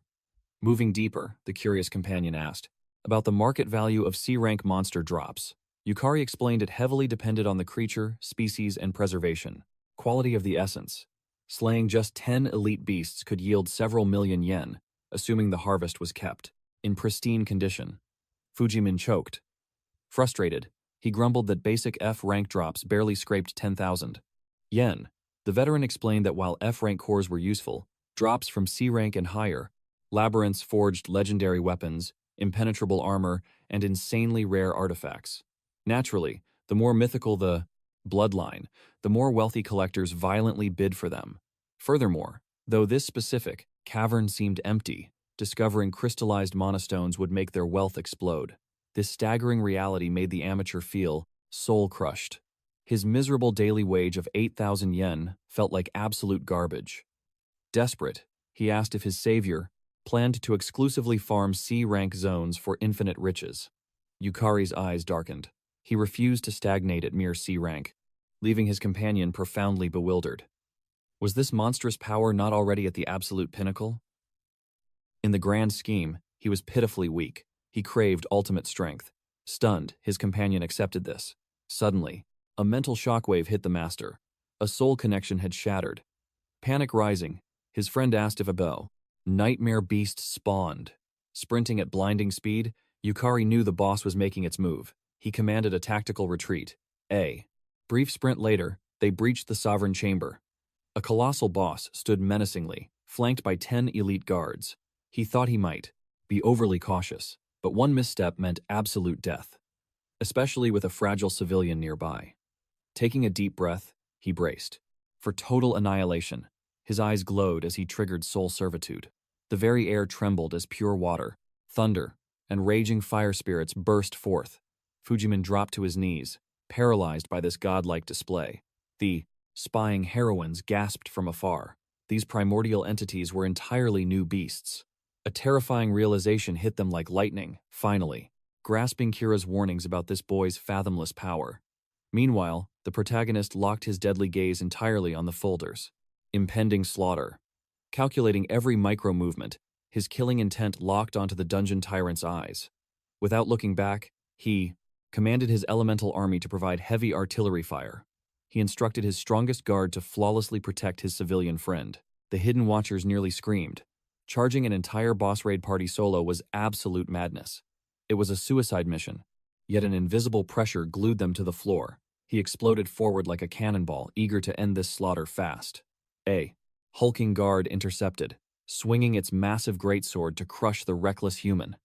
Moving deeper, the curious companion asked about the market value of C-rank monster drops. Yukari explained it heavily depended on the creature, species, and preservation. Quality of the essence. Slaying just 10 elite beasts could yield several million yen, assuming the harvest was kept in pristine condition. Fujimin choked. Frustrated, he grumbled that basic F-rank drops barely scraped 10,000 yen. The veteran explained that while F-rank cores were useful, drops from C-rank and higher, labyrinths forged legendary weapons, impenetrable armor, and insanely rare artifacts. Naturally, the more mythical the bloodline, the more wealthy collectors violently bid for them. Furthermore, though this specific cavern seemed empty, discovering crystallized monostones would make their wealth explode. This staggering reality made the amateur feel soul-crushed. His miserable daily wage of 8,000 yen felt like absolute garbage. Desperate, he asked if his savior planned to exclusively farm C-rank zones for infinite riches. Yukari's eyes darkened. He refused to stagnate at mere C-rank, leaving his companion profoundly bewildered. Was this monstrous power not already at the absolute pinnacle? In the grand scheme, he was pitifully weak. He craved ultimate strength. Stunned, his companion accepted this. Suddenly, a mental shockwave hit the master. A soul connection had shattered. Panic rising, his friend asked if a nightmare beast spawned. Sprinting at blinding speed, Yukari knew the boss was making its move. He commanded a tactical retreat. A brief sprint later, they breached the sovereign chamber. A colossal boss stood menacingly, flanked by 10 elite guards. He thought he might be overly cautious, but one misstep meant absolute death, especially with a fragile civilian nearby. Taking a deep breath, he braced for total annihilation. His eyes glowed as he triggered soul servitude. The very air trembled as pure water, thunder, and raging fire spirits burst forth. Fujimin dropped to his knees, paralyzed by this godlike display. The spying heroines gasped from afar. These primordial entities were entirely new beasts. A terrifying realization hit them like lightning, finally, grasping Kira's warnings about this boy's fathomless power. Meanwhile, the protagonist locked his deadly gaze entirely on the folders. Impending slaughter. Calculating every micro-movement, his killing intent locked onto the dungeon tyrant's eyes. Without looking back, he commanded his elemental army to provide heavy artillery fire. He instructed his strongest guard to flawlessly protect his civilian friend. The hidden watchers nearly screamed. Charging an entire boss raid party solo was absolute madness. It was a suicide mission, yet an invisible pressure glued them to the floor. He exploded forward like a cannonball, eager to end this slaughter fast. A hulking guard intercepted, swinging its massive greatsword to crush the reckless human.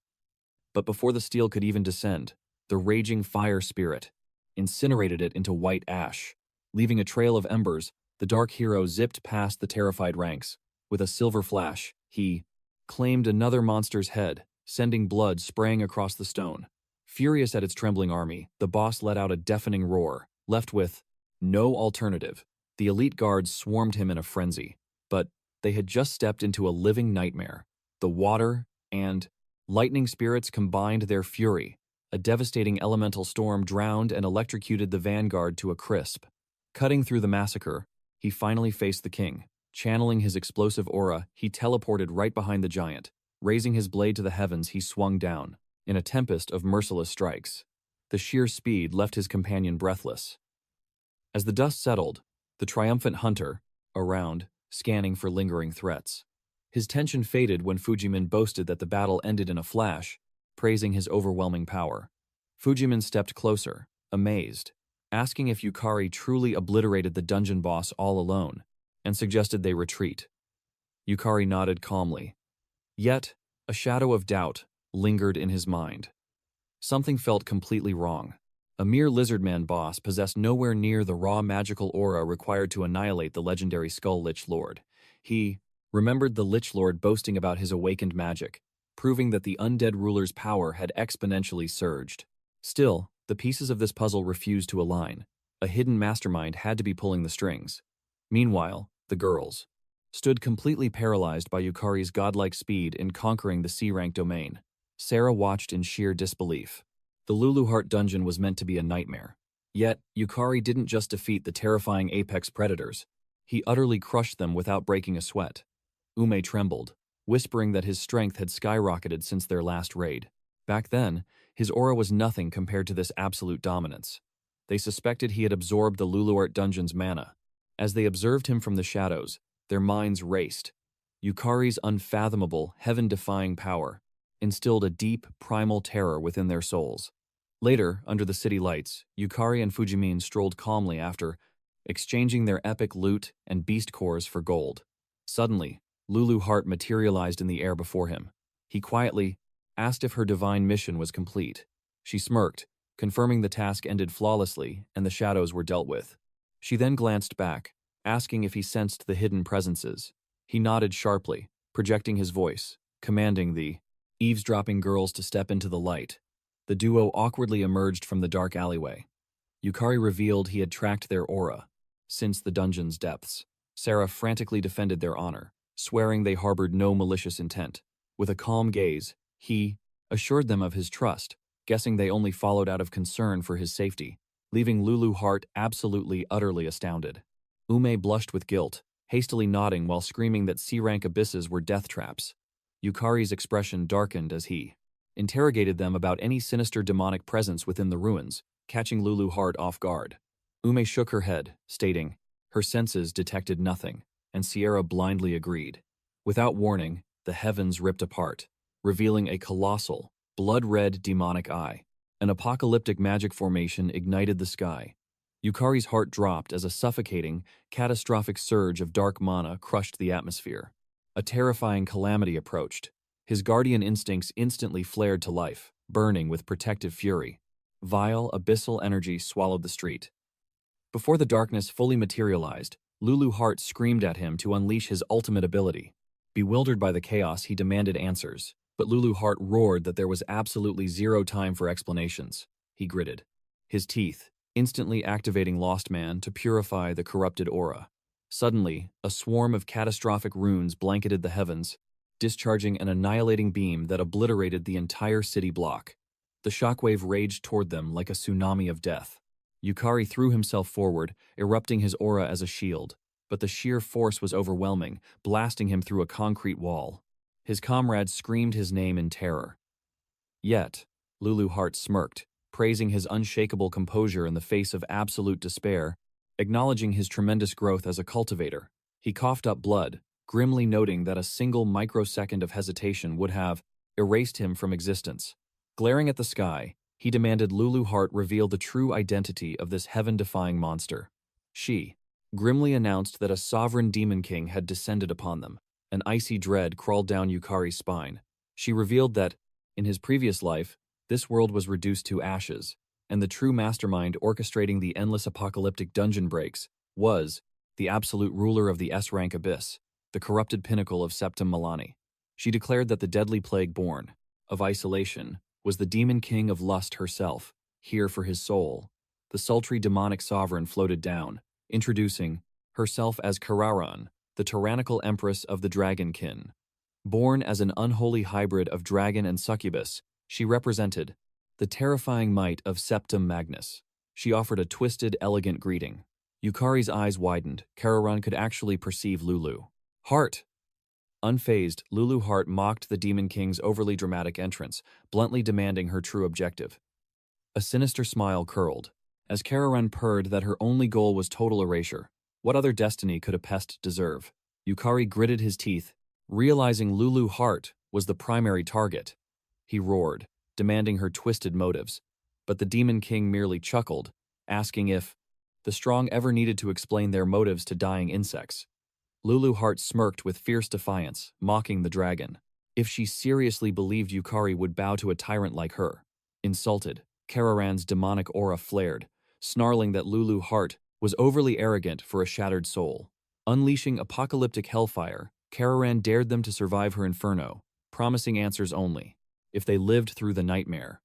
But before the steel could even descend, the raging fire spirit incinerated it into white ash. Leaving a trail of embers, the dark hero zipped past the terrified ranks. With a silver flash, he claimed another monster's head, sending blood spraying across the stone. Furious at its trembling army, the boss let out a deafening roar, left with no alternative. The elite guards swarmed him in a frenzy, but they had just stepped into a living nightmare. The water and lightning spirits combined their fury. A devastating elemental storm drowned and electrocuted the vanguard to a crisp. Cutting through the massacre, he finally faced the king. Channeling his explosive aura, he teleported right behind the giant. Raising his blade to the heavens, he swung down, in a tempest of merciless strikes. The sheer speed left his companion breathless. As the dust settled, the triumphant hunter, around, scanning for lingering threats. His tension faded when Fujimin boasted that the battle ended in a flash, praising his overwhelming power. Fujimin stepped closer, amazed, asking if Yukari truly obliterated the dungeon boss all alone, and suggested they retreat. Yukari nodded calmly. Yet, a shadow of doubt lingered in his mind. Something felt completely wrong. A mere lizardman boss possessed nowhere near the raw magical aura required to annihilate the legendary Skull Lich Lord. He remembered the Lich Lord boasting about his awakened magic, proving that the undead ruler's power had exponentially surged. Still, the pieces of this puzzle refused to align. A hidden mastermind had to be pulling the strings. Meanwhile, the girls, stood completely paralyzed by Yukari's godlike speed in conquering the C-rank domain. Sarah watched in sheer disbelief. The Lulu Hart dungeon was meant to be a nightmare. Yet, Yukari didn't just defeat the terrifying apex predators. He utterly crushed them without breaking a sweat. Ume trembled, whispering that his strength had skyrocketed since their last raid. Back then, his aura was nothing compared to this absolute dominance. They suspected he had absorbed the Lulu Hart dungeon's mana. As they observed him from the shadows, their minds raced. Yukari's unfathomable, heaven-defying power instilled a deep, primal terror within their souls. Later, under the city lights, Yukari and Fujimin strolled calmly after, exchanging their epic loot and beast cores for gold. Suddenly, Lulu Hart materialized in the air before him. He quietly asked if her divine mission was complete. She smirked, confirming the task ended flawlessly and the shadows were dealt with. She then glanced back, asking if he sensed the hidden presences. He nodded sharply, projecting his voice, commanding the eavesdropping girls to step into the light. The duo awkwardly emerged from the dark alleyway. Yukari revealed he had tracked their aura since the dungeon's depths. Sarah frantically defended their honor, swearing they harbored no malicious intent. With a calm gaze, he assured them of his trust, guessing they only followed out of concern for his safety, leaving Lulu Hart absolutely, utterly astounded. Ume blushed with guilt, hastily nodding while screaming that C-rank abysses were death traps. Yukari's expression darkened as he interrogated them about any sinister demonic presence within the ruins, catching Lulu Hart off guard. Ume shook her head, stating her senses detected nothing, and Sierra blindly agreed. Without warning, the heavens ripped apart, revealing a colossal, blood-red demonic eye. An apocalyptic magic formation ignited the sky. Yukari's heart dropped as a suffocating, catastrophic surge of dark mana crushed the atmosphere. A terrifying calamity approached. His guardian instincts instantly flared to life, burning with protective fury. Vile, abyssal energy swallowed the street. Before the darkness fully materialized, Lulu Hart screamed at him to unleash his ultimate ability. Bewildered by the chaos, he demanded answers, but Lulu Hart roared that there was absolutely zero time for explanations. He gritted, his teeth instantly activating Lost Man to purify the corrupted aura. Suddenly, a swarm of catastrophic runes blanketed the heavens, discharging an annihilating beam that obliterated the entire city block. The shockwave raged toward them like a tsunami of death. Yukari threw himself forward, erupting his aura as a shield, but the sheer force was overwhelming, blasting him through a concrete wall. His comrades screamed his name in terror. Yet, Lulu Hart smirked, praising his unshakable composure in the face of absolute despair, acknowledging his tremendous growth as a cultivator. He coughed up blood, grimly noting that a single microsecond of hesitation would have erased him from existence. Glaring at the sky, he demanded Lulu Hart reveal the true identity of this heaven-defying monster. She grimly announced that a sovereign demon king had descended upon them. An icy dread crawled down Yukari's spine. She revealed that, in his previous life, this world was reduced to ashes, and the true mastermind orchestrating the endless apocalyptic dungeon breaks was the absolute ruler of the S-rank abyss, the corrupted pinnacle of Septim Milani. She declared that the deadly plague born of isolation was the demon king of lust herself, here for his soul. The sultry demonic sovereign floated down, introducing herself as Kararan, the tyrannical empress of the dragonkin. Born as an unholy hybrid of dragon and succubus, she represented the terrifying might of Septim Magnus. She offered a twisted, elegant greeting. Yukari's eyes widened. Kararan could actually perceive Lulu Hart. Unfazed, Lulu Hart mocked the Demon King's overly dramatic entrance, bluntly demanding her true objective. A sinister smile curled, as Kararan purred that her only goal was total erasure. What other destiny could a pest deserve? Yukari gritted his teeth, realizing Lulu Hart was the primary target. He roared, demanding her twisted motives, but the Demon King merely chuckled, asking if the strong ever needed to explain their motives to dying insects. Lulu Hart smirked with fierce defiance, mocking the dragon. If she seriously believed Yukari would bow to a tyrant like her. Insulted, Kararan's demonic aura flared, snarling that Lulu Hart was overly arrogant for a shattered soul. Unleashing apocalyptic hellfire, Kararan dared them to survive her inferno, promising answers only if they lived through the nightmare.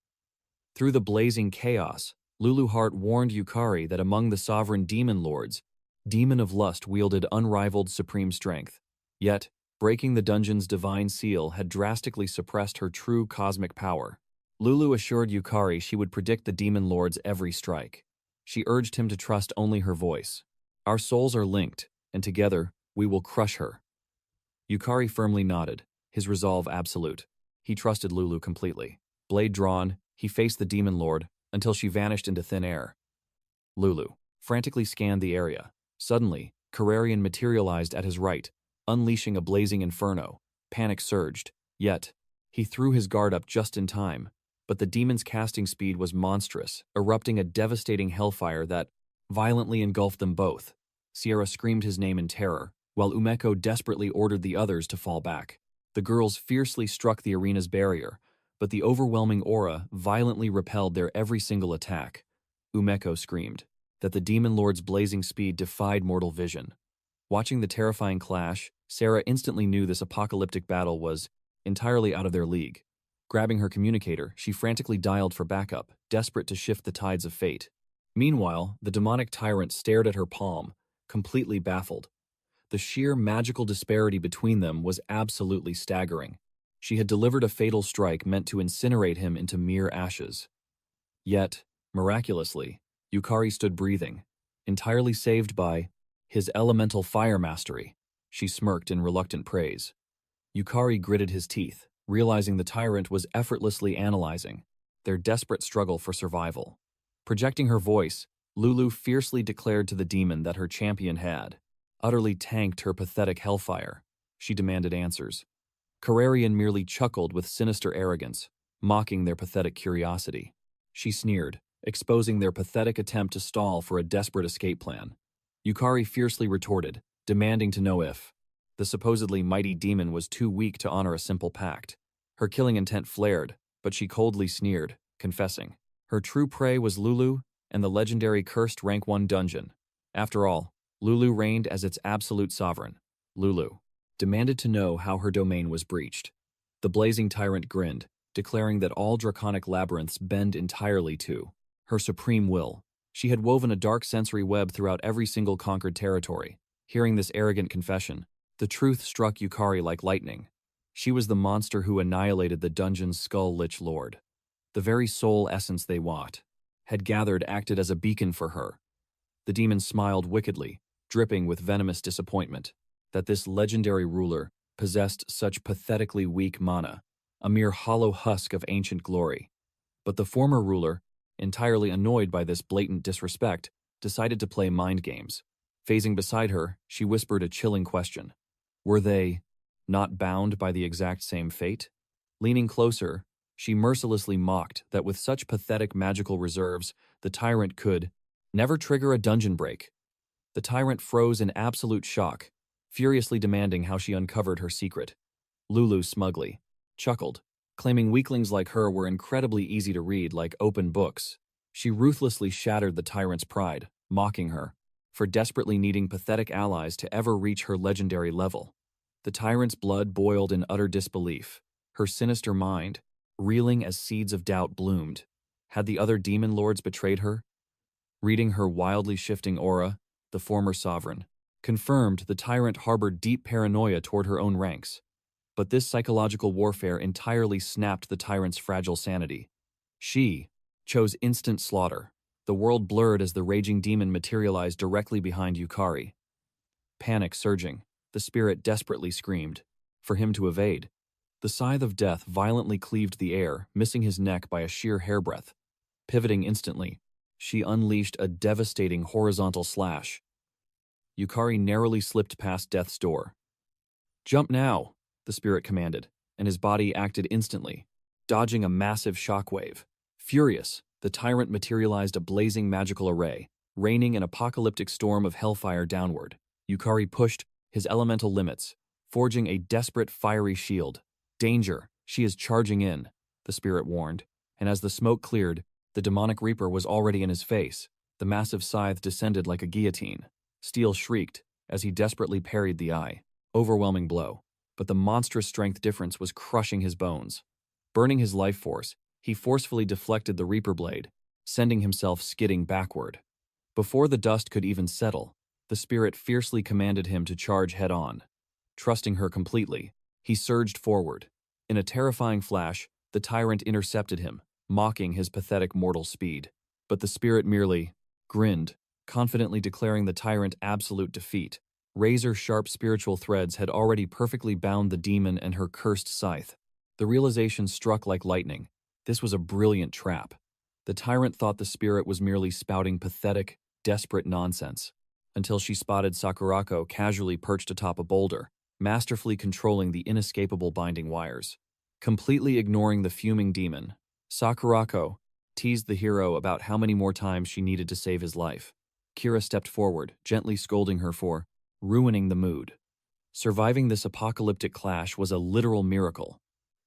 Through the blazing chaos, Lulu Hart warned Yukari that among the sovereign demon lords, Demon of Lust wielded unrivaled supreme strength. Yet, breaking the dungeon's divine seal had drastically suppressed her true cosmic power. Lulu assured Yukari she would predict the Demon Lord's every strike. She urged him to trust only her voice. Our souls are linked, and together, we will crush her. Yukari firmly nodded, his resolve absolute. He trusted Lulu completely. Blade drawn, he faced the Demon Lord until she vanished into thin air. Lulu frantically scanned the area. Suddenly, Kararian materialized at his right, unleashing a blazing inferno. Panic surged. Yet, he threw his guard up just in time. But the demon's casting speed was monstrous, erupting a devastating hellfire that violently engulfed them both. Sierra screamed his name in terror, while Umeko desperately ordered the others to fall back. The girls fiercely struck the arena's barrier, but the overwhelming aura violently repelled their every single attack. Umeko screamed that the Demon Lord's blazing speed defied mortal vision. Watching the terrifying clash, Sarah instantly knew this apocalyptic battle was entirely out of their league. Grabbing her communicator, she frantically dialed for backup, desperate to shift the tides of fate. Meanwhile, the demonic tyrant stared at her palm, completely baffled. The sheer magical disparity between them was absolutely staggering. She had delivered a fatal strike meant to incinerate him into mere ashes. Yet, miraculously, Yukari stood breathing, entirely saved by his elemental fire mastery. She smirked in reluctant praise. Yukari gritted his teeth, realizing the tyrant was effortlessly analyzing their desperate struggle for survival. Projecting her voice, Lulu fiercely declared to the demon that her champion had utterly tanked her pathetic hellfire. She demanded answers. Kararian merely chuckled with sinister arrogance, mocking their pathetic curiosity. She sneered, exposing their pathetic attempt to stall for a desperate escape plan. Yukari fiercely retorted, demanding to know if the supposedly mighty demon was too weak to honor a simple pact. Her killing intent flared, but she coldly sneered, confessing. Her true prey was Lulu and the legendary cursed Rank 1 dungeon. After all, Lulu reigned as its absolute sovereign. Lulu demanded to know how her domain was breached. The blazing tyrant grinned, declaring that all draconic labyrinths bend entirely to her supreme will. She had woven a dark sensory web throughout every single conquered territory. Hearing this arrogant confession, the truth struck Yukari like lightning. She was the monster who annihilated the dungeon's skull-lich lord. The very soul essence they had gathered acted as a beacon for her. The demon smiled wickedly, dripping with venomous disappointment, that this legendary ruler possessed such pathetically weak mana, a mere hollow husk of ancient glory. But the former ruler, entirely annoyed by this blatant disrespect, decided to play mind games. Phasing beside her, she whispered a chilling question. Were they not bound by the exact same fate? Leaning closer, she mercilessly mocked that with such pathetic magical reserves, the tyrant could never trigger a dungeon break. The tyrant froze in absolute shock, furiously demanding how she uncovered her secret. Lulu smugly chuckled, claiming weaklings like her were incredibly easy to read like open books. She ruthlessly shattered the tyrant's pride, mocking her for desperately needing pathetic allies to ever reach her legendary level. The tyrant's blood boiled in utter disbelief, her sinister mind reeling as seeds of doubt bloomed. Had the other demon lords betrayed her? Reading her wildly shifting aura, the former sovereign confirmed the tyrant harbored deep paranoia toward her own ranks. But this psychological warfare entirely snapped the tyrant's fragile sanity. She chose instant slaughter. The world blurred as the raging demon materialized directly behind Yukari. Panic surging, the spirit desperately screamed for him to evade. The scythe of death violently cleaved the air, missing his neck by a sheer hairbreadth. Pivoting instantly, she unleashed a devastating horizontal slash. Yukari narrowly slipped past death's door. "Jump now," the spirit commanded, and his body acted instantly, dodging a massive shockwave. Furious, the tyrant materialized a blazing magical array, raining an apocalyptic storm of hellfire downward. Yukari pushed his elemental limits, forging a desperate fiery shield. "Danger, she is charging in," the spirit warned, and as the smoke cleared, the demonic reaper was already in his face. The massive scythe descended like a guillotine. Steel shrieked as he desperately parried the overwhelming blow, but the monstrous strength difference was crushing his bones. Burning his life force, he forcefully deflected the reaper blade, sending himself skidding backward. Before the dust could even settle, the spirit fiercely commanded him to charge head-on. Trusting her completely, he surged forward. In a terrifying flash, the tyrant intercepted him, mocking his pathetic mortal speed. But the spirit merely grinned, confidently declaring the tyrant absolute defeat. Razor-sharp spiritual threads had already perfectly bound the demon and her cursed scythe. The realization struck like lightning. This was a brilliant trap. The tyrant thought the spirit was merely spouting pathetic, desperate nonsense, until she spotted Sakurako casually perched atop a boulder, masterfully controlling the inescapable binding wires. Completely ignoring the fuming demon, Sakurako teased the hero about how many more times she needed to save his life. Kira stepped forward, gently scolding her for ruining the mood. Surviving this apocalyptic clash was a literal miracle.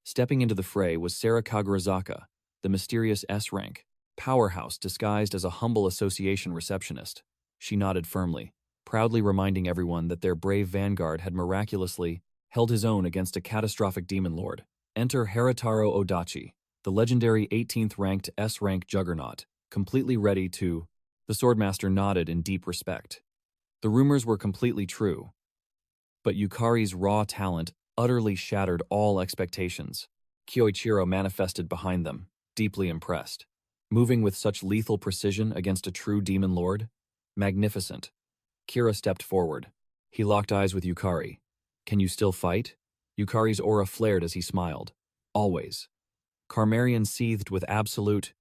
Stepping into the fray was Sarah Kagurazaka, the mysterious S-rank powerhouse disguised as a humble association receptionist. She nodded firmly, proudly reminding everyone that their brave vanguard had miraculously held his own against a catastrophic demon lord. Enter Harataro Odachi, the legendary 18th-ranked S-rank juggernaut, completely ready to... The swordmaster nodded in deep respect. The rumors were completely true, but Yukari's raw talent utterly shattered all expectations. Kyoichiro manifested behind them, deeply impressed. Moving with such lethal precision against a true demon lord? Magnificent. Kira stepped forward. He locked eyes with Yukari. Can you still fight? Yukari's aura flared as he smiled. Always. Carmarian seethed with absolute,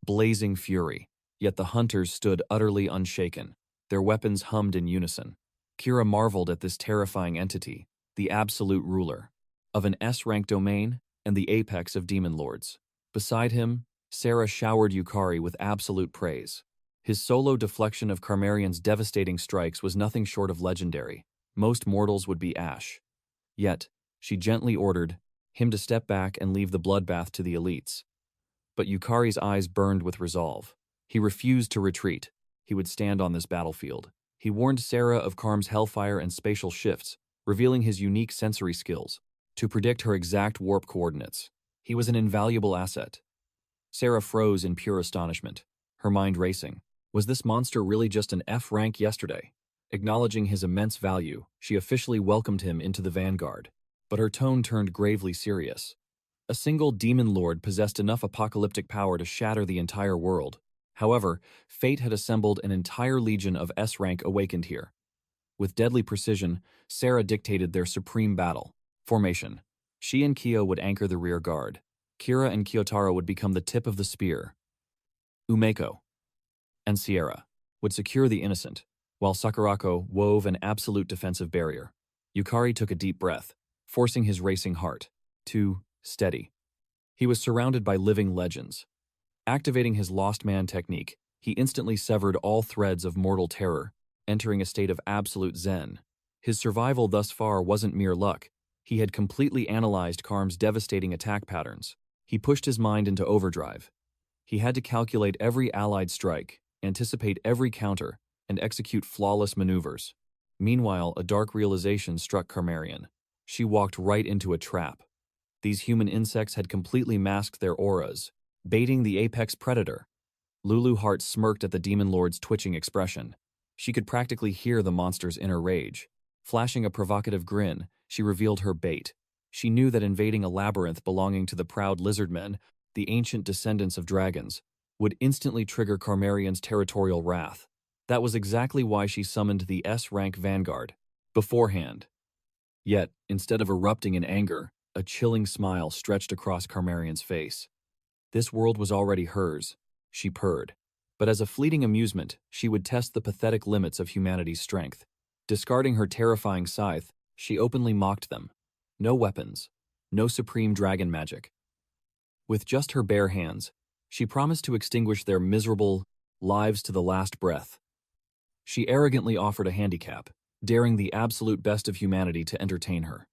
blazing fury, yet the hunters stood utterly unshaken. Their weapons hummed in unison. Kira marveled at this terrifying entity, the absolute ruler of an S-rank domain and the apex of demon lords. Beside him, Sarah showered Yukari with absolute praise. His solo deflection of Carmarian's devastating strikes was nothing short of legendary. Most mortals would be ash. Yet, she gently ordered him to step back and leave the bloodbath to the elites. But Yukari's eyes burned with resolve. He refused to retreat. He would stand on this battlefield. He warned Sarah of Karm's hellfire and spatial shifts, revealing his unique sensory skills to predict her exact warp coordinates. He was an invaluable asset. Sarah froze in pure astonishment, her mind racing. Was this monster really just an F rank yesterday? Acknowledging his immense value, she officially welcomed him into the vanguard. But her tone turned gravely serious. A single demon lord possessed enough apocalyptic power to shatter the entire world. However, fate had assembled an entire legion of S-rank awakened here. With deadly precision, Sarah dictated their supreme battle formation. She and Kyo would anchor the rear guard. Kira and Kyotaro would become the tip of the spear. Umeko and Sierra would secure the innocent, while Sakurako wove an absolute defensive barrier. Yukari took a deep breath, forcing his racing heart to steady. He was surrounded by living legends. Activating his Lost Man technique, he instantly severed all threads of mortal terror, entering a state of absolute zen. His survival thus far wasn't mere luck. He had completely analyzed Karm's devastating attack patterns. He pushed his mind into overdrive. He had to calculate every allied strike, anticipate every counter, and execute flawless maneuvers. Meanwhile, a dark realization struck Carmarian. She walked right into a trap. These human insects had completely masked their auras, baiting the apex predator. Lulu Hart smirked at the demon lord's twitching expression. She could practically hear the monster's inner rage. Flashing a provocative grin, she revealed her bait. She knew that invading a labyrinth belonging to the proud lizardmen, the ancient descendants of dragons, would instantly trigger Carmarian's territorial wrath. That was exactly why she summoned the S-rank vanguard beforehand. Yet, instead of erupting in anger, a chilling smile stretched across Carmarian's face. This world was already hers, she purred. But as a fleeting amusement, she would test the pathetic limits of humanity's strength. Discarding her terrifying scythe, she openly mocked them. No weapons, no supreme dragon magic. With just her bare hands, she promised to extinguish their miserable lives to the last breath. She arrogantly offered a handicap, daring the absolute best of humanity to entertain her.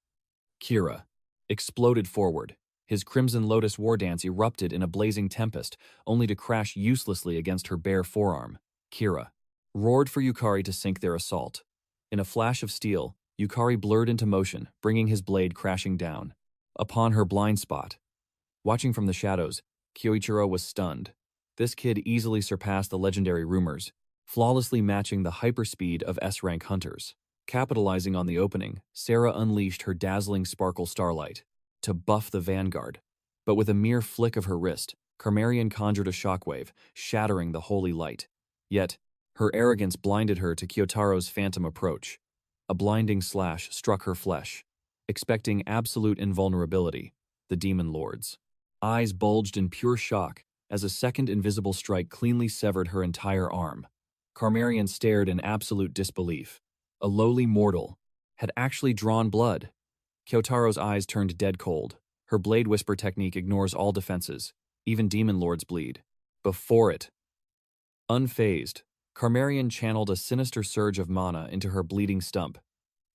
Kira exploded forward. His Crimson Lotus war dance erupted in a blazing tempest, only to crash uselessly against her bare forearm. Kira roared for Yukari to sink their assault. In a flash of steel, Yukari blurred into motion, bringing his blade crashing down upon her blind spot. Watching from the shadows, Kyoichiro was stunned. This kid easily surpassed the legendary rumors, flawlessly matching the hyperspeed of S-rank hunters. Capitalizing on the opening, Sarah unleashed her dazzling sparkle starlight to buff the vanguard. But with a mere flick of her wrist, Carmarian conjured a shockwave, shattering the holy light. Yet, her arrogance blinded her to Kyotaro's phantom approach. A blinding slash struck her flesh. Expecting absolute invulnerability, the Demon Lord's eyes bulged in pure shock as a second invisible strike cleanly severed her entire arm. Carmarian stared in absolute disbelief. A lowly mortal had actually drawn blood. Kyotaro's eyes turned dead cold. Her blade whisper technique ignores all defenses. Even Demon Lords bleed. Before it. Unfazed, Carmarian channeled a sinister surge of mana into her bleeding stump,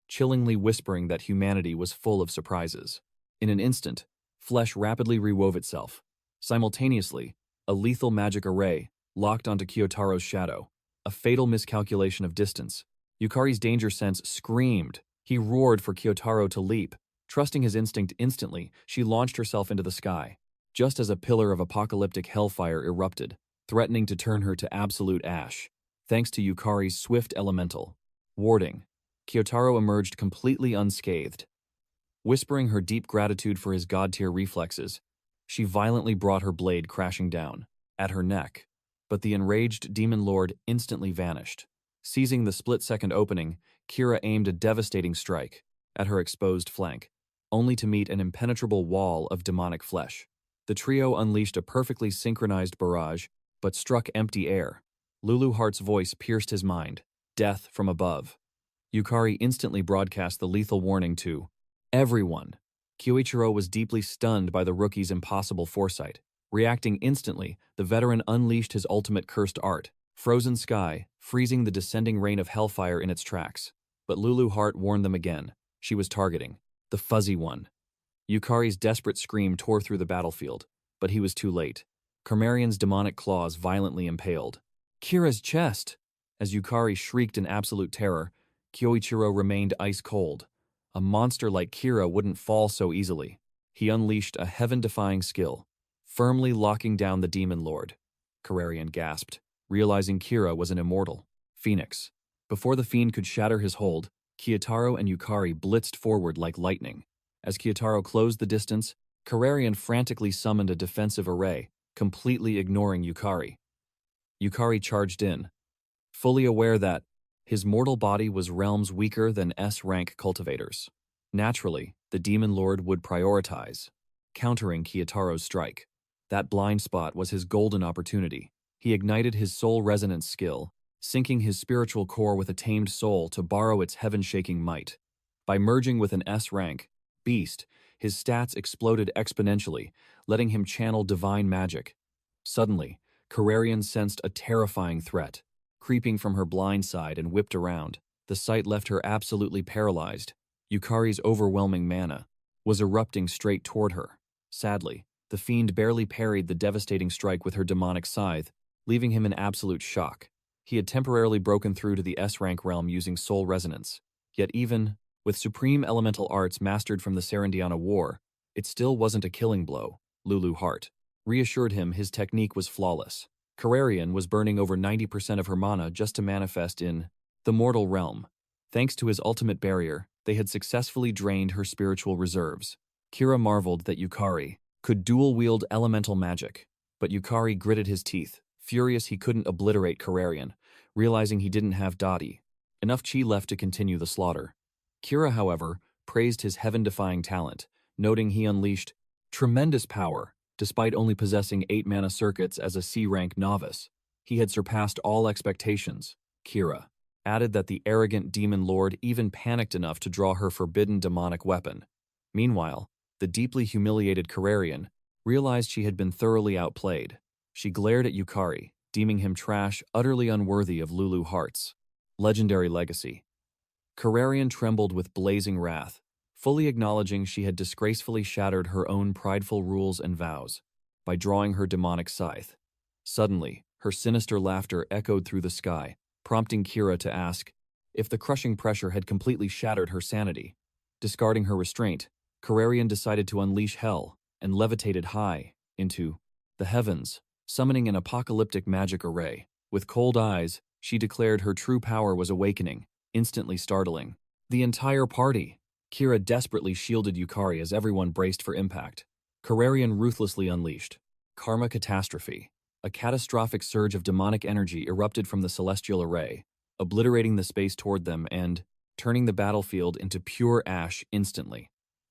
chillingly whispering that humanity was full of surprises. In an instant, flesh rapidly rewove itself. Simultaneously, a lethal magic array locked onto Kyotaro's shadow. A fatal miscalculation of distance. Yukari's danger sense screamed. He roared for Kyotaro to leap. Trusting his instinct instantly, she launched herself into the sky, just as a pillar of apocalyptic hellfire erupted, threatening to turn her to absolute ash. Thanks to Yukari's swift elemental warding, Kyotaro emerged completely unscathed. Whispering her deep gratitude for his god-tier reflexes, she violently brought her blade crashing down at her neck. But the enraged Demon Lord instantly vanished. Seizing the split-second opening, Kira aimed a devastating strike at her exposed flank, only to meet an impenetrable wall of demonic flesh. The trio unleashed a perfectly synchronized barrage, but struck empty air. Lulu Hart's voice pierced his mind. Death from above. Yukari instantly broadcast the lethal warning to everyone. Kyoichiro was deeply stunned by the rookie's impossible foresight. Reacting instantly, the veteran unleashed his ultimate cursed art, Frozen Sky, freezing the descending rain of hellfire in its tracks. But Lulu Hart warned them again. She was targeting the fuzzy one. Yukari's desperate scream tore through the battlefield, but he was too late. Carmarian's demonic claws violently impaled Kira's chest. As Yukari shrieked in absolute terror, Kyoichiro remained ice cold. A monster like Kira wouldn't fall so easily. He unleashed a heaven-defying skill, firmly locking down the Demon Lord. Carmarian gasped, realizing Kira was an immortal phoenix. Before the fiend could shatter his hold, Kyotaro and Yukari blitzed forward like lightning. As Kyotaro closed the distance, Carmarian frantically summoned a defensive array, completely ignoring Yukari. Yukari charged in, fully aware that his mortal body was realms weaker than S-rank cultivators. Naturally, the Demon Lord would prioritize countering Kyotaro's strike. That blind spot was his golden opportunity. He ignited his soul resonance skill, syncing his spiritual core with a tamed soul to borrow its heaven-shaking might. By merging with an S-rank beast, his stats exploded exponentially, letting him channel divine magic. Suddenly, Carmarian sensed a terrifying threat, creeping from her blind side and whipped around. The sight left her absolutely paralyzed. Yukari's overwhelming mana was erupting straight toward her. Sadly, the fiend barely parried the devastating strike with her demonic scythe, leaving him in absolute shock. He had temporarily broken through to the S-rank realm using soul resonance. Yet even with supreme elemental arts mastered from the Serendiana War, it still wasn't a killing blow. Lulu Hart reassured him his technique was flawless. Carmarian was burning over 90% of her mana just to manifest in the mortal realm. Thanks to his ultimate barrier, they had successfully drained her spiritual reserves. Kira marveled that Yukari could dual-wield elemental magic, but Yukari gritted his teeth, furious he couldn't obliterate Carmarian, realizing he didn't have Dottie. Enough chi left to continue the slaughter. Kira, however, praised his heaven-defying talent, noting he unleashed tremendous power. Despite only possessing 8 mana circuits as a C-rank novice, he had surpassed all expectations. Kira added that the arrogant Demon Lord even panicked enough to draw her forbidden demonic weapon. Meanwhile, the deeply humiliated Carmarian realized she had been thoroughly outplayed. She glared at Yukari, deeming him trash utterly unworthy of Lulu Hart's legendary legacy. Carmarian trembled with blazing wrath, fully acknowledging she had disgracefully shattered her own prideful rules and vows by drawing her demonic scythe. Suddenly, her sinister laughter echoed through the sky, prompting Kira to ask if the crushing pressure had completely shattered her sanity. Discarding her restraint, Carmarian decided to unleash hell and levitated high into the heavens, summoning an apocalyptic magic array. With cold eyes, she declared her true power was awakening, instantly startling the entire party. Kira desperately shielded Yukari as everyone braced for impact. Kararian ruthlessly unleashed Karma Catastrophe. A catastrophic surge of demonic energy erupted from the celestial array, obliterating the space toward them and turning the battlefield into pure ash instantly.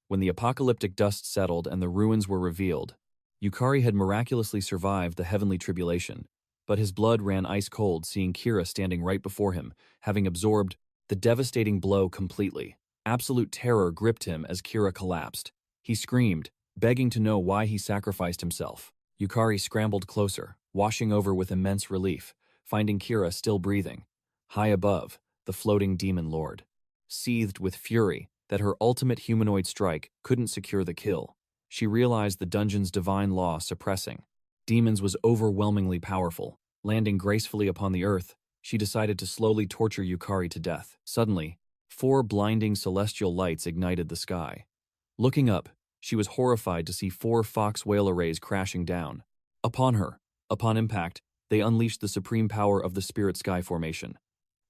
When the apocalyptic dust settled and the ruins were revealed, Yukari had miraculously survived the heavenly tribulation, but his blood ran ice cold seeing Kira standing right before him, having absorbed the devastating blow completely. Absolute terror gripped him as Kira collapsed. He screamed, begging to know why he sacrificed himself. Yukari scrambled closer, washing over with immense relief, finding Kira still breathing. High above, the floating Demon Lord seethed with fury that her ultimate humanoid strike couldn't secure the kill. She realized the dungeon's divine law suppressing demons was overwhelmingly powerful. Landing gracefully upon the earth, she decided to slowly torture Yukari to death. Suddenly, 4 blinding celestial lights ignited the sky. Looking up, she was horrified to see 4 fox whale arrays crashing down upon her. Upon impact, they unleashed the supreme power of the Spirit Sky Formation.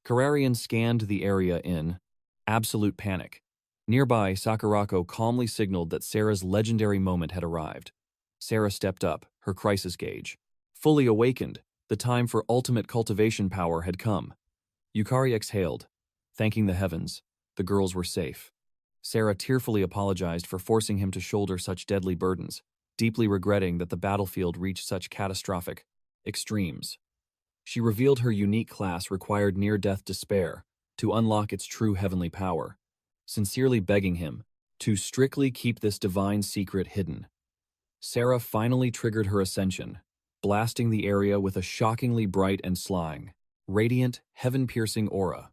Kararian scanned the area in absolute panic. Nearby, Sakurako calmly signaled that Sarah's legendary moment had arrived. Sarah stepped up, her crisis gauge fully awakened. The time for ultimate cultivation power had come. Yukari exhaled, thanking the heavens. The girls were safe. Sarah tearfully apologized for forcing him to shoulder such deadly burdens, deeply regretting that the battlefield reached such catastrophic extremes. She revealed her unique class required near-death despair to unlock its true heavenly power, sincerely begging him to strictly keep this divine secret hidden. Sarah finally triggered her ascension, blasting the area with a shockingly bright and slying, radiant, heaven-piercing aura.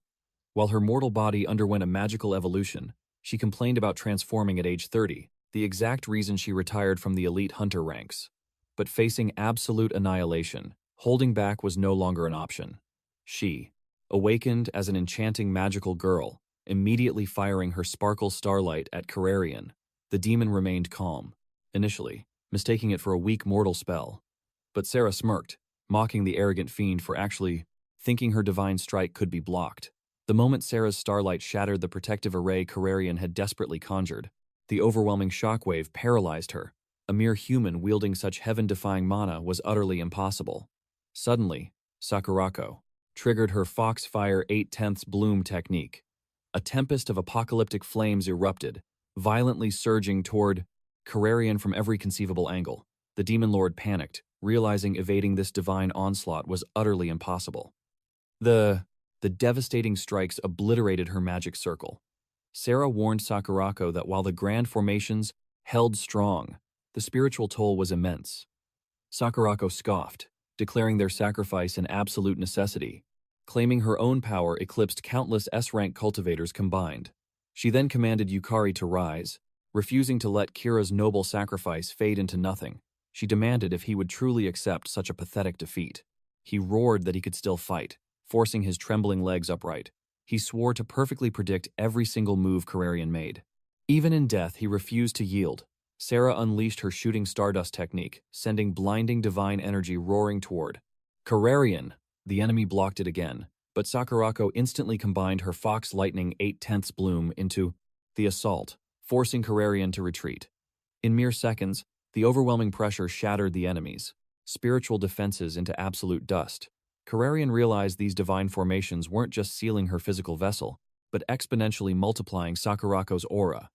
While her mortal body underwent a magical evolution, she complained about transforming at age 30, the exact reason she retired from the elite hunter ranks. But facing absolute annihilation, holding back was no longer an option. She, awakened as an enchanting magical girl, immediately firing her sparkle starlight at Kararian. The demon remained calm, initially, mistaking it for a weak mortal spell. But Sarah smirked, mocking the arrogant fiend for actually thinking her divine strike could be blocked. The moment Sarah's starlight shattered the protective array Kararian had desperately conjured, the overwhelming shockwave paralyzed her. A mere human wielding such heaven-defying mana was utterly impossible. Suddenly, Sakurako triggered her Foxfire 8/10 bloom technique. A tempest of apocalyptic flames erupted, violently surging toward Kararian from every conceivable angle. The Demon Lord panicked, realizing evading this divine onslaught was utterly impossible. The devastating strikes obliterated her magic circle. Sarah warned Sakurako that while the grand formations held strong, the spiritual toll was immense. Sakurako scoffed, declaring their sacrifice an absolute necessity, claiming her own power eclipsed countless S-rank cultivators combined. She then commanded Yukari to rise, refusing to let Kira's noble sacrifice fade into nothing. She demanded if he would truly accept such a pathetic defeat. He roared that he could still fight, forcing his trembling legs upright. He swore to perfectly predict every single move Kararian made. Even in death, he refused to yield. Sarah unleashed her shooting stardust technique, sending blinding divine energy roaring toward Kararian. The enemy blocked it again, but Sakurako instantly combined her Fox Lightning 8/10 bloom into the assault, forcing Kararian to retreat. In mere seconds, the overwhelming pressure shattered the enemy's spiritual defenses into absolute dust. Kararian realized these divine formations weren't just sealing her physical vessel, but exponentially multiplying Sakurako's aura.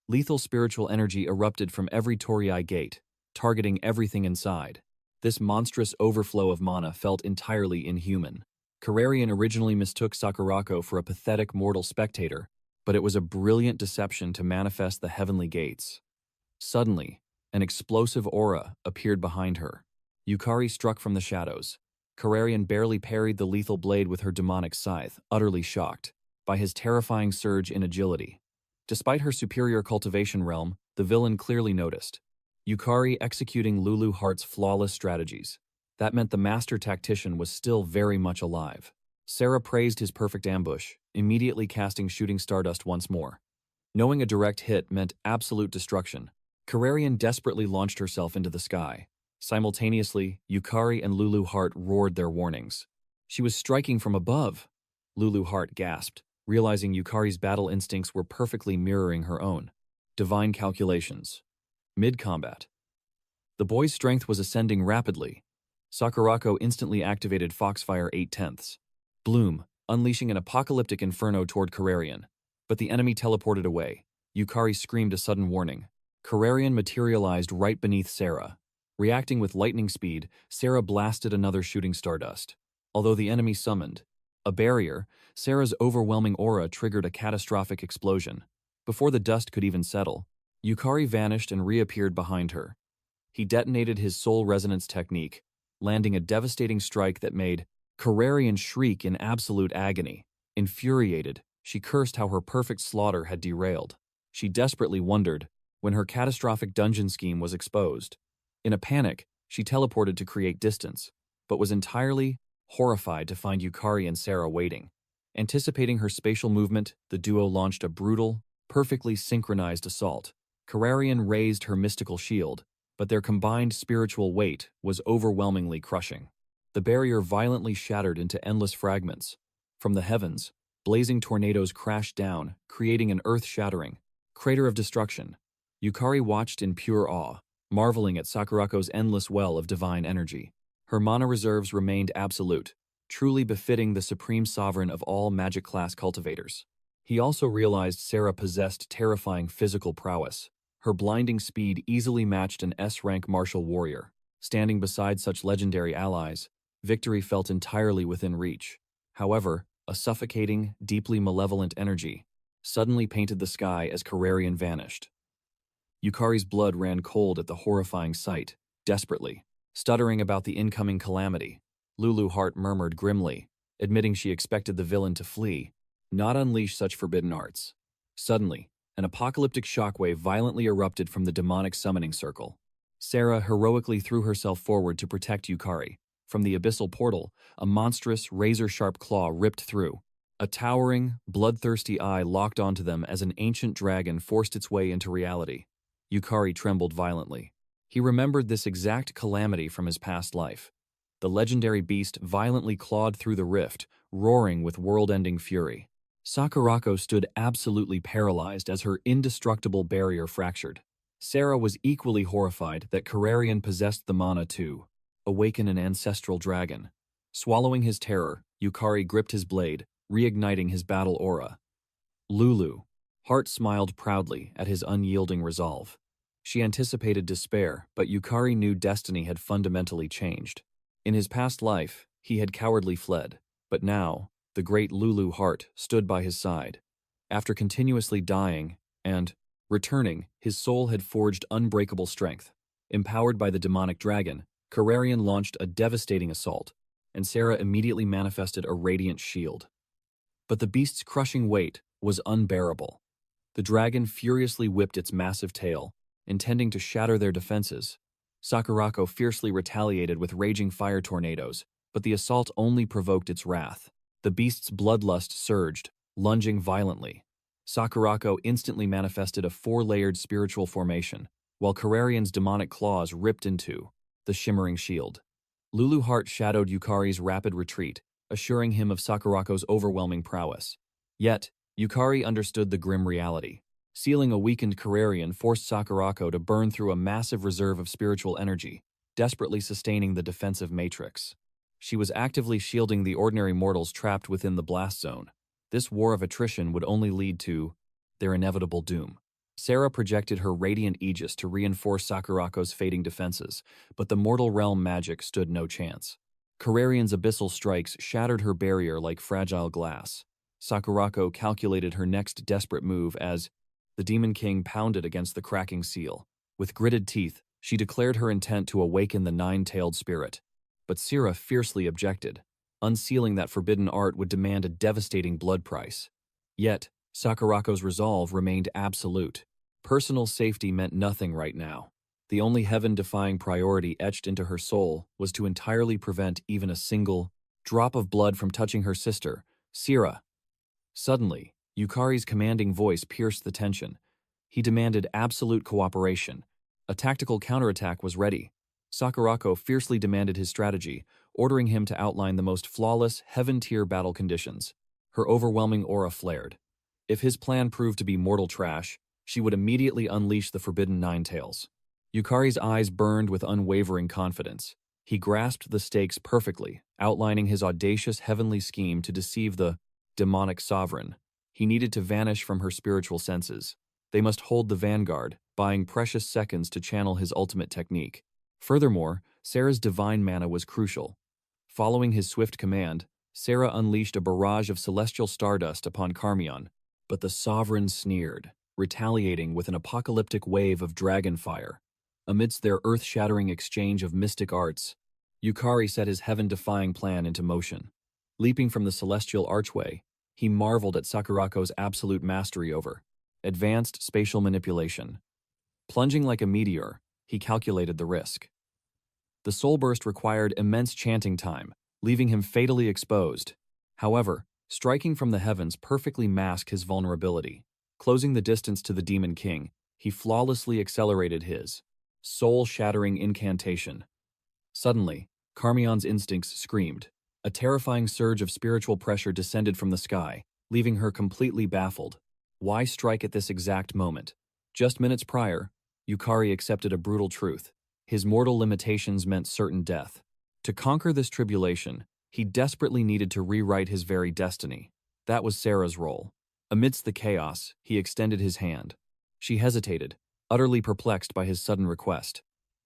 Lethal spiritual energy erupted from every Torii gate, targeting everything inside. This monstrous overflow of mana felt entirely inhuman. Kararian originally mistook Sakurako for a pathetic mortal spectator, but it was a brilliant deception to manifest the heavenly gates. Suddenly, an explosive aura appeared behind her. Yukari struck from the shadows. Kararian barely parried the lethal blade with her demonic scythe, utterly shocked by his terrifying surge in agility. Despite her superior cultivation realm, the villain clearly noticed. Yukari executing Lulu Hart's flawless strategies. That meant the master tactician was still very much alive. Sarah praised his perfect ambush, immediately casting shooting stardust once more. Knowing a direct hit meant absolute destruction, Kararian desperately launched herself into the sky. Simultaneously, Yukari and Lulu Hart roared their warnings. She was striking from above. Lulu Hart gasped, realizing Yukari's battle instincts were perfectly mirroring her own. Divine calculations. Mid-combat. The boy's strength was ascending rapidly. Sakurako instantly activated Foxfire 8/10. Bloom, unleashing an apocalyptic inferno toward Kararian. But the enemy teleported away. Yukari screamed a sudden warning. Kararian materialized right beneath Sarah. Reacting with lightning speed, Sarah blasted another shooting stardust. Although the enemy summoned a barrier, Sarah's overwhelming aura triggered a catastrophic explosion. Before the dust could even settle, Yukari vanished and reappeared behind her. He detonated his soul resonance technique, landing a devastating strike that made Kararian shriek in absolute agony. Infuriated, she cursed how her perfect slaughter had derailed. She desperately wondered when her catastrophic dungeon scheme was exposed. In a panic, she teleported to create distance, but was entirely horrified to find Yukari and Sarah waiting. Anticipating her spatial movement, the duo launched a brutal, perfectly synchronized assault. Kararian raised her mystical shield, but their combined spiritual weight was overwhelmingly crushing. The barrier violently shattered into endless fragments. From the heavens, blazing tornadoes crashed down, creating an earth-shattering crater of destruction. Yukari watched in pure awe, marveling at Sakurako's endless well of divine energy. Her mana reserves remained absolute, truly befitting the supreme sovereign of all magic-class cultivators. He also realized Sarah possessed terrifying physical prowess. Her blinding speed easily matched an S-rank martial warrior. Standing beside such legendary allies, victory felt entirely within reach. However, a suffocating, deeply malevolent energy suddenly painted the sky as Kararian vanished. Yukari's blood ran cold at the horrifying sight. Desperately, stuttering about the incoming calamity, Lulu Hart murmured grimly, admitting she expected the villain to flee, not unleash such forbidden arts. Suddenly, an apocalyptic shockwave violently erupted from the demonic summoning circle. Sarah heroically threw herself forward to protect Yukari. From the abyssal portal, a monstrous, razor-sharp claw ripped through. A towering, bloodthirsty eye locked onto them as an ancient dragon forced its way into reality. Yukari trembled violently. He remembered this exact calamity from his past life. The legendary beast violently clawed through the rift, roaring with world-ending fury. Sakurako stood absolutely paralyzed as her indestructible barrier fractured. Sarah was equally horrified that Kararian possessed the mana to awaken an ancestral dragon. Swallowing his terror, Yukari gripped his blade, reigniting his battle aura. Lulu Hart smiled proudly at his unyielding resolve. She anticipated despair, but Yukari knew destiny had fundamentally changed. In his past life, he had cowardly fled, but now, the great Lulu Hart stood by his side. After continuously dying and returning, his soul had forged unbreakable strength. Empowered by the demonic dragon, Kararian launched a devastating assault, and Sarah immediately manifested a radiant shield. But the beast's crushing weight was unbearable. The dragon furiously whipped its massive tail, intending to shatter their defenses. Sakurako fiercely retaliated with raging fire tornadoes, but the assault only provoked its wrath. The beast's bloodlust surged, lunging violently. Sakurako instantly manifested a four-layered spiritual formation, while Kararian's demonic claws ripped into the shimmering shield. Lulu Hart shadowed Yukari's rapid retreat, assuring him of Sakurako's overwhelming prowess. Yet, Yukari understood the grim reality. Sealing a weakened Kararian forced Sakurako to burn through a massive reserve of spiritual energy, desperately sustaining the defensive matrix. She was actively shielding the ordinary mortals trapped within the blast zone. This war of attrition would only lead to their inevitable doom. Sarah projected her radiant aegis to reinforce Sakurako's fading defenses, but the mortal realm magic stood no chance. Kararian's abyssal strikes shattered her barrier like fragile glass. Sakurako calculated her next desperate move as the Demon King pounded against the cracking seal. With gritted teeth, she declared her intent to awaken the nine-tailed spirit. But Sarah fiercely objected. Unsealing that forbidden art would demand a devastating blood price. Yet, Sakurako's resolve remained absolute. Personal safety meant nothing right now. The only heaven-defying priority etched into her soul was to entirely prevent even a single drop of blood from touching her sister, Sarah. Suddenly, Yukari's commanding voice pierced the tension. He demanded absolute cooperation. A tactical counterattack was ready. Sakurako fiercely demanded his strategy, ordering him to outline the most flawless, heaven-tier battle conditions. Her overwhelming aura flared. If his plan proved to be mortal trash, she would immediately unleash the forbidden nine tails. Yukari's eyes burned with unwavering confidence. He grasped the stakes perfectly, outlining his audacious heavenly scheme to deceive the demonic sovereign. He needed to vanish from her spiritual senses. They must hold the vanguard, buying precious seconds to channel his ultimate technique. Furthermore, Sarah's divine mana was crucial. Following his swift command, Sarah unleashed a barrage of celestial stardust upon Carmion, but the sovereign sneered, retaliating with an apocalyptic wave of dragon fire. Amidst their earth-shattering exchange of mystic arts, Yukari set his heaven-defying plan into motion. Leaping from the celestial archway, he marveled at Sakurako's absolute mastery over advanced spatial manipulation. Plunging like a meteor, he calculated the risk. The soul burst required immense chanting time, leaving him fatally exposed. However, striking from the heavens perfectly masked his vulnerability. Closing the distance to the Demon King, he flawlessly accelerated his soul-shattering incantation. Suddenly, Carmion's instincts screamed. A terrifying surge of spiritual pressure descended from the sky, leaving her completely baffled. Why strike at this exact moment? Just minutes prior, Yukari accepted a brutal truth. His mortal limitations meant certain death. To conquer this tribulation, he desperately needed to rewrite his very destiny. That was Sarah's role. Amidst the chaos, he extended his hand. She hesitated, utterly perplexed by his sudden request.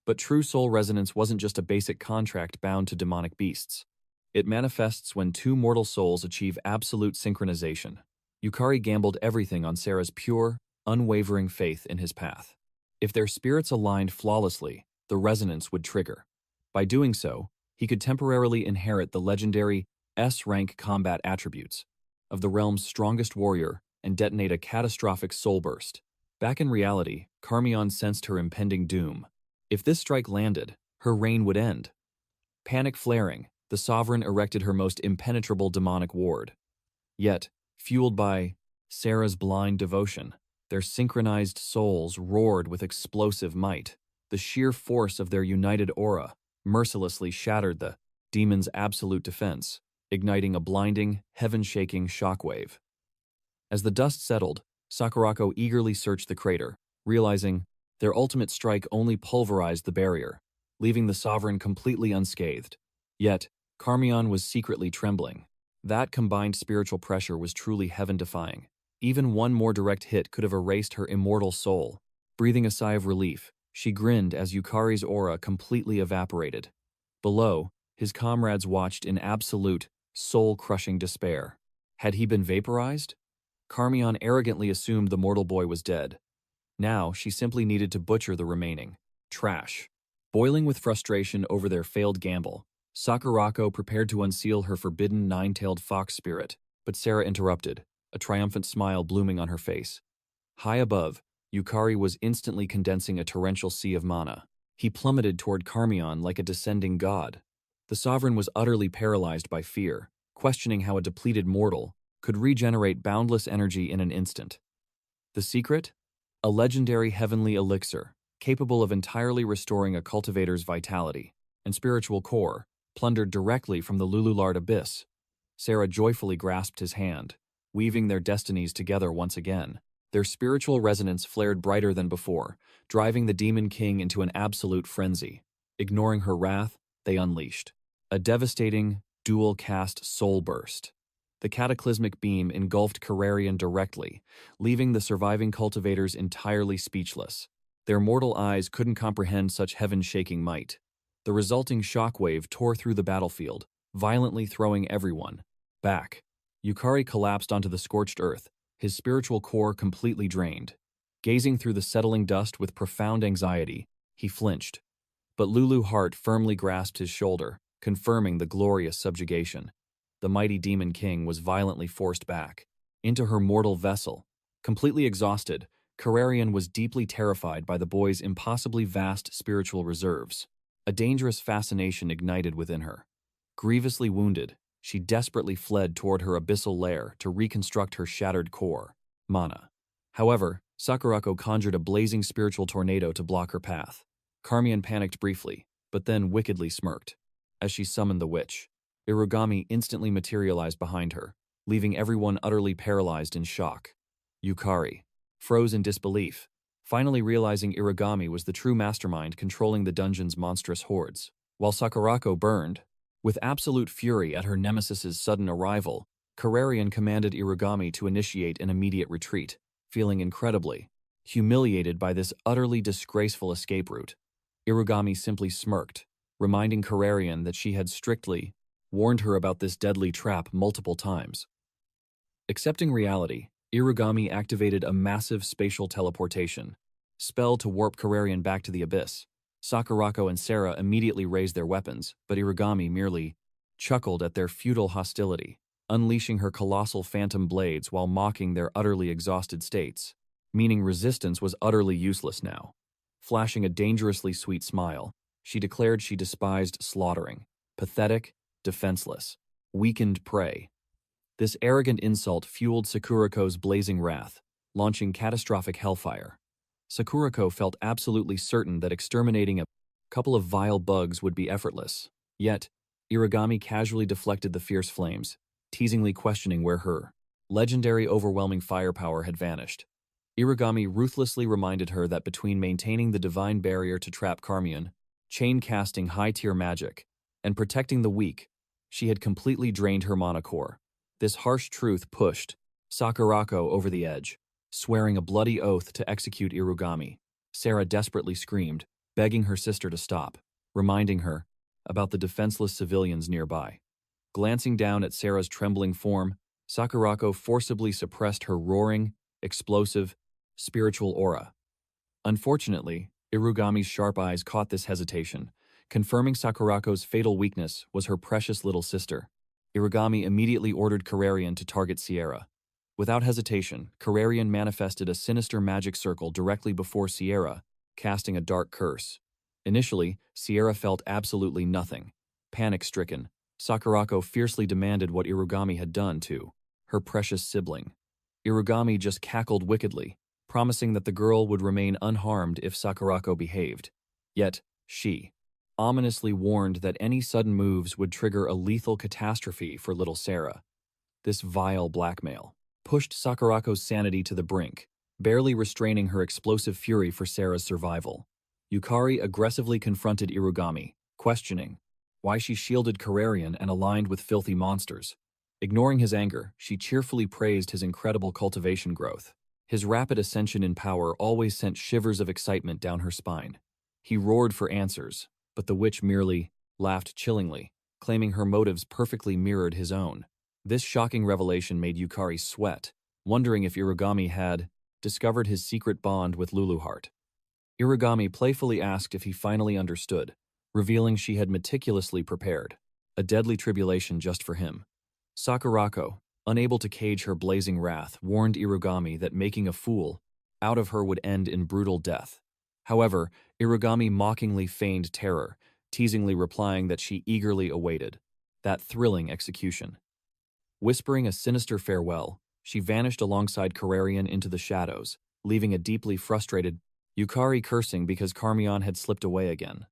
But true soul resonance wasn't just a basic contract bound to demonic beasts. It manifests when two mortal souls achieve absolute synchronization. Yukari gambled everything on Sarah's pure, unwavering faith in his path. If their spirits aligned flawlessly, the resonance would trigger. By doing so, he could temporarily inherit the legendary S-rank combat attributes of the realm's strongest warrior and detonate a catastrophic soul burst. Back in reality, Carmion sensed her impending doom. If this strike landed, her reign would end. Panic flaring, the sovereign erected her most impenetrable demonic ward. Yet, fueled by Sarah's blind devotion, their synchronized souls roared with explosive might. The sheer force of their united aura mercilessly shattered the demon's absolute defense, igniting a blinding, heaven-shaking shockwave. As the dust settled, Sakurako eagerly searched the crater, realizing their ultimate strike only pulverized the barrier, leaving the sovereign completely unscathed. Yet, Carmion was secretly trembling. That combined spiritual pressure was truly heaven-defying. Even one more direct hit could have erased her immortal soul. Breathing a sigh of relief, she grinned as Yukari's aura completely evaporated. Below, his comrades watched in absolute, soul-crushing despair. Had he been vaporized? Carmion arrogantly assumed the mortal boy was dead. Now, she simply needed to butcher the remaining trash. Boiling with frustration over their failed gamble, Sakurako prepared to unseal her forbidden nine-tailed fox spirit, but Sarah interrupted, a triumphant smile blooming on her face. High above, Yukari was instantly condensing a torrential sea of mana. He plummeted toward Carmion like a descending god. The sovereign was utterly paralyzed by fear, questioning how a depleted mortal could regenerate boundless energy in an instant. The secret? A legendary heavenly elixir, capable of entirely restoring a cultivator's vitality and spiritual core, plundered directly from the Lulu Lard abyss. Sarah joyfully grasped his hand, weaving their destinies together once again. Their spiritual resonance flared brighter than before, driving the Demon King into an absolute frenzy. Ignoring her wrath, they unleashed a devastating, dual-cast soul burst. The cataclysmic beam engulfed Carrarion directly, leaving the surviving cultivators entirely speechless. Their mortal eyes couldn't comprehend such heaven-shaking might. The resulting shockwave tore through the battlefield, violently throwing everyone back. Yukari collapsed onto the scorched earth, his spiritual core completely drained. Gazing through the settling dust with profound anxiety, he flinched. But Lulu Hart firmly grasped his shoulder, confirming the glorious subjugation. The mighty Demon King was violently forced back into her mortal vessel. Completely exhausted, Carrarion was deeply terrified by the boy's impossibly vast spiritual reserves. A dangerous fascination ignited within her. Grievously wounded, she desperately fled toward her abyssal lair to reconstruct her shattered core, mana. However, Sakurako conjured a blazing spiritual tornado to block her path. Carmion panicked briefly, but then wickedly smirked. As she summoned the witch, Irugami instantly materialized behind her, leaving everyone utterly paralyzed in shock. Yukari froze in disbelief, finally realizing Irigami was the true mastermind controlling the dungeon's monstrous hordes. While Sakurako burned, with absolute fury at her nemesis's sudden arrival, Kararian commanded Irigami to initiate an immediate retreat, feeling incredibly humiliated by this utterly disgraceful escape route. Irigami simply smirked, reminding Kararian that she had strictly warned her about this deadly trap multiple times. Accepting reality, Irigami activated a massive spatial teleportation spell to warp Kararian back to the abyss. Sakurako and Sarah immediately raised their weapons, but Irigami merely chuckled at their futile hostility, unleashing her colossal phantom blades while mocking their utterly exhausted states, meaning resistance was utterly useless now. Flashing a dangerously sweet smile, she declared she despised slaughtering, pathetic, defenseless, weakened prey. This arrogant insult fueled Sakurako's blazing wrath, launching catastrophic hellfire. Sakurako felt absolutely certain that exterminating a couple of vile bugs would be effortless. Yet, Irigami casually deflected the fierce flames, teasingly questioning where her legendary overwhelming firepower had vanished. Irigami ruthlessly reminded her that between maintaining the divine barrier to trap Carmion, chain-casting high-tier magic, and protecting the weak, she had completely drained her mana core. This harsh truth pushed Sakurako over the edge, swearing a bloody oath to execute Irigami. Sarah desperately screamed, begging her sister to stop, reminding her about the defenseless civilians nearby. Glancing down at Sarah's trembling form, Sakurako forcibly suppressed her roaring, explosive, spiritual aura. Unfortunately, Irigami's sharp eyes caught this hesitation, confirming Sakurako's fatal weakness was her precious little sister. Irigami immediately ordered Kararian to target Sierra. Without hesitation, Kararian manifested a sinister magic circle directly before Sierra, casting a dark curse. Initially, Sierra felt absolutely nothing. Panic-stricken, Sakurako fiercely demanded what Irigami had done to her precious sibling. Irigami just cackled wickedly, promising that the girl would remain unharmed if Sakurako behaved. Yet, she ominously warned that any sudden moves would trigger a lethal catastrophe for little Sarah. This vile blackmail pushed Sakurako's sanity to the brink, barely restraining her explosive fury for Sarah's survival. Yukari aggressively confronted Irigami, questioning why she shielded Kararian and aligned with filthy monsters. Ignoring his anger, she cheerfully praised his incredible cultivation growth. His rapid ascension in power always sent shivers of excitement down her spine. He roared for answers, but the witch merely laughed chillingly, claiming her motives perfectly mirrored his own. This shocking revelation made Yukari sweat, wondering if Irigami had discovered his secret bond with Lulu Hart. Irigami playfully asked if he finally understood, revealing she had meticulously prepared a deadly tribulation just for him. Sakurako, unable to cage her blazing wrath, warned Irigami that making a fool out of her would end in brutal death. However, Irigami mockingly feigned terror, teasingly replying that she eagerly awaited that thrilling execution. Whispering a sinister farewell, she vanished alongside Kararian into the shadows, leaving a deeply frustrated Yukari cursing because Carmion had slipped away again.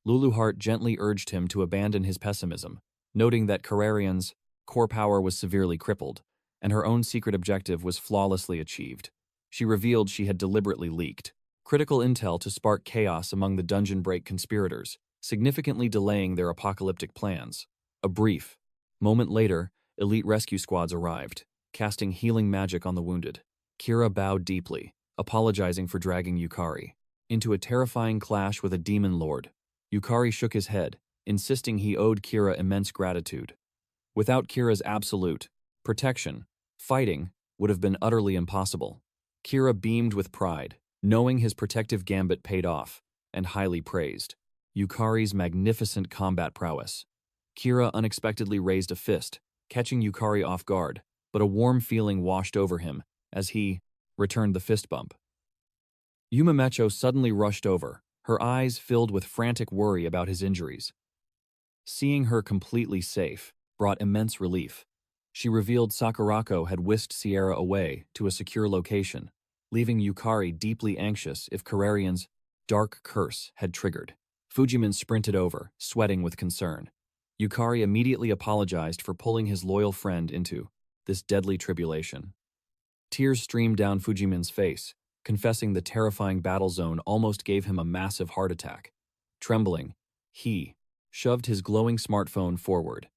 Lulu Hart gently urged him to abandon his pessimism, noting that Kararian's core power was severely crippled, and her own secret objective was flawlessly achieved. She revealed she had deliberately leaked critical intel to spark chaos among the dungeon break conspirators, significantly delaying their apocalyptic plans. A brief moment later, elite rescue squads arrived, casting healing magic on the wounded. Kira bowed deeply, apologizing for dragging Yukari into a terrifying clash with a demon lord. Yukari shook his head, insisting he owed Kira immense gratitude. Without Kira's absolute protection, fighting would have been utterly impossible. Kira beamed with pride, knowing his protective gambit paid off, and highly praised Yukari's magnificent combat prowess. Kira unexpectedly raised a fist, catching Yukari off guard, but a warm feeling washed over him as he returned the fist bump. Yumamecho suddenly rushed over, her eyes filled with frantic worry about his injuries. Seeing her completely safe brought immense relief. She revealed Sakurako had whisked Sierra away to a secure location, leaving Yukari deeply anxious if Kararian's dark curse had triggered. Fujiman sprinted over, sweating with concern. Yukari immediately apologized for pulling his loyal friend into this deadly tribulation. Tears streamed down Fujimin's face, confessing the terrifying battle zone almost gave him a massive heart attack. Trembling, he shoved his glowing smartphone forward.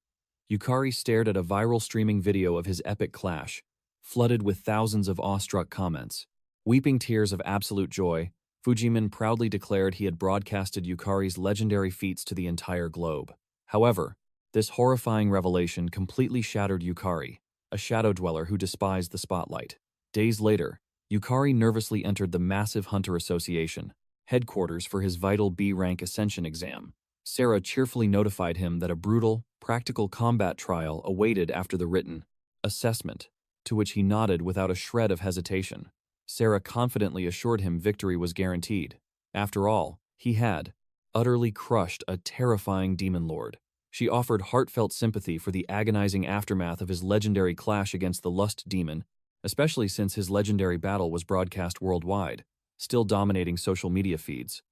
Yukari stared at a viral streaming video of his epic clash, flooded with thousands of awestruck comments. Weeping tears of absolute joy, Fujimin proudly declared he had broadcasted Yukari's legendary feats to the entire globe. However, this horrifying revelation completely shattered Yukari, a shadow dweller who despised the spotlight. Days later, Yukari nervously entered the massive Hunter Association, headquarters for his vital B-rank ascension exam. Sarah cheerfully notified him that a brutal, practical combat trial awaited after the written assessment, to which he nodded without a shred of hesitation. Sarah confidently assured him victory was guaranteed. After all, he had utterly crushed a terrifying demon lord. She offered heartfelt sympathy for the agonizing aftermath of his legendary clash against the lust demon, especially since his legendary battle was broadcast worldwide, still dominating social media feeds.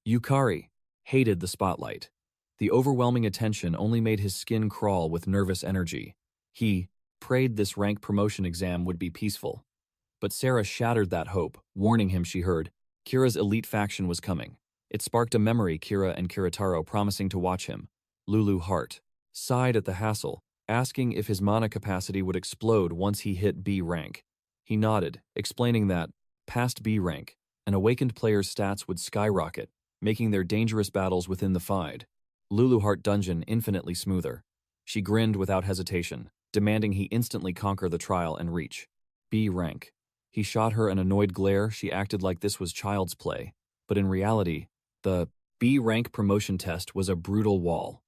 Yukari hated the spotlight. The overwhelming attention only made his skin crawl with nervous energy. He prayed this rank promotion exam would be peaceful. But Sarah shattered that hope, warning him she heard Kira's elite faction was coming. It sparked a memory Kira and Kiritaro promising to watch him. Lulu Hart sighed at the hassle, asking if his mana capacity would explode once he hit B rank. He nodded, explaining that, past B rank, an awakened player's stats would skyrocket, making their dangerous battles within the fight. Lulu Hart dungeon infinitely smoother. She grinned without hesitation, demanding he instantly conquer the trial and reach B rank. He shot her an annoyed glare. She acted like this was child's play, but in reality, the B rank promotion test was a brutal wall.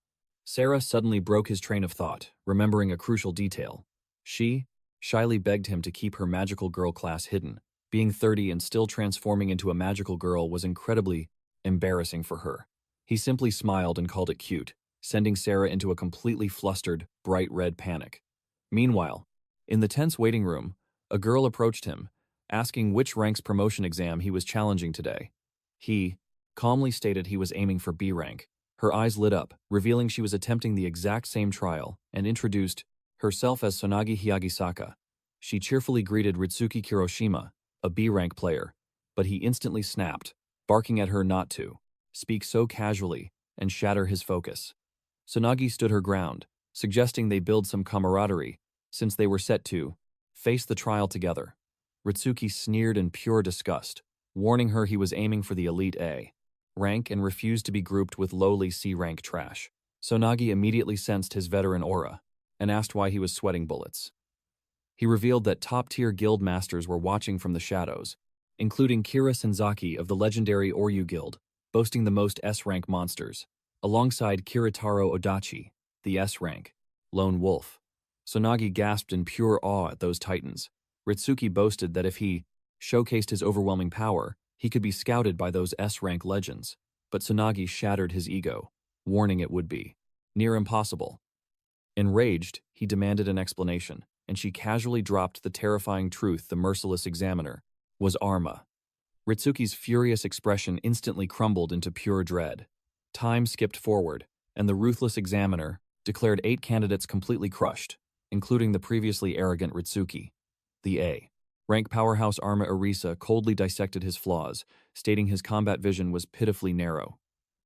Sarah suddenly broke his train of thought, remembering a crucial detail. She shyly begged him to keep her magical girl class hidden. Being 30 and still transforming into a magical girl was incredibly embarrassing for her. He simply smiled and called it cute, sending Sarah into a completely flustered, bright red panic. Meanwhile, in the tense waiting room, a girl approached him, asking which rank's promotion exam he was challenging today. He calmly stated he was aiming for B rank. Her eyes lit up, revealing she was attempting the exact same trial, and introduced herself as Sonagi Hyagisaka. She cheerfully greeted Ritsuki Kiroshima, a B-rank player, but he instantly snapped, barking at her not to speak so casually and shatter his focus. Sonagi stood her ground, suggesting they build some camaraderie, since they were set to face the trial together. Ritsuki sneered in pure disgust, warning her he was aiming for the elite A rank and refused to be grouped with lowly C-rank trash. Sonagi immediately sensed his veteran aura and asked why he was sweating bullets. He revealed that top-tier guild masters were watching from the shadows, including Kira Senzaki of the legendary Oryu Guild, boasting the most S-rank monsters, alongside Kiritaro Odachi, the S-rank lone wolf. Sonagi gasped in pure awe at those titans. Ritsuki boasted that if he showcased his overwhelming power, he could be scouted by those S-rank legends, but Sonagi shattered his ego, warning it would be near impossible. Enraged, he demanded an explanation, and she casually dropped the terrifying truth the merciless examiner was Arma. Ritsuki's furious expression instantly crumbled into pure dread. Time skipped forward, and the ruthless examiner declared 8 candidates completely crushed, including the previously arrogant Ritsuki. The A-rank powerhouse Arma Arisa coldly dissected his flaws, stating his combat vision was pitifully narrow.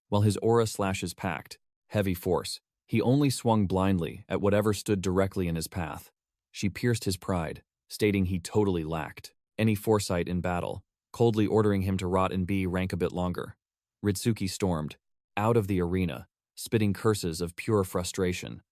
While his aura slashes packed heavy force, he only swung blindly at whatever stood directly in his path. She pierced his pride, stating he totally lacked any foresight in battle, coldly ordering him to rot in B rank a bit longer. Ritsuki stormed out of the arena, spitting curses of pure frustration.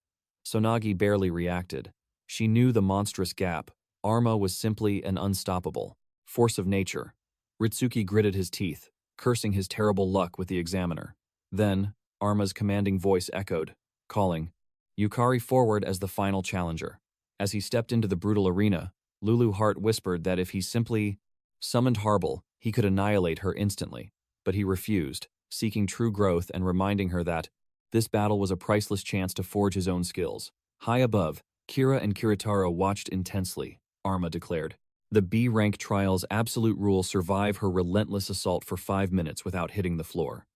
Sonagi barely reacted. She knew the monstrous gap. Arma was simply an unstoppable force of nature. Ritsuki gritted his teeth, cursing his terrible luck with the examiner. Then, Arma's commanding voice echoed, calling Yukari forward as the final challenger. As he stepped into the brutal arena, Lulu Hart whispered that if he simply summoned Harble, he could annihilate her instantly. But he refused, seeking true growth and reminding her that this battle was a priceless chance to forge his own skills. High above, Kira and Kiritaro watched intensely. Arma declared, the B-rank trial's absolute rule: survive her relentless assault for 5 minutes without hitting the floor.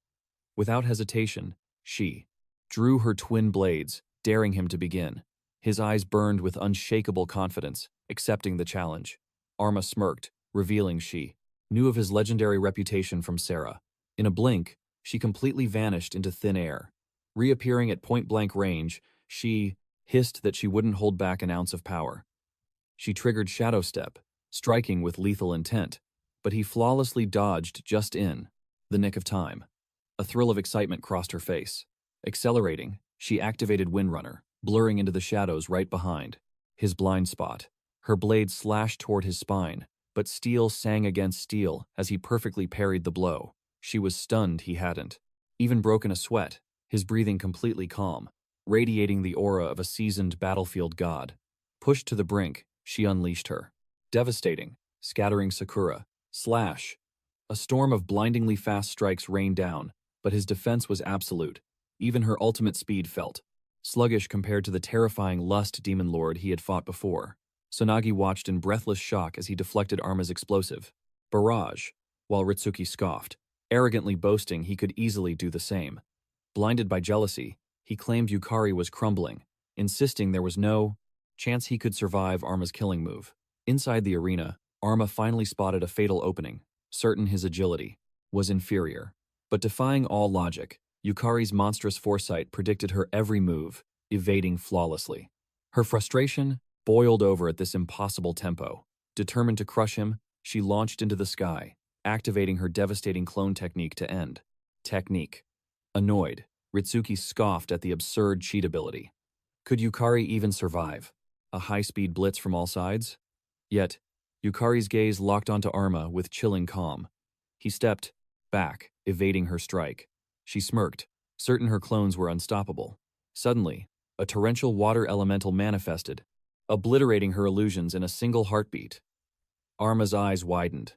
Without hesitation, she drew her twin blades, daring him to begin. His eyes burned with unshakable confidence, accepting the challenge. Arma smirked, revealing she knew of his legendary reputation from Sarah. In a blink, she completely vanished into thin air. Reappearing at point-blank range, she hissed that she wouldn't hold back an ounce of power. She triggered Shadow Step, striking with lethal intent, but he flawlessly dodged just in the nick of time. A thrill of excitement crossed her face. Accelerating, she activated Windrunner, blurring into the shadows right behind his blind spot. Her blade slashed toward his spine, but steel sang against steel as he perfectly parried the blow. She was stunned he hadn't even broken a sweat, his breathing completely calm, radiating the aura of a seasoned battlefield god. Pushed to the brink, she unleashed her. Devastating, scattering Sakura. Slash. A storm of blindingly fast strikes rained down, but his defense was absolute. Even her ultimate speed felt sluggish compared to the terrifying Lust Demon Lord he had fought before. Tsunagi watched in breathless shock as he deflected Arma's explosive barrage, while Ritsuki scoffed, arrogantly boasting he could easily do the same. Blinded by jealousy, he claimed Yukari was crumbling, insisting there was no chance he could survive Arma's killing move. Inside the arena, Arma finally spotted a fatal opening, certain his agility was inferior. But defying all logic, Yukari's monstrous foresight predicted her every move, evading flawlessly. Her frustration boiled over at this impossible tempo. Determined to crush him, she launched into the sky, activating her devastating clone technique to end. Technique. Annoyed, Ritsuki scoffed at the absurd cheat ability. Could Yukari even survive a high-speed blitz from all sides? Yet, Yukari's gaze locked onto Arma with chilling calm. He stepped back, evading her strike. She smirked, certain her clones were unstoppable. Suddenly, a torrential water elemental manifested, obliterating her illusions in a single heartbeat. Arma's eyes widened.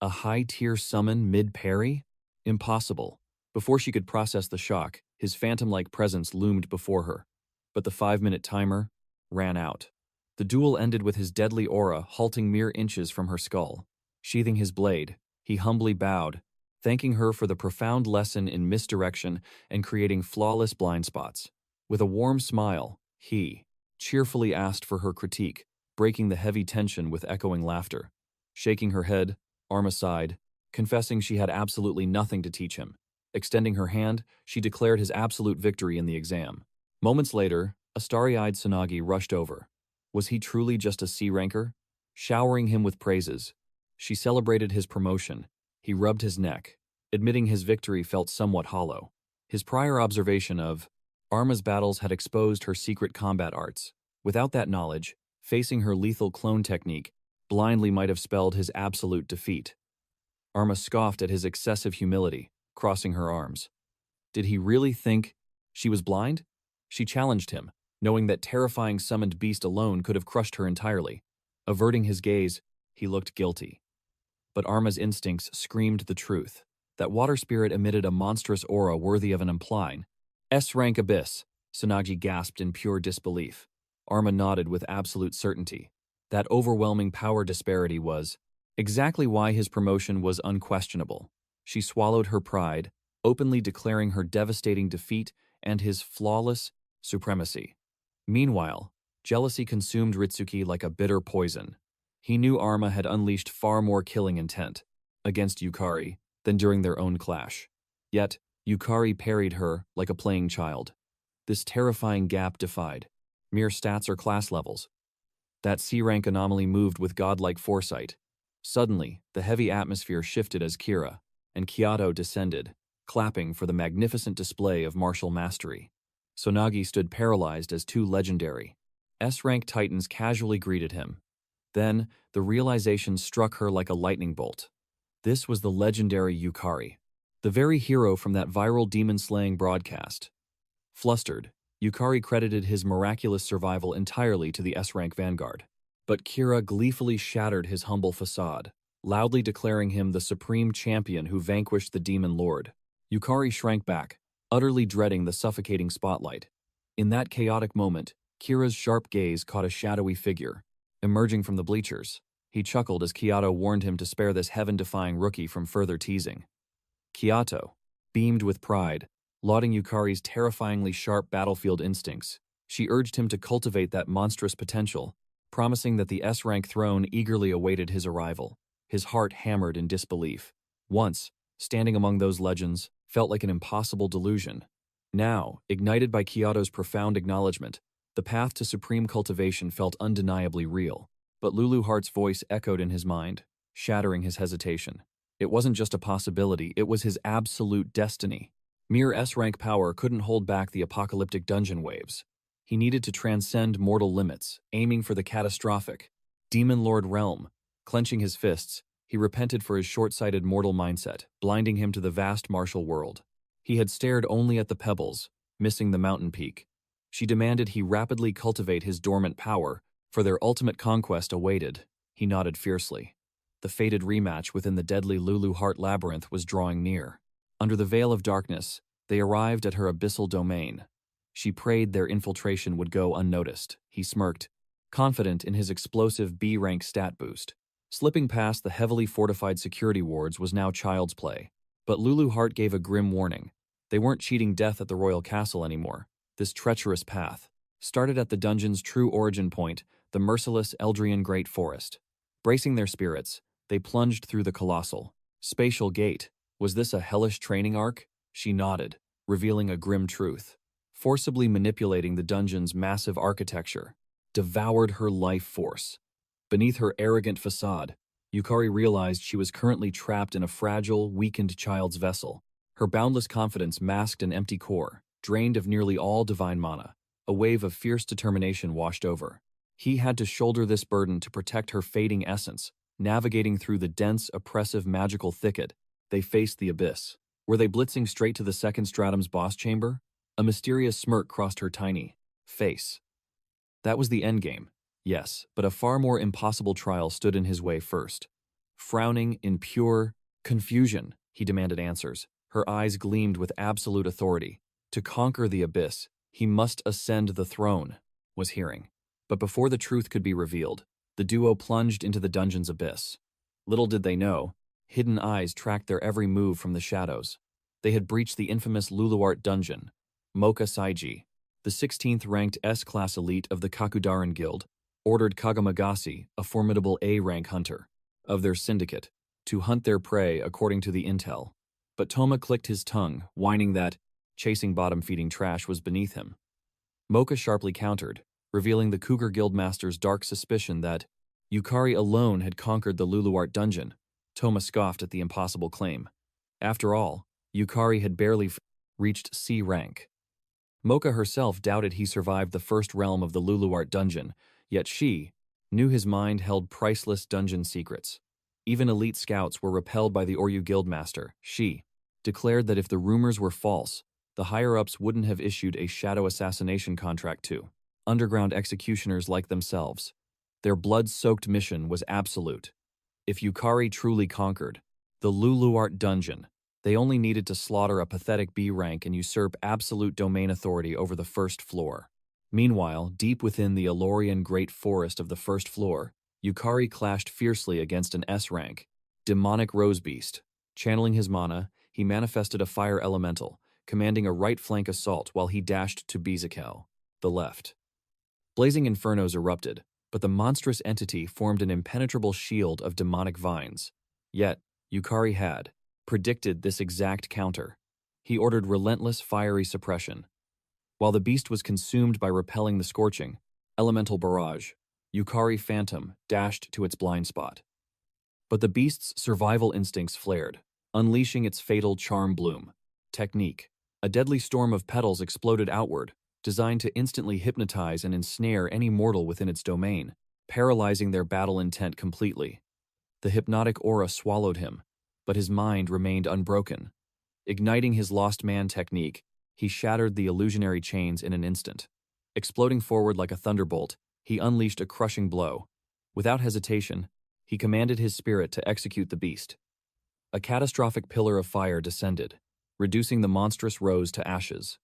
A high-tier summon mid-parry? Impossible. Before she could process the shock, his phantom-like presence loomed before her. But the 5-minute timer ran out. The duel ended with his deadly aura halting mere inches from her skull. Sheathing his blade, he humbly bowed, thanking her for the profound lesson in misdirection and creating flawless blind spots. With a warm smile, he cheerfully asked for her critique, breaking the heavy tension with echoing laughter. Shaking her head, Arma sighed, confessing she had absolutely nothing to teach him. Extending her hand, she declared his absolute victory in the exam. Moments later, a starry-eyed Tsunagi rushed over. Was he truly just a C-ranker? Showering him with praises, she celebrated his promotion. He rubbed his neck, admitting his victory felt somewhat hollow. His prior observation of Arma's battles had exposed her secret combat arts. Without that knowledge, facing her lethal clone technique blindly might have spelled his absolute defeat. Arma scoffed at his excessive humility, crossing her arms. Did he really think she was blind? She challenged him, knowing that terrifying summoned beast alone could have crushed her entirely. Averting his gaze, he looked guilty. But Arma's instincts screamed the truth. That water spirit emitted a monstrous aura worthy of an impline. S-rank abyss, Tsunagi gasped in pure disbelief. Arma nodded with absolute certainty. That overwhelming power disparity was exactly why his promotion was unquestionable. She swallowed her pride, openly declaring her devastating defeat and his flawless supremacy. Meanwhile, jealousy consumed Ritsuki like a bitter poison. He knew Arma had unleashed far more killing intent against Yukari than during their own clash. Yet, Yukari parried her like a playing child. This terrifying gap defied mere stats or class levels. That C-rank anomaly moved with godlike foresight. Suddenly, the heavy atmosphere shifted as Kira and Kyoto descended, clapping for the magnificent display of martial mastery. Tsunagi stood paralyzed as two legendary S-rank titans casually greeted him. Then, the realization struck her like a lightning bolt. This was the legendary Yukari, the very hero from that viral demon-slaying broadcast. Flustered, Yukari credited his miraculous survival entirely to the S-rank vanguard. But Kira gleefully shattered his humble facade, loudly declaring him the supreme champion who vanquished the Demon Lord. Yukari shrank back, utterly dreading the suffocating spotlight. In that chaotic moment, Kira's sharp gaze caught a shadowy figure emerging from the bleachers. He chuckled as Kyoto warned him to spare this heaven-defying rookie from further teasing. Kyoto beamed with pride, lauding Yukari's terrifyingly sharp battlefield instincts. She urged him to cultivate that monstrous potential, promising that the S-rank throne eagerly awaited his arrival. His heart hammered in disbelief. Once, standing among those legends, felt like an impossible delusion. Now, ignited by Kyoto's profound acknowledgement, the path to supreme cultivation felt undeniably real. But Lulu Hart's voice echoed in his mind, shattering his hesitation. It wasn't just a possibility, it was his absolute destiny. Mere S-rank power couldn't hold back the apocalyptic dungeon waves. He needed to transcend mortal limits, aiming for the catastrophic. Demon Lord realm. Clenching his fists, he repented for his short-sighted mortal mindset, blinding him to the vast martial world. He had stared only at the pebbles, missing the mountain peak. She demanded he rapidly cultivate his dormant power, for their ultimate conquest awaited. He nodded fiercely. The fated rematch within the deadly Lulu Hart labyrinth was drawing near. Under the veil of darkness, they arrived at her abyssal domain. She prayed their infiltration would go unnoticed. He smirked, confident in his explosive B-rank stat boost. Slipping past the heavily fortified security wards was now child's play. But Lulu Hart gave a grim warning. They weren't cheating death at the royal castle anymore. This treacherous path started at the dungeon's true origin point, the merciless Eldrian Great Forest. Bracing their spirits, they plunged through the colossal, spatial gate. Was this a hellish training arc? She nodded, revealing a grim truth. Forcibly manipulating the dungeon's massive architecture, devoured her life force. Beneath her arrogant facade, Yukari realized she was currently trapped in a fragile, weakened child's vessel. Her boundless confidence masked an empty core, drained of nearly all divine mana. A wave of fierce determination washed over. He had to shoulder this burden to protect her fading essence. Navigating through the dense, oppressive magical thicket, they faced the abyss. Were they blitzing straight to the second stratum's boss chamber? A mysterious smirk crossed her tiny face. That was the endgame, yes, but a far more impossible trial stood in his way first. Frowning in pure confusion, he demanded answers. Her eyes gleamed with absolute authority. To conquer the abyss, he must ascend the throne, was hearing. But before the truth could be revealed, the duo plunged into the dungeon's abyss. Little did they know, hidden eyes tracked their every move from the shadows. They had breached the infamous Luluart dungeon. Mocha Saiji, the 16th-ranked S-class elite of the Kakudaran Guild, ordered Kagamagasi, a formidable A-rank hunter, of their syndicate, to hunt their prey according to the intel. But Toma clicked his tongue, whining that chasing bottom-feeding trash was beneath him. Mocha sharply countered, revealing the Cougar Guildmaster's dark suspicion that Yukari alone had conquered the Luluart dungeon. Toma scoffed at the impossible claim. After all, Yukari had barely reached C rank. Mocha herself doubted he survived the first realm of the Luluart dungeon, yet she knew his mind held priceless dungeon secrets. Even elite scouts were repelled by the Oryu Guildmaster. She declared that if the rumors were false, the higher-ups wouldn't have issued a shadow assassination contract to underground executioners like themselves. Their blood-soaked mission was absolute. If Yukari truly conquered the Luluart dungeon, they only needed to slaughter a pathetic B rank and usurp absolute domain authority over the first floor. Meanwhile, deep within the Alorian Great Forest of the first floor, Yukari clashed fiercely against an S rank, demonic rose beast. Channeling his mana, he manifested a fire elemental, commanding a right flank assault while he dashed to Bizakel, the left. Blazing infernos erupted, but the monstrous entity formed an impenetrable shield of demonic vines. Yet, Yukari had predicted this exact counter. He ordered relentless fiery suppression. While the beast was consumed by repelling the scorching elemental barrage, Yukari Phantom dashed to its blind spot. But the beast's survival instincts flared, unleashing its fatal charm bloom. Technique. A deadly storm of petals exploded outward, designed to instantly hypnotize and ensnare any mortal within its domain, paralyzing their battle intent completely. The hypnotic aura swallowed him, but his mind remained unbroken. Igniting his lost man technique, he shattered the illusionary chains in an instant. Exploding forward like a thunderbolt, he unleashed a crushing blow. Without hesitation, he commanded his spirit to execute the beast. A catastrophic pillar of fire descended, reducing the monstrous rose to ashes.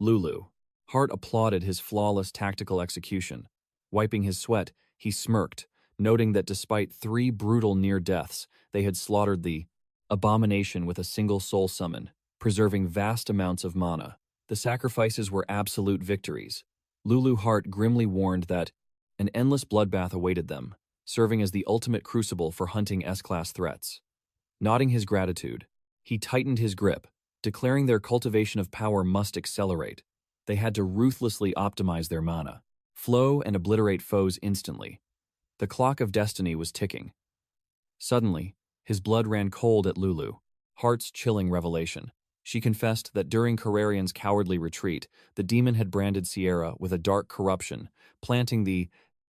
Lulu Hart applauded his flawless tactical execution. Wiping his sweat, he smirked, noting that despite 3 brutal near-deaths, they had slaughtered the abomination with a single soul summon, preserving vast amounts of mana. The sacrifices were absolute victories. Lulu Hart grimly warned that an endless bloodbath awaited them, serving as the ultimate crucible for hunting S-class threats. Nodding his gratitude, he tightened his grip, declaring their cultivation of power must accelerate. They had to ruthlessly optimize their mana, flow and obliterate foes instantly. The clock of destiny was ticking. Suddenly, his blood ran cold at Lulu Hart's chilling revelation. She confessed that during Carrarian's cowardly retreat, the demon had branded Sierra with a dark corruption, planting the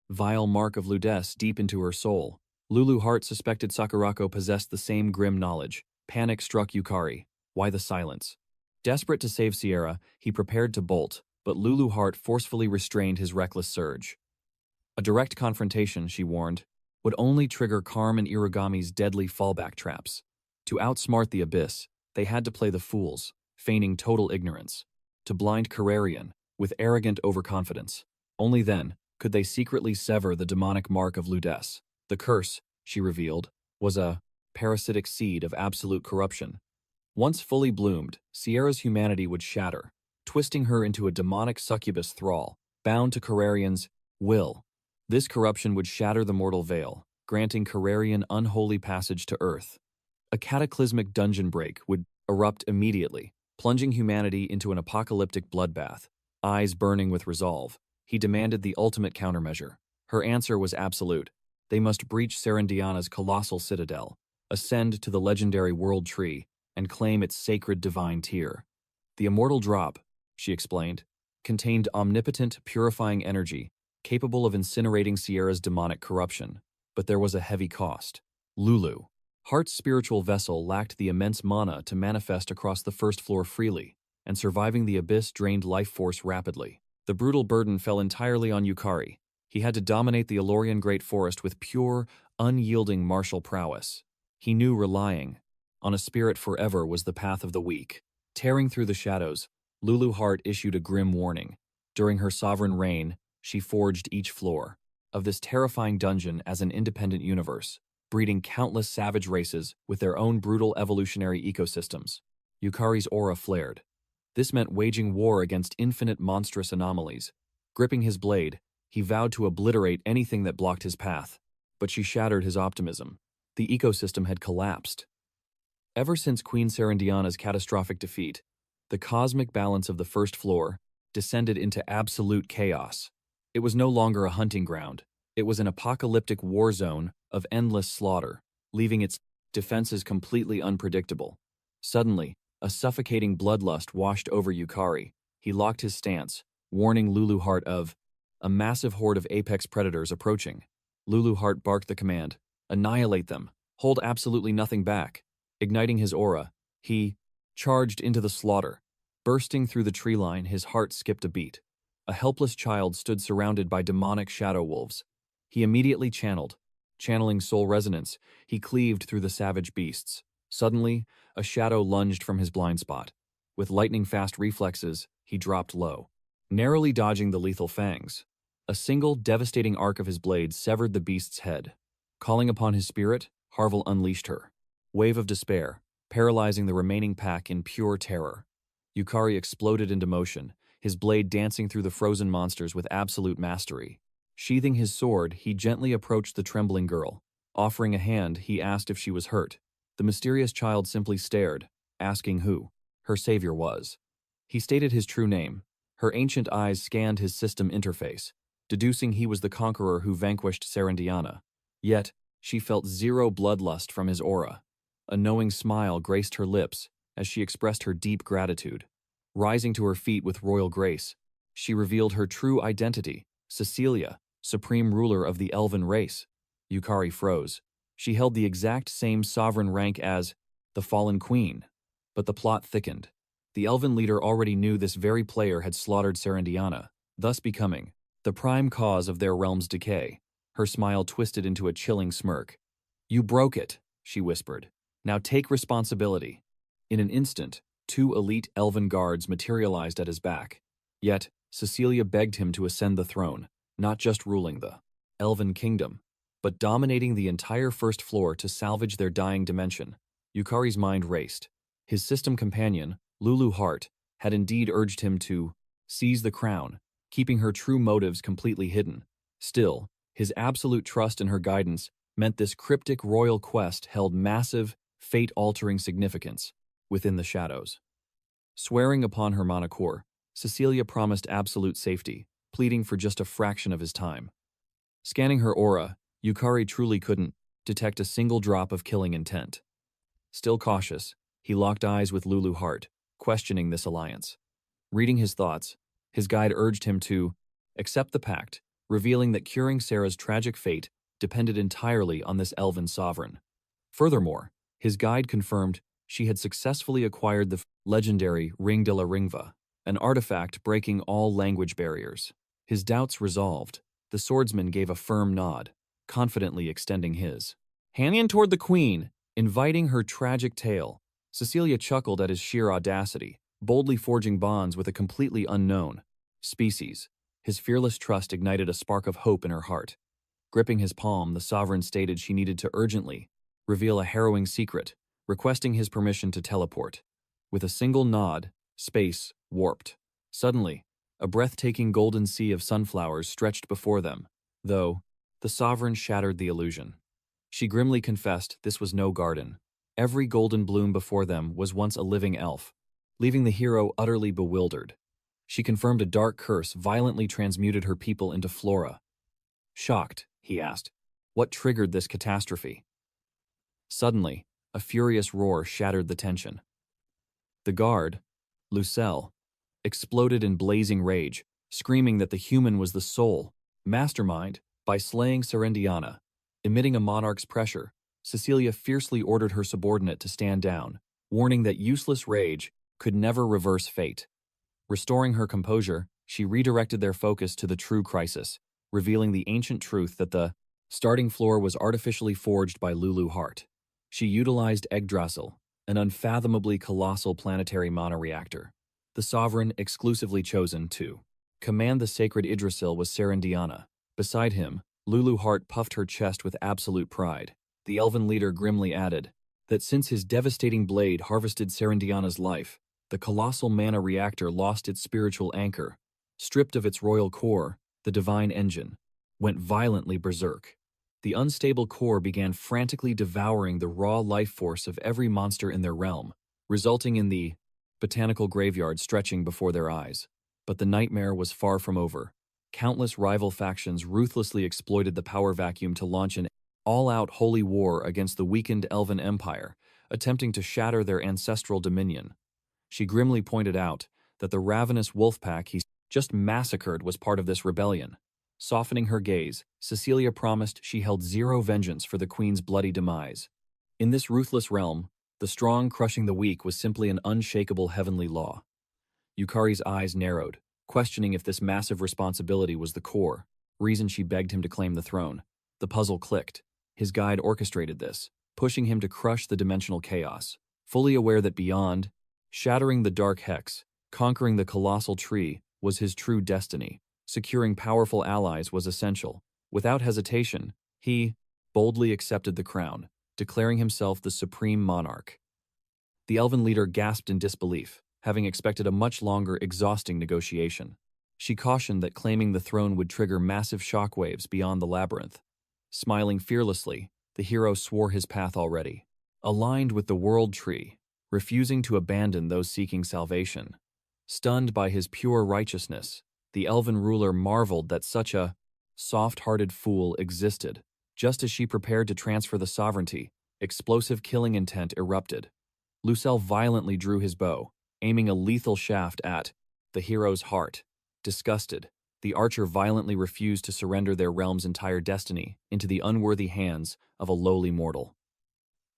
vile mark of Ludesse deep into her soul. Lulu Hart suspected Sakurako possessed the same grim knowledge. Panic struck Yukari. Why the silence? Desperate to save Sierra, he prepared to bolt, but Lulu Hart forcefully restrained his reckless surge. A direct confrontation, she warned, would only trigger Karm and Irugami's deadly fallback traps. To outsmart the abyss, they had to play the fools, feigning total ignorance. To blind Carrarian, with arrogant overconfidence. Only then could they secretly sever the demonic mark of Ludesse. The curse, she revealed, was a parasitic seed of absolute corruption. Once fully bloomed, Sierra's humanity would shatter, twisting her into a demonic succubus thrall, bound to Carrarian's will. This corruption would shatter the mortal veil, granting Carrarian unholy passage to Earth. A cataclysmic dungeon break would erupt immediately, plunging humanity into an apocalyptic bloodbath. Eyes burning with resolve, he demanded the ultimate countermeasure. Her answer was absolute. They must breach Serendiana's colossal citadel, ascend to the legendary World Tree, and claim its sacred divine tear. The immortal drop, she explained, contained omnipotent, purifying energy, capable of incinerating Sierra's demonic corruption. But there was a heavy cost. Lulu Hart's spiritual vessel lacked the immense mana to manifest across the first floor freely, and surviving the abyss drained life force rapidly. The brutal burden fell entirely on Yukari. He had to dominate the Alorian Great Forest with pure, unyielding martial prowess. He knew relying on a spirit forever was the path of the weak. Tearing through the shadows, Lulu Hart issued a grim warning. During her sovereign reign, she forged each floor of this terrifying dungeon as an independent universe, breeding countless savage races with their own brutal evolutionary ecosystems. Yukari's aura flared. This meant waging war against infinite monstrous anomalies. Gripping his blade, he vowed to obliterate anything that blocked his path. But she shattered his optimism. The ecosystem had collapsed. Ever since Queen Serendiana's catastrophic defeat, the cosmic balance of the first floor descended into absolute chaos. It was no longer a hunting ground. It was an apocalyptic war zone of endless slaughter, leaving its defenses completely unpredictable. Suddenly, a suffocating bloodlust washed over Yukari. He locked his stance, warning Lulu Hart of a massive horde of apex predators approaching. Lulu Hart barked the command, "Annihilate them. Hold absolutely nothing back." Igniting his aura, he charged into the slaughter. Bursting through the tree line, his heart skipped a beat. A helpless child stood surrounded by demonic shadow wolves. He immediately channeling soul resonance, he cleaved through the savage beasts. Suddenly, a shadow lunged from his blind spot. With lightning-fast reflexes, he dropped low, narrowly dodging the lethal fangs. A single, devastating arc of his blade severed the beast's head. Calling upon his spirit, Harvel unleashed her wave of despair, paralyzing the remaining pack in pure terror. Yukari exploded into motion, his blade dancing through the frozen monsters with absolute mastery. Sheathing his sword, he gently approached the trembling girl. Offering a hand, he asked if she was hurt. The mysterious child simply stared, asking who her savior was. He stated his true name. Her ancient eyes scanned his system interface, deducing he was the conqueror who vanquished Serendiana. Yet, she felt zero bloodlust from his aura. A knowing smile graced her lips as she expressed her deep gratitude. Rising to her feet with royal grace, she revealed her true identity, Cecilia, supreme ruler of the elven race. Yukari froze. She held the exact same sovereign rank as the fallen queen. But the plot thickened. The elven leader already knew this very player had slaughtered Serendiana, thus becoming the prime cause of their realm's decay. Her smile twisted into a chilling smirk. "You broke it," she whispered. "Now take responsibility." In an instant, 2 elite elven guards materialized at his back. Yet, Cecilia begged him to ascend the throne, not just ruling the elven kingdom, but dominating the entire first floor to salvage their dying dimension. Yukari's mind raced. His system companion, Lulu Hart, had indeed urged him to seize the crown, keeping her true motives completely hidden. Still, his absolute trust in her guidance meant this cryptic royal quest held massive, fate-altering significance within the shadows. Swearing upon her Monocore, Cecilia promised absolute safety, pleading for just a fraction of his time. Scanning her aura, Yukari truly couldn't detect a single drop of killing intent. Still cautious, he locked eyes with Lulu Hart, questioning this alliance. Reading his thoughts, his guide urged him to accept the pact, revealing that curing Sarah's tragic fate depended entirely on this elven sovereign. Furthermore, his guide confirmed she had successfully acquired the legendary Ring de la Ringva, an artifact breaking all language barriers. His doubts resolved, the swordsman gave a firm nod, confidently extending his hand toward the queen, inviting her tragic tale. Cecilia chuckled at his sheer audacity, boldly forging bonds with a completely unknown species. His fearless trust ignited a spark of hope in her heart. Gripping his palm, the sovereign stated she needed to urgently reveal a harrowing secret, requesting his permission to teleport. With a single nod, space warped. Suddenly, a breathtaking golden sea of sunflowers stretched before them, though the sovereign shattered the illusion. She grimly confessed this was no garden. Every golden bloom before them was once a living elf, leaving the hero utterly bewildered. She confirmed a dark curse violently transmuted her people into flora. Shocked, he asked, what triggered this catastrophe? Suddenly, a furious roar shattered the tension. The guard, Lucelle, exploded in blazing rage, screaming that the human was the sole mastermind by slaying Serendiana. Emitting a monarch's pressure, Cecilia fiercely ordered her subordinate to stand down, warning that useless rage could never reverse fate. Restoring her composure, she redirected their focus to the true crisis, revealing the ancient truth that the starting floor was artificially forged by Lulu Hart. She utilized Yggdrasil, an unfathomably colossal planetary monoreactor. The sovereign exclusively chosen to command the sacred Yggdrasil was Serendiana. Beside him, Lulu Hart puffed her chest with absolute pride. The elven leader grimly added that since his devastating blade harvested Serendiana's life, the colossal mana reactor lost its spiritual anchor. Stripped of its royal core, the divine engine went violently berserk. The unstable core began frantically devouring the raw life force of every monster in their realm, resulting in the botanical graveyard stretching before their eyes. But the nightmare was far from over. Countless rival factions ruthlessly exploited the power vacuum to launch an all-out holy war against the weakened elven empire, attempting to shatter their ancestral dominion. She grimly pointed out that the ravenous wolf pack he just massacred was part of this rebellion. Softening her gaze, Cecilia promised she held zero vengeance for the queen's bloody demise. In this ruthless realm, the strong crushing the weak was simply an unshakable heavenly law. Yukari's eyes narrowed, questioning if this massive responsibility was the core reason she begged him to claim the throne. The puzzle clicked. His guide orchestrated this, pushing him to crush the dimensional chaos, fully aware that beyond, shattering the dark hex, conquering the colossal tree was his true destiny. Securing powerful allies was essential. Without hesitation, he boldly accepted the crown, declaring himself the supreme monarch. The elven leader gasped in disbelief, having expected a much longer, exhausting negotiation. She cautioned that claiming the throne would trigger massive shockwaves beyond the labyrinth. Smiling fearlessly, the hero swore his path already, aligned with the world tree, refusing to abandon those seeking salvation. Stunned by his pure righteousness, the elven ruler marveled that such a soft-hearted fool existed. Just as she prepared to transfer the sovereignty, explosive killing intent erupted. Lucelle violently drew his bow, aiming a lethal shaft at the hero's heart. Disgusted, the archer violently refused to surrender their realm's entire destiny into the unworthy hands of a lowly mortal.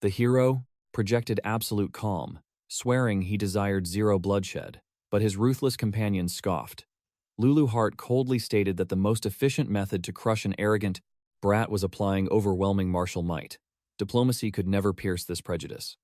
The hero projected absolute calm, swearing he desired zero bloodshed, but his ruthless companion scoffed. Lulu Hart coldly stated that the most efficient method to crush an arrogant brat was applying overwhelming martial might. Diplomacy could never pierce this prejudice.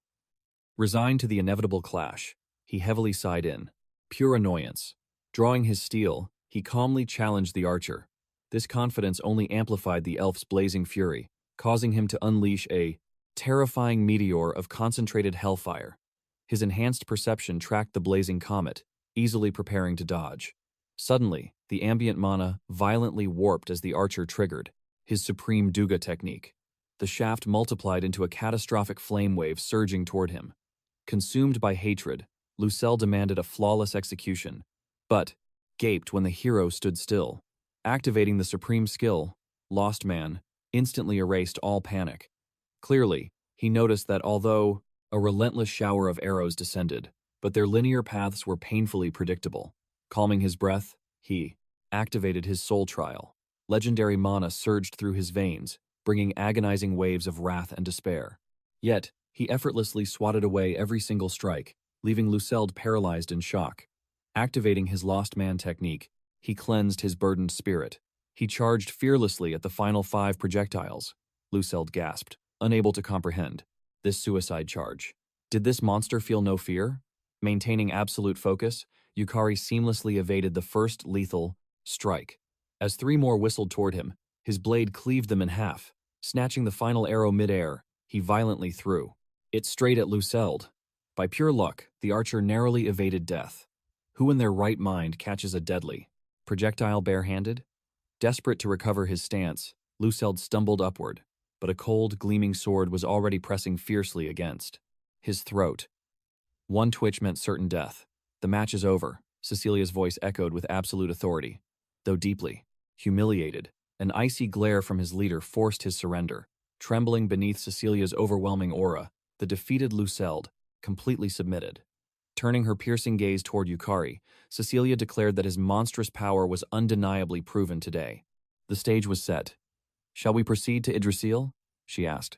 Resigned to the inevitable clash, he heavily sighed in pure annoyance. Drawing his steel, he calmly challenged the archer. This confidence only amplified the elf's blazing fury, causing him to unleash a terrifying meteor of concentrated hellfire. His enhanced perception tracked the blazing comet, easily preparing to dodge. Suddenly, the ambient mana violently warped as the archer triggered his supreme Duga technique. The shaft multiplied into a catastrophic flame wave surging toward him. Consumed by hatred, Lucelle demanded a flawless execution, but gaped when the hero stood still. Activating the supreme skill, Lost Man instantly erased all panic. Clearly, he noticed that although a relentless shower of arrows descended, but their linear paths were painfully predictable. Calming his breath, he activated his soul trial. Legendary mana surged through his veins, bringing agonizing waves of wrath and despair. Yet, he effortlessly swatted away every single strike, leaving Lucelle paralyzed in shock. Activating his Lost Man technique, he cleansed his burdened spirit. He charged fearlessly at the final 5 projectiles. Lucelle gasped, unable to comprehend this suicide charge. Did this monster feel no fear? Maintaining absolute focus, Yukari seamlessly evaded the first lethal strike. As 3 more whistled toward him, his blade cleaved them in half. Snatching the final arrow mid-air, he violently threw it straight at Lucelle. By pure luck, the archer narrowly evaded death. Who in their right mind catches a deadly projectile barehanded? Desperate to recover his stance, Lucelle stumbled upward, but a cold, gleaming sword was already pressing fiercely against his throat. One twitch meant certain death. The match is over, Cecilia's voice echoed with absolute authority. Though deeply humiliated, an icy glare from his leader forced his surrender. Trembling beneath Cecilia's overwhelming aura, the defeated Lucelle completely submitted. Turning her piercing gaze toward Yukari, Cecilia declared that his monstrous power was undeniably proven today. The stage was set. "Shall we proceed to Idrisil?" she asked.